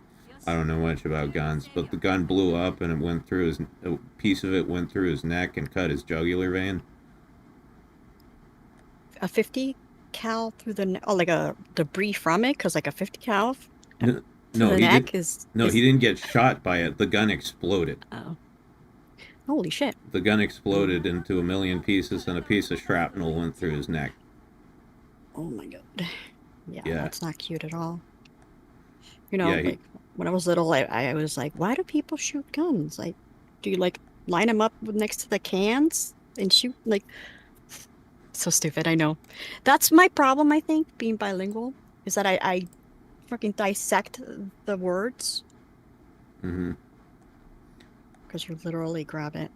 I don't know much about guns, but the gun blew up and it went through a piece of it went through his neck and cut his jugular vein. A 50 cal through the neck? Oh, like a debris from it? Because like a 50 cal No, the he neck didn't. He didn't get shot by it. The gun exploded. Oh. Holy shit. The gun exploded into a million pieces and a piece of shrapnel went through his neck. Oh my god. Yeah, Yeah. that's not cute at all. You know, Yeah, like when I was little, I was like, why do people shoot guns? Like, do you like line them up next to the cans and shoot? Like, so stupid, I know. That's my problem, I think, being bilingual, is that I fucking dissect the words. Mm-hmm. Because you literally grab it.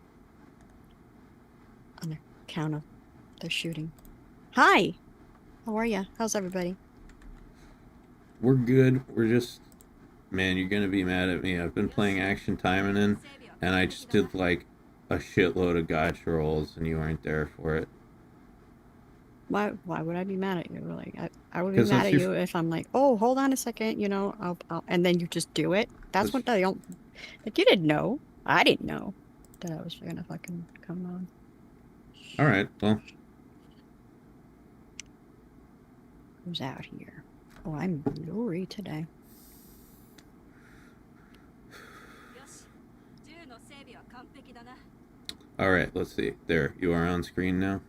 count of the shooting. Hi! How are ya? How's everybody? We're good. We're just, man, you're gonna be mad at me. I've been playing Action Timing in, and I just did like a shitload of gotcha rolls, and you weren't there for it. Why would I be mad at you? Like, I would be 'Cause mad that's at your you if I'm like, oh, hold on a second, you know, and then you just do it. That's That's, what I don't, like, you didn't know. I didn't know that I was gonna fucking come on. all right. Well, Who's out here? Oh, I'm blurry today. all right. Let's see. There, you are on screen now.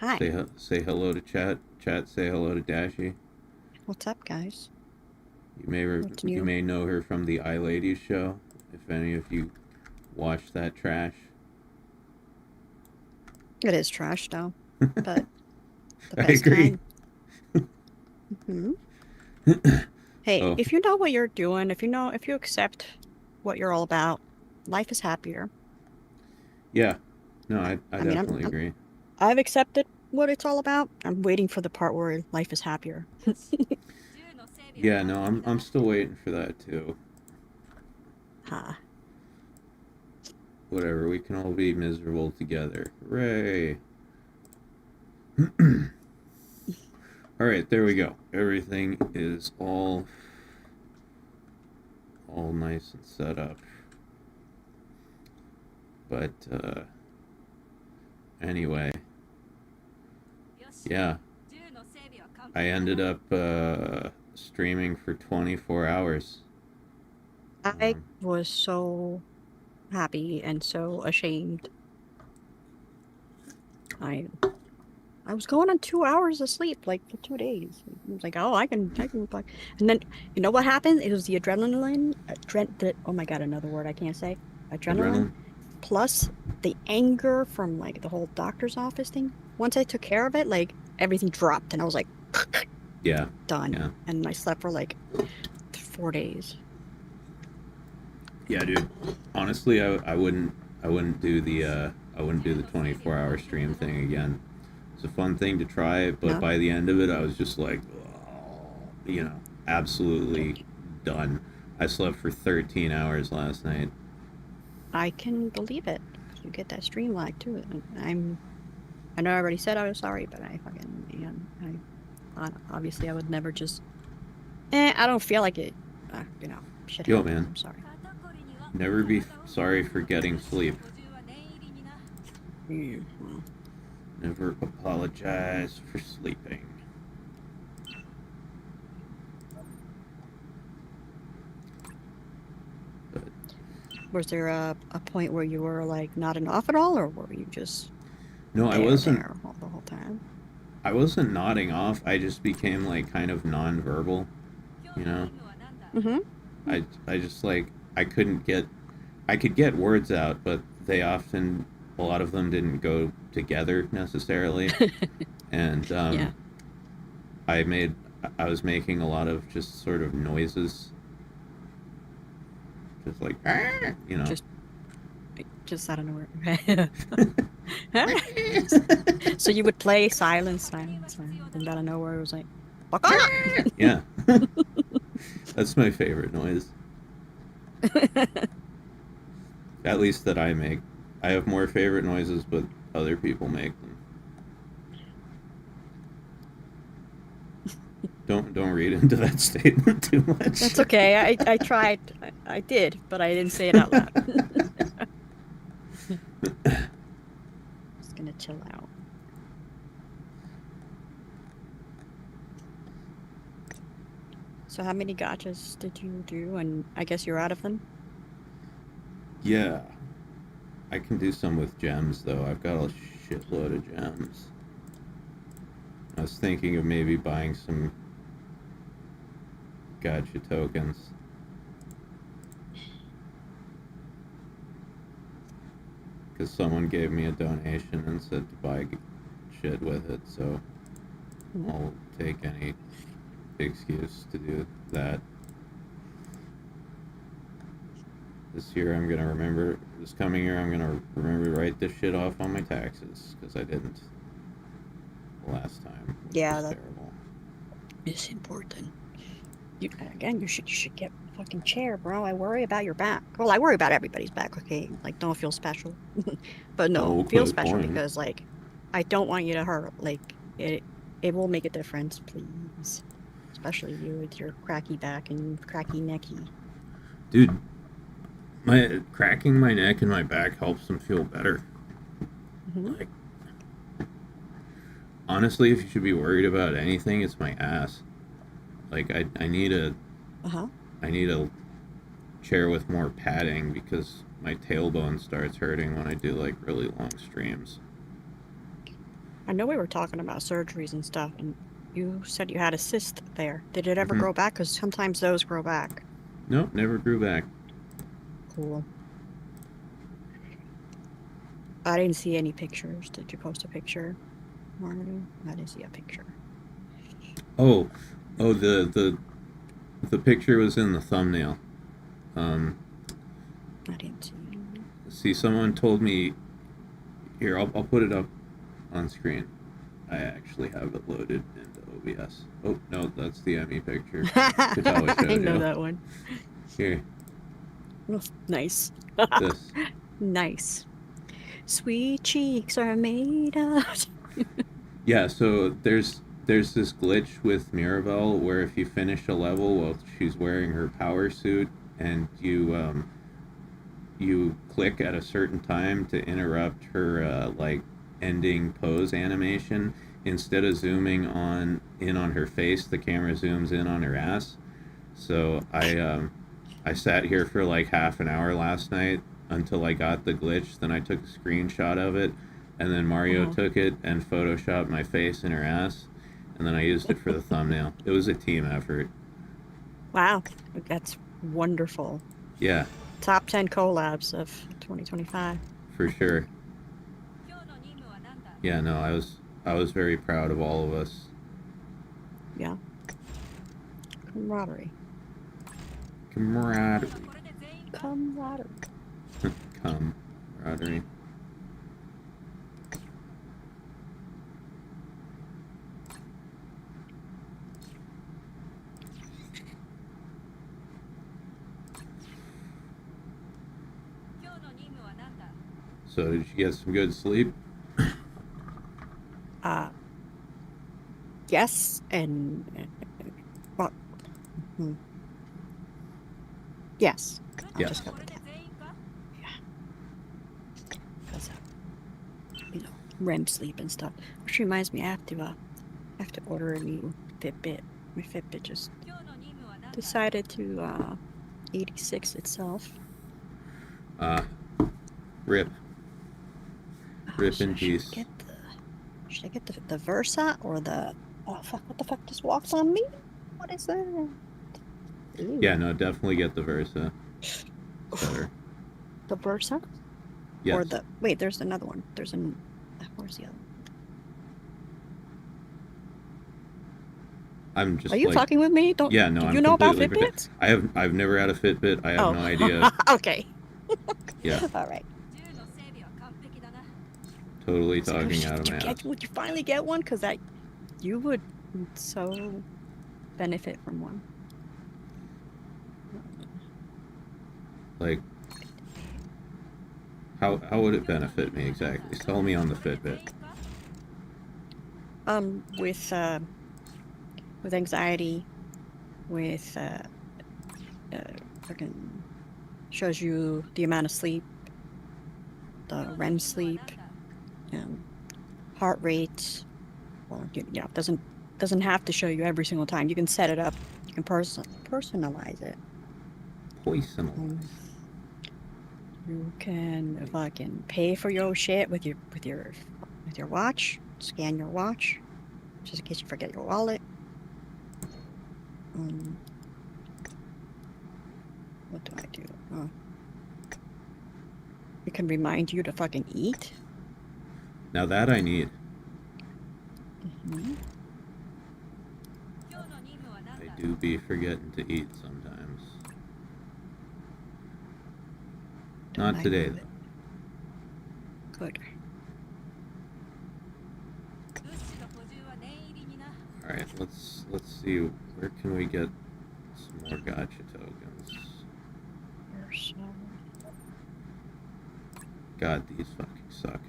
Hi. Say hello to chat. Chat, say hello to Dashie. What's up, guys? What's You new? may know her from the iLadies show. If any of you watch that trash. It is trash, though, but the I best agree. kind. Hmm. Hey, Oh, if you know what you're doing, if you accept what you're all about, life is happier. yeah. No, I I mean, definitely agree. I've accepted what it's all about. I'm waiting for the part where life is happier. Yeah, no, I'm still waiting for that too. Ha. Whatever, we can all be miserable together. Hooray! All right, there we go. Everything is all nice and set up. But anyway, yeah, I ended up streaming for 24 hours. I was so happy and so ashamed. I was going on 2 hours of sleep like for 2 days. I was like, oh, I can like, and then you know what happened? It was the adrenaline. Oh my god, another word I can't say. Adrenaline Adrenaline? plus the anger from like the whole doctor's office thing. Once I took care of it, like everything dropped, and I was like, Yeah. done. Yeah. And I slept for like 4 days. Yeah, dude. Honestly, I wouldn't do the 24-hour stream thing again. It's a fun thing to try, but No, by the end of it, I was just like, oh, you know, absolutely done. I slept for 13 hours last night. I can believe it. You get that stream lag too. I know I already said I was sorry, but I fucking, obviously I would never just, I don't feel like it, you know, shit Yo, happens. man, I'm sorry. never be sorry for getting sleep. Well, Never apologize for sleeping. But was there a point where you were like nodding off at all, or were you just no, there all the whole time? I wasn't nodding off. I just became like kind of non-verbal, you know? Mm-hmm. I just like I could get words out, but a lot of them didn't go together necessarily. And Yeah. I made I was making a lot of just sort of noises, just like you know. Just out of nowhere. So you would play silence, and out of nowhere it was like, Yeah. That's my favorite noise. At least that I make. I have more favorite noises, but other people make them. Don't read into that statement too much. That's okay. I tried. I did, but I didn't say it out loud. Just gonna chill out. So how many gotchas did you do? And I guess you're out of them? Yeah. I can do some with gems, though. I've got a shitload of gems. I was thinking of maybe buying some gotcha tokens. Because someone gave me a donation and said to buy shit with it, so I'll take any excuse to do that. This year I'm gonna remember. This coming year I'm gonna remember to write this shit off on my taxes because I didn't last time. Which Yeah, was that terrible. is important. You should get a fucking chair, bro. I worry about your back. Well, I worry about everybody's back, okay? Like, don't feel special. But no, feel Okay, special fine. because, like, I don't want you to hurt. Like, it will make a difference, please. Especially you with your cracky back and cracky necky. Dude, my cracking my neck and my back helps them feel better. Hmm. Like, honestly, if you should be worried about anything, it's my ass. Like, I need a Uh-huh. I need a chair with more padding because my tailbone starts hurting when I do like really long streams. I know we were talking about surgeries and stuff, and you said you had a cyst there. Did it ever Hmm. grow back? Because sometimes those grow back. Nope, never grew back. Cool. I didn't see any pictures. Did you post a picture, Martin? I didn't see a picture. Oh, the picture was in the thumbnail. Um, I didn't see any. see, someone told me. Here, I'll put it up on screen. I actually have it loaded into OBS. Oh no, that's the Emmy picture. Which I always I showed know you. that one. Here, Oh, nice. this. Nice. Sweet cheeks are made of. Yeah, so there's this glitch with Mirabelle where if you finish a level while she's wearing her power suit and you click at a certain time to interrupt her like ending pose animation, instead of zooming in on her face, the camera zooms in on her ass. So I sat here for like half an hour last night until I got the glitch. Then I took a screenshot of it, and then Mario Uh-huh. took it and photoshopped my face in her ass, and then I used it for the thumbnail. It was a team effort. Wow, that's wonderful. Yeah, Top 10 collabs of 2025. for sure. Yeah, no, I was very proud of all of us. Yeah. Camaraderie. Camaraderie. Camaraderie. Camaraderie. So did you get some good sleep? Uh, yes, and well, hmm. Yes. I'll Yeah. just go with that. Yeah. Because REM sleep and stuff. Which reminds me, I have to order a new Fitbit. My Fitbit just decided to 86 itself. Rip. Rip in Should peace. should I get the Versa or the oh fuck, what the fuck just walks on me? What is that? Ooh. Yeah, no, definitely get the Versa. Better. The Versa? Yes. Or the wait, there's another one. Where's the other one? I'm just Are you like, fucking with me? Don't yeah, no, do I'm you know about completely Fitbits? I've never had a Fitbit. I have Oh. no idea. Okay. Yeah, All right. totally So, talking out of my ass. would you finally get one? Because you would so benefit from one. Like, how would it benefit me exactly? Tell me on the Fitbit. With anxiety, with freaking shows you the amount of sleep, the REM sleep, heart rate. Well, doesn't have to show you every single time. You can set it up. You can personalize it. Poisonal. You can fucking pay for your shit with your watch. Scan your watch, just in case you forget your wallet. What do I do? Oh. It can remind you to fucking eat. Now that I need. Mm-hmm. I do be forgetting to eat sometimes. Don't Not today, move it. though. Good. All right, let's see. Where can we get some more gotcha tokens? God, these fucking suck.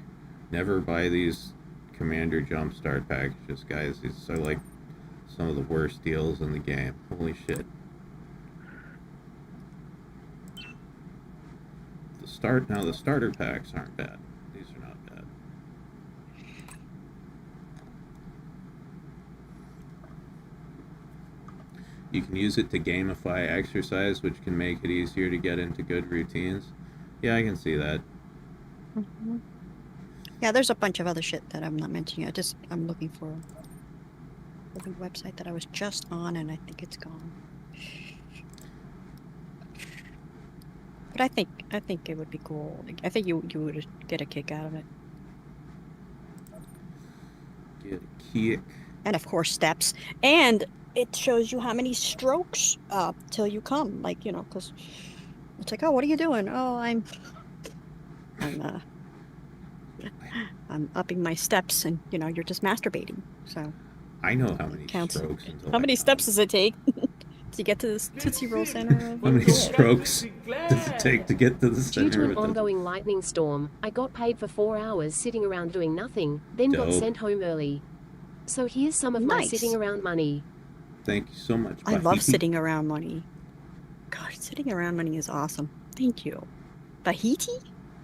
Never buy these Commander Jumpstart packages, guys. These are like some of the worst deals in the game. Holy shit. The starter packs aren't bad. These are not bad. You can use it to gamify exercise, which can make it easier to get into good routines. Yeah, I can see that. Mm-hmm. Yeah, there's a bunch of other shit that I'm not mentioning. I'm looking for the website that I was just on, and I think it's gone. But I think it would be cool. Like, I think you would get a kick out of it. Get a kick. And of course, steps. And it shows you how many strokes till you come. Like, you know, because it's like, oh, what are you doing? Oh, I'm upping my steps, and you know, you're just masturbating. So I know how many counts. strokes until How I many come. steps does it take to get to this Tootsie Roll Center? How many strokes does it take to get to the Due center to of an it? ongoing lightning storm, I got paid for 4 hours sitting around doing nothing, then got Dope. sent home early. So here's some of my Nice. sitting around money. Thank you so much. I love Bahiti. sitting around money. God, sitting around money is awesome. Thank you. Bahiti?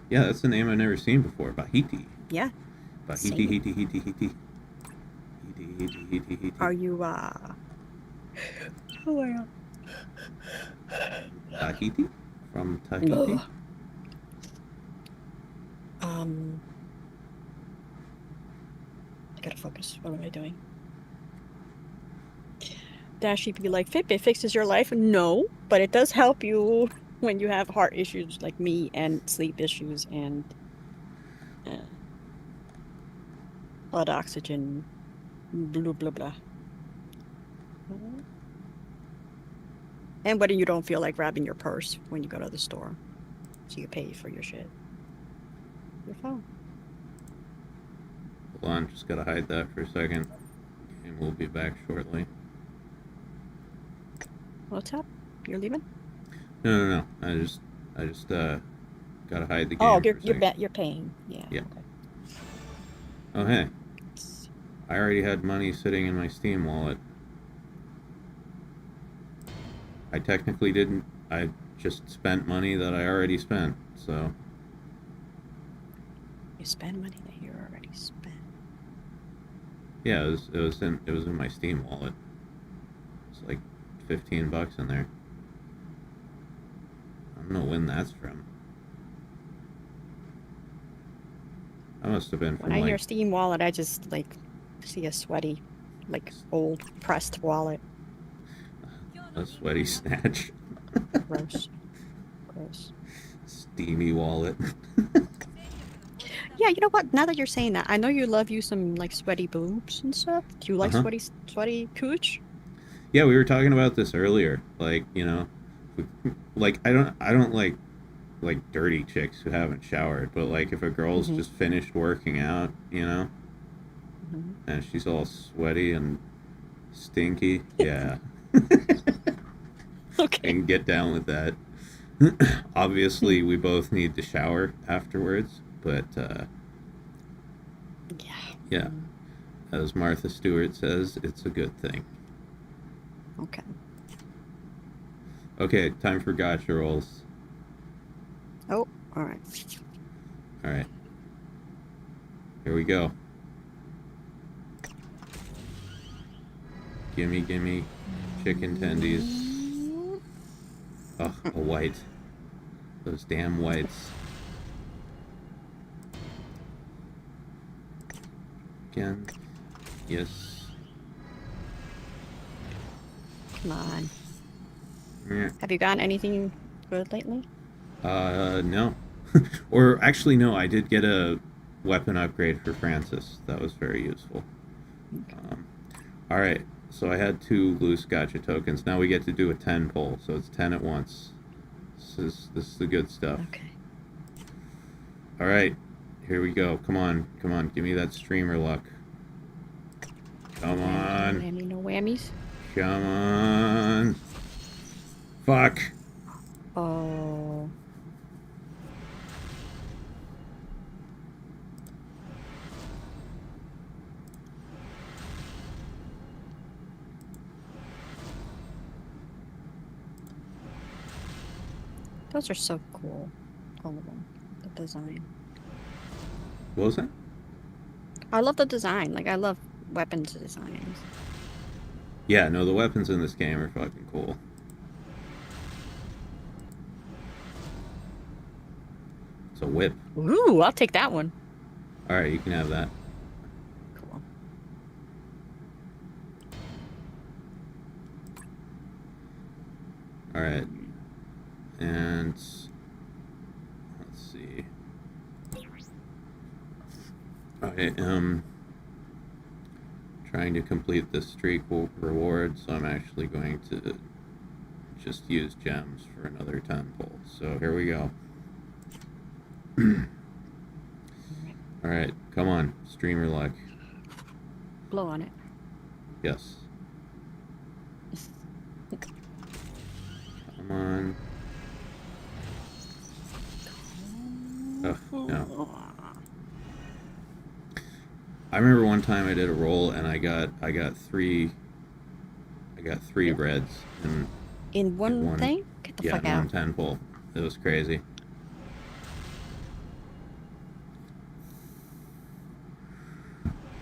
Yeah, that's a name I've never seen before. Bahiti. Yeah. Bahiti, Same. hiti, hiti, hiti. Hiti, hiti, hiti, hiti. Are you who are you? Tahiti? From Tahiti? I gotta focus. What am I doing? Dashie be like, Fitbit fixes your life? No, but it does help you when you have heart issues like me and sleep issues and blood oxygen, blah, blah, blah. And whether you don't feel like grabbing your purse when you go to the store, so you pay for your shit. Your phone. Hold on, just gotta hide that for a second. And we'll be back shortly. What's up? You're leaving? No. I just gotta hide the game. Oh, for a second. you're paying. Yeah. Yeah. Okay. Oh, hey. I already had money sitting in my Steam wallet. I technically didn't. I just spent money that I already spent, so. You spend money that you already spent. Yeah, it was in my Steam wallet. It's like $15 in there. I don't know when that's from. That must have been from When I like hear Steam wallet, I just like see a sweaty, like old pressed wallet. a sweaty snatch. Gross. Gross. Steamy wallet. Yeah, you know what? Now that you're saying that, I know you love you some like sweaty boobs and stuff. Do you like sweaty cooch? Yeah, we were talking about this earlier. Like, you know, like I don't like dirty chicks who haven't showered, but like if a girl's just finished working out, you know, and she's all sweaty and stinky, yeah. Okay. I can get down with that. Obviously, we both need to shower afterwards, but yeah, as Martha Stewart says, it's a good thing. Okay. Okay, time for gotcha rolls. Oh, all right. All right, here we go. Gimme, chicken tendies. Ugh, a white. Those damn whites. Again. Yes. Come on. Yeah. Have you gotten anything good lately? No. Or actually, no, I did get a weapon upgrade for Francis. That was very useful. Okay. All right. So I had 2 loose gotcha tokens. Now we get to do a 10 pull, so it's 10 at once. This is the good stuff. Okay. All right, here we go. Come on, come on. Give me that streamer luck. Come No on, whammy, no whammies. come on. Fuck. Oh. Those are so cool. All of them. The design. What was that? I love the design. Like, I love weapons designs. Yeah, no, the weapons in this game are fucking cool. It's a whip. Ooh, I'll take that one. All right, you can have that. Cool. All right, and let's see. I am trying to complete this streak reward, so I'm actually going to just use gems for another 10 pull. So here we go. All right, come on, streamer luck. Blow on it. Yes. Come on. Ugh, no. I remember one time I did a roll and I got three reds In one thing? Get the fuck in out. one 10 pull. It was crazy.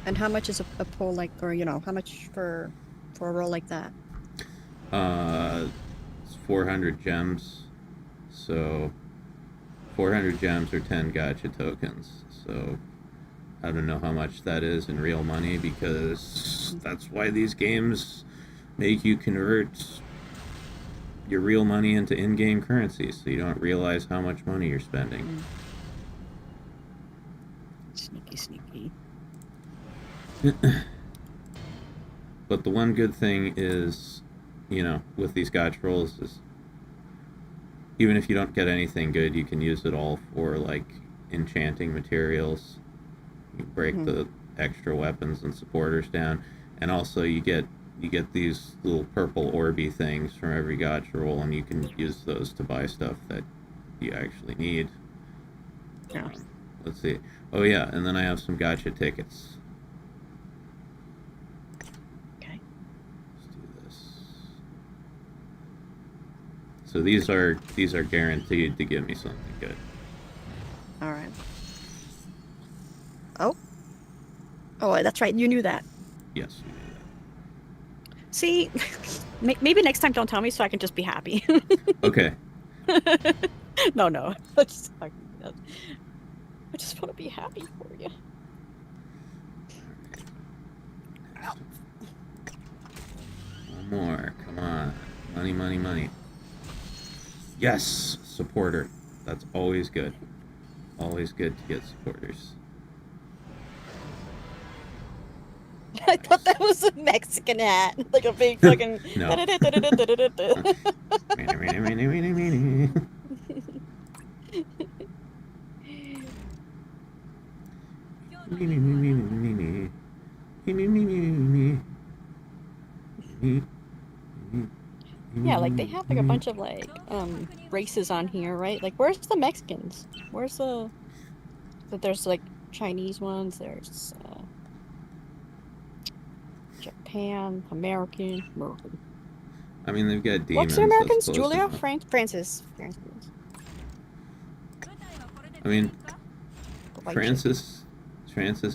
And how much is a pull like, or how much for a roll like that? It's 400 gems. So 400 gems are 10 gacha tokens. So I don't know how much that is in real money, because that's why these games make you convert your real money into in-game currency, so you don't realize how much money you're spending. Sneaky, sneaky. But the one good thing is, with these gacha rolls, is even if you don't get anything good, you can use it all for like enchanting materials. You break the extra weapons and supporters down, and also you get these little purple orby things from every gacha roll, and you can use those to buy stuff that you actually need. Yeah. Let's see. Oh yeah, and then I have some gacha tickets. Okay. Let's do this. So these are guaranteed to give me something good. All right. Oh, that's right. You knew that. Yes, you knew that. See, maybe next time don't tell me so I can just be happy. Okay. No. I just want to be happy for you. One more. Come on. Money, money, money. Yes! Supporter. That's always good. Always good to get supporters. I thought that was a Mexican hat, like a big fucking. No. Yeah, like they have like a bunch of like races on here, right? Like, where's the Mexicans? Where's there's like Chinese ones. There's Japan, American. I mean, they've got demons. What's the Americans? That's close Julia, enough. Francis. I mean, The white Francis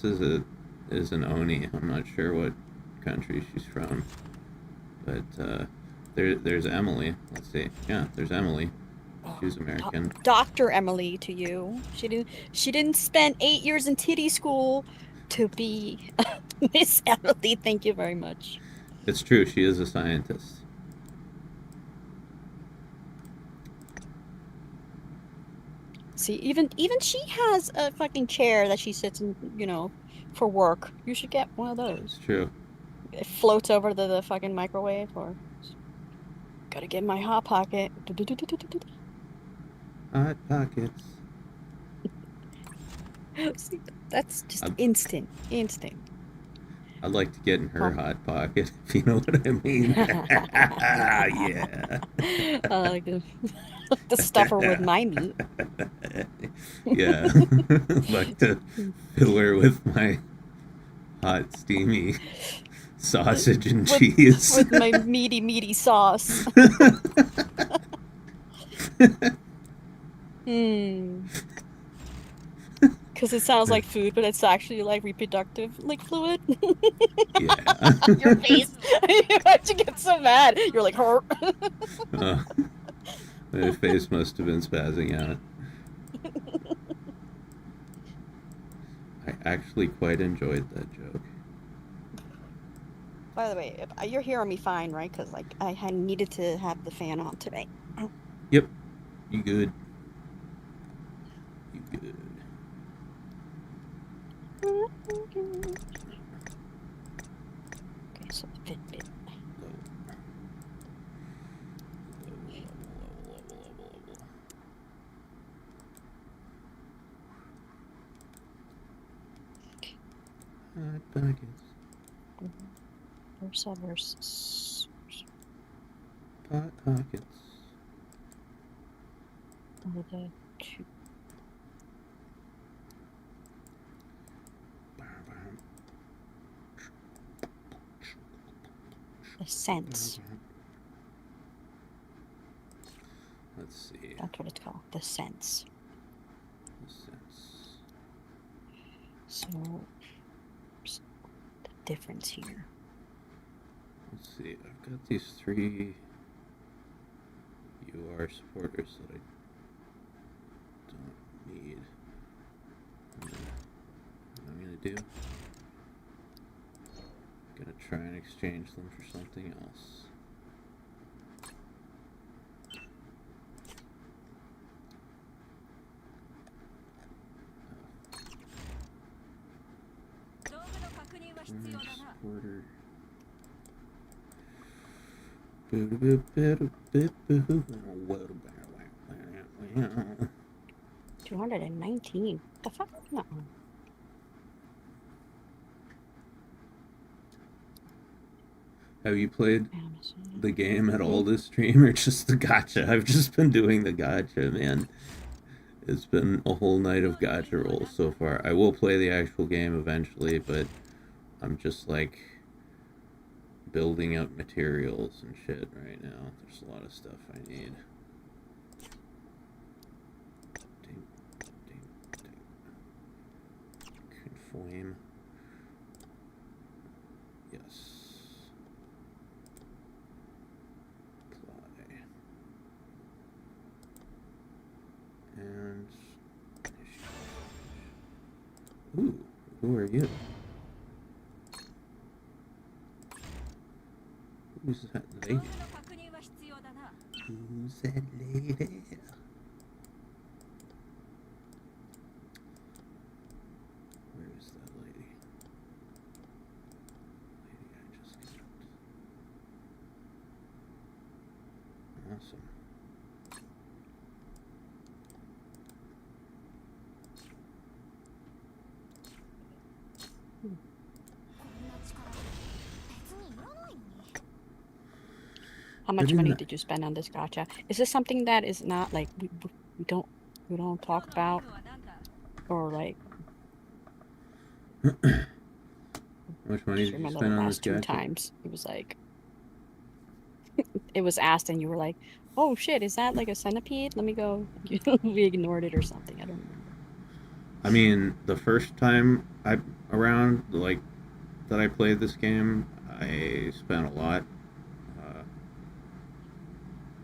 is an Oni. I'm not sure what country she's from, but there's Emily. Let's see. Yeah, there's Emily. She's American. Dr. Emily to you. She didn't spend 8 years in titty school to be Miss Emily. Thank you very much. It's true. She is a scientist. See, even she has a fucking chair that she sits in, for work. You should get one of those. It's true. It floats over the fucking microwave, or gotta get my hot pocket. Hot pockets. See, that's just I'd, instant. I'd like to get in her Pop. hot pocket, if you know what I mean. Yeah. Like the stuffer with my meat. Yeah. Like to fiddle her with my hot, steamy sausage and cheese. With my meaty sauce. Hmm. Because it sounds like food, but it's actually like reproductive like fluid. Yeah. Your face. Why'd you get so mad? You're like, hurt. Uh, my face must have been spazzing out. I actually quite enjoyed that joke. By the way, you're hearing me fine, right? Because like I had needed to have the fan on today. Yep. You good. You good. Okay, so the Fitbit. Hot pockets. Versa versus Hot pockets. the two. The sense. Let's see. That's what it's called. The sense. The sense. So the difference here. Let's see. I've got these 3 UR supporters that I don't need. What I'm gonna do? Gonna try and exchange them for something else. Supporter. 219. The fuck? No. Have you played Amazon. the game at all this stream, or just the gacha? I've just been doing the gacha, man. It's been a whole night of gacha rolls so far. I will play the actual game eventually, but I'm just like building up materials and shit right now. There's a lot of stuff I need. Conform. Yes. Apply. And ooh, who are you? Who's that lady? Who's that lady? Where is that lady? Lady I just got. Awesome. How much money did you spend on this gacha? Is this something that is not like we don't talk about, or like? How much money did you remember spend the on this last 2 gacha? times it was like it was asked and you were like, oh shit, is that like a centipede? Let me go. We ignored it or something. I don't remember. I mean, the first time I that I played this game, I spent a lot.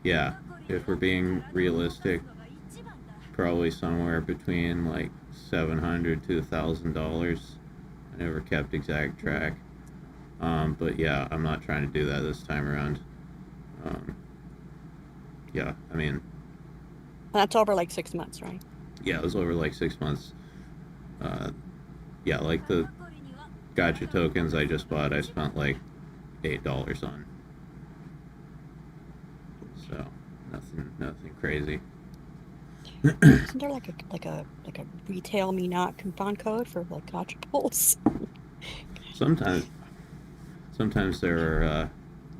Yeah, if we're being realistic, probably somewhere between like $700 to $1,000. I never kept exact track. But yeah, I'm not trying to do that this time around. Yeah, I mean, That's over like 6 months, right? yeah, it was over like 6 months. Yeah, like the gacha tokens I just bought, I spent like $8 on. So nothing crazy. Isn't there like a retail me not coupon code for like gotcha pulls? Sometimes there are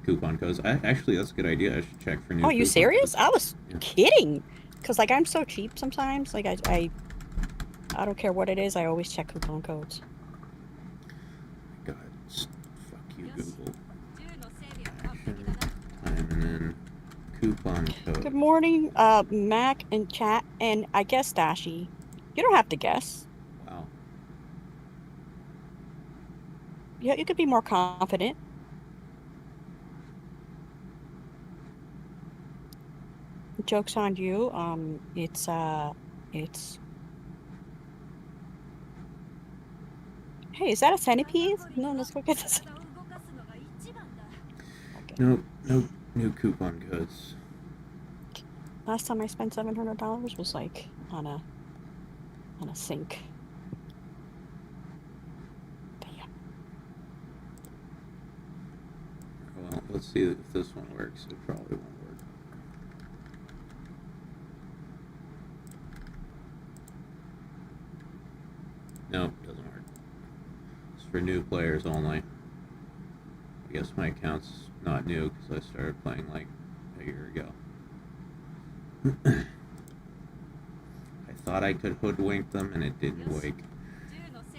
coupon codes. Actually, that's a good idea. I should check for new. Oh, you coupon serious? codes. I was Yeah. kidding. Cause like I'm so cheap sometimes. Like I don't care what it is. I always check coupon codes. God, fuck you, Google. Action, time, and then coupon Good code. morning, Mac and chat, and I guess Dashie. You don't have to guess. Wow. Yeah, you could be more confident. Joke's on you. It's Hey, is that a centipede? No, let's go get this. Okay. No new coupon codes. Last time I spent $700 was like on a sink. But yeah. Well, let's see if this one works. It probably won't work. Nope, doesn't work. It's for new players only. I guess my account's not new because I started playing like a year ago. I thought I could hoodwink them and it didn't work.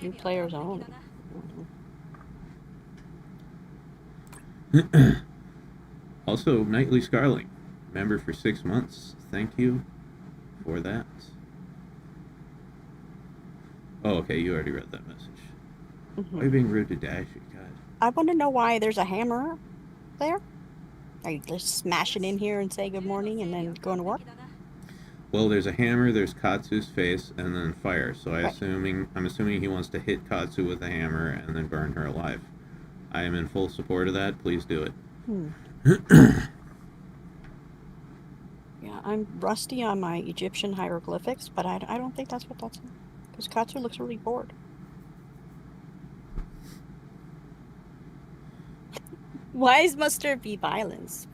New players only. Also, Nightly Scarling, member for 6 months. Thank you for that. Oh, okay, you already read that message. Why are you being rude to Dashie? God. I want to know why there's a hammer there. Are you just smashing in here and say good morning and then going to work? Well, there's a hammer, there's Katsu's face, and then fire. So Right. I'm assuming he wants to hit Katsu with a hammer and then burn her alive. I am in full support of that. Please do it. Yeah, I'm rusty on my Egyptian hieroglyphics, but I don't think that's what that's in. Because Katsu looks really bored. Why must there be violence?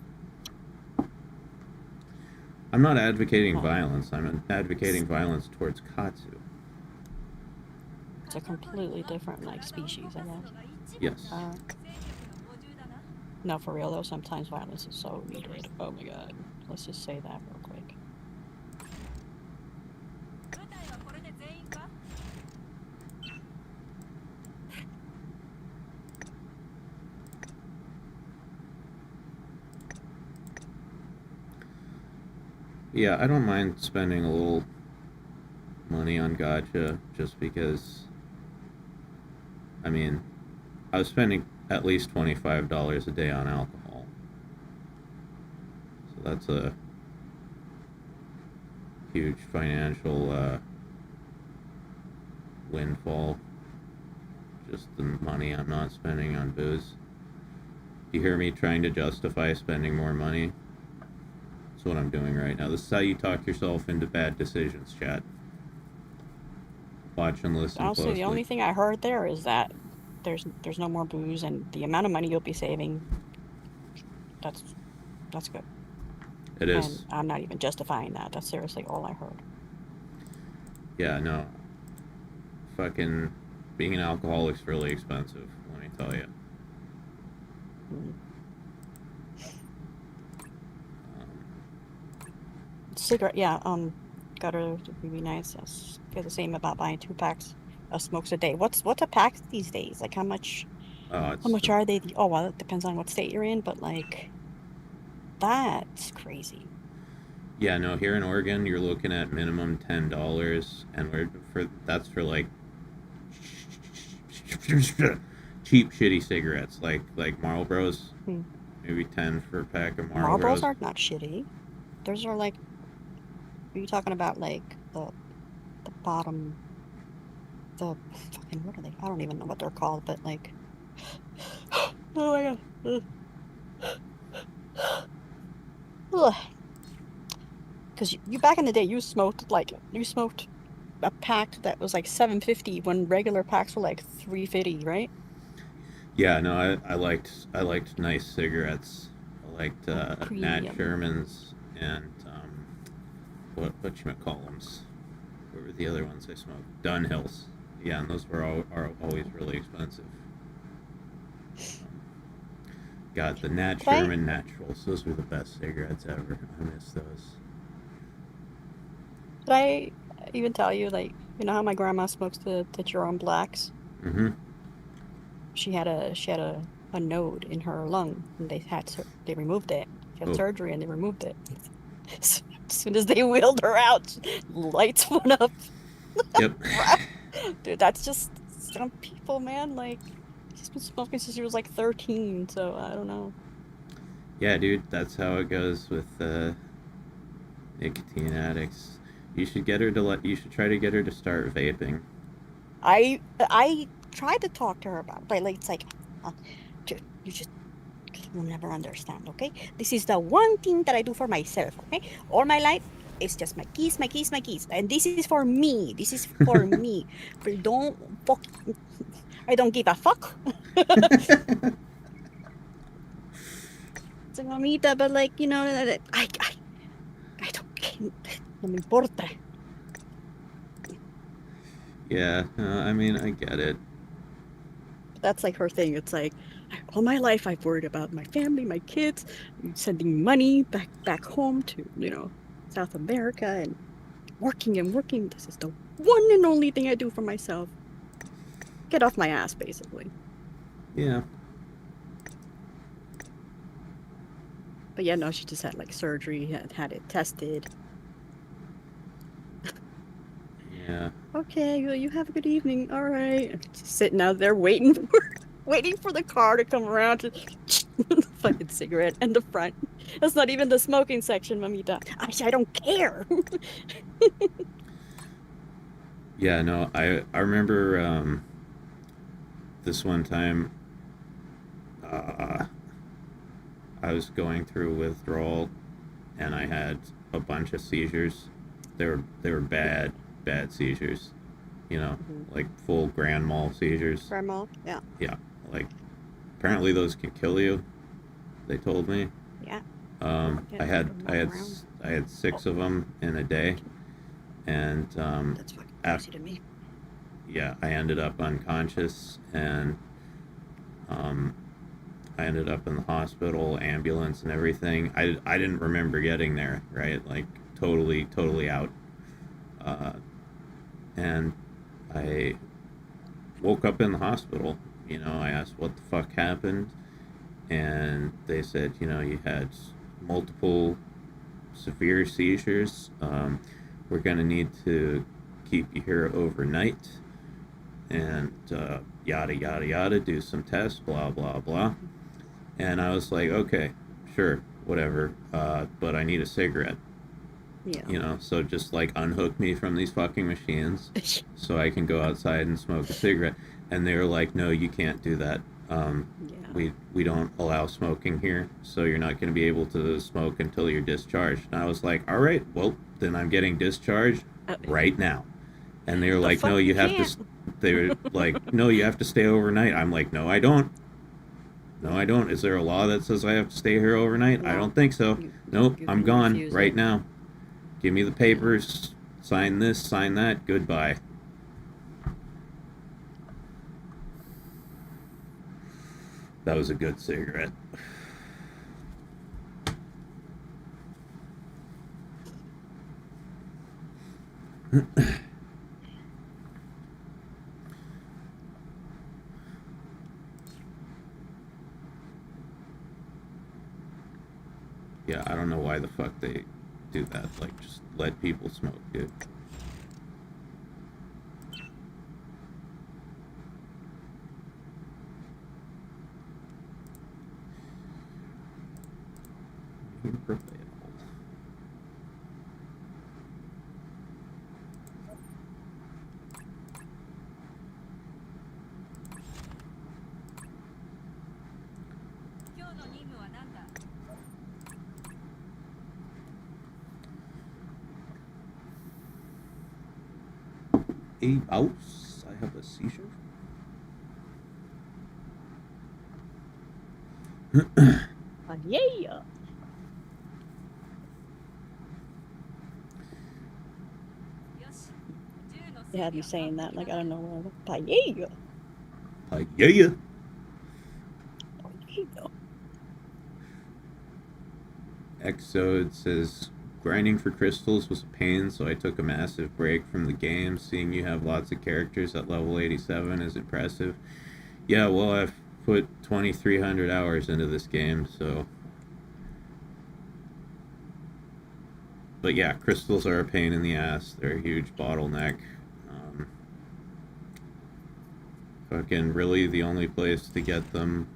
I'm not advocating Oh. violence. I'm advocating violence towards Katsu. It's a completely different like species, I guess. Yes. No, for real though, sometimes violence is so needed. Oh my god. Let's just say that real quick. Yeah, I don't mind spending a little money on gacha just because, I mean, I was spending at least $25 a day on alcohol. So that's a huge financial windfall. Just the money I'm not spending on booze. You hear me trying to justify spending more money? That's what I'm doing right now. This is how you talk yourself into bad decisions, chat. Watch and listen Honestly, closely. the only thing I heard there is that there's no more booze and the amount of money you'll be saving, that's good. It is. And I'm not even justifying that. That's seriously all I heard. Yeah, no. Fucking being an alcoholic's really expensive, let me tell you. Cigarette, yeah, gotta be nice. Yes. Feel the same about buying 2 packs of smokes a day. What's a pack these days? Like how much are they? Oh well, it depends on what state you're in, but like that's crazy. Yeah, no, here in Oregon you're looking at minimum $10 and that's for like cheap shitty cigarettes like Marlboros. Maybe 10 for a pack of Marlboros. Marlboros are not shitty. Those are like, are you talking about like the bottom, the fucking, what are they? I don't even know what they're called, but like, oh my god. Because you back in the day, you smoked a pack that was like $7.50 when regular packs were like $3.50, right? Yeah, no, I liked nice cigarettes. I liked Nat Premium. Sherman's and whatchamacallums. What were the other ones I smoked? Dunhills. Yeah, and those are always really expensive. God, the Nat Right. Sherman Naturals. Those were the best cigarettes ever. I miss those. Did I even tell you, like, you know how my grandma smokes the Huron Blacks? Mm-hmm. She had a node in her lung, and they removed it. She had Oh, surgery, and they removed it. So as soon as they wheeled her out, lights went up. yep. Dude, that's just some people, man. Like, she's been smoking since she was like 13, so I don't know. Yeah, dude, that's how it goes with nicotine addicts. You should try to get her to start vaping. I tried to talk to her about, but like it's like, uh, dude, you just will never understand, okay? This is the one thing that I do for myself, okay? All my life, it's just my keys, my keys, my keys, and this is for me. This is for me. But don't fuck. I don't give a fuck. So, mamita, but like you know, I don't care. No me importa. Yeah, I mean, I get it. That's like her thing. It's like all my life I've worried about my family, my kids, sending money back home to, South America and working and working. This is the one and only thing I do for myself. Get off my ass, basically. Yeah. But yeah, no, she just had like surgery, had it tested. Yeah. Okay, well, you have a good evening. All right. Just sitting out there waiting for the car to come around to the fucking cigarette in the front. That's not even the smoking section, mamita. I don't care. Yeah, no, I remember this one time uh, I was going through withdrawal and I had a bunch of seizures. They were bad seizures. Mhm. Like full grand mal seizures. Grandma, yeah, Yeah, like apparently those can kill you. They told me. yeah, I yeah. had Don't I walk had around. I had 6 of them in a day, and That's fucking af- crazy to me. yeah, I ended up unconscious, and um, I ended up in the hospital, ambulance, and everything. I didn't remember getting there, right? Like totally out. Uh, and I woke up in the hospital. I asked what the fuck happened, and they said, you had multiple severe seizures. We're gonna need to keep you here overnight, and yada yada yada. Do some tests, blah blah blah. And I was like, okay, sure, whatever. But I need a cigarette. Yeah. So just like unhook me from these fucking machines so I can go outside and smoke a cigarette. And they were like, no, you can't do that. Yeah. We don't allow smoking here, so you're not going to be able to smoke until you're discharged. And I was like, all right, well, then I'm getting discharged right now. And they were The like, no, fuck you you have can't. to. They were like, no, you have to stay overnight. I'm like, no, I don't. No, I don't. Is there a law that says I have to stay here overnight? I No, don't think so. you Nope, you I'm can gone refuse right it. now. Give me the Yeah. papers. Sign this, sign that. Goodbye. That was a good cigarette. Yeah, I don't know why the fuck they do that. Like, just let people smoke, dude. A mouse? I have a seizure? Yeah. You had me saying that like I don't know where. Paella. Yeah. Paella. Exode says grinding for crystals was a pain, so I took a massive break from the game. Seeing you have lots of characters at level 87 is impressive. Yeah, well, I've put 2,300 hours into this game, so. But yeah, crystals are a pain in the ass. They're a huge bottleneck. Um, Fucking really, the only place to get them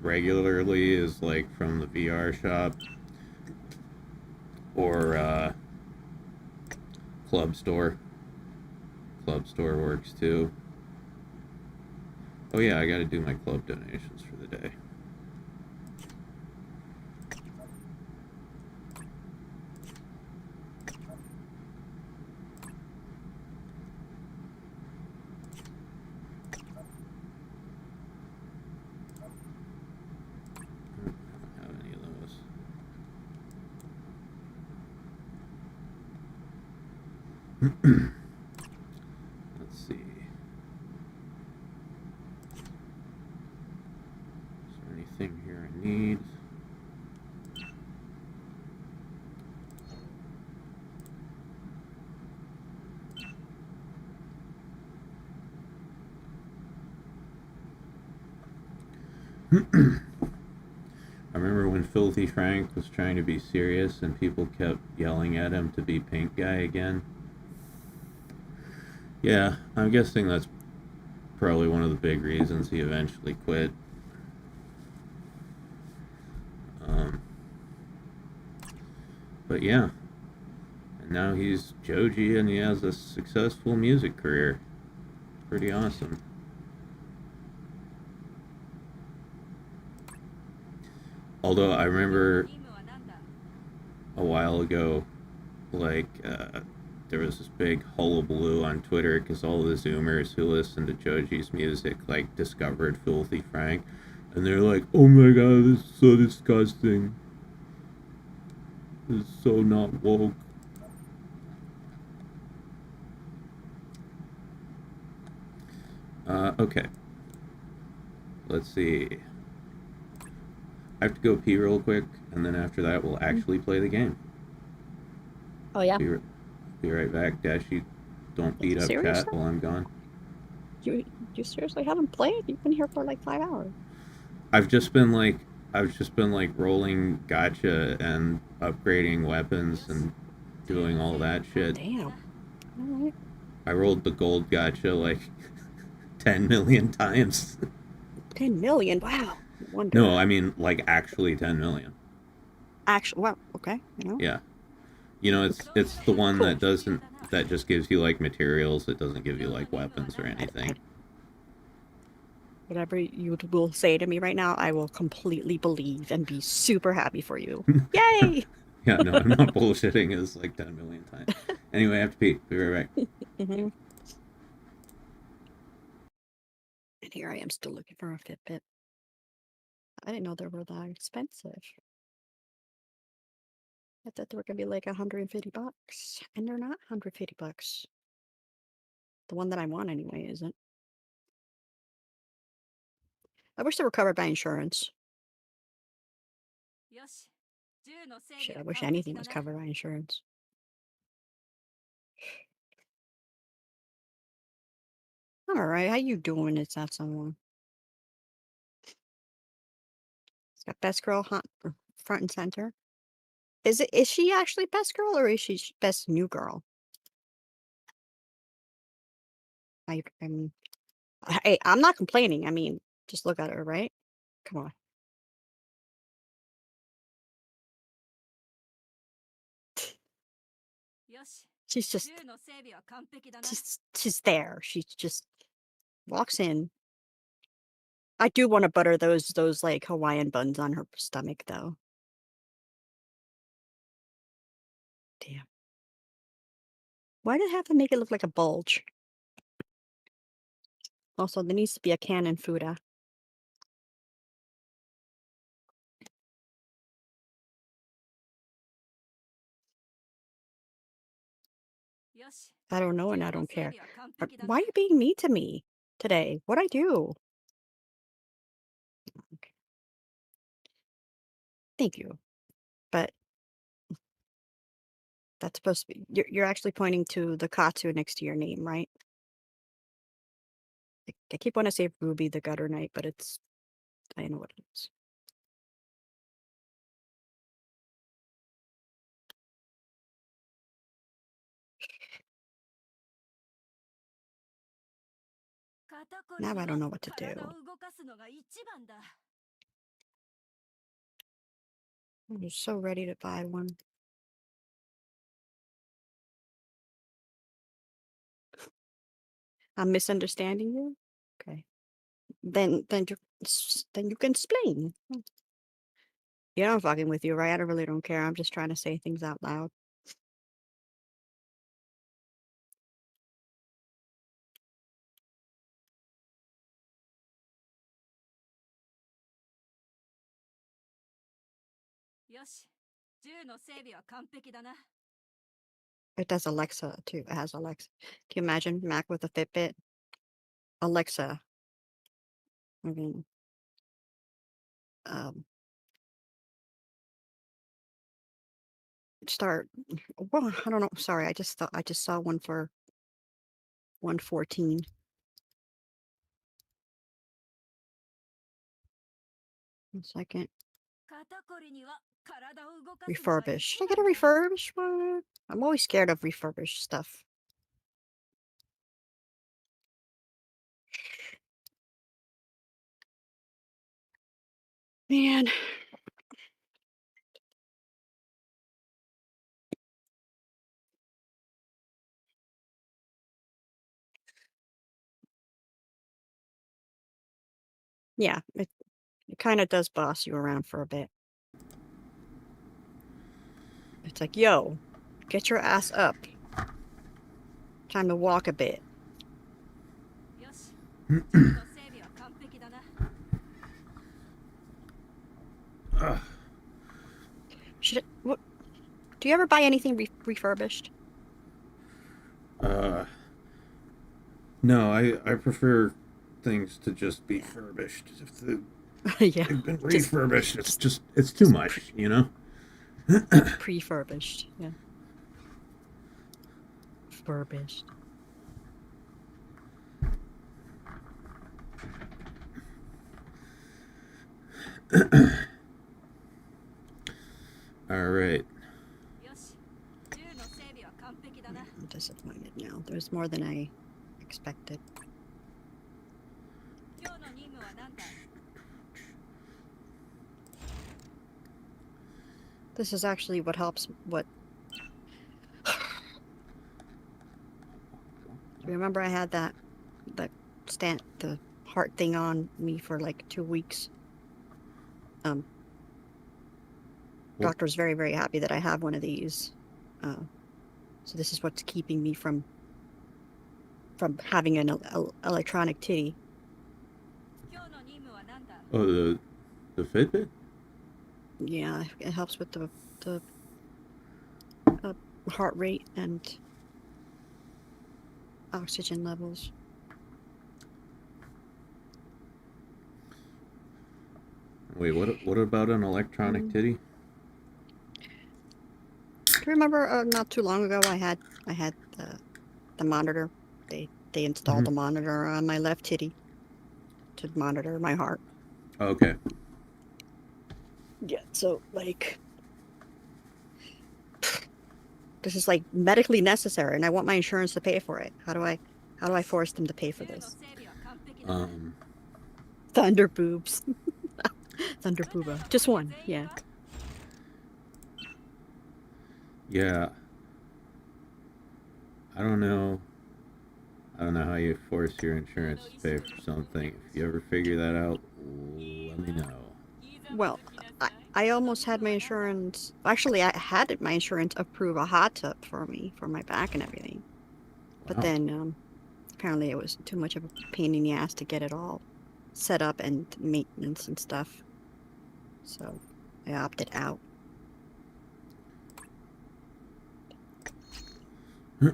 regularly is like from the VR shop or Club Store. Club Store works too. Oh yeah, I gotta do my club donations for the day. I don't have any of those. Let's see. Is there anything here I need? I remember when Filthy Frank was trying to be serious and people kept yelling at him to be Pink Guy again. Yeah, I'm guessing that's probably one of the big reasons he eventually quit. Um, but yeah, and now he's Joji and he has a successful music career. Pretty awesome. Although I remember a while ago, like, there was this big hullabaloo on Twitter because all the Zoomers who listened to Joji's music, like, discovered Filthy Frank. And they're like, oh my god, this is so disgusting. This is so not woke. Okay. Let's see. I have to go pee real quick, and then after that, we'll actually play the game. Oh yeah. Be right back. Dashie, don't beat up Seriously? chat while I'm gone. You seriously haven't played? You've been here for like 5 hours. I've just been like rolling gotcha and upgrading weapons and doing all that shit. Damn. All right. I rolled the gold gotcha like 10 million times. 10 million. Wow. No wonder. No, I mean like actually 10 million. Actually, well, okay. You know? Yeah. You know, it's the one Cool. that just gives you like materials. It doesn't give you like weapons or anything. Whatever you will say to me right now, I will completely believe and be super happy for you. Yay! Yeah, no, I'm not bullshitting. It's like 10 million times. Anyway, I have to pee. Be right back. Mm-hmm. And here I am still looking for a Fitbit. I didn't know they were that expensive. I thought they were gonna be like $150, and they're not $150. The one that I want anyway isn't. I wish they were covered by insurance. Shit, I wish anything was covered by insurance. All right, how you doing? It's not someone. It's got best girl front and center. Is she actually best girl or is she best new girl? I'm hey, I'm not complaining. I mean, just look at her, right? Come on. She's just she's there. She just walks in. I do want to butter those like Hawaiian buns on her stomach though. Damn. Why did it have to make it look like a bulge? Also, there needs to be a cannon Fuda. I don't know and I don't care. Why are you being mean to me today? What'd I do? Okay. Thank you. But that's supposed to be you're actually pointing to the Katsu next to your name, right? I keep wanting to say Ruby the Gutter Knight, but I know what it is. Now I don't know what to do. I'm so ready to buy one. I'm misunderstanding you? Okay. Then you can explain. Yeah, I'm fucking with you, right? I really don't care. I'm just trying to say things out loud. It does Alexa too. It has Alexa. Can you imagine Mac with a Fitbit? Alexa. I mean, start. Well, I don't know. Sorry, I just saw one for 114. One second. Refurbished. Should I get a refurbished one? I'm always scared of refurbished stuff. Man. Yeah, it kind of does boss you around for a bit. It's like, yo, get your ass up. Time to walk a bit. What? Do you ever buy anything refurbished? No, I prefer things to just be furbished. If Yeah. they've been refurbished, it's too much, you know? Prefurbished, yeah. Furbished. All right. I'm disappointed now. There's more than I expected. This is actually what helps. Remember I had the heart thing on me for like 2 weeks. Doctor's very, very happy that I have one of these. So this is what's keeping me from having an electronic titty. Oh, the Fitbit? Yeah, it helps with the heart rate and oxygen levels. Wait, what about an electronic titty? Do you remember not too long ago I had the monitor. They installed the monitor on my left titty to monitor my heart. Okay. Yeah, so like this is like medically necessary and I want my insurance to pay for it. How do I force them to pay for this? Thunder boobs. Thunder booba. Just one, yeah. Yeah. I don't know how you force your insurance to pay for something. If you ever figure that out, let me know. Well, I almost had my insurance. Actually, I had my insurance approve a hot tub for me for my back and everything. But then apparently it was too much of a pain in the ass to get it all set up and maintenance and stuff. So I opted out. Yeah,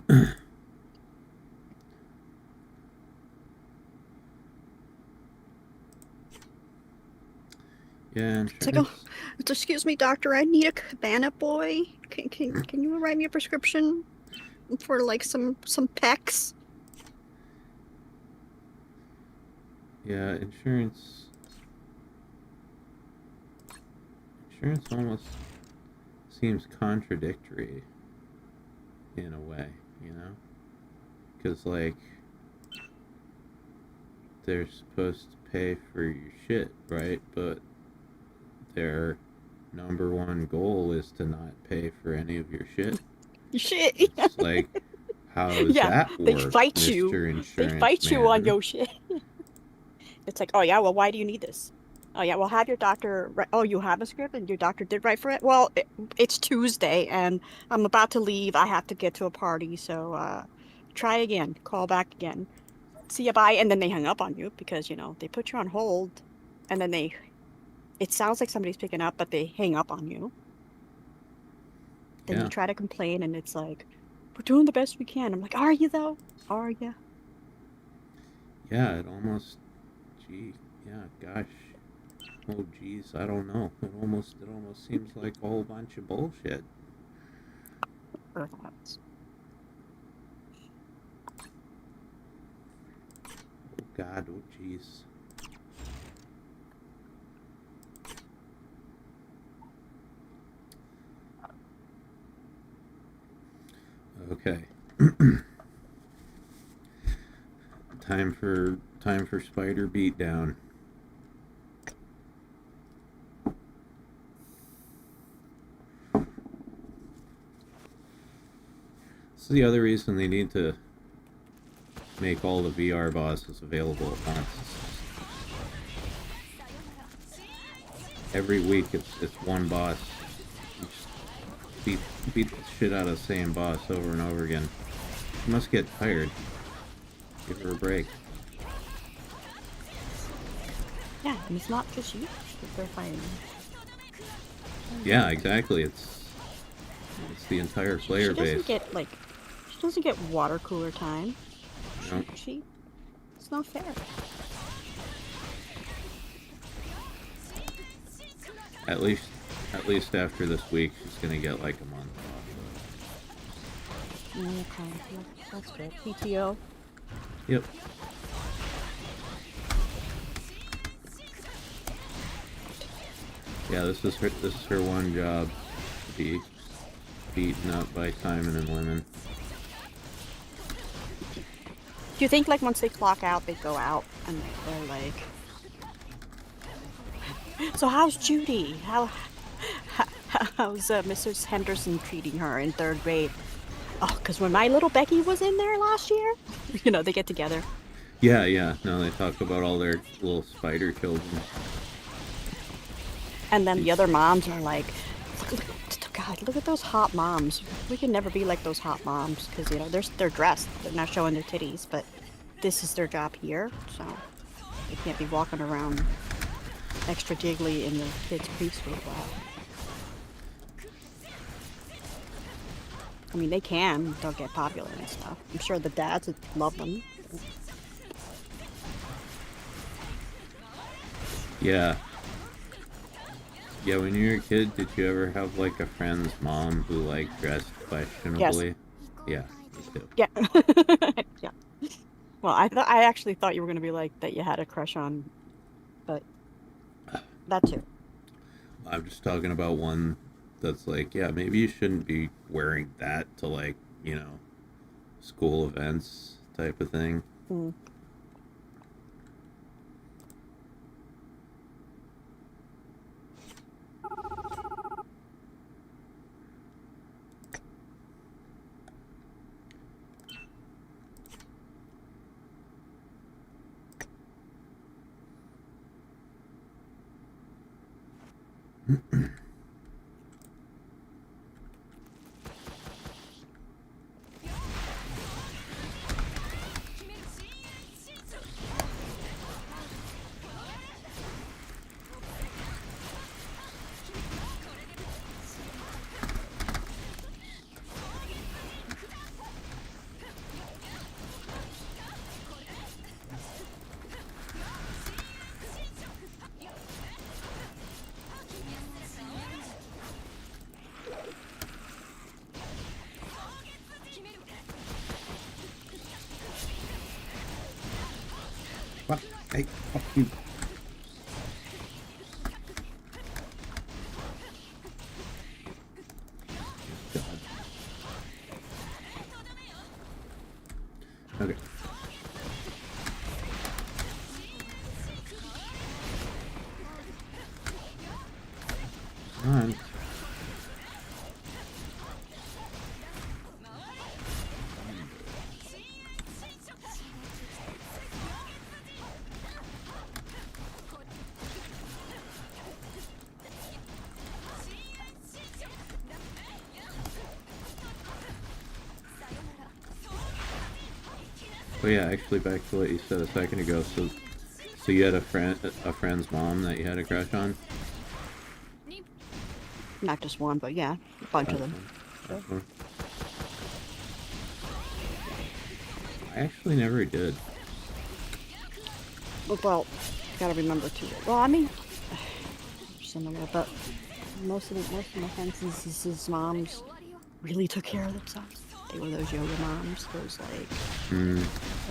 It's like, oh, insurance. excuse me, doctor, I need a cabana boy. Can you write me a prescription for like some pecs? Yeah, insurance. Insurance almost seems contradictory in a way, you know? Because, like, they're supposed to pay for your shit, right? But their number one goal is to not pay for any of your shit. Shit. It's like, how does Yeah, that they work, fight you. Mr. They Insurance fight you on Man? your shit. It's like, oh yeah, well, why do you need this? Oh yeah, well, have your doctor write. Oh, you have a script and your doctor did write for it? Well, it's Tuesday and I'm about to leave. I have to get to a party, so try again. Call back again. See you, bye. And then they hang up on you because, they put you on hold and then it sounds like somebody's picking up, but they hang up on you. Then Yeah. you try to complain and it's like, we're doing the best we can. I'm like, are you though? Are you? Yeah, it almost. Gee. Yeah, gosh. Oh, geez, I don't know. It almost seems like a whole bunch of bullshit. Perhaps. Oh, God. Oh, jeez. Okay. time for spider beatdown. This is the other reason they need to make all the VR bosses available at once. Every week it's one boss. You just beat the shit out of the same boss over and over again. You must get tired. Give her a break. Yeah, and it's not just you that they're fighting. Yeah, exactly. It's the entire player She doesn't base. get water cooler time. No. It's not fair. At least after this week, she's gonna get like a month off. Okay, that's good. PTO. Yep. Yeah, this is her one job, to be beaten up by Simon and women. Do you think like once they clock out, they go out and they're like, so how's Judy? How's Mrs. Henderson treating her in third grade? Oh, because when my little Becky was in there last year, they get together. Yeah. No, they talk about all their little spider children. And then the other moms are like, God, look at those hot moms. We can never be like those hot moms because, they're dressed. They're not showing their titties, but this is their job here. So they can't be walking around extra giggly in the kids' preschool. Wow. I mean, they can. They'll get popular and stuff. I'm sure the dads would love them. Yeah. Yeah, when you were a kid, did you ever have like a friend's mom who like dressed questionably? Yes. Yeah, me too. Yeah. Yeah. Well, I actually thought you were gonna be like that you had a crush on, but that too. I'm just talking about one that's like, yeah, maybe you shouldn't be wearing that to like, school events type of thing. Mm. Hey, fuck you. God. Okay. Come on. Oh yeah, actually, back to what you said a second ago. So you had a friend's mom that you had a crush on? Not just one, but yeah, a bunch of them. That's one. I actually never did. Well, you gotta remember too. Well, I mean, similar, but most of my friends, his moms really took care of themselves. They were those yoga moms, those like,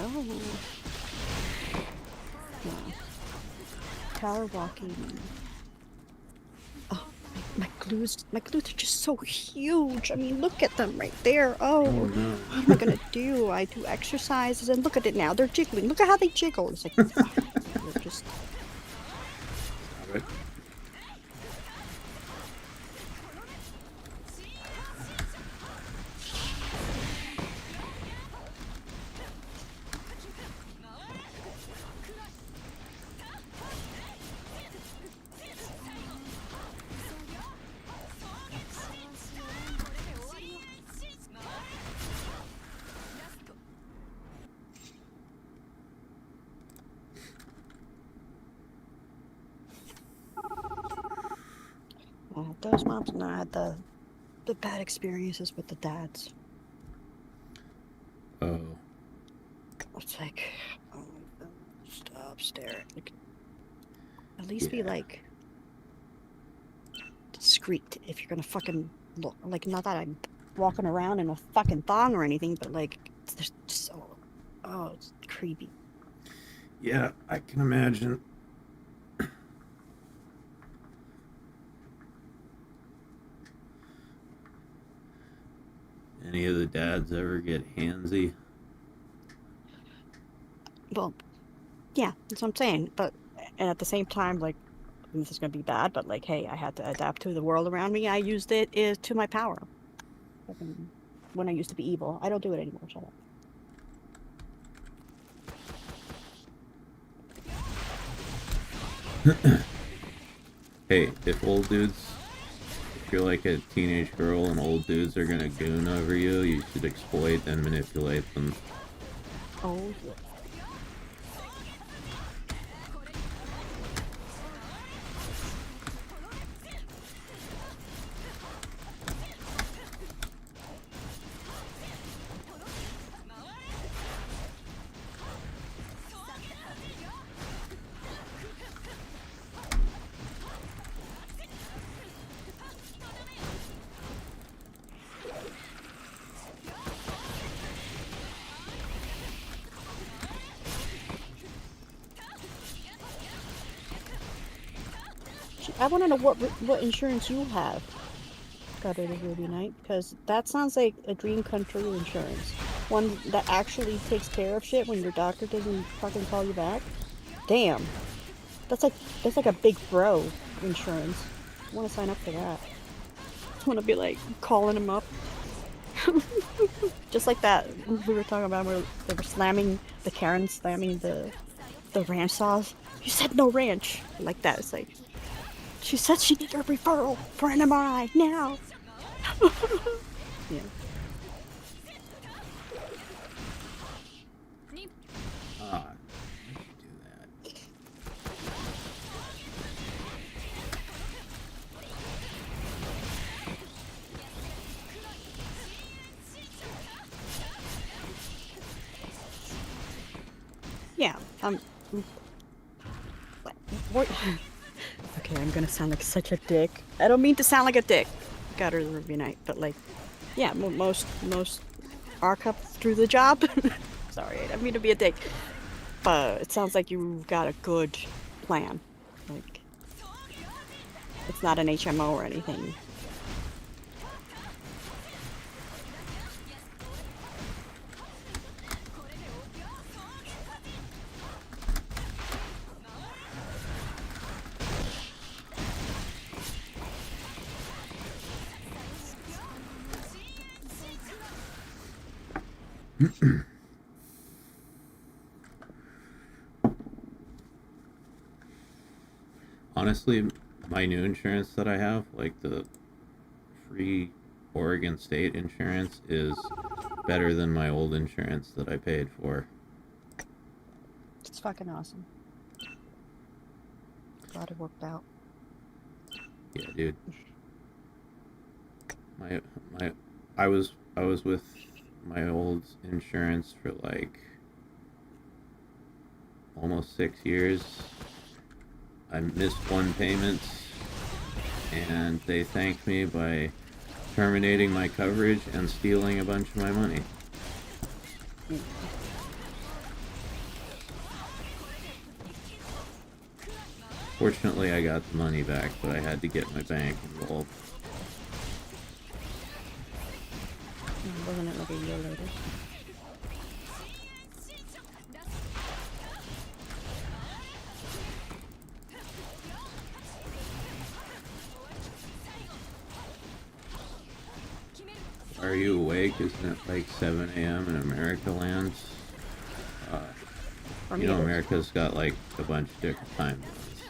oh, yeah, power walking. Oh, my glutes are just so huge. I mean, look at them right there. Oh, Oh no. what am I gonna do? I do exercises, and look at it now. They're jiggling. Look at how they jiggle. It's like, oh, they're just. Stop it. Those moms and I had the bad experiences with the dads. Oh. It's like, oh, stop staring. Like, at least be Yeah. like discreet if you're gonna fucking look. Like, not that I'm walking around in a fucking thong or anything, but like, it's just so, oh, it's creepy. Yeah, I can imagine. Any of the dads ever get handsy? Well, yeah, that's what I'm saying. But and at the same time, like, this is gonna be bad, but like, hey, I had to adapt to the world around me. I used it to my power. Fucking, when I used to be evil, I don't do it anymore. Shut up. Hey, if you're like a teenage girl and old dudes are gonna goon over you, you should exploit and manipulate them. Oh, yeah. I want to know what insurance you have. Got it Ruby Night, because that sounds like a dream come true insurance. One that actually takes care of shit when your doctor doesn't fucking call you back. Damn, that's like a big bro insurance. I want to sign up for that. I want to be like calling him up, just like that we were talking about where they were slamming the Karen slamming the ranch saws. You said no ranch, like that. It's like. She said she needed a referral for an MRI now. Yeah. Ah, why should you do that? Yeah. What? Okay, I'm gonna sound like such a dick. I don't mean to sound like a dick. Got her the Ruby Night, but like, yeah, most are up through the job. Sorry, I didn't mean to be a dick. it sounds like you've got a good plan. Like, it's not an HMO or anything. Honestly, my new insurance that I have, like the free Oregon State insurance, is better than my old insurance that I paid for. It's fucking awesome. Glad it worked out. Yeah, dude. My I was with my old insurance for like almost 6 years. I missed one payment, and they thanked me by terminating my coverage and stealing a bunch of my money. Fortunately, I got the money back, but I had to get my bank involved. Wasn't it like a year later? Are you awake? Isn't it like 7 a.m. in America land? For You me, know, it is. America's got like a bunch of different time zones.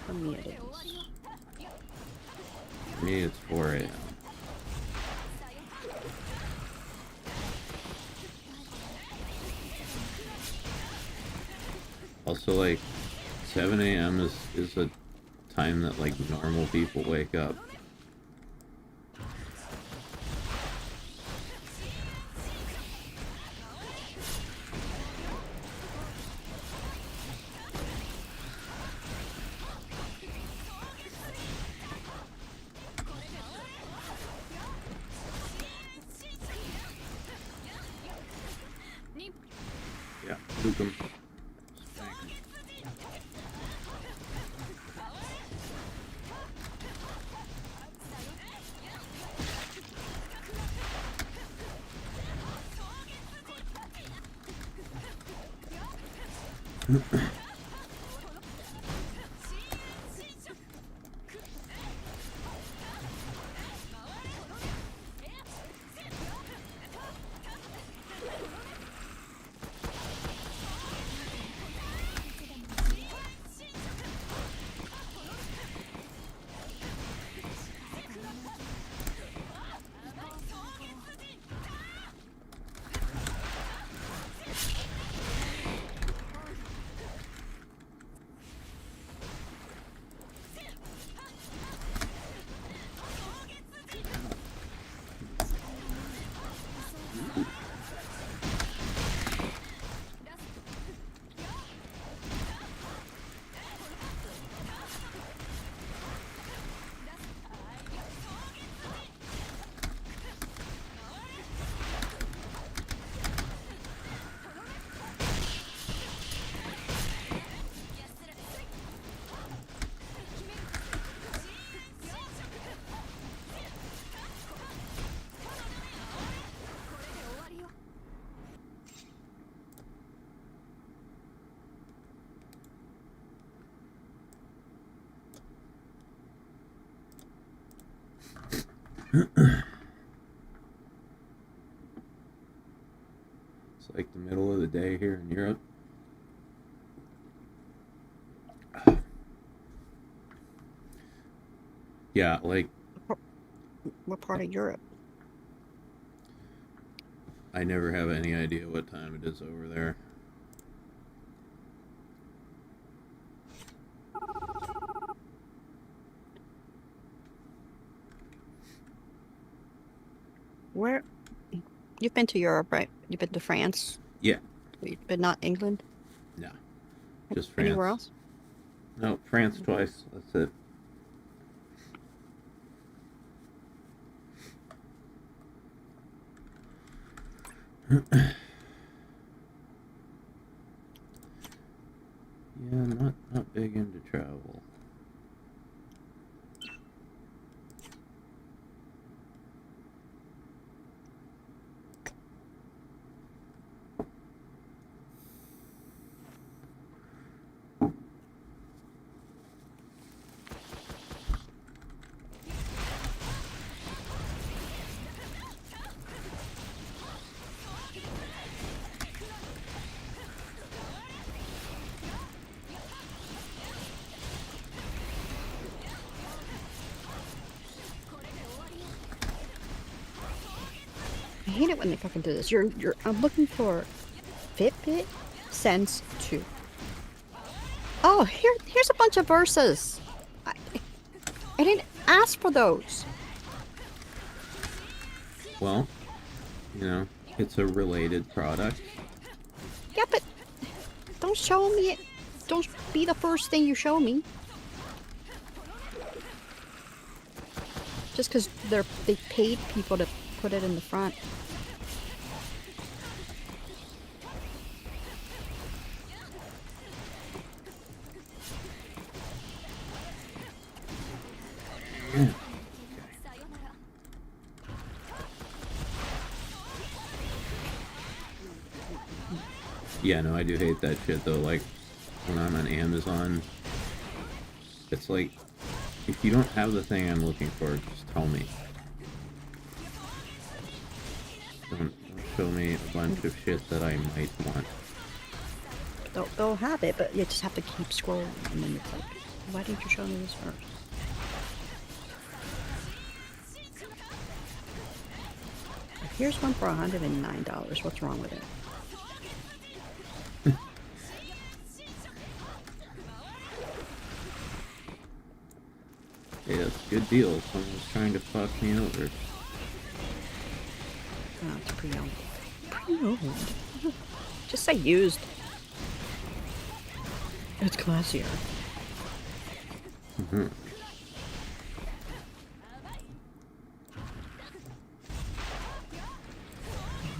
For me, it is. For me, it's 4 a.m. Also, like, 7 a.m. is a time that, like, normal people wake up. Yeah, Luke 'em. It's like the middle of the day here in Europe. Yeah, like, What part of Europe? I never have any idea what time it is over there. Where? You've been to Europe, right? You've been to France, Yeah, but not England? no, just France. Anywhere else? No, France twice. That's it. Yeah, not big into travel. I hate it when they fucking do this. I'm looking for Fitbit Sense 2. Oh, here's a bunch of verses. I didn't ask for those. Well, you know, it's a related product. Yeah, but don't show me it. Don't be the first thing you show me. Just because they paid people to put it in the front. Yeah, no, I do hate that shit though. Like, when I'm on Amazon, it's like, if you don't have the thing I'm looking for, just tell me. Don't show me a bunch of shit that I might want. They'll have it, but you just have to keep scrolling, and then it's like, why didn't you show me this first? Here's one for $109. What's wrong with it? Hey, that's a good deal. Someone's trying to fuck me over. Oh, it's pre-owned. Pre-owned? Just say used. It's classier. Mm-hmm.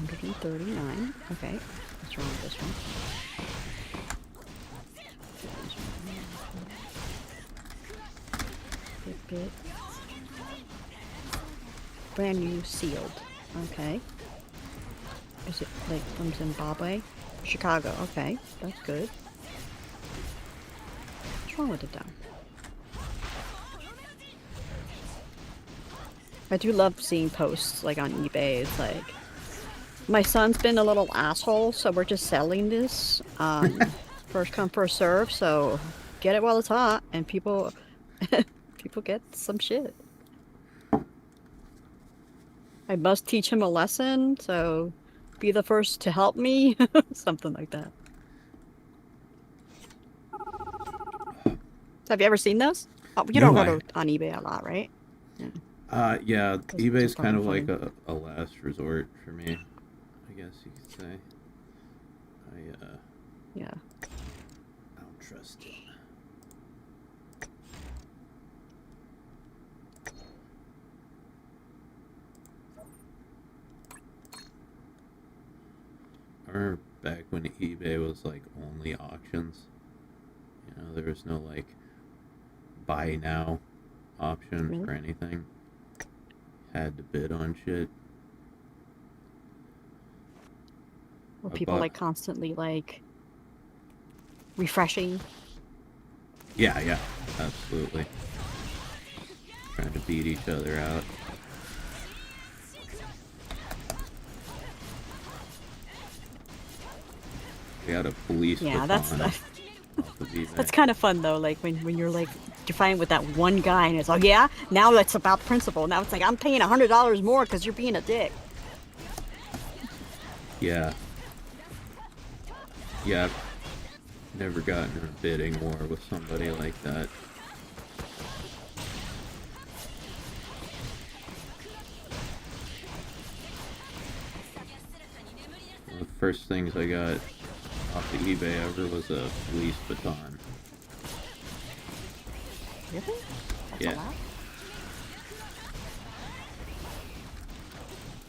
$139. Okay. What's wrong with this one? Fitbit. Brand new sealed. Okay. Is it like from Zimbabwe? Chicago. Okay. That's good. What's wrong with it though? I do love seeing posts like on eBay. It's like, my son's been a little asshole, so we're just selling this. First come, first serve, so get it while it's hot, and people people get some shit. I must teach him a lesson, so be the first to help me. Something like that. So have you ever seen those? Oh, you don't go on eBay a lot, right? Yeah, It's eBay's kind of probably like a last resort for me, I guess you could say. Yeah. I don't trust it. I remember back when eBay was like only auctions. You know, there was no like buy now option Really? for anything. Had to bid on shit. Were I people bought- like constantly like refreshing? Yeah, absolutely. Trying to beat each other out. We had a police Yeah, baton that's off of eBay. that's kind of fun though. Like when you're like you're fighting with that one guy, and it's like, yeah, now it's about principle. Now it's like I'm paying $100 more because you're being a dick. Yeah. Yeah, I've never gotten in a bidding war with somebody like that. One of the first things I got off the eBay ever was a police baton. Really? That's Yeah. a lot.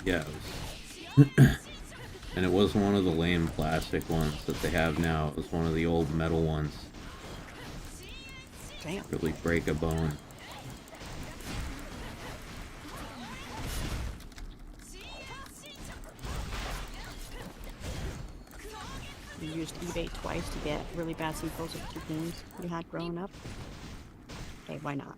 Yeah, it was... And it wasn't one of the lame plastic ones that they have now. It was one of the old metal ones. Damn. really break a bone. You used eBay twice to get really bad sequels of 2 games you had growing up. Okay, why not?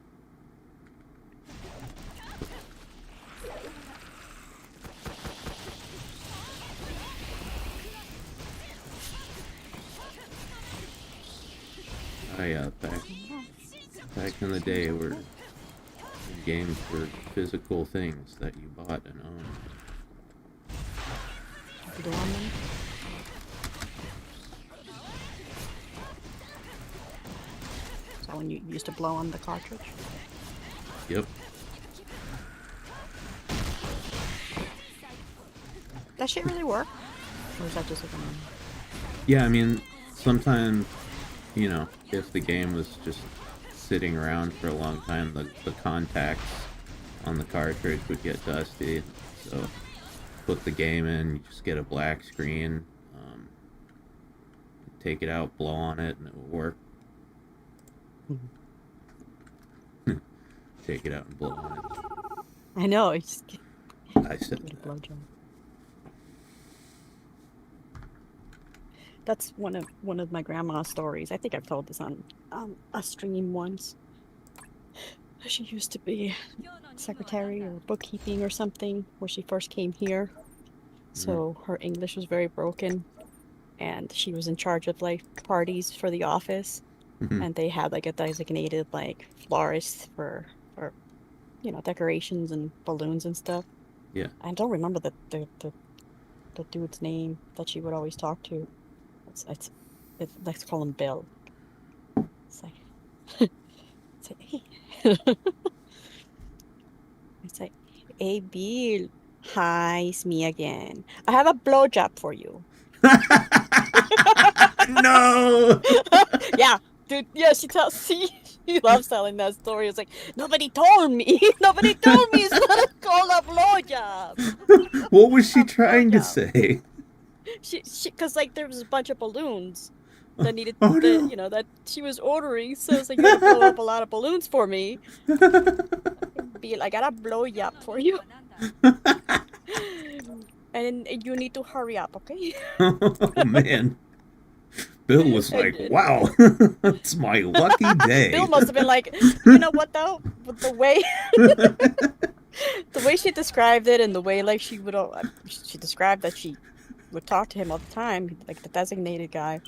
Back in the day, where games were physical things that you bought and owned. Blow on them? So when you used to blow on the cartridge? Yep. That shit really work? Or is that just like a... Yeah, I mean, sometimes, you know, if the game was just sitting around for a long time, the contacts on the cartridge would get dusty. So, put the game in, you just get a black screen. Take it out, blow on it, and it will work. Take it out and blow on it. I know, I just get I said a that. blowjob. That's one of my grandma's stories. I think I've told this on a stream once. She used to be secretary or bookkeeping or something where she first came here. So her English was very broken, and she was in charge of like parties for the office, and they had like a designated like florist for you know, decorations and balloons and stuff. Yeah. I don't remember the dude's name that she would always talk to. Let's call him Bill. It's like, it's like, hey. It's like, hey, Bill. Hi, it's me again. I have a blowjob for you. No! Yeah, dude. Yeah, she loves telling that story. It's like, nobody told me. Nobody told me it's not called a blowjob. What was she A trying to blowjob. say? She, because like there was a bunch of balloons that needed Oh, no. you know, that she was ordering. So it's like, you gotta blow up a lot of balloons for me. Bill, I got a blowjob for you. And you need to hurry up, okay? Oh, man. Bill was like, wow, it's my lucky day. Bill must have been like, you know what though? With the way the way she described it, and the way like she described that she would talk to him all the time, like the designated guy.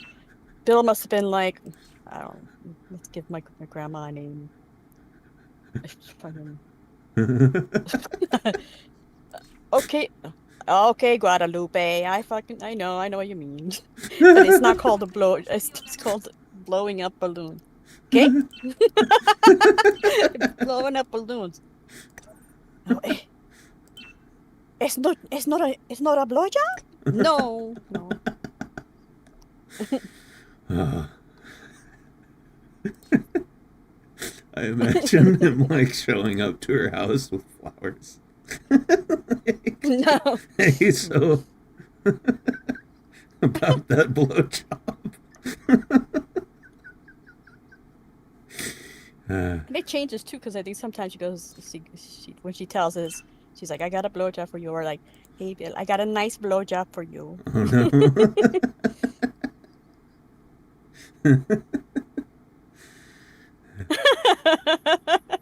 Bill must have been like, I don't know, let's give my grandma a name. Okay, Guadalupe. I know what you mean. But it's not called a blow. It's called blowing up balloons. Okay? Blowing up balloons. No, it's not a blowjob? No. I imagine him like showing up to her house with flowers. No. Hey, so about that blowjob. And it changes too, because I think sometimes she goes, when she tells us, she's like, I got a blowjob for you, or like, hey Bill, I got a nice blowjob for you. Oh, no.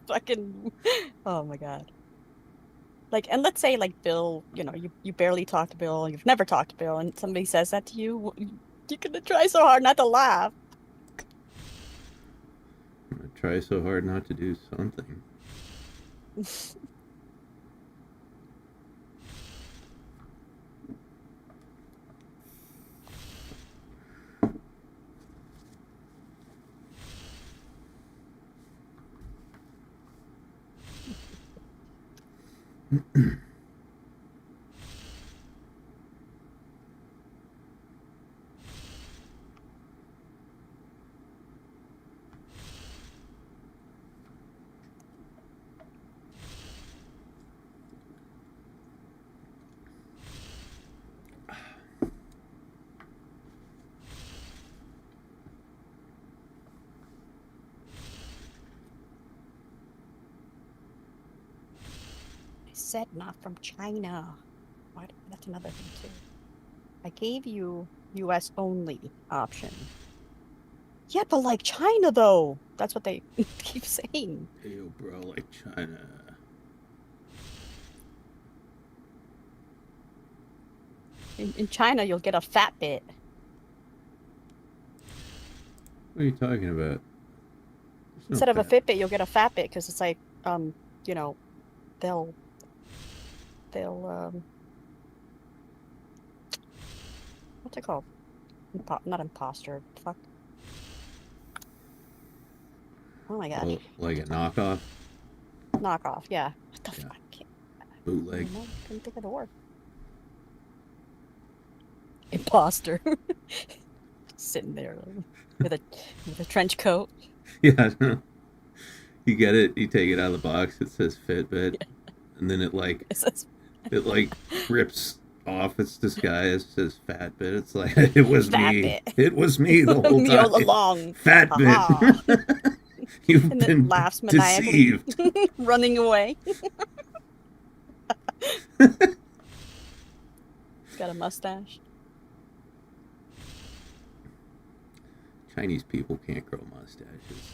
Fucking, oh my god. Like, and let's say like Bill, you know, you barely talk to Bill, you've never talked to Bill, and somebody says that to you, you're gonna try so hard not to laugh. I'm gonna try so hard not to do something. said not from China. What? That's another thing too. I gave you U.S. only option. Yeah, but like China though. That's what they keep saying. Hey, yo, bro, like China. In China, you'll get a fat bit. What are you talking about? There's no Instead of a fat. Fitbit, you'll get a fat bit because it's like, you know, they'll what's it called? Not imposter. Fuck. Oh my god. Oh, like a knockoff? Knockoff. Yeah. What the Yeah. fuck? Bootleg. I couldn't think of the word. Imposter. Sitting there with a trench coat. Yeah, no. You get it, you take it out of the box, it says Fitbit, and then it rips off its disguise, says Fatbit. It's like, it was me. Fat-bit. It was me the whole Me time. all along. Fatbit. You've And been then laughs maniacally, deceived. running away. He's got a mustache. Chinese people can't grow mustaches.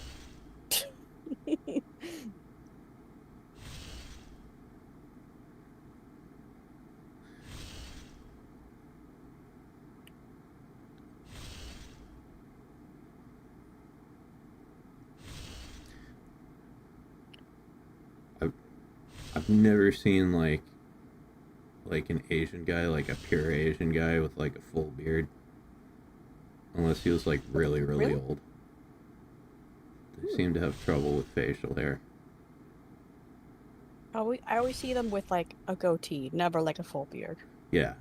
I've never seen like an Asian guy, like a pure Asian guy with like a full beard. Unless he was like really, really old. They seem to have trouble with facial hair. I always see them with like a goatee, never like a full beard. Yeah.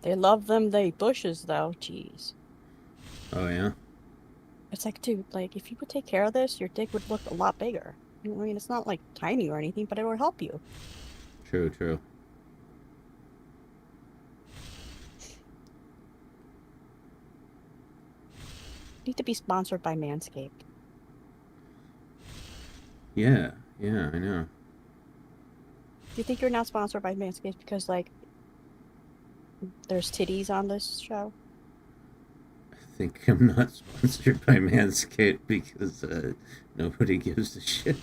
They love them, they bushes though. Jeez. Oh yeah. It's like, dude, like if you would take care of this, your dick would look a lot bigger. I mean, it's not like tiny or anything, but it will help you. True, true. Need to be sponsored by Manscaped. Yeah, yeah, I know. Do you think you're not sponsored by Manscaped because like there's titties on this show? I think I'm not sponsored by Manscaped because nobody gives a shit.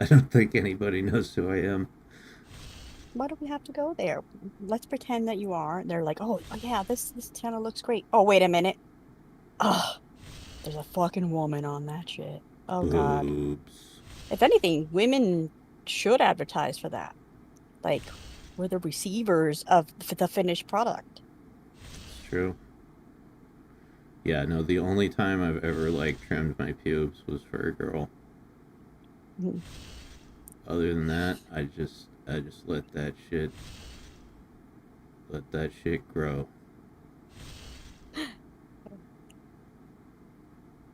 I don't think anybody knows who I am. Why do we have to go there? Let's pretend that you are. They're like, oh yeah, this channel looks great. Oh, wait a minute. Oh, there's a fucking woman on that shit. Oh god. Oops. If anything, women should advertise for that. Like, we're the receivers of the finished product. It's true. Yeah, no, the only time I've ever like trimmed my pubes was for a girl. Mhm. Other than that, I just let that shit grow.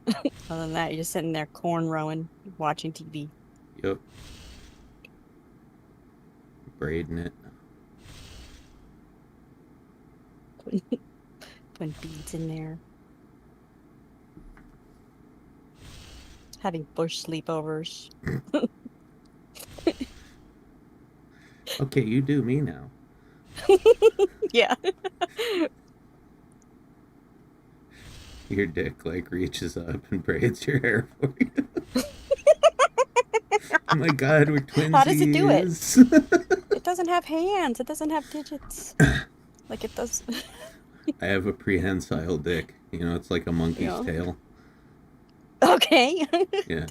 Other than that, you're just sitting there corn rowing, watching TV. Yep. Braiding it. Putting beads in there. Having bush sleepovers. Okay, you do me now. Yeah. Your dick like reaches up and braids your hair for you. Oh my god, we're twinsies. How does it do it? It doesn't have hands. It doesn't have digits. Like it does. I have a prehensile dick. You know, it's like a monkey's tail. Okay. Yeah.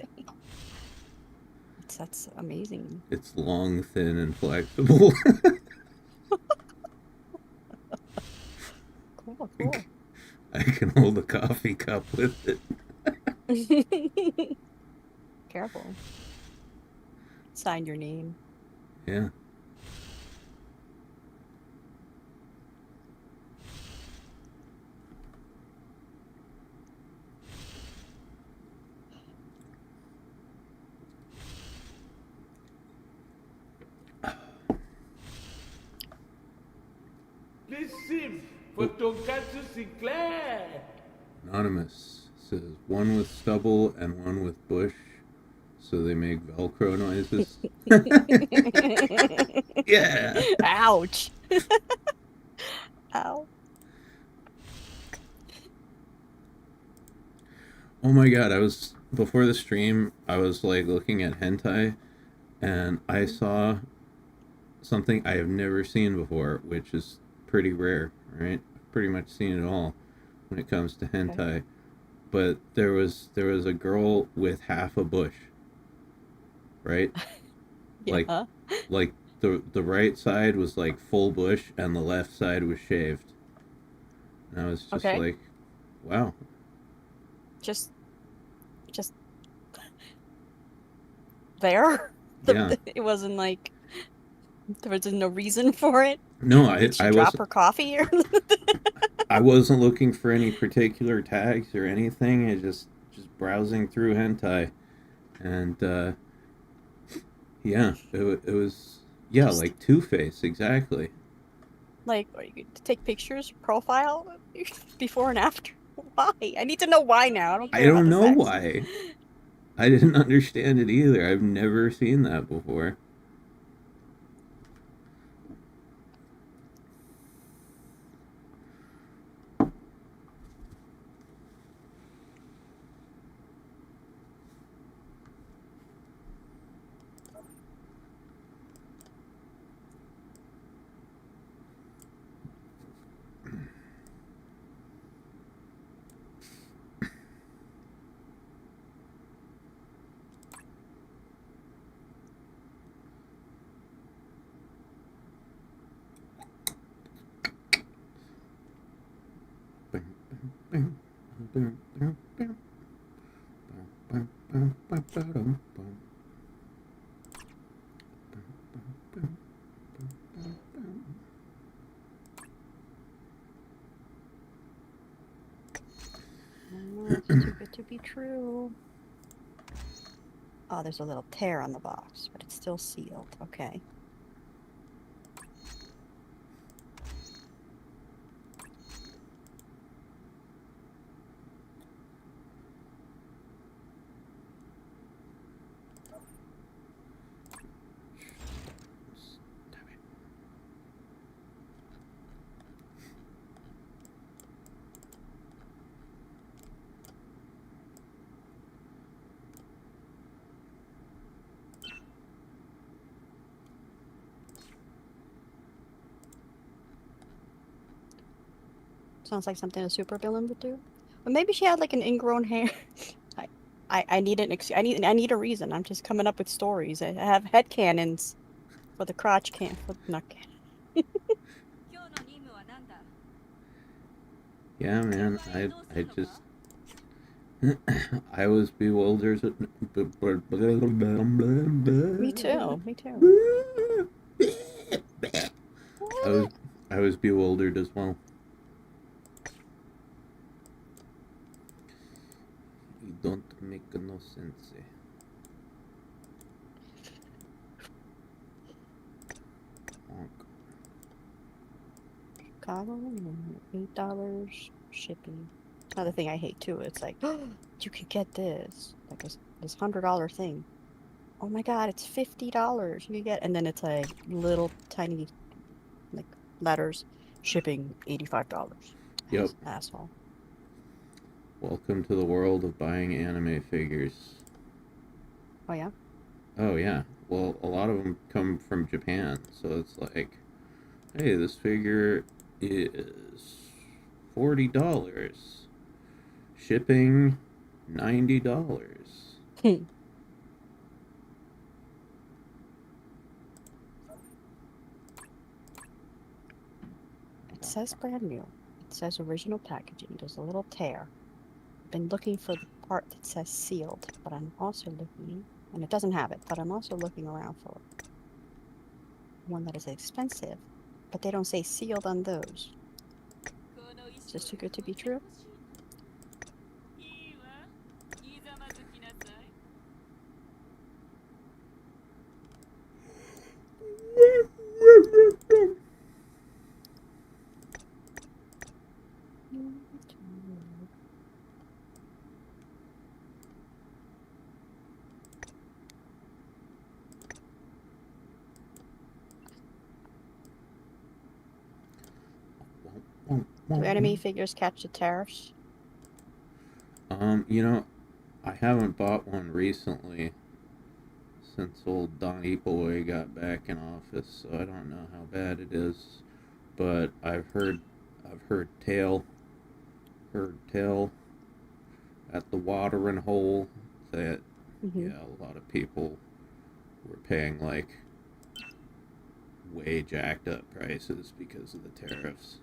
That's amazing. It's long, thin, and flexible. Cool. I can hold a coffee cup with it. Careful. Sign your name. Yeah. This sim for Tonkatsu Sinclair. Anonymous says one with stubble and one with bush, so they make Velcro noises. Yeah. Ouch. Ow. Oh my god, before the stream, I was like looking at hentai, and I saw something I have never seen before, which is pretty rare, right? I've pretty much seen it all when it comes to hentai. Okay. But there was a girl with half a bush, right? Like Yeah. like the right side was like full bush and the left side was shaved. And I was just Okay. like, wow. Just there. Yeah. It wasn't like there was no reason for it. No, I Did she I drop was her coffee or I wasn't looking for any particular tags or anything. I just browsing through hentai, and yeah, it was yeah, just like Two Face exactly. like or you could take pictures, profile before and after? Why? I need to know why now. I don't I care about don't the know sex. why. I didn't understand it either. I've never seen that before. Oh, it's too good to be true. Oh, there's a little tear on the box, but it's still sealed. Okay. Sounds like something a supervillain would do. But maybe she had like an ingrown hair. I need I need a reason. I'm just coming up with stories. I have head cannons for the crotch can for not cannon. Yeah, man. I just I was bewildered. Me too. Me too. I was I was bewildered as well. You don't make no sense. Chicago, $8 shipping. Another thing I hate too. It's like, you could get this like this $100 thing. Oh my God, it's $50. You could get, and then it's like little tiny like letters, shipping $85. Yep. Asshole. Welcome to the world of buying anime figures. Oh yeah. Oh yeah. Well, a lot of them come from Japan, so it's like, hey, this figure is $40. Shipping $90. It says brand new. It says original packaging. There's a little tear. I've been looking for the part that says sealed, but I'm also looking, and it doesn't have it, but I'm also looking around for one that is expensive, but they don't say sealed on those. Is this too good to be true? Do enemy figures catch the tariffs? You know, I haven't bought one recently since old Donnie Boy got back in office, so I don't know how bad it is. But I've heard tale at the watering hole that Mm-hmm. yeah, a lot of people were paying like way jacked up prices because of the tariffs.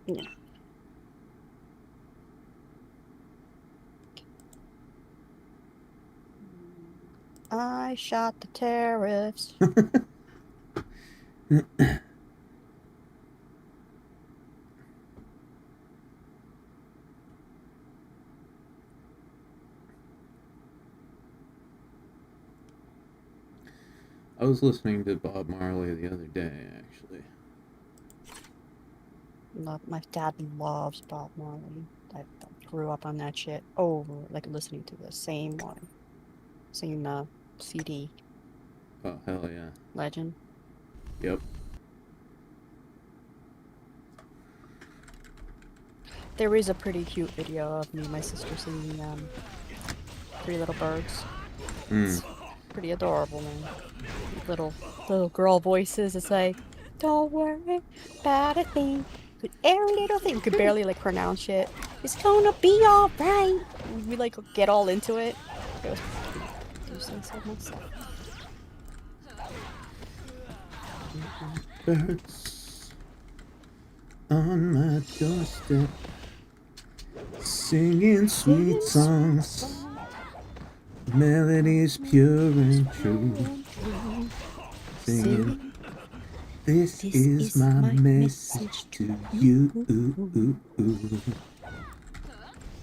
Yeah. I shot the tariffs. I was listening to Bob Marley the other day, actually. My dad loves Bob Marley. I grew up on that shit over, like listening to the same one, same CD. Oh, hell yeah. Legend. Yep. There is a pretty cute video of me and my sister singing Three Little Birds. It's pretty adorable, man. Little girl voices. It's like, don't worry about a thing. But every little thing. We could barely like pronounce it. It's gonna be alright. We like get all into it. It was pretty cute. So myself. Birds on my doorstep, singing sweet songs, melodies pure and true. Singing, this is my message to you.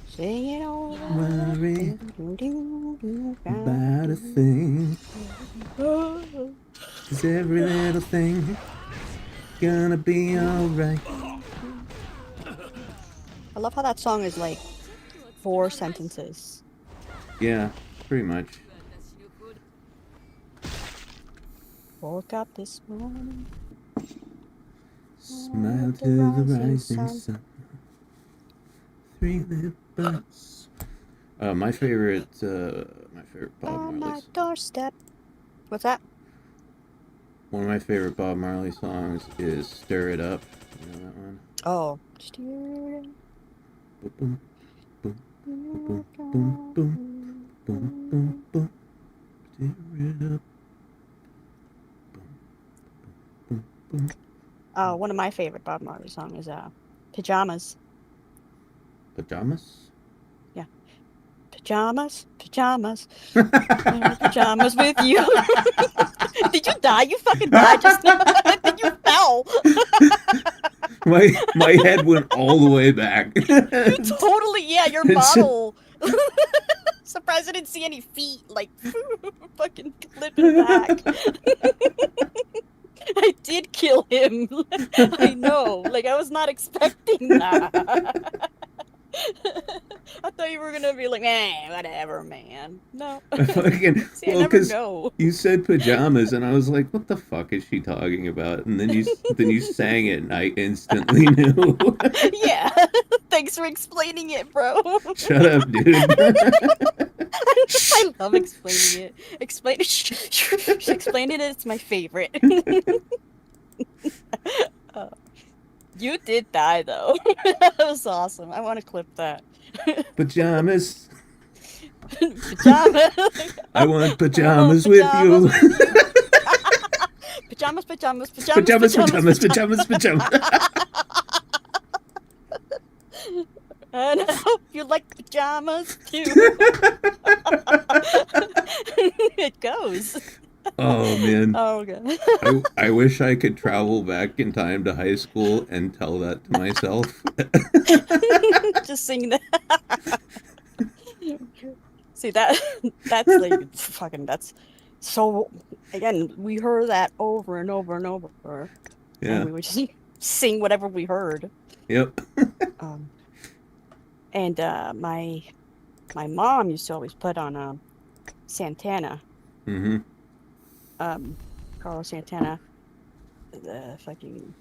Sing it all. Worry about a thing, 'cause every little thing gonna be alright. I love how that song is like 4 sentences. Yeah, pretty much. Woke up this morning. Smile to the rising sun. 3 little birds. My favorite Bob On Marley my song. doorstep. What's that? One of my favorite Bob Marley songs is "Stir It Up." You know that one? Oh. Boom, boom, boom, boom, boom, boom, boom, boom, boom. Stir it up. Boom, boom, boom. One of my favorite Bob Marley songs is Pajamas. Pajamas? Yeah. Pajamas, pajamas. Pajamas with you. Did you die? You fucking died just now. I think you fell. My head went all the way back. Totally, yeah, your bottle. Surprised I didn't see any feet, like, fucking clipping back. I did kill him. I know. Like, I was not expecting that. I thought you were gonna be like, whatever, man. No. Fucking, See, I well, never 'cause know. you said pajamas, and I was like, "What the fuck is she talking about?" And then you sang it, and I instantly knew. Yeah. Thanks for explaining it, bro. Shut up, dude. I love explaining it. Explaining it's my favorite. You did die though. That was awesome. I want to clip that. Pajamas. Pajamas. I want pajamas with you. Pajamas, pajamas, pajamas, Pajamas, pajamas, pajamas, pajamas. And I hope you like pajamas too. It goes. Oh man. Oh god. I wish I could travel back in time to high school and tell that to myself. Just sing that. See that's like fucking that's so again we heard that over and over and over. Yeah. And we would just sing whatever we heard. Yep. And my mom used to always put on Santana. Mm-hmm. Carlos Santana, the fucking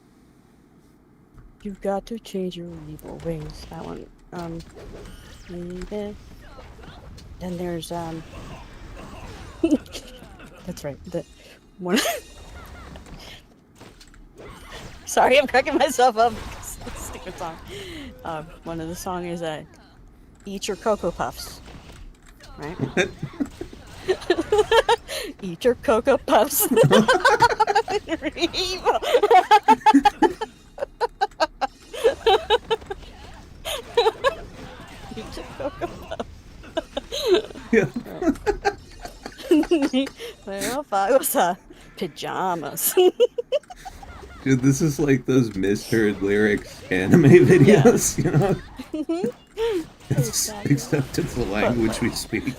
You've got to change your evil ways. That one. Maybe. Then there's That's right. The one. Sorry, I'm cracking myself up because it's a stupid song. One of the songs is "Eat Your Cocoa Puffs," right? What? Eat your Cocoa Puffs. You're evil. Eat your Cocoa Puffs. Yeah. Well, if I was pajamas. Dude, this is like those misheard lyrics anime videos, you know? It's, Exactly. except it's the language we speak.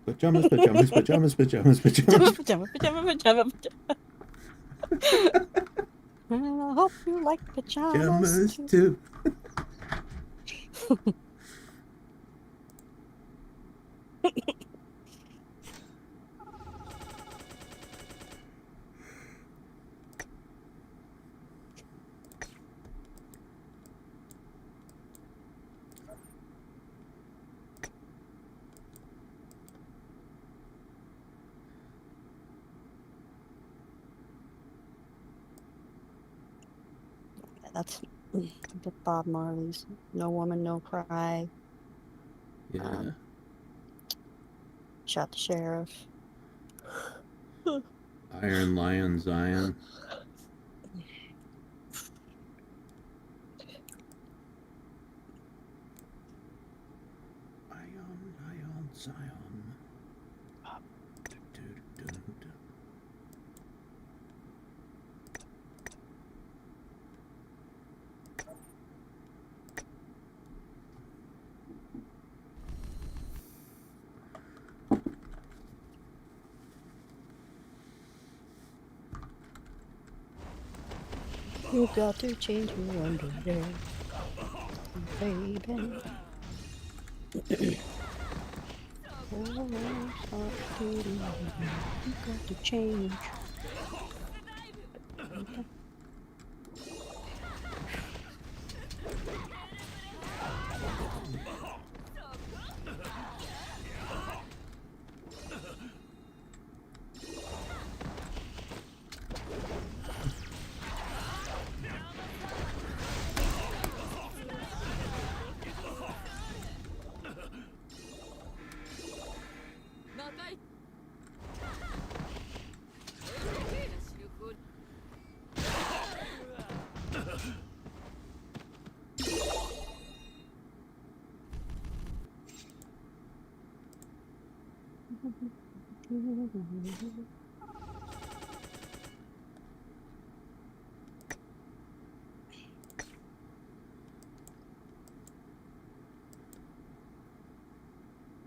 Pajamas, pajamas, pajamas, pajamas, pajamas. Pajama. And I hope you like pajamas Pajamas too. too. That's the Bob Marley's "No Woman, No Cry." Yeah. Shot the Sheriff. Iron Lion Zion. Lion Zion. You got to change your underwear, baby. Oh, you got to change.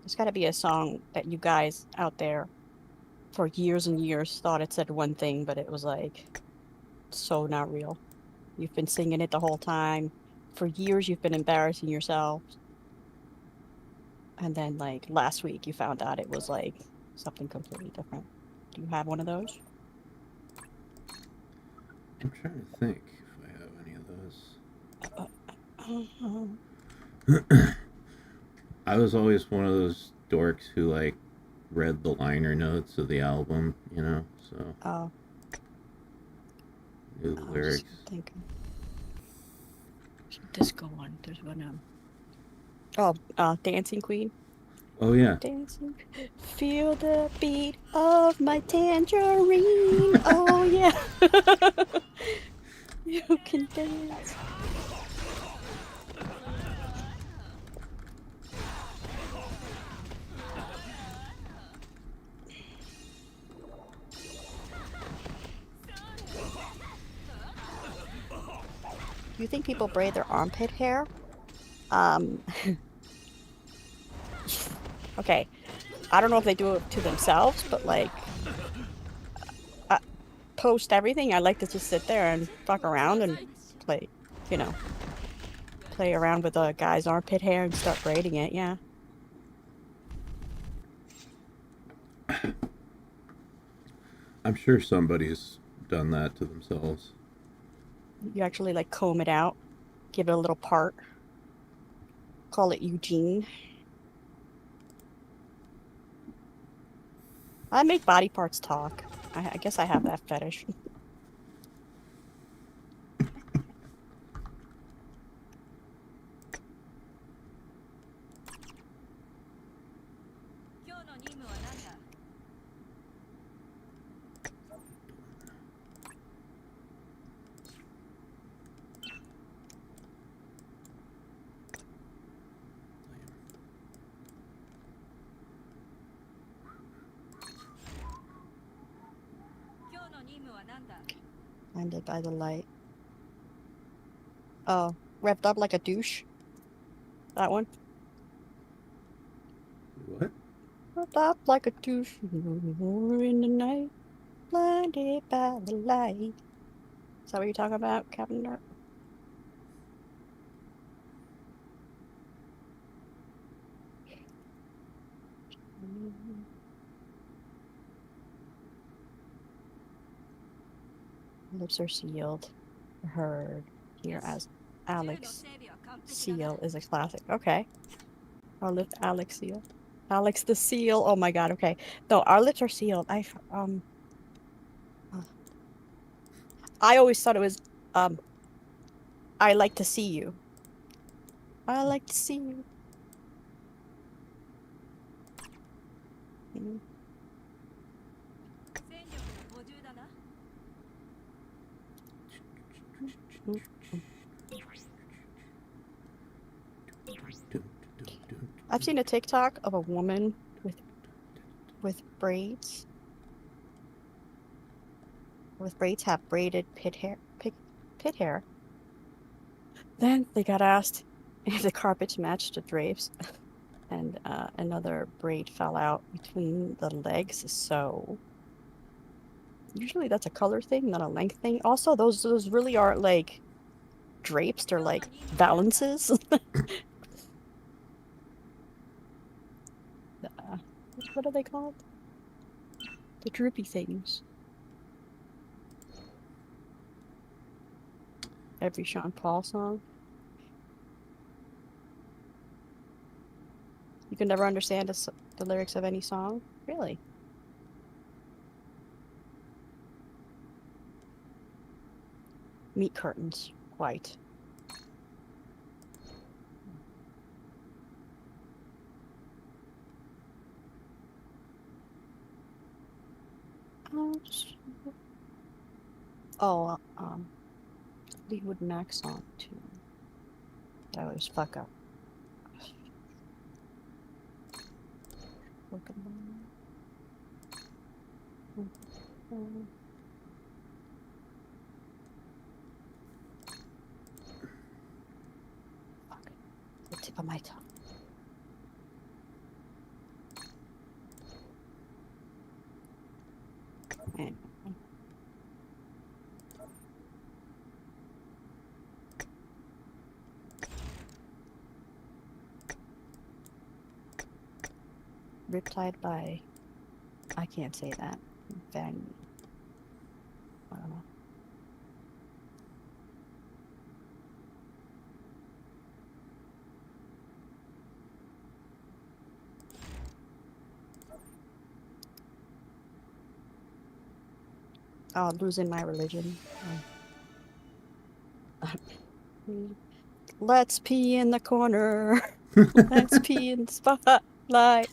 There's got to be a song that you guys out there for years and years thought it said one thing, but it was like so not real. You've been singing it the whole time. For years, you've been embarrassing yourself. And then, like, last week, you found out it was like something completely different. Do you have one of those? I'm trying to think if I have any of those. I was always one of those dorks who, like, read the liner notes of the album, you know, so Oh, knew the I was lyrics. thinking. There's a disco one. There's one, Dancing Queen. Oh, yeah. Dancing. Feel the beat of my tangerine. Oh, yeah. You can dance. Do you think people braid their armpit hair? Okay. I don't know if they do it to themselves, but like, post everything. I like to just sit there and fuck around and play, you know, play around with a guy's armpit hair and start braiding it. Yeah. I'm sure somebody's done that to themselves. You actually like comb it out, give it a little part. Call it Eugene. I make body parts talk. I guess I have that fetish. Blinded by the light. Oh, revved up like a douche. That one. What? Revved up like a douche in the night. Blinded by the light. Is that what you're talking about, Captain Nerd? Lips are sealed. Heard here as Alex Seal is a classic. Okay. Our lips, Alex Seal. Alex the Seal. Oh my god, okay. No, our lips are sealed. I always thought it was I like to see you. I like to see you. Mm. I've seen a TikTok of a woman with braids. With braids have braided pit hair. Then they got asked if the carpets matched the drapes, and another braid fell out between the legs. So usually that's a color thing, not a length thing. Also, those really aren't like drapes; they're like valances. What are they called? The droopy things. Every Sean Paul song. You can never understand the lyrics of any song? Really? Meat curtains. White. Oh, Fleetwood Mac song too. That was fuck up. Fuck. The tip of my tongue. And riptide by, I can't say that. Van, I don't know. Oh, losing my religion. Let's pee in the corner. Let's pee in the spotlight.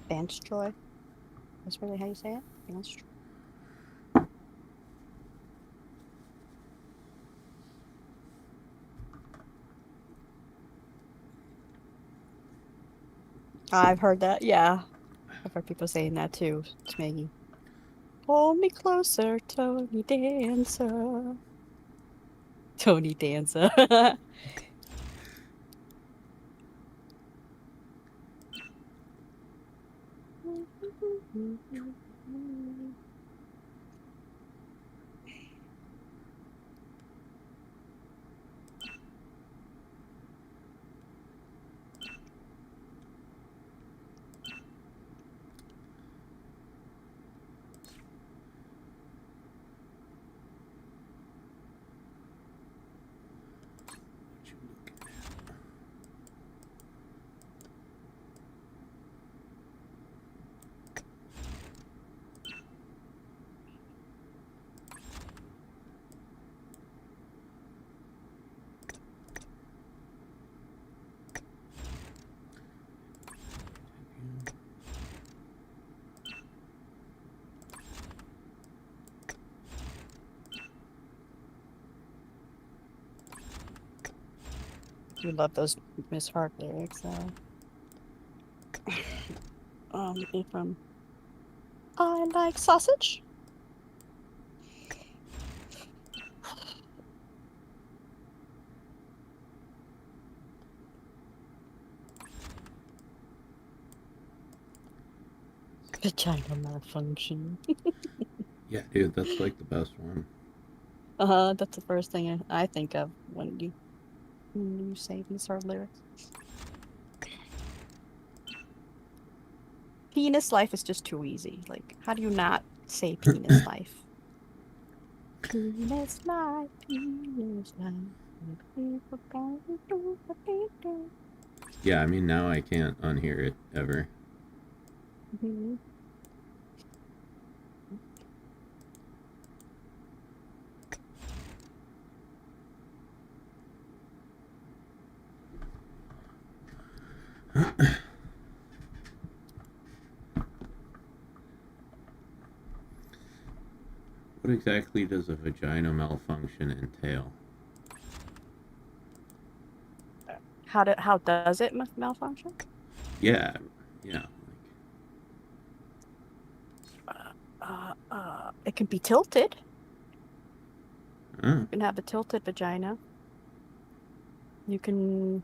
Bandstroy. That's really how you say it? Bandstroy. I've heard that, yeah. I've heard people saying that too, Smeggy. Hold me closer, Tony Dancer. Tony Dancer. What you looking at? You love those Miss Hart lyrics, from I like sausage. Vagina malfunction. Yeah, dude, that's like the best one. That's the first thing I think of when you say Miss Hart lyrics. Penis life is just too easy. Like, how do you not say penis life? Penis life, penis life. Yeah, I mean, now I can't unhear it ever. Mhm. What exactly does a vagina malfunction entail? How does it malfunction? Yeah, yeah. It can be tilted. Huh? You can have a tilted vagina. You can.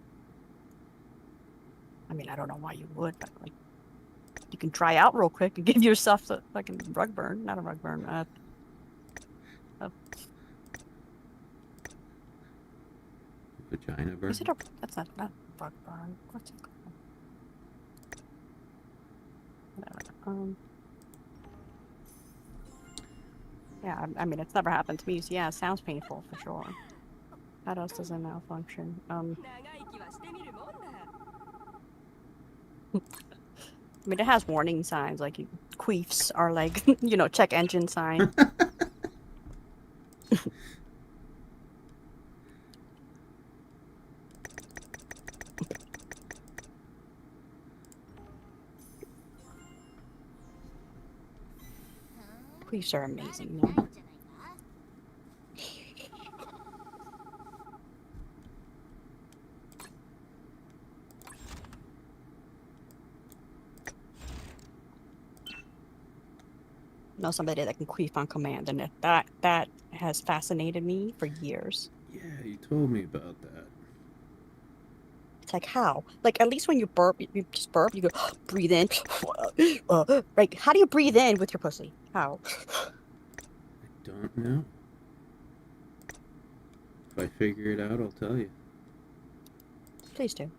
I mean, I don't know why you would, but like, you can try out real quick and give yourself a fucking rug burn. Not a rug burn. Vagina burn? Is it a? That's not rug burn. What's it called? Yeah, I mean, it's never happened to me. So yeah, it sounds painful for sure. How else does it malfunction? I mean, it has warning signs like queefs are like, check engine sign. Queefs are amazing, though. Know somebody that can queef on command, and that has fascinated me for years. Yeah, you told me about that. It's like, how? Like, at least when you burp, you just burp, you go, breathe in. Like, how do you breathe in with your pussy? How? I don't know. If I figure it out, I'll tell you. Please do.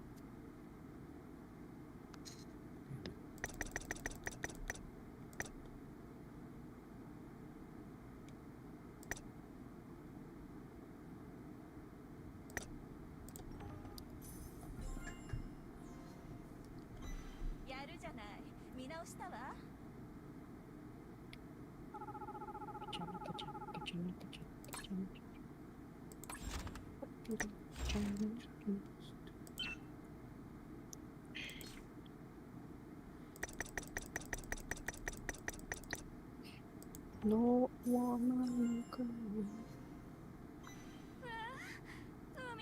No woman, no cry.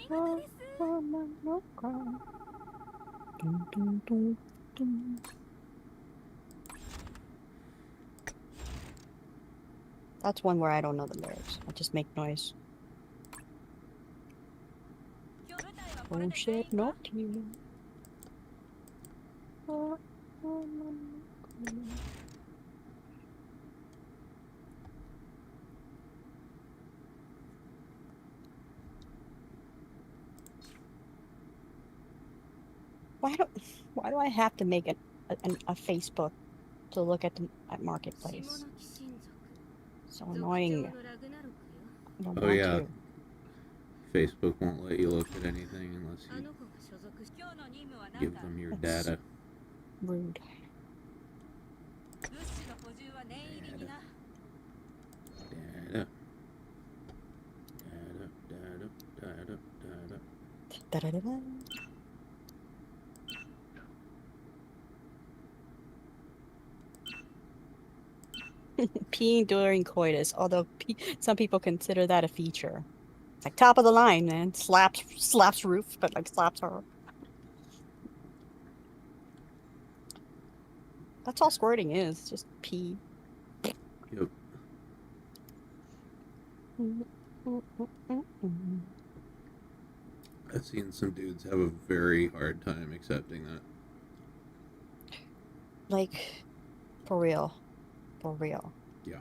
No woman, no cry. Dun, dun, dun, dun. That's one where I don't know the lyrics. I just make noise. Oh shit, not you. No woman, no cry. Why do I have to make a Facebook to look at Marketplace? So annoying. I don't Oh want yeah, to. Facebook won't let you look at anything unless you give them your That's data. rude. Data. Data. Data. Data. Data. Da-da-da-da. Peeing during coitus, although some people consider that a feature. It's like top of the line, man. Slaps roof, but like slaps her. That's all squirting is, just pee. Yep. I've seen some dudes have a very hard time accepting that. Like, for real. For real. Yeah.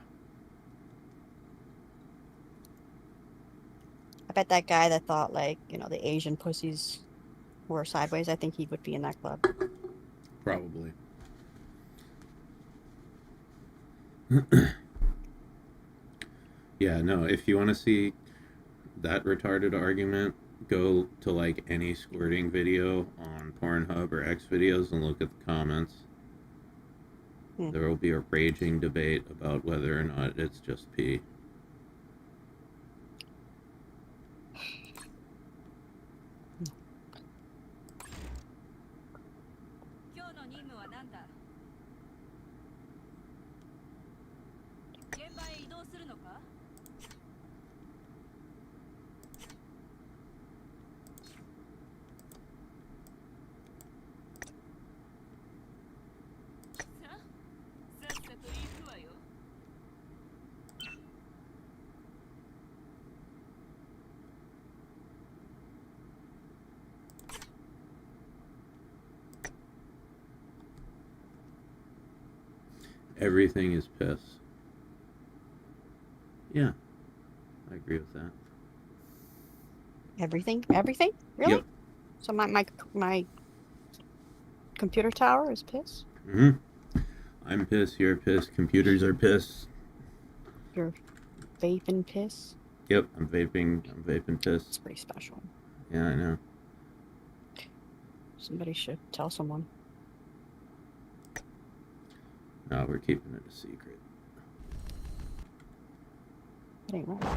I bet that guy that thought, like, the Asian pussies were sideways, I think he would be in that club. Probably. Yeah, no, if you want to see that retarded argument, go to like any squirting video on Pornhub or X videos and look at the comments. There will be a raging debate about whether or not it's just pee. Everything is piss. Yeah, I agree with that. Everything? Everything? Really? Yep. So my computer tower is piss? I'm pissed, you're pissed, computers are pissed. You're vaping piss? Yep, I'm vaping piss. It's pretty special. Yeah, I know. Somebody should tell someone. No, we're keeping it a secret. It ain't right. Gotta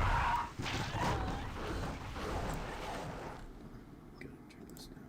turn this down.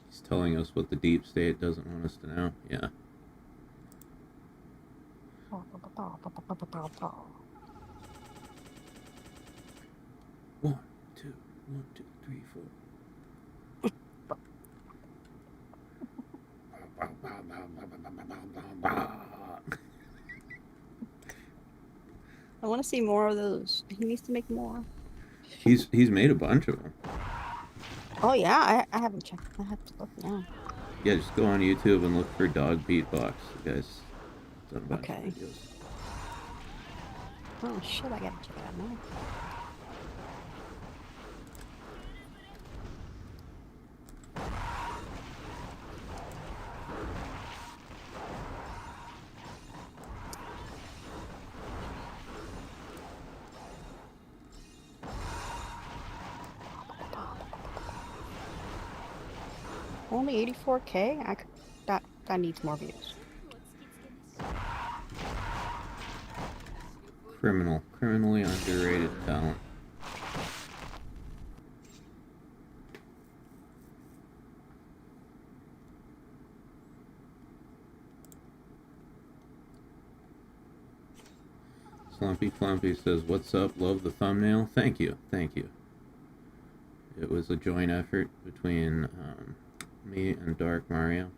He's telling us what the deep state doesn't want us to know. Yeah. One, two, 3, 4. want to see more of those. He needs to make more. He's made a bunch of them. Oh yeah, I haven't checked. I have to look now. Yeah, just go on YouTube and look for dog beatbox. The guy's done a bunch Okay. of videos. Oh shit, I gotta check it out now. Only 84K? That needs more views. Criminally underrated talent. Slumpy Flumpy says, "What's up? Love the thumbnail." Thank you, thank you. It was a joint effort between me and Dark Mario.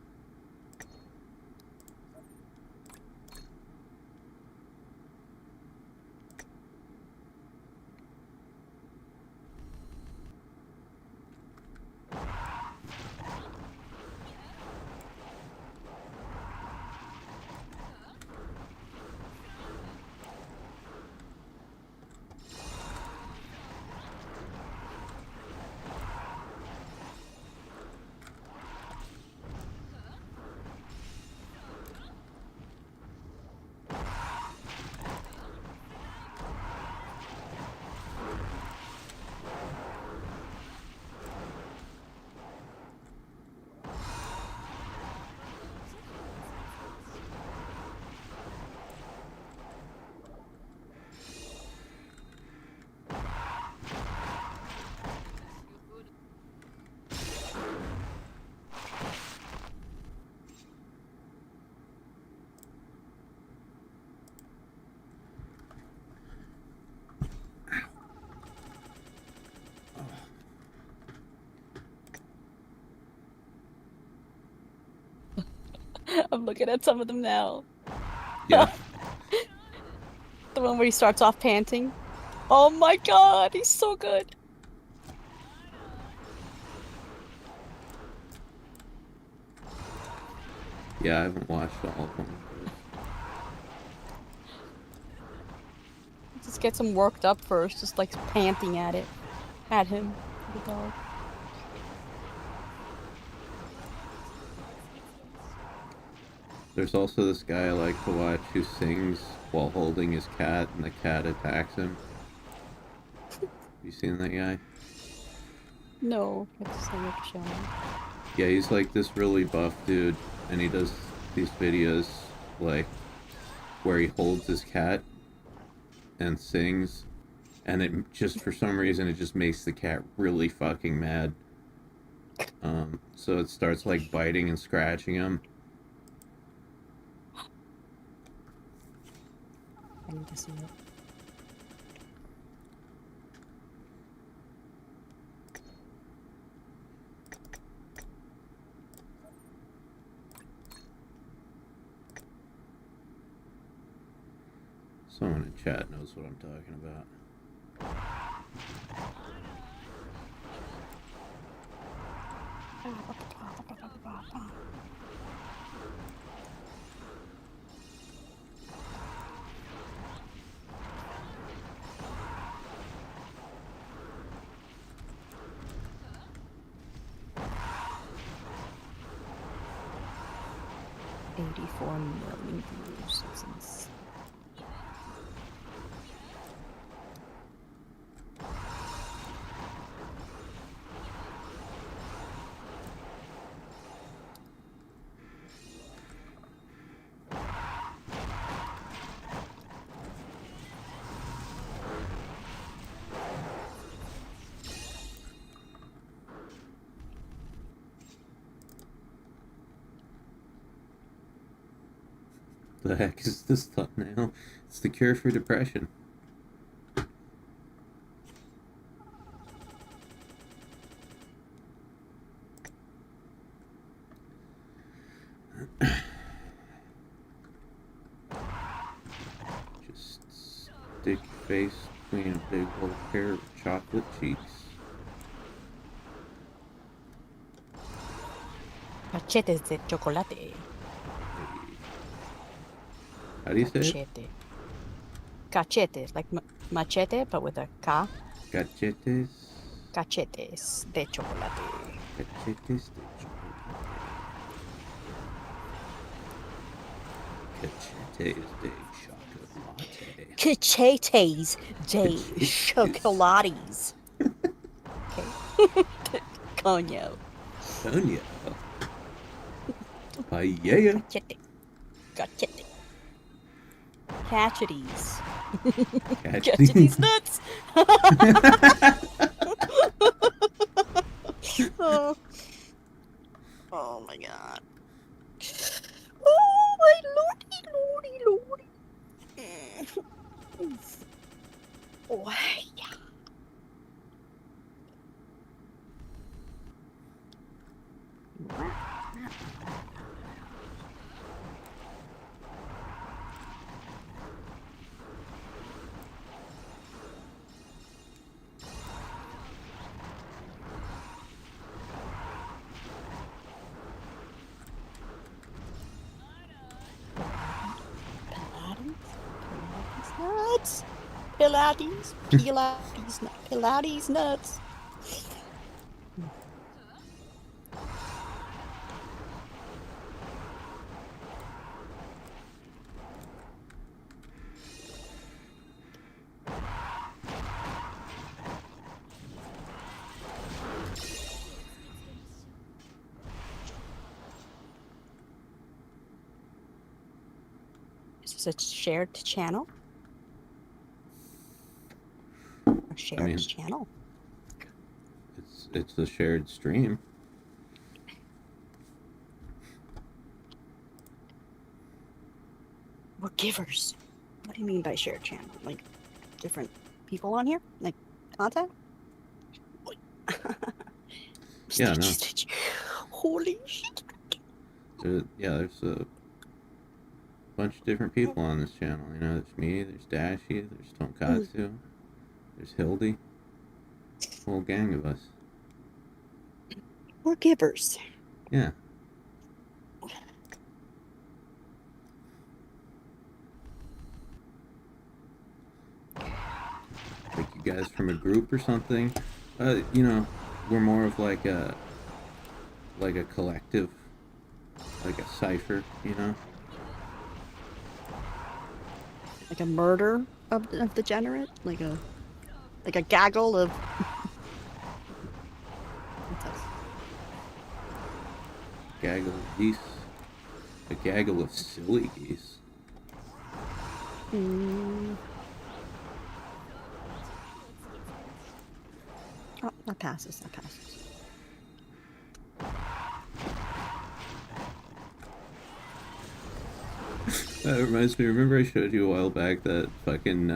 I'm looking at some of them now. Yeah. The one where he starts off panting. Oh my god, he's so good. Yeah, I haven't watched all of them. Just gets him worked up first, just like panting at it. At him, the dog. There's also this guy I like to watch who sings while holding his cat, and the cat attacks him. You seen that guy? No, it's a Rick show. Yeah, he's like this really buff dude, and he does these videos like where he holds his cat and sings, and it just, for some reason, it just makes the cat really fucking mad. So it starts like biting and scratching him. I need to see it. Someone in chat knows what I'm talking about. $84 million views. That's insane. The heck is this thumbnail? It's the cure for depression. Just stick face between a big old pair of chocolate cheeks. Cachetes de chocolate. How do you say it? Cachete. Cachete, like machete, but with a ka. Cachetes. Cachetes de chocolate. Cachetes de chocolate. Cachetes de chocolate. Cachetes de chocolates. Okay. Coño. Sonia. Paella. Cachete. Cachete. Cachetes. Cachetes nuts. Oh. Oh my god. Oh my lordy, lordy, lordy. Oh, yeah. Pilates, Pilates nuts. Is this a shared channel? A shared channel. It's a shared stream. We're givers. What do you mean by shared channel? Like different people on here? Like content? Yeah, no. Holy shit. There's a bunch of different people on this channel. You know, there's me, there's Dashie, there's Tonkatsu, there's Hildy. Whole gang of us. We're givers. Yeah. Like you guys from a group or something. You know, we're more of like a collective, like a cipher, you know? Like a murder of degenerate? Like a gaggle of Gaggle of geese. A gaggle of silly geese. Oh, that passes. That reminds me, remember I showed you a while back that fucking,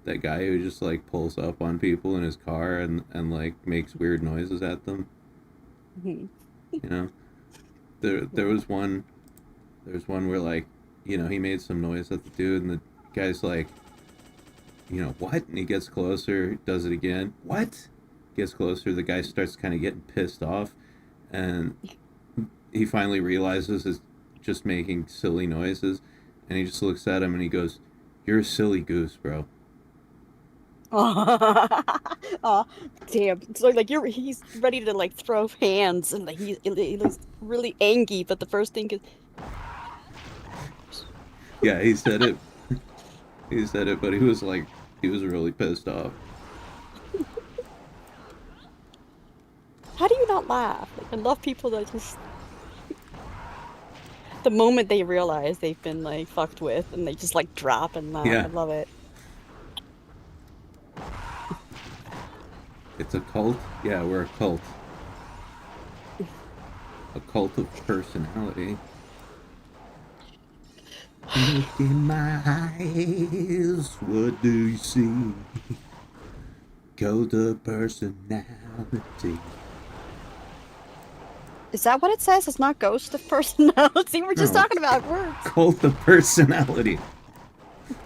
that guy who just, like, pulls up on people in his car and like, makes weird noises at them? Mm-hmm. You know? There was one where, like, you know, he made some noise at the dude, and the guy's like, you know, what? And he gets closer, does it again. What? Gets closer, the guy starts kind of getting pissed off, and he finally realizes it's just making silly noises, and he just looks at him and he goes, "You're a silly goose, bro." Oh, damn. So like he's ready to like throw hands and like he looks really angry, but the first thing is Yeah, he said it. He said it, but he was really pissed off. how do you not laugh? Like, I love people that just the moment they realize they've been like fucked with and they just like drop and laugh. Yeah. I love it. It's a cult? Yeah, we're a cult. A cult of personality. Look in my eyes, what do you see? Cult of personality. Is that what it says? It's not ghost of personality. We're just No. talking about words. Cult of personality.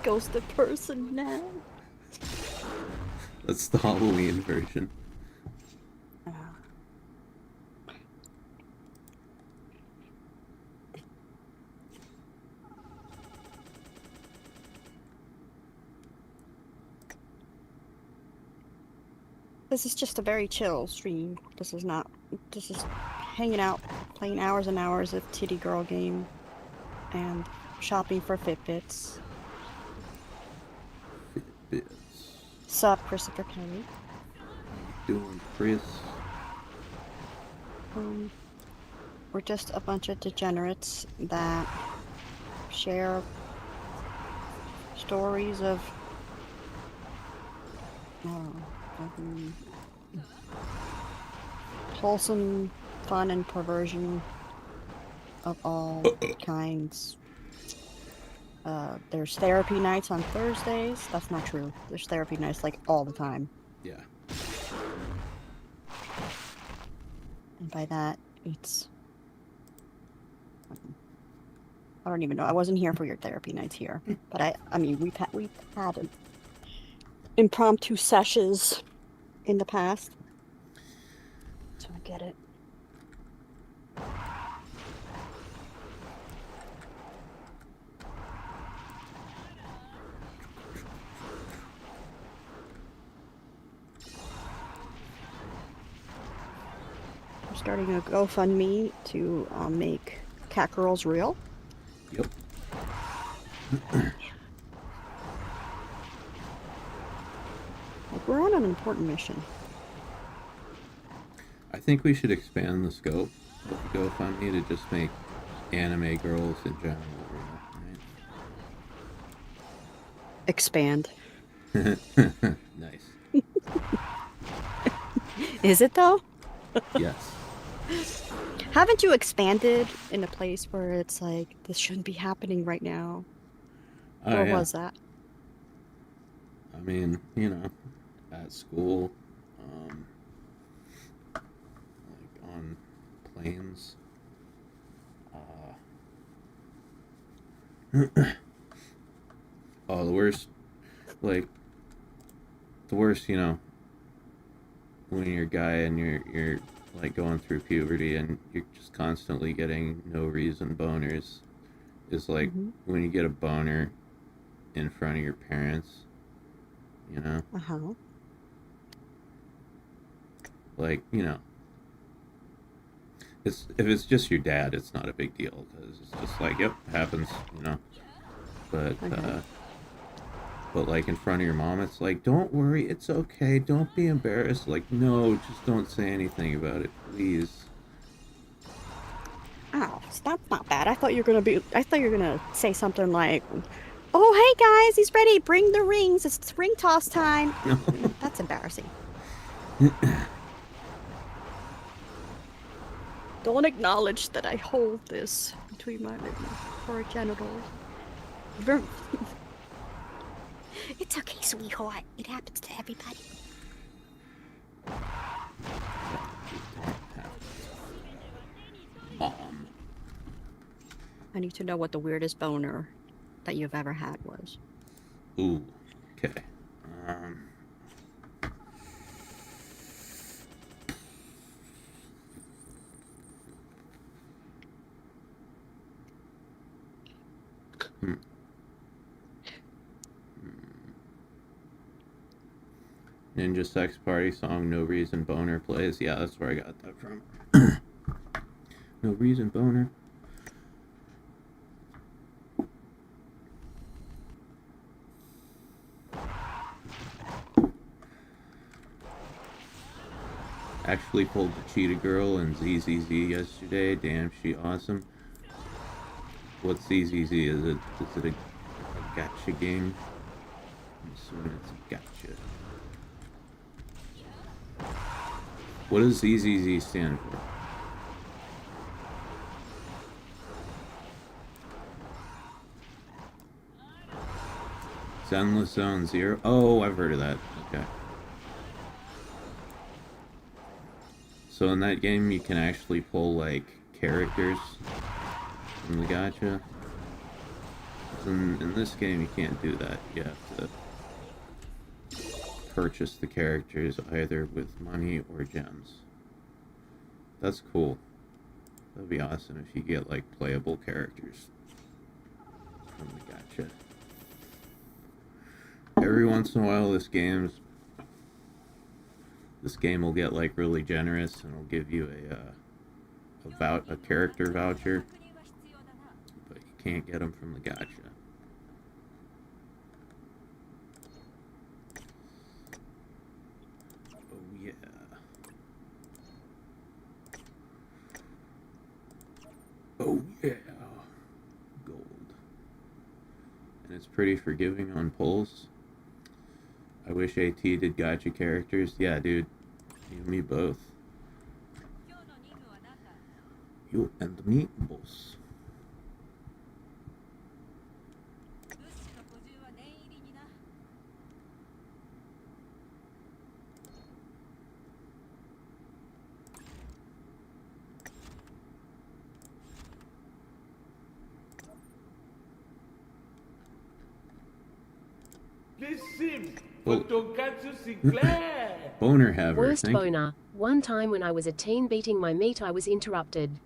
Ghosted person now. That's the Halloween version. This is just a very chill stream. This is not. This is hanging out, playing hours and hours of titty girl game, and shopping for Fitbits. Bits. Sup, Christopher Kelly. Doing Chris. We're just a bunch of degenerates that share stories of, I don't know, wholesome fun and perversion of all kinds. There's therapy nights on Thursdays. That's not true. There's therapy nights like all the time. Yeah. And by that, it's... I don't even know. I wasn't here for your therapy nights here. But I mean, we've had impromptu sessions in the past. So I get it. I'm starting a GoFundMe to make cat girls real. Yep. Like, we're on an important mission. I think we should expand the scope of the GoFundMe to just make anime girls in general real, Expand. right? Nice. Is it though? Yes. Haven't you expanded in a place where it's like, this shouldn't be happening right now? Oh, Or yeah. was that? I mean, you know, at school, like on planes. Oh, the worst, like, you know, when you're a guy and you're like going through puberty and you're just constantly getting no reason boners, is like when you get a boner in front of your parents, you know? Uh-huh. Like, you know, if it's just your dad, it's not a big deal because it's just like, yep, happens, you know. But Okay. but like in front of your mom, it's like, don't worry, it's okay, don't be embarrassed. Like, no, just don't say anything about it, please. Oh, so that's not bad. I thought you were gonna say something like, oh, hey guys, he's ready. Bring the rings. It's ring toss time. No. That's embarrassing. Don't acknowledge that I hold this between my lower genitals. It's okay, sweetheart. It happens to everybody. Mom. I need to know what the weirdest boner that you've ever had was. Ooh, okay. Ninja Sex Party song No Reason Boner plays. Yeah, that's where I got that from. No Reason Boner. Actually pulled the Cheetah Girl and ZZZ yesterday. Damn, she awesome. What's ZZZ? Is it a gacha game? I'm assuming it's a gacha. What does ZZZ stand for? Zenless Zone Zero? Oh, I've heard of that. Okay. So in that game, you can actually pull, like, characters from the gacha. Because in this game, you can't do that. You have to purchase the characters either with money or gems. That's cool. That'd be awesome if you get, like, playable characters from the gacha. Every once in a while, this game will get, like, really generous and it'll give you a character voucher, but you can't get them from the gacha. Oh yeah. Oh yeah. Gold. And it's pretty forgiving on pulls. I wish AT did gacha characters. Yeah, dude. You and me both. You and me, boss. This sim Well- for Tonkatsu Sinclair. Boner haver, Worst thank you. boner. One time when I was a teen beating my meat, I was interrupted.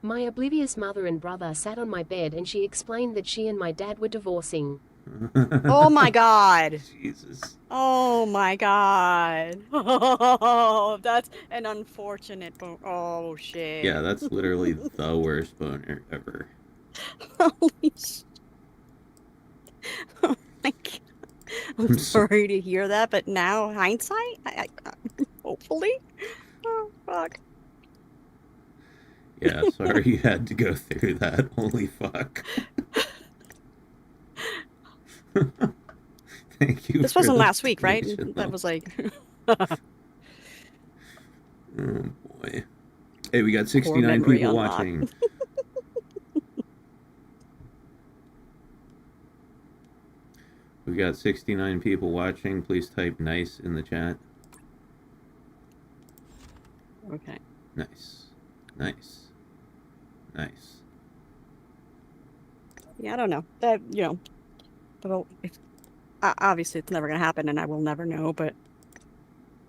My oblivious mother and brother sat on my bed and she explained that she and my dad were divorcing. Oh my god. Jesus. Oh my god. Oh, that's an unfortunate oh shit. Yeah, that's literally the worst boner ever. Holy sh- Oh my god. I'm I'm so- sorry to hear that, but now hindsight, hopefully. Oh fuck. Yeah, sorry you had to go through that. Holy fuck. Thank you. This for wasn't the last week, right? explanation, That though. was like Oh boy. Hey, we got 69 memory people unlocked. watching. We got 69 people watching. Please type nice in the chat. okay. Nice. Nice. Nice. Yeah, I don't know. That but obviously it's never gonna happen, and I will never know. But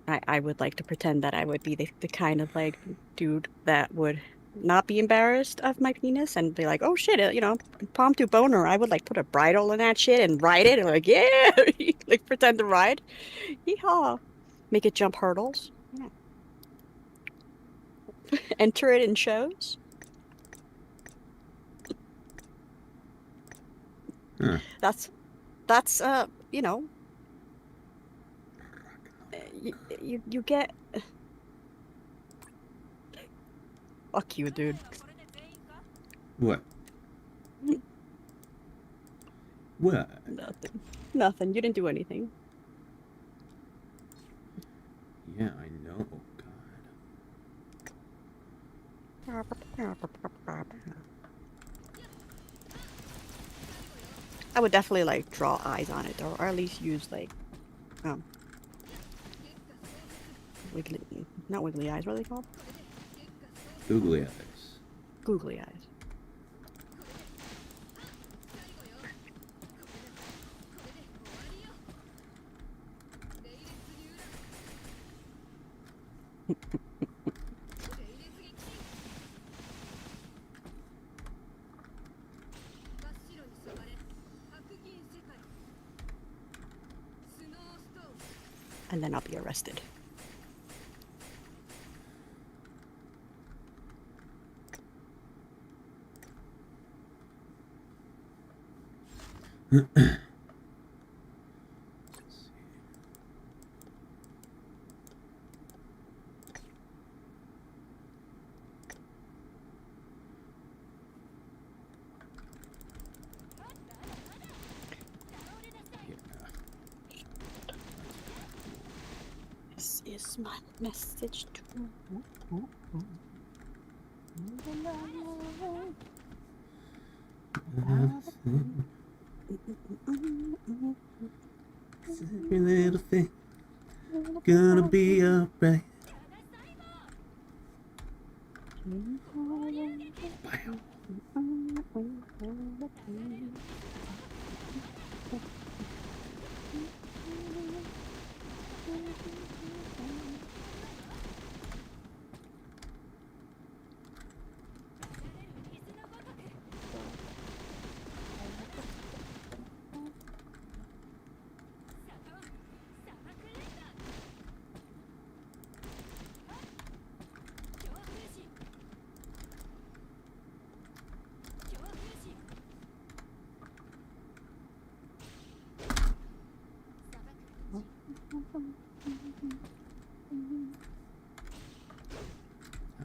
I would like to pretend that I would be the kind of like dude that would not be embarrassed of my penis and be like, oh shit, impromptu boner. I would like put a bridle in that shit and ride it, and like yeah, like pretend to ride. Yeehaw! Make it jump hurdles. Yeah. Enter it in shows. Huh. That's you get fuck you, dude. What? What? Nothing. You didn't do anything. Yeah, I know. God. I would definitely like draw eyes on it, or at least use like wiggly, not wiggly eyes. What are they called? Googly eyes. Googly eyes. And then I'll be arrested. This is my message to Every little thing gonna be alright. Bam.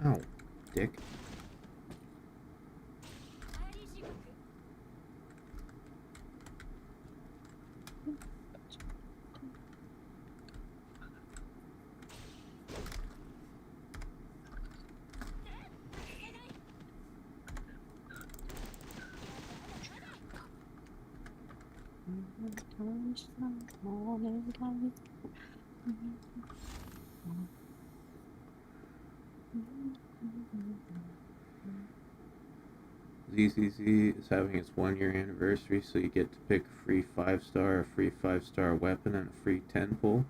Ow, dick. ZZZ is having its 1 year anniversary, so you get to pick a free 5-star, a free 5-star weapon, and a free 10 pull.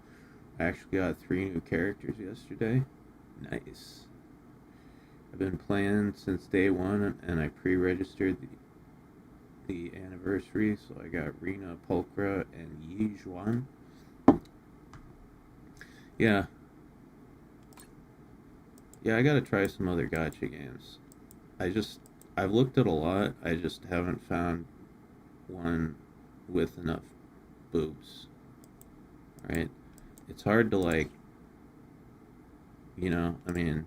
I actually got 3 new characters yesterday. Nice. I've been playing since day one, and I pre-registered the anniversary, so I got Rena, Pulchra, and Yi Zhuan. Yeah. Yeah, I gotta try some other gacha games. I've looked at a lot, I just haven't found one with enough boobs. Right? It's hard to, like, I mean,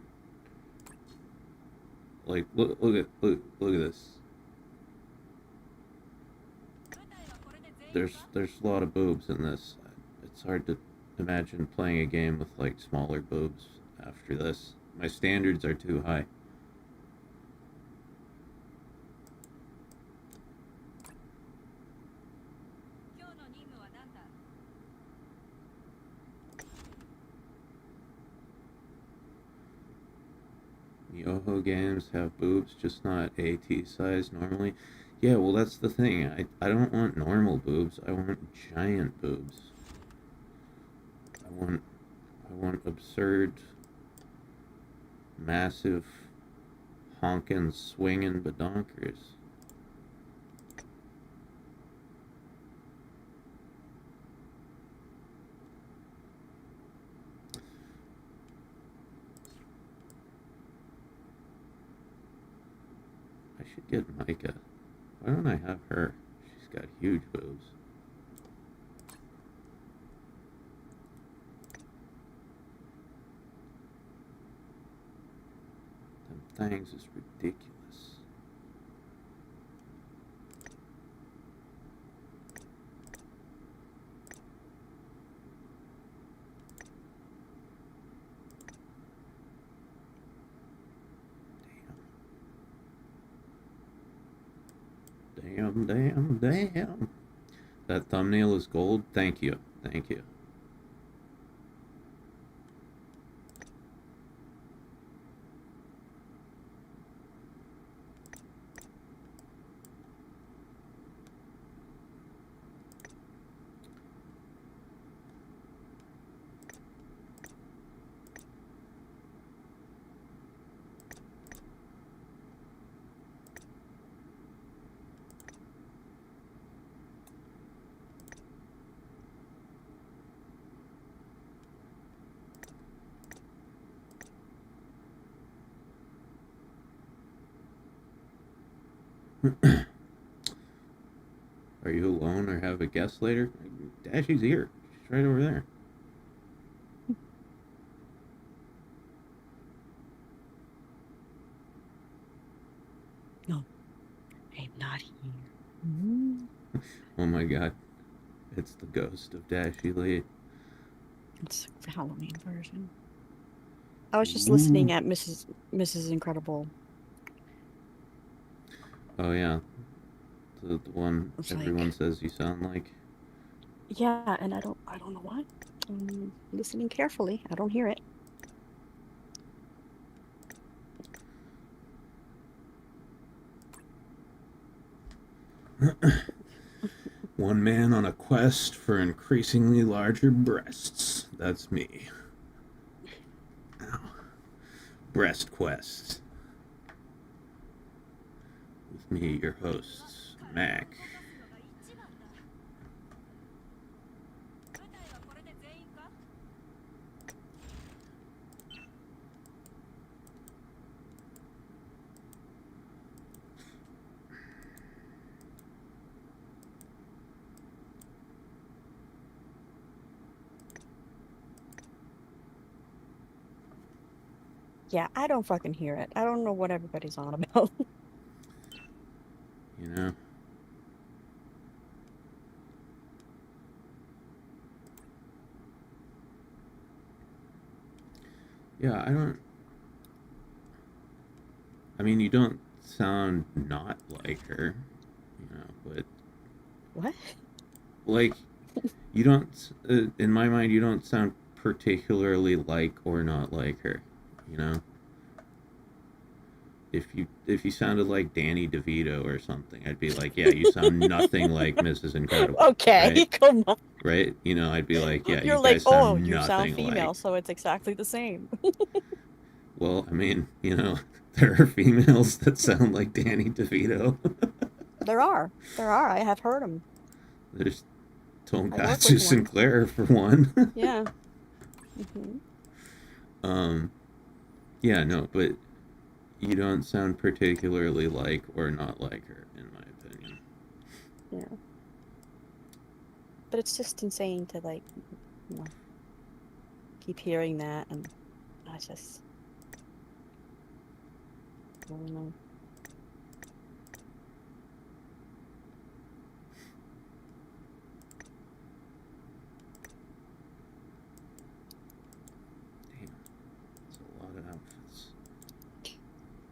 like, look at this. There's a lot of boobs in this. It's hard to imagine playing a game with, like, smaller boobs after this. My standards are too high. Yoho games have boobs, just not AT size normally. Yeah, well, that's the thing. I don't want normal boobs. I want giant boobs. I want absurd, massive, honkin', swingin' badonkers. I should get Micah. Why don't I have her? She's got huge boobs. Them things is ridiculous. Damn. That thumbnail is gold. Thank you. Are you alone or have a guest later? Dashie's here. She's right over there. No, I'm not here. Mm. Oh my god. It's the ghost of Dashie Li. It's the Halloween version. I was just listening at Mrs. Incredible. Oh yeah. The one It's everyone like, says you sound like. yeah, and I don't know why. I'm listening carefully. I don't hear it. One man on a quest for increasingly larger breasts. That's me. Ow. Breast quests. With me, your hosts, Mac. Yeah, I don't fucking hear it. I don't know what everybody's on about. You know? Yeah, I don't. I mean, you don't sound not like her, you know, but What? like, you don't. In my mind, you don't sound particularly like or not like her, you know. If you sounded like Danny DeVito or something, I'd be like, yeah, you sound nothing like Mrs. Incredible. Okay, Right? come on. Right? You know, I'd be like, yeah, You're you like, guys oh, sound you sound nothing female, alike. so it's exactly the same. Well, I mean, you know, there are females that sound like Danny DeVito. There are. I have heard them. There's I work Tonkatsu with one. Sinclair for one. Yeah. Hmm. um, yeah, no, but you don't sound particularly like or not like her, in my opinion. Yeah. But it's just insane to like, you know, keep hearing that, and I just, I don't know. Damn, that's a lot of outfits.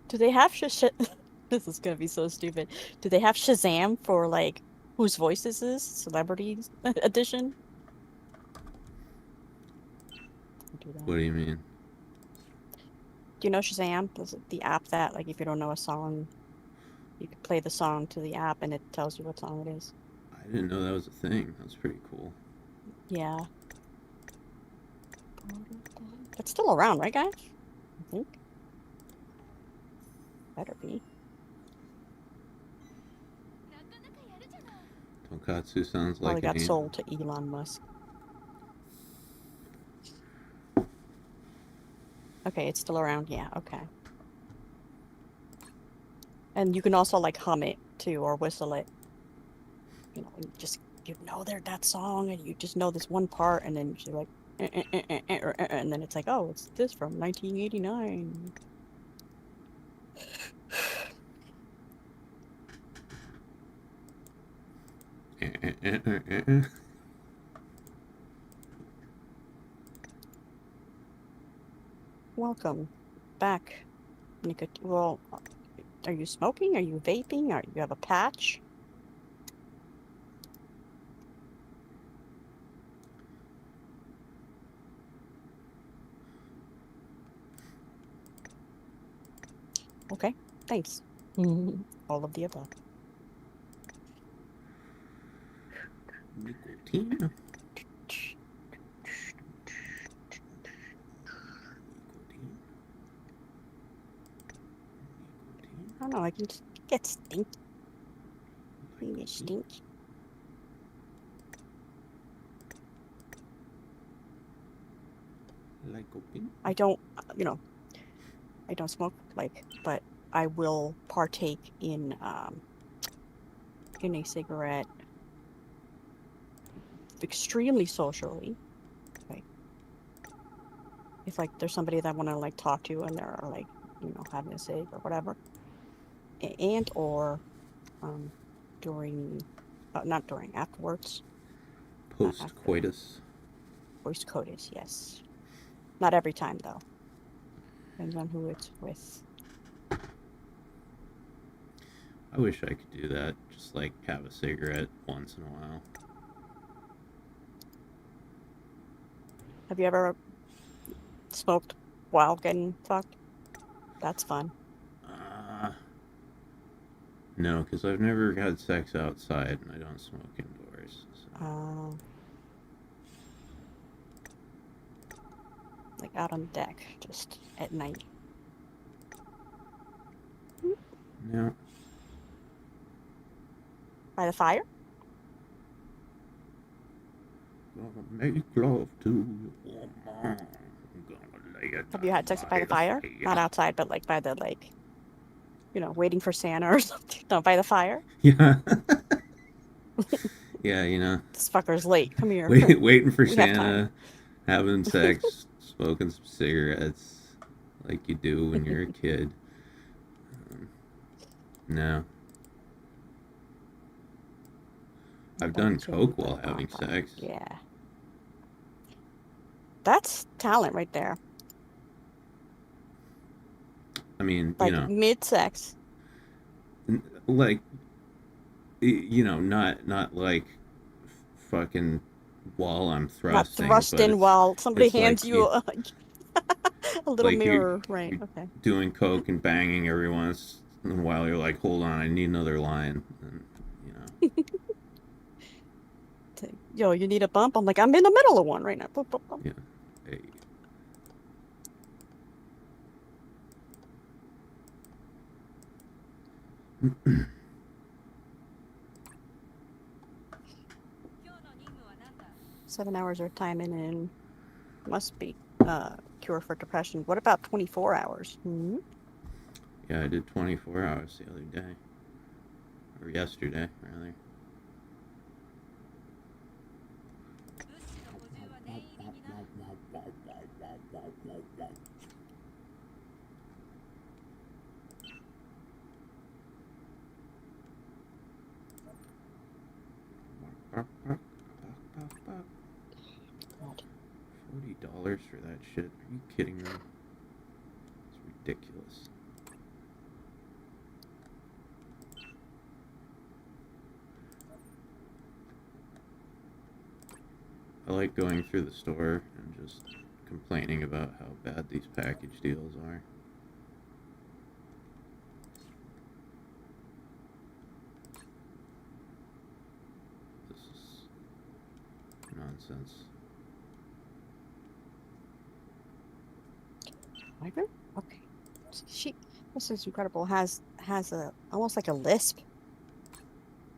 Do they have This is gonna be so stupid. Do they have Shazam for like whose voice this is? Celebrities edition? Do that. What do you mean? Do you know Shazam? Is it the app that like if you don't know a song, you can play the song to the app and it tells you what song it is? I didn't know that was a thing. That's pretty cool. Yeah. It's still around, right, guys? I think. Better be. Tonkatsu sounds Probably like got an sold to Elon Musk. Okay, it's still around. Yeah, okay. And you can also like hum it too or whistle it. You know, and just you know that song and you just know this one part and then you're like and then it's like, oh, it's this from 1989. Welcome back, Well, are you smoking? Are you vaping? Are you have a patch? Okay, thanks. All of the above. Nicotine. I don't know, I can just get stinky. You get stinky. I don't, you know, I don't smoke, like, but I will partake in a cigarette extremely socially. Like, if like there's somebody that I want to like talk to and they're like, you know, having a cig or whatever, and or during, not during, afterwards. Post coitus. Post coitus, yes. Not every time though. Depends on who it's with. I wish I could do that. Just like have a cigarette once in a while. Have you ever smoked while getting fucked? That's fun. No, because I've never had sex outside and I don't smoke indoors. hours. So. Like out on deck, just at night. No. By the fire? Gonna make love to you, woman. I'm gonna lay it Have you had down sex by the fire? Not outside, but like by the waiting for Santa or something. No, by the fire. Yeah. Yeah, you know. This fucker's late. Come here. Waiting for We have time. Santa, having sex, smoking some cigarettes, like you do when you're a kid. No. I've done coke while having sex. Yeah. That's talent right there. I mean, Like you know, mid-sex. like, you know, not like fucking while I'm Not thrusting. thrust but in while somebody it's like hands you a little like mirror. Right, you're okay. doing coke and banging every once in a while. You're like, hold on, I need another line. And, you know. Yo, you need a bump? I'm like, I'm in the middle of one right now. Boop, boop, boop. Yeah. Hey. Seven hours of time in must be cure for depression. What about 24 hours? Hmm? Yeah, I did 24 hours the other day. Or yesterday, rather. $40 for that shit? Are you kidding me? It's ridiculous. I like going through the store and just complaining about how bad these package deals are. This is nonsense. Wyvern? Okay. This is incredible. Has a almost like a lisp.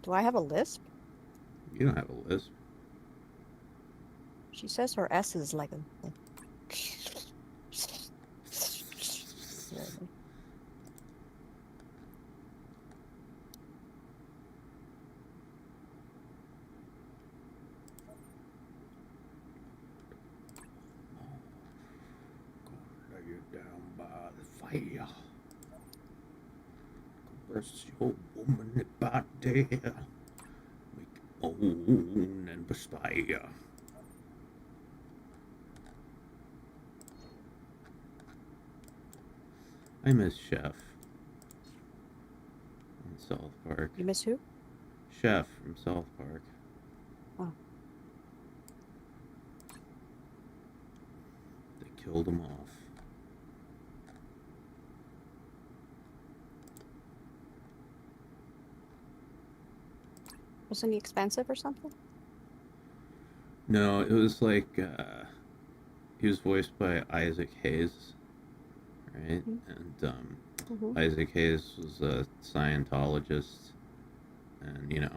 Do I have a lisp? You don't have a lisp. She says her S is like a. Lay you down by the fire. Compress your womanly body. Make it moan and perspire. I miss Chef in South Park. You miss who? Chef from South Park. Oh. They killed him off. Wasn't he expensive or something? No, it was like he was voiced by Isaac Hayes, right? And Isaac Hayes was a Scientologist, and you know,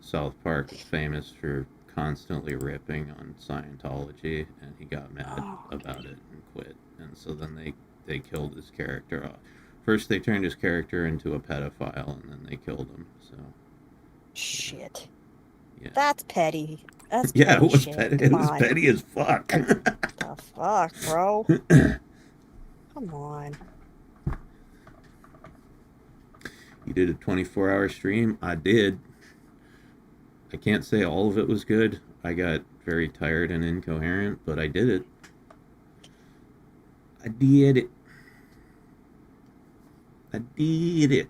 South Park is famous for constantly ripping on Scientology, and he got mad about it and quit. And so then they killed his character off. First, they turned his character into a pedophile, and then they killed him. So. Shit. Yeah. That's petty. That's yeah, petty it was shit. petty. It was Come on. petty as fuck. The fuck, bro? Come on. You did a 24-hour stream? I did. I can't say all of it was good. I got very tired and incoherent, but I did it. I did it. I did it.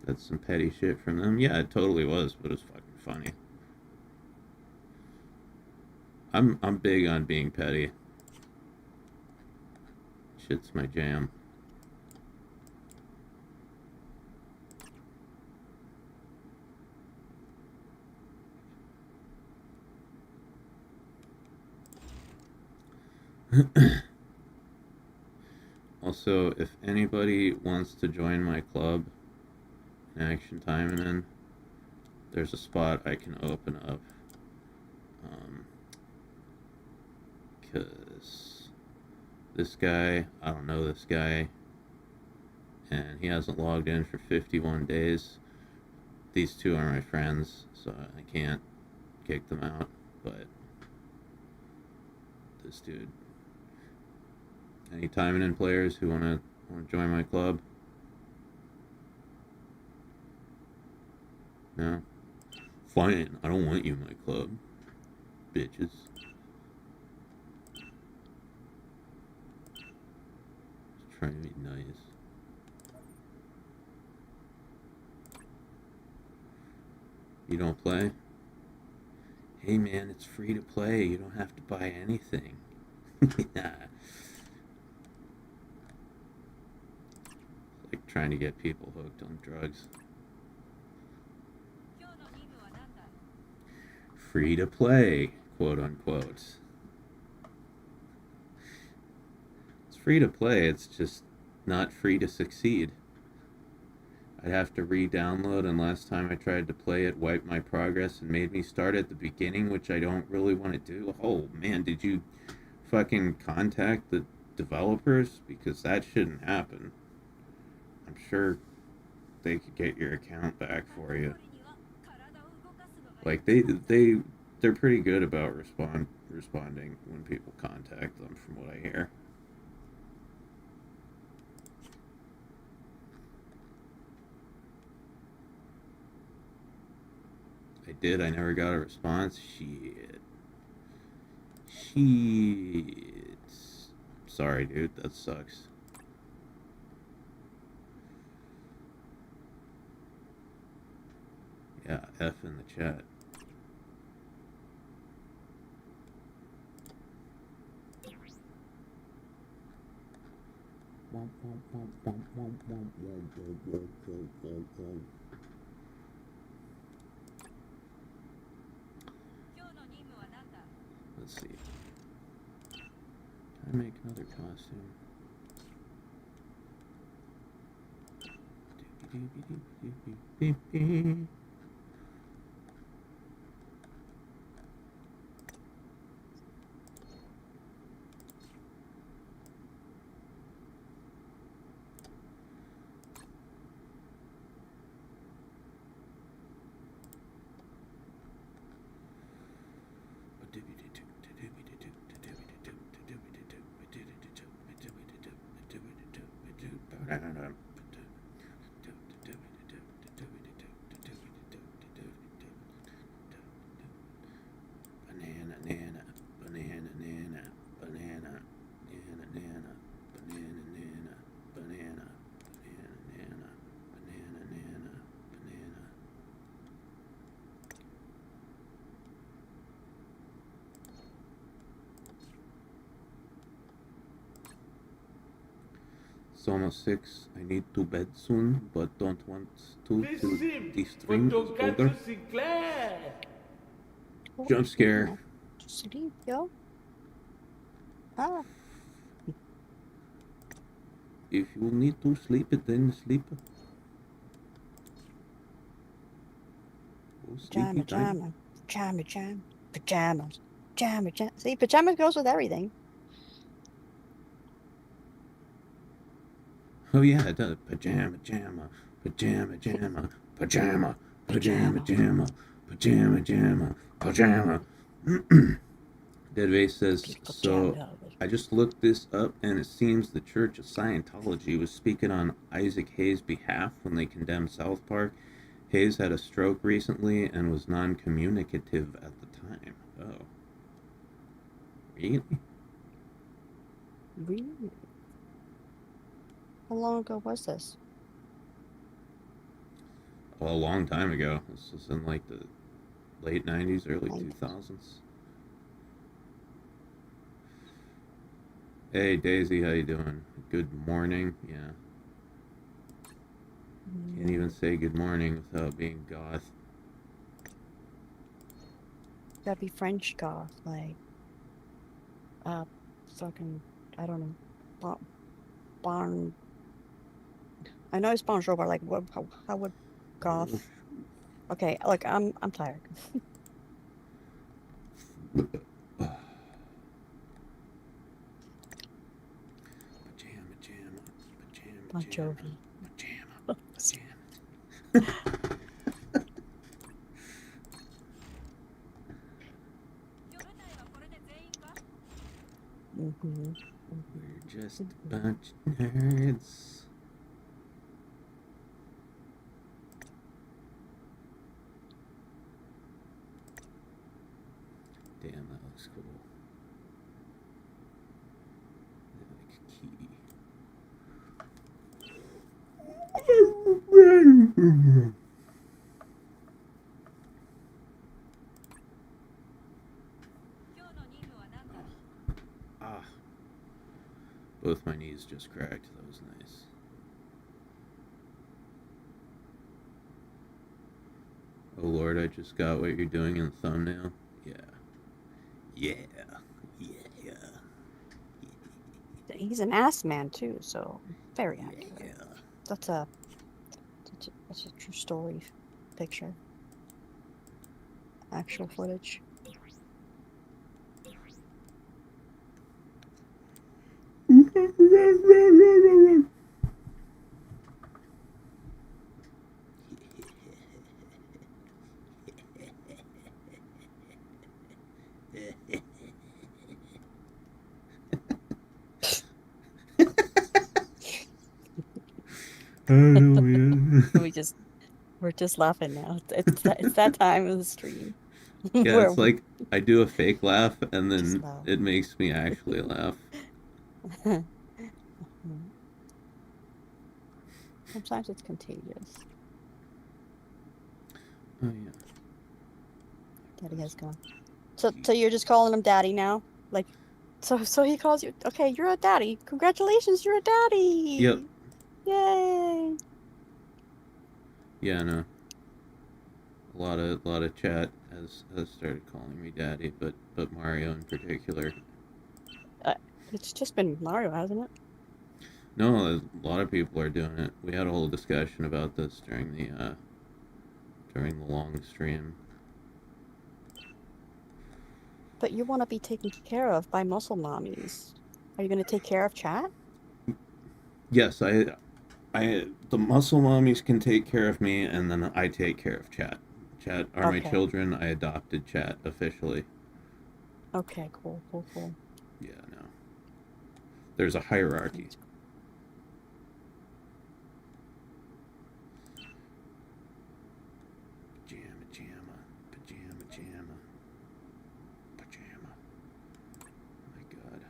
That's some petty shit from them. Yeah, it totally was, but it's fucking funny. I'm big on being petty. shit's my jam. Also, if anybody wants to join my club in Action Timing, there's a spot I can open up. Because this guy, I don't know this guy, and he hasn't logged in for 51 days. These two are my friends, so I can't kick them out, but this dude. Any timing in players who wanna join my club? No? Fine, I don't want you in my club, bitches. Just trying to be nice. You don't play? Hey man, it's free to play. You don't have to buy anything. Yeah. Like trying to get people hooked on drugs. Free to play, quote unquote. It's free to play, it's just not free to succeed. I'd have to re-download, and last time I tried to play it wiped my progress and made me start at the beginning, which I don't really want to do. Oh man, did you fucking contact the developers? Because that shouldn't happen. I'm sure they could get your account back for you. Like they're pretty good about responding when people contact them, from what I hear. I did. I never got a response. Shit. Sorry, dude. That sucks. Yeah, F in the chat. Let's see. Can I make another costume? It's almost 6. I need to bed soon, but don't want to This till sim the for stream is Tonkatsu over. Sinclair. Jump scare. Sleep, yo. Ah, If you need to sleep, then sleep. Oh, sleepy time. pajamas. See, pajamas goes with everything. Oh yeah, it does. Pajama, jamma, pajama, jamma, pajama, pajama, jamma, pajama, jamma, pajama. Dead Vase says, People so jammed up. I just looked this up, and it seems the Church of Scientology was speaking on Isaac Hayes' behalf when they condemned South Park. Hayes had a stroke recently and was non-communicative at the time. Oh. Really? Really? How long ago was this? Well, a long time ago. This was in like the late 90s, early Like- 2000s. Hey Daisy, how you doing? Good morning. Yeah. Can't even say good morning without being goth. Gotta be French goth, like uh, fucking I don't know, bon, bon I know it's bonjour, but like what? How would goth? Okay, look, I'm tired. Pajama, pajama, pajama, Bon pajama, Jovi. pajama, pajama. Mm-hmm. We're just a bunch of nerds. Damn, that looks cool. Like a key. Ah, both my knees just cracked. That was nice. Oh Lord, I just got what you're doing in the thumbnail. Yeah. Yeah. Yeah. He's an ass man too, so very accurate. Yeah. That's a that's a true story picture. Actual footage. I know, man. We're just laughing now. It's that time of the stream Yeah, where it's we like I do a fake laugh and just then laugh. it makes me actually laugh. Sometimes it's contagious. Oh yeah. Daddy has gone. So you're just calling him daddy now? Like, so he calls you. Okay, you're a daddy. Congratulations, you're a Yep. daddy. Yay. Yeah, no. A lot of chat has started calling me daddy, but Mario in particular. Uh, it's just been Mario, hasn't it? No, a lot of people are doing it. We had a whole discussion about this during the long stream. But you want to be taken care of by muscle mommies. Are you going to take care of chat? Yes, the muscle mommies can take care of me, and then I take care of chat. Chat are my Okay. children. I adopted chat officially. Okay, cool. Yeah, no. There's a hierarchy. That's cool. Pajama, jamma, pajama, jamma, pajama. Oh my God.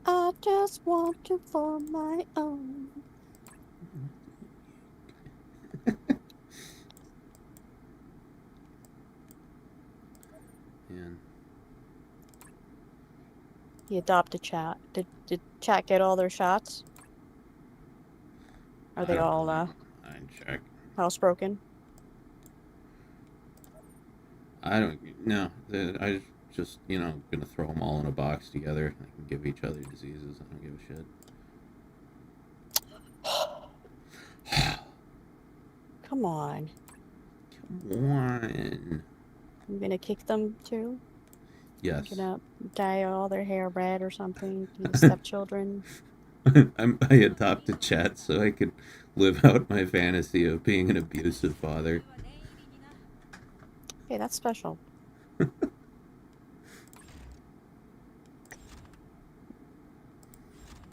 I just want you for my own. Man, He adopted chat. Did chat get all their shots? Are I they don't all know. I check. housebroken? I don't. No, I just gonna throw them all in a box together. I can give each other diseases. I don't give a shit. Come on. Come on. You gonna kick them too? Yes. You gonna dye all their hair red or something? You stepchildren? I adopted chat so I could live out my fantasy of being an abusive father. Hey, that's special.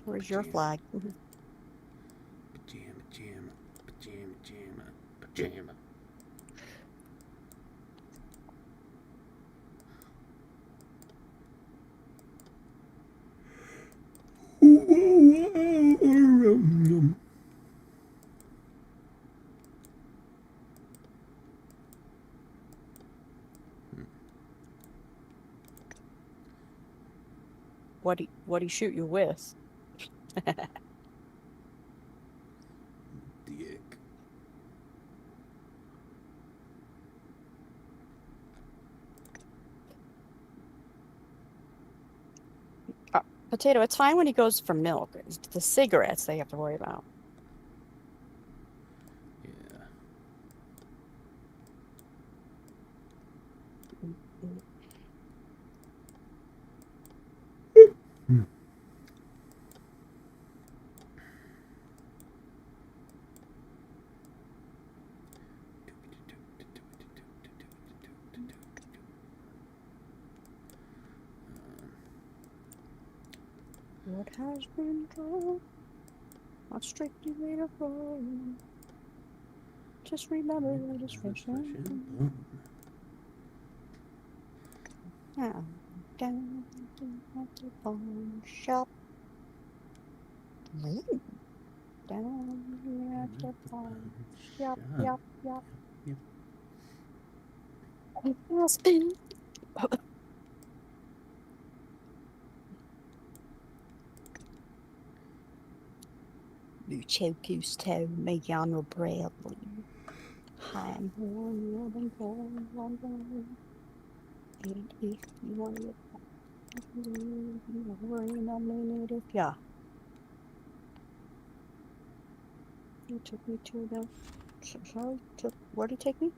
Where's your flag? Pajama, jamma, pajama, jamma, pajama. What'd he shoot you with? Dick. Potato, it's fine when he goes for milk. It's the cigarettes they have to worry about. Yeah. What has been drawn? Not strictly made of gold. Just remember that it's fresh and now down at the pawn shop. Down at the pawn shop. Yep. It has been. Luchoku's toe, make on bradley. I'm warm, and cold, and if you want to worry a minute if ya. He took me to the. Sorry, where did he take me?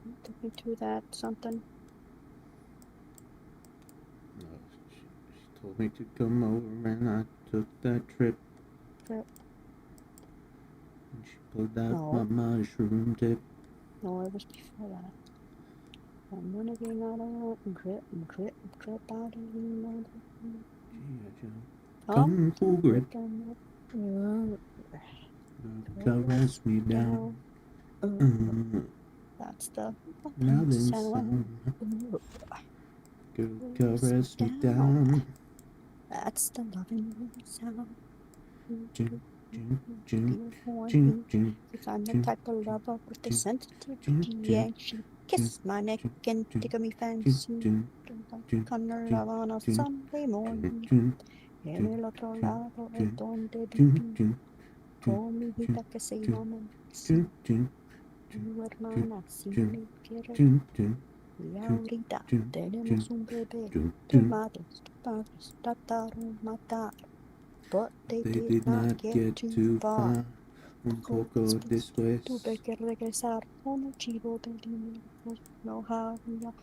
He took me to that something. No, she told me to come over and I took that trip. And she pulled out my mushroom tip. No, it was before that. I'm gonna get out of it, grip out of you. Come full grip. Caress me down. That's the Loving sound. Girl, caress me down. That's the loving sound. Because I'm the type of lover with the sensitivity, and she kissed my neck and tickled me fancy. Come to love on a Sunday morning. En el otro lado es donde viví. Con mi vida que se llama tu hermana, si me quieres. Y ahorita tenemos un bebé. Tus madres, tus padres trataron matar. But they did not get too far. Un poco después. Tuve que regresar con un chivo de dinero. No había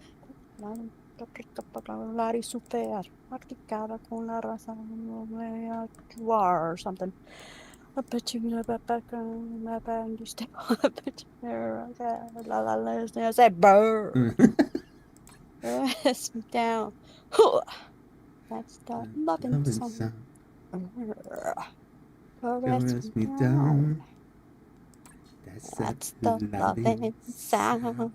hablar y super. Practicaba con la raza. No voy a actuar or something. I bet you know about background. My band used to. I bet you la la la. I said, burr. Rest me down. That's the loving song. Caress me down. That's the loving sound.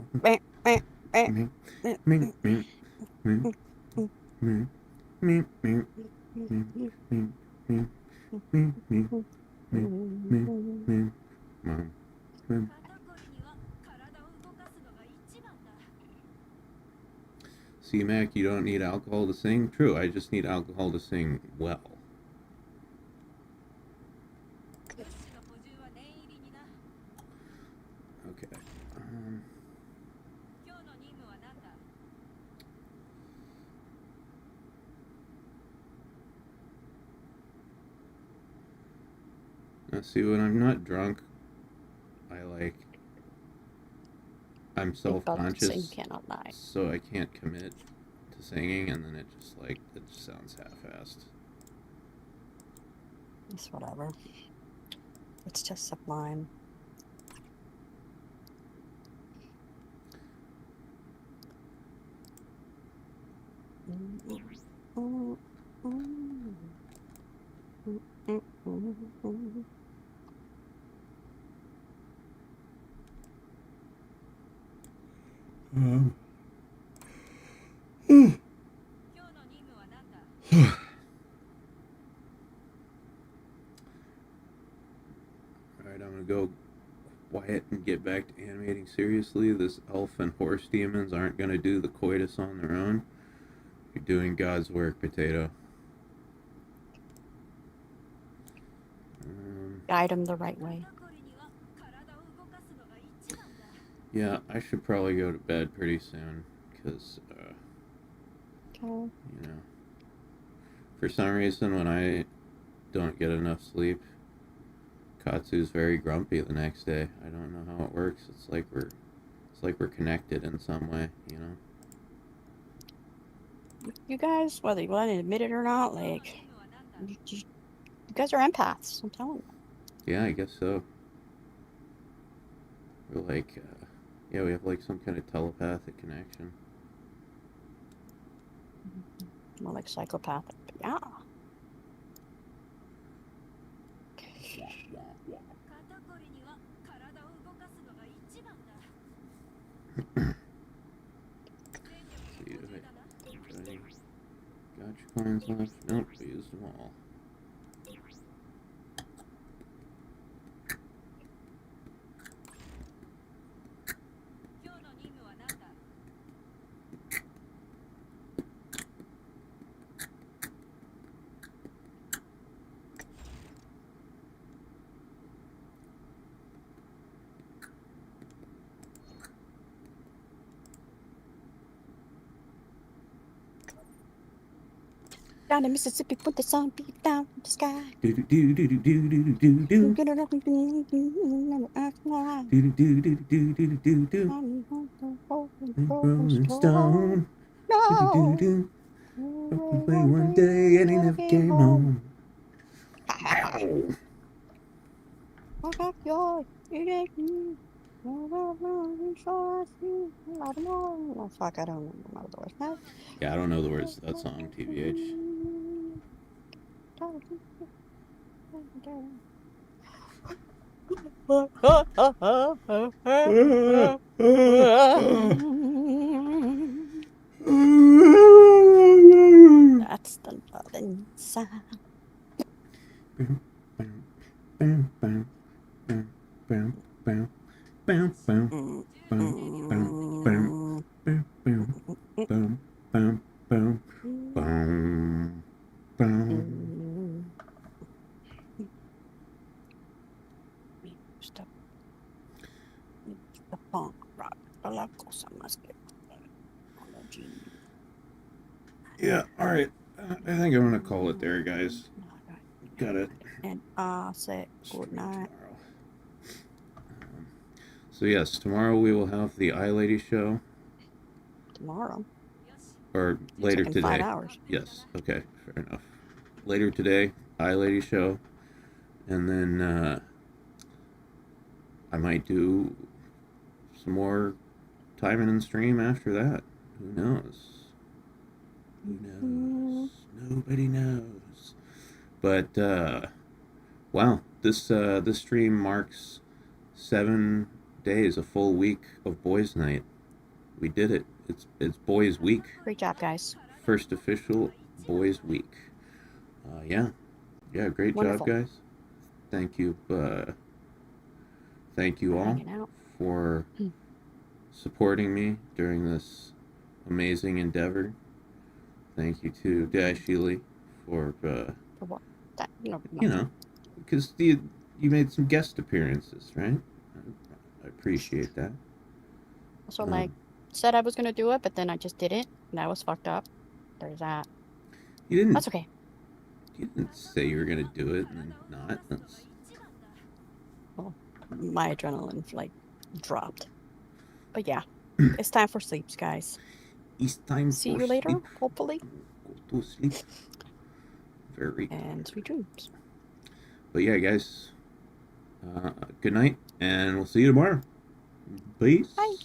See, Mac, you don't need alcohol to sing? True, I just need alcohol to sing well. Okay. Now, see, when I'm not drunk, I'm self-conscious, so I can't commit to singing, and then it just sounds half-assed. It's whatever. It's just sublime. Alright, I'm gonna go quiet and get back to animating seriously. This elf and horse demons aren't gonna do the coitus on their own. You're doing God's work, Potato. guide them the right way. Yeah, I should probably go to bed pretty soon, because, Okay. you know, for some reason when I don't get enough sleep, Katsu's very grumpy the next day. I don't know how it works. It's like we're connected in some way, you know? You guys, whether you want to admit it or not, like, you guys are empaths. I'm telling you. Yeah, I guess so. We're like, yeah, we have like some kind of telepathic connection. More like psychopathic, but yeah. See, anybody got your coins left? Nope, we used them all. Down in Mississippi, put the sun beat down from the sky. Do do do do do do do do do. Get it up and Do do do do do do do do. Rolling Stone. Do do do. Broke away one day and he never came home. Ow. Oh, fuck, I don't know the words now. Yeah, I don't know the words to that song, TBH. That's the loving sound. Bam, bam, bam, bam, bam, bam, bam, bam, bam, bam, bam, bam, bam, bam, bam, bam. The punk rock, the la cosa más que. Yeah, alright. I think I'm gonna call it there, guys. Got it. And say good night. So yes, tomorrow we will have the Eye Lady show. Tomorrow. Or later in today. 5 hours. Yes, okay, fair enough. Later today, Eye Lady show. And then I might do some more timing and stream after that. Who knows? Who knows? Nobody knows. But wow, this stream marks 7 days, a full week of Boys Night. We did it. It's Boys Week. Great job, guys. First official Boys Week. Yeah, great Wonderful. job, guys. Thank you. Thank you all Hanging out. for supporting me during this amazing endeavor. Thank you to Dashie Li for For what? That, you know, because you made some guest appearances, right? I appreciate that. So, like, said I was gonna do it, but then I just didn't, and that was fucked up. There's that. You didn't. That's okay. You didn't say you were gonna do it and then not. That's... Well, my adrenaline like dropped. But yeah, it's time for sleeps, guys. It's time. See for you later, sleep. hopefully. Go to sleep. Very. And sweet dreams. But yeah, guys. Good night, and we'll see you tomorrow. Peace. Bye.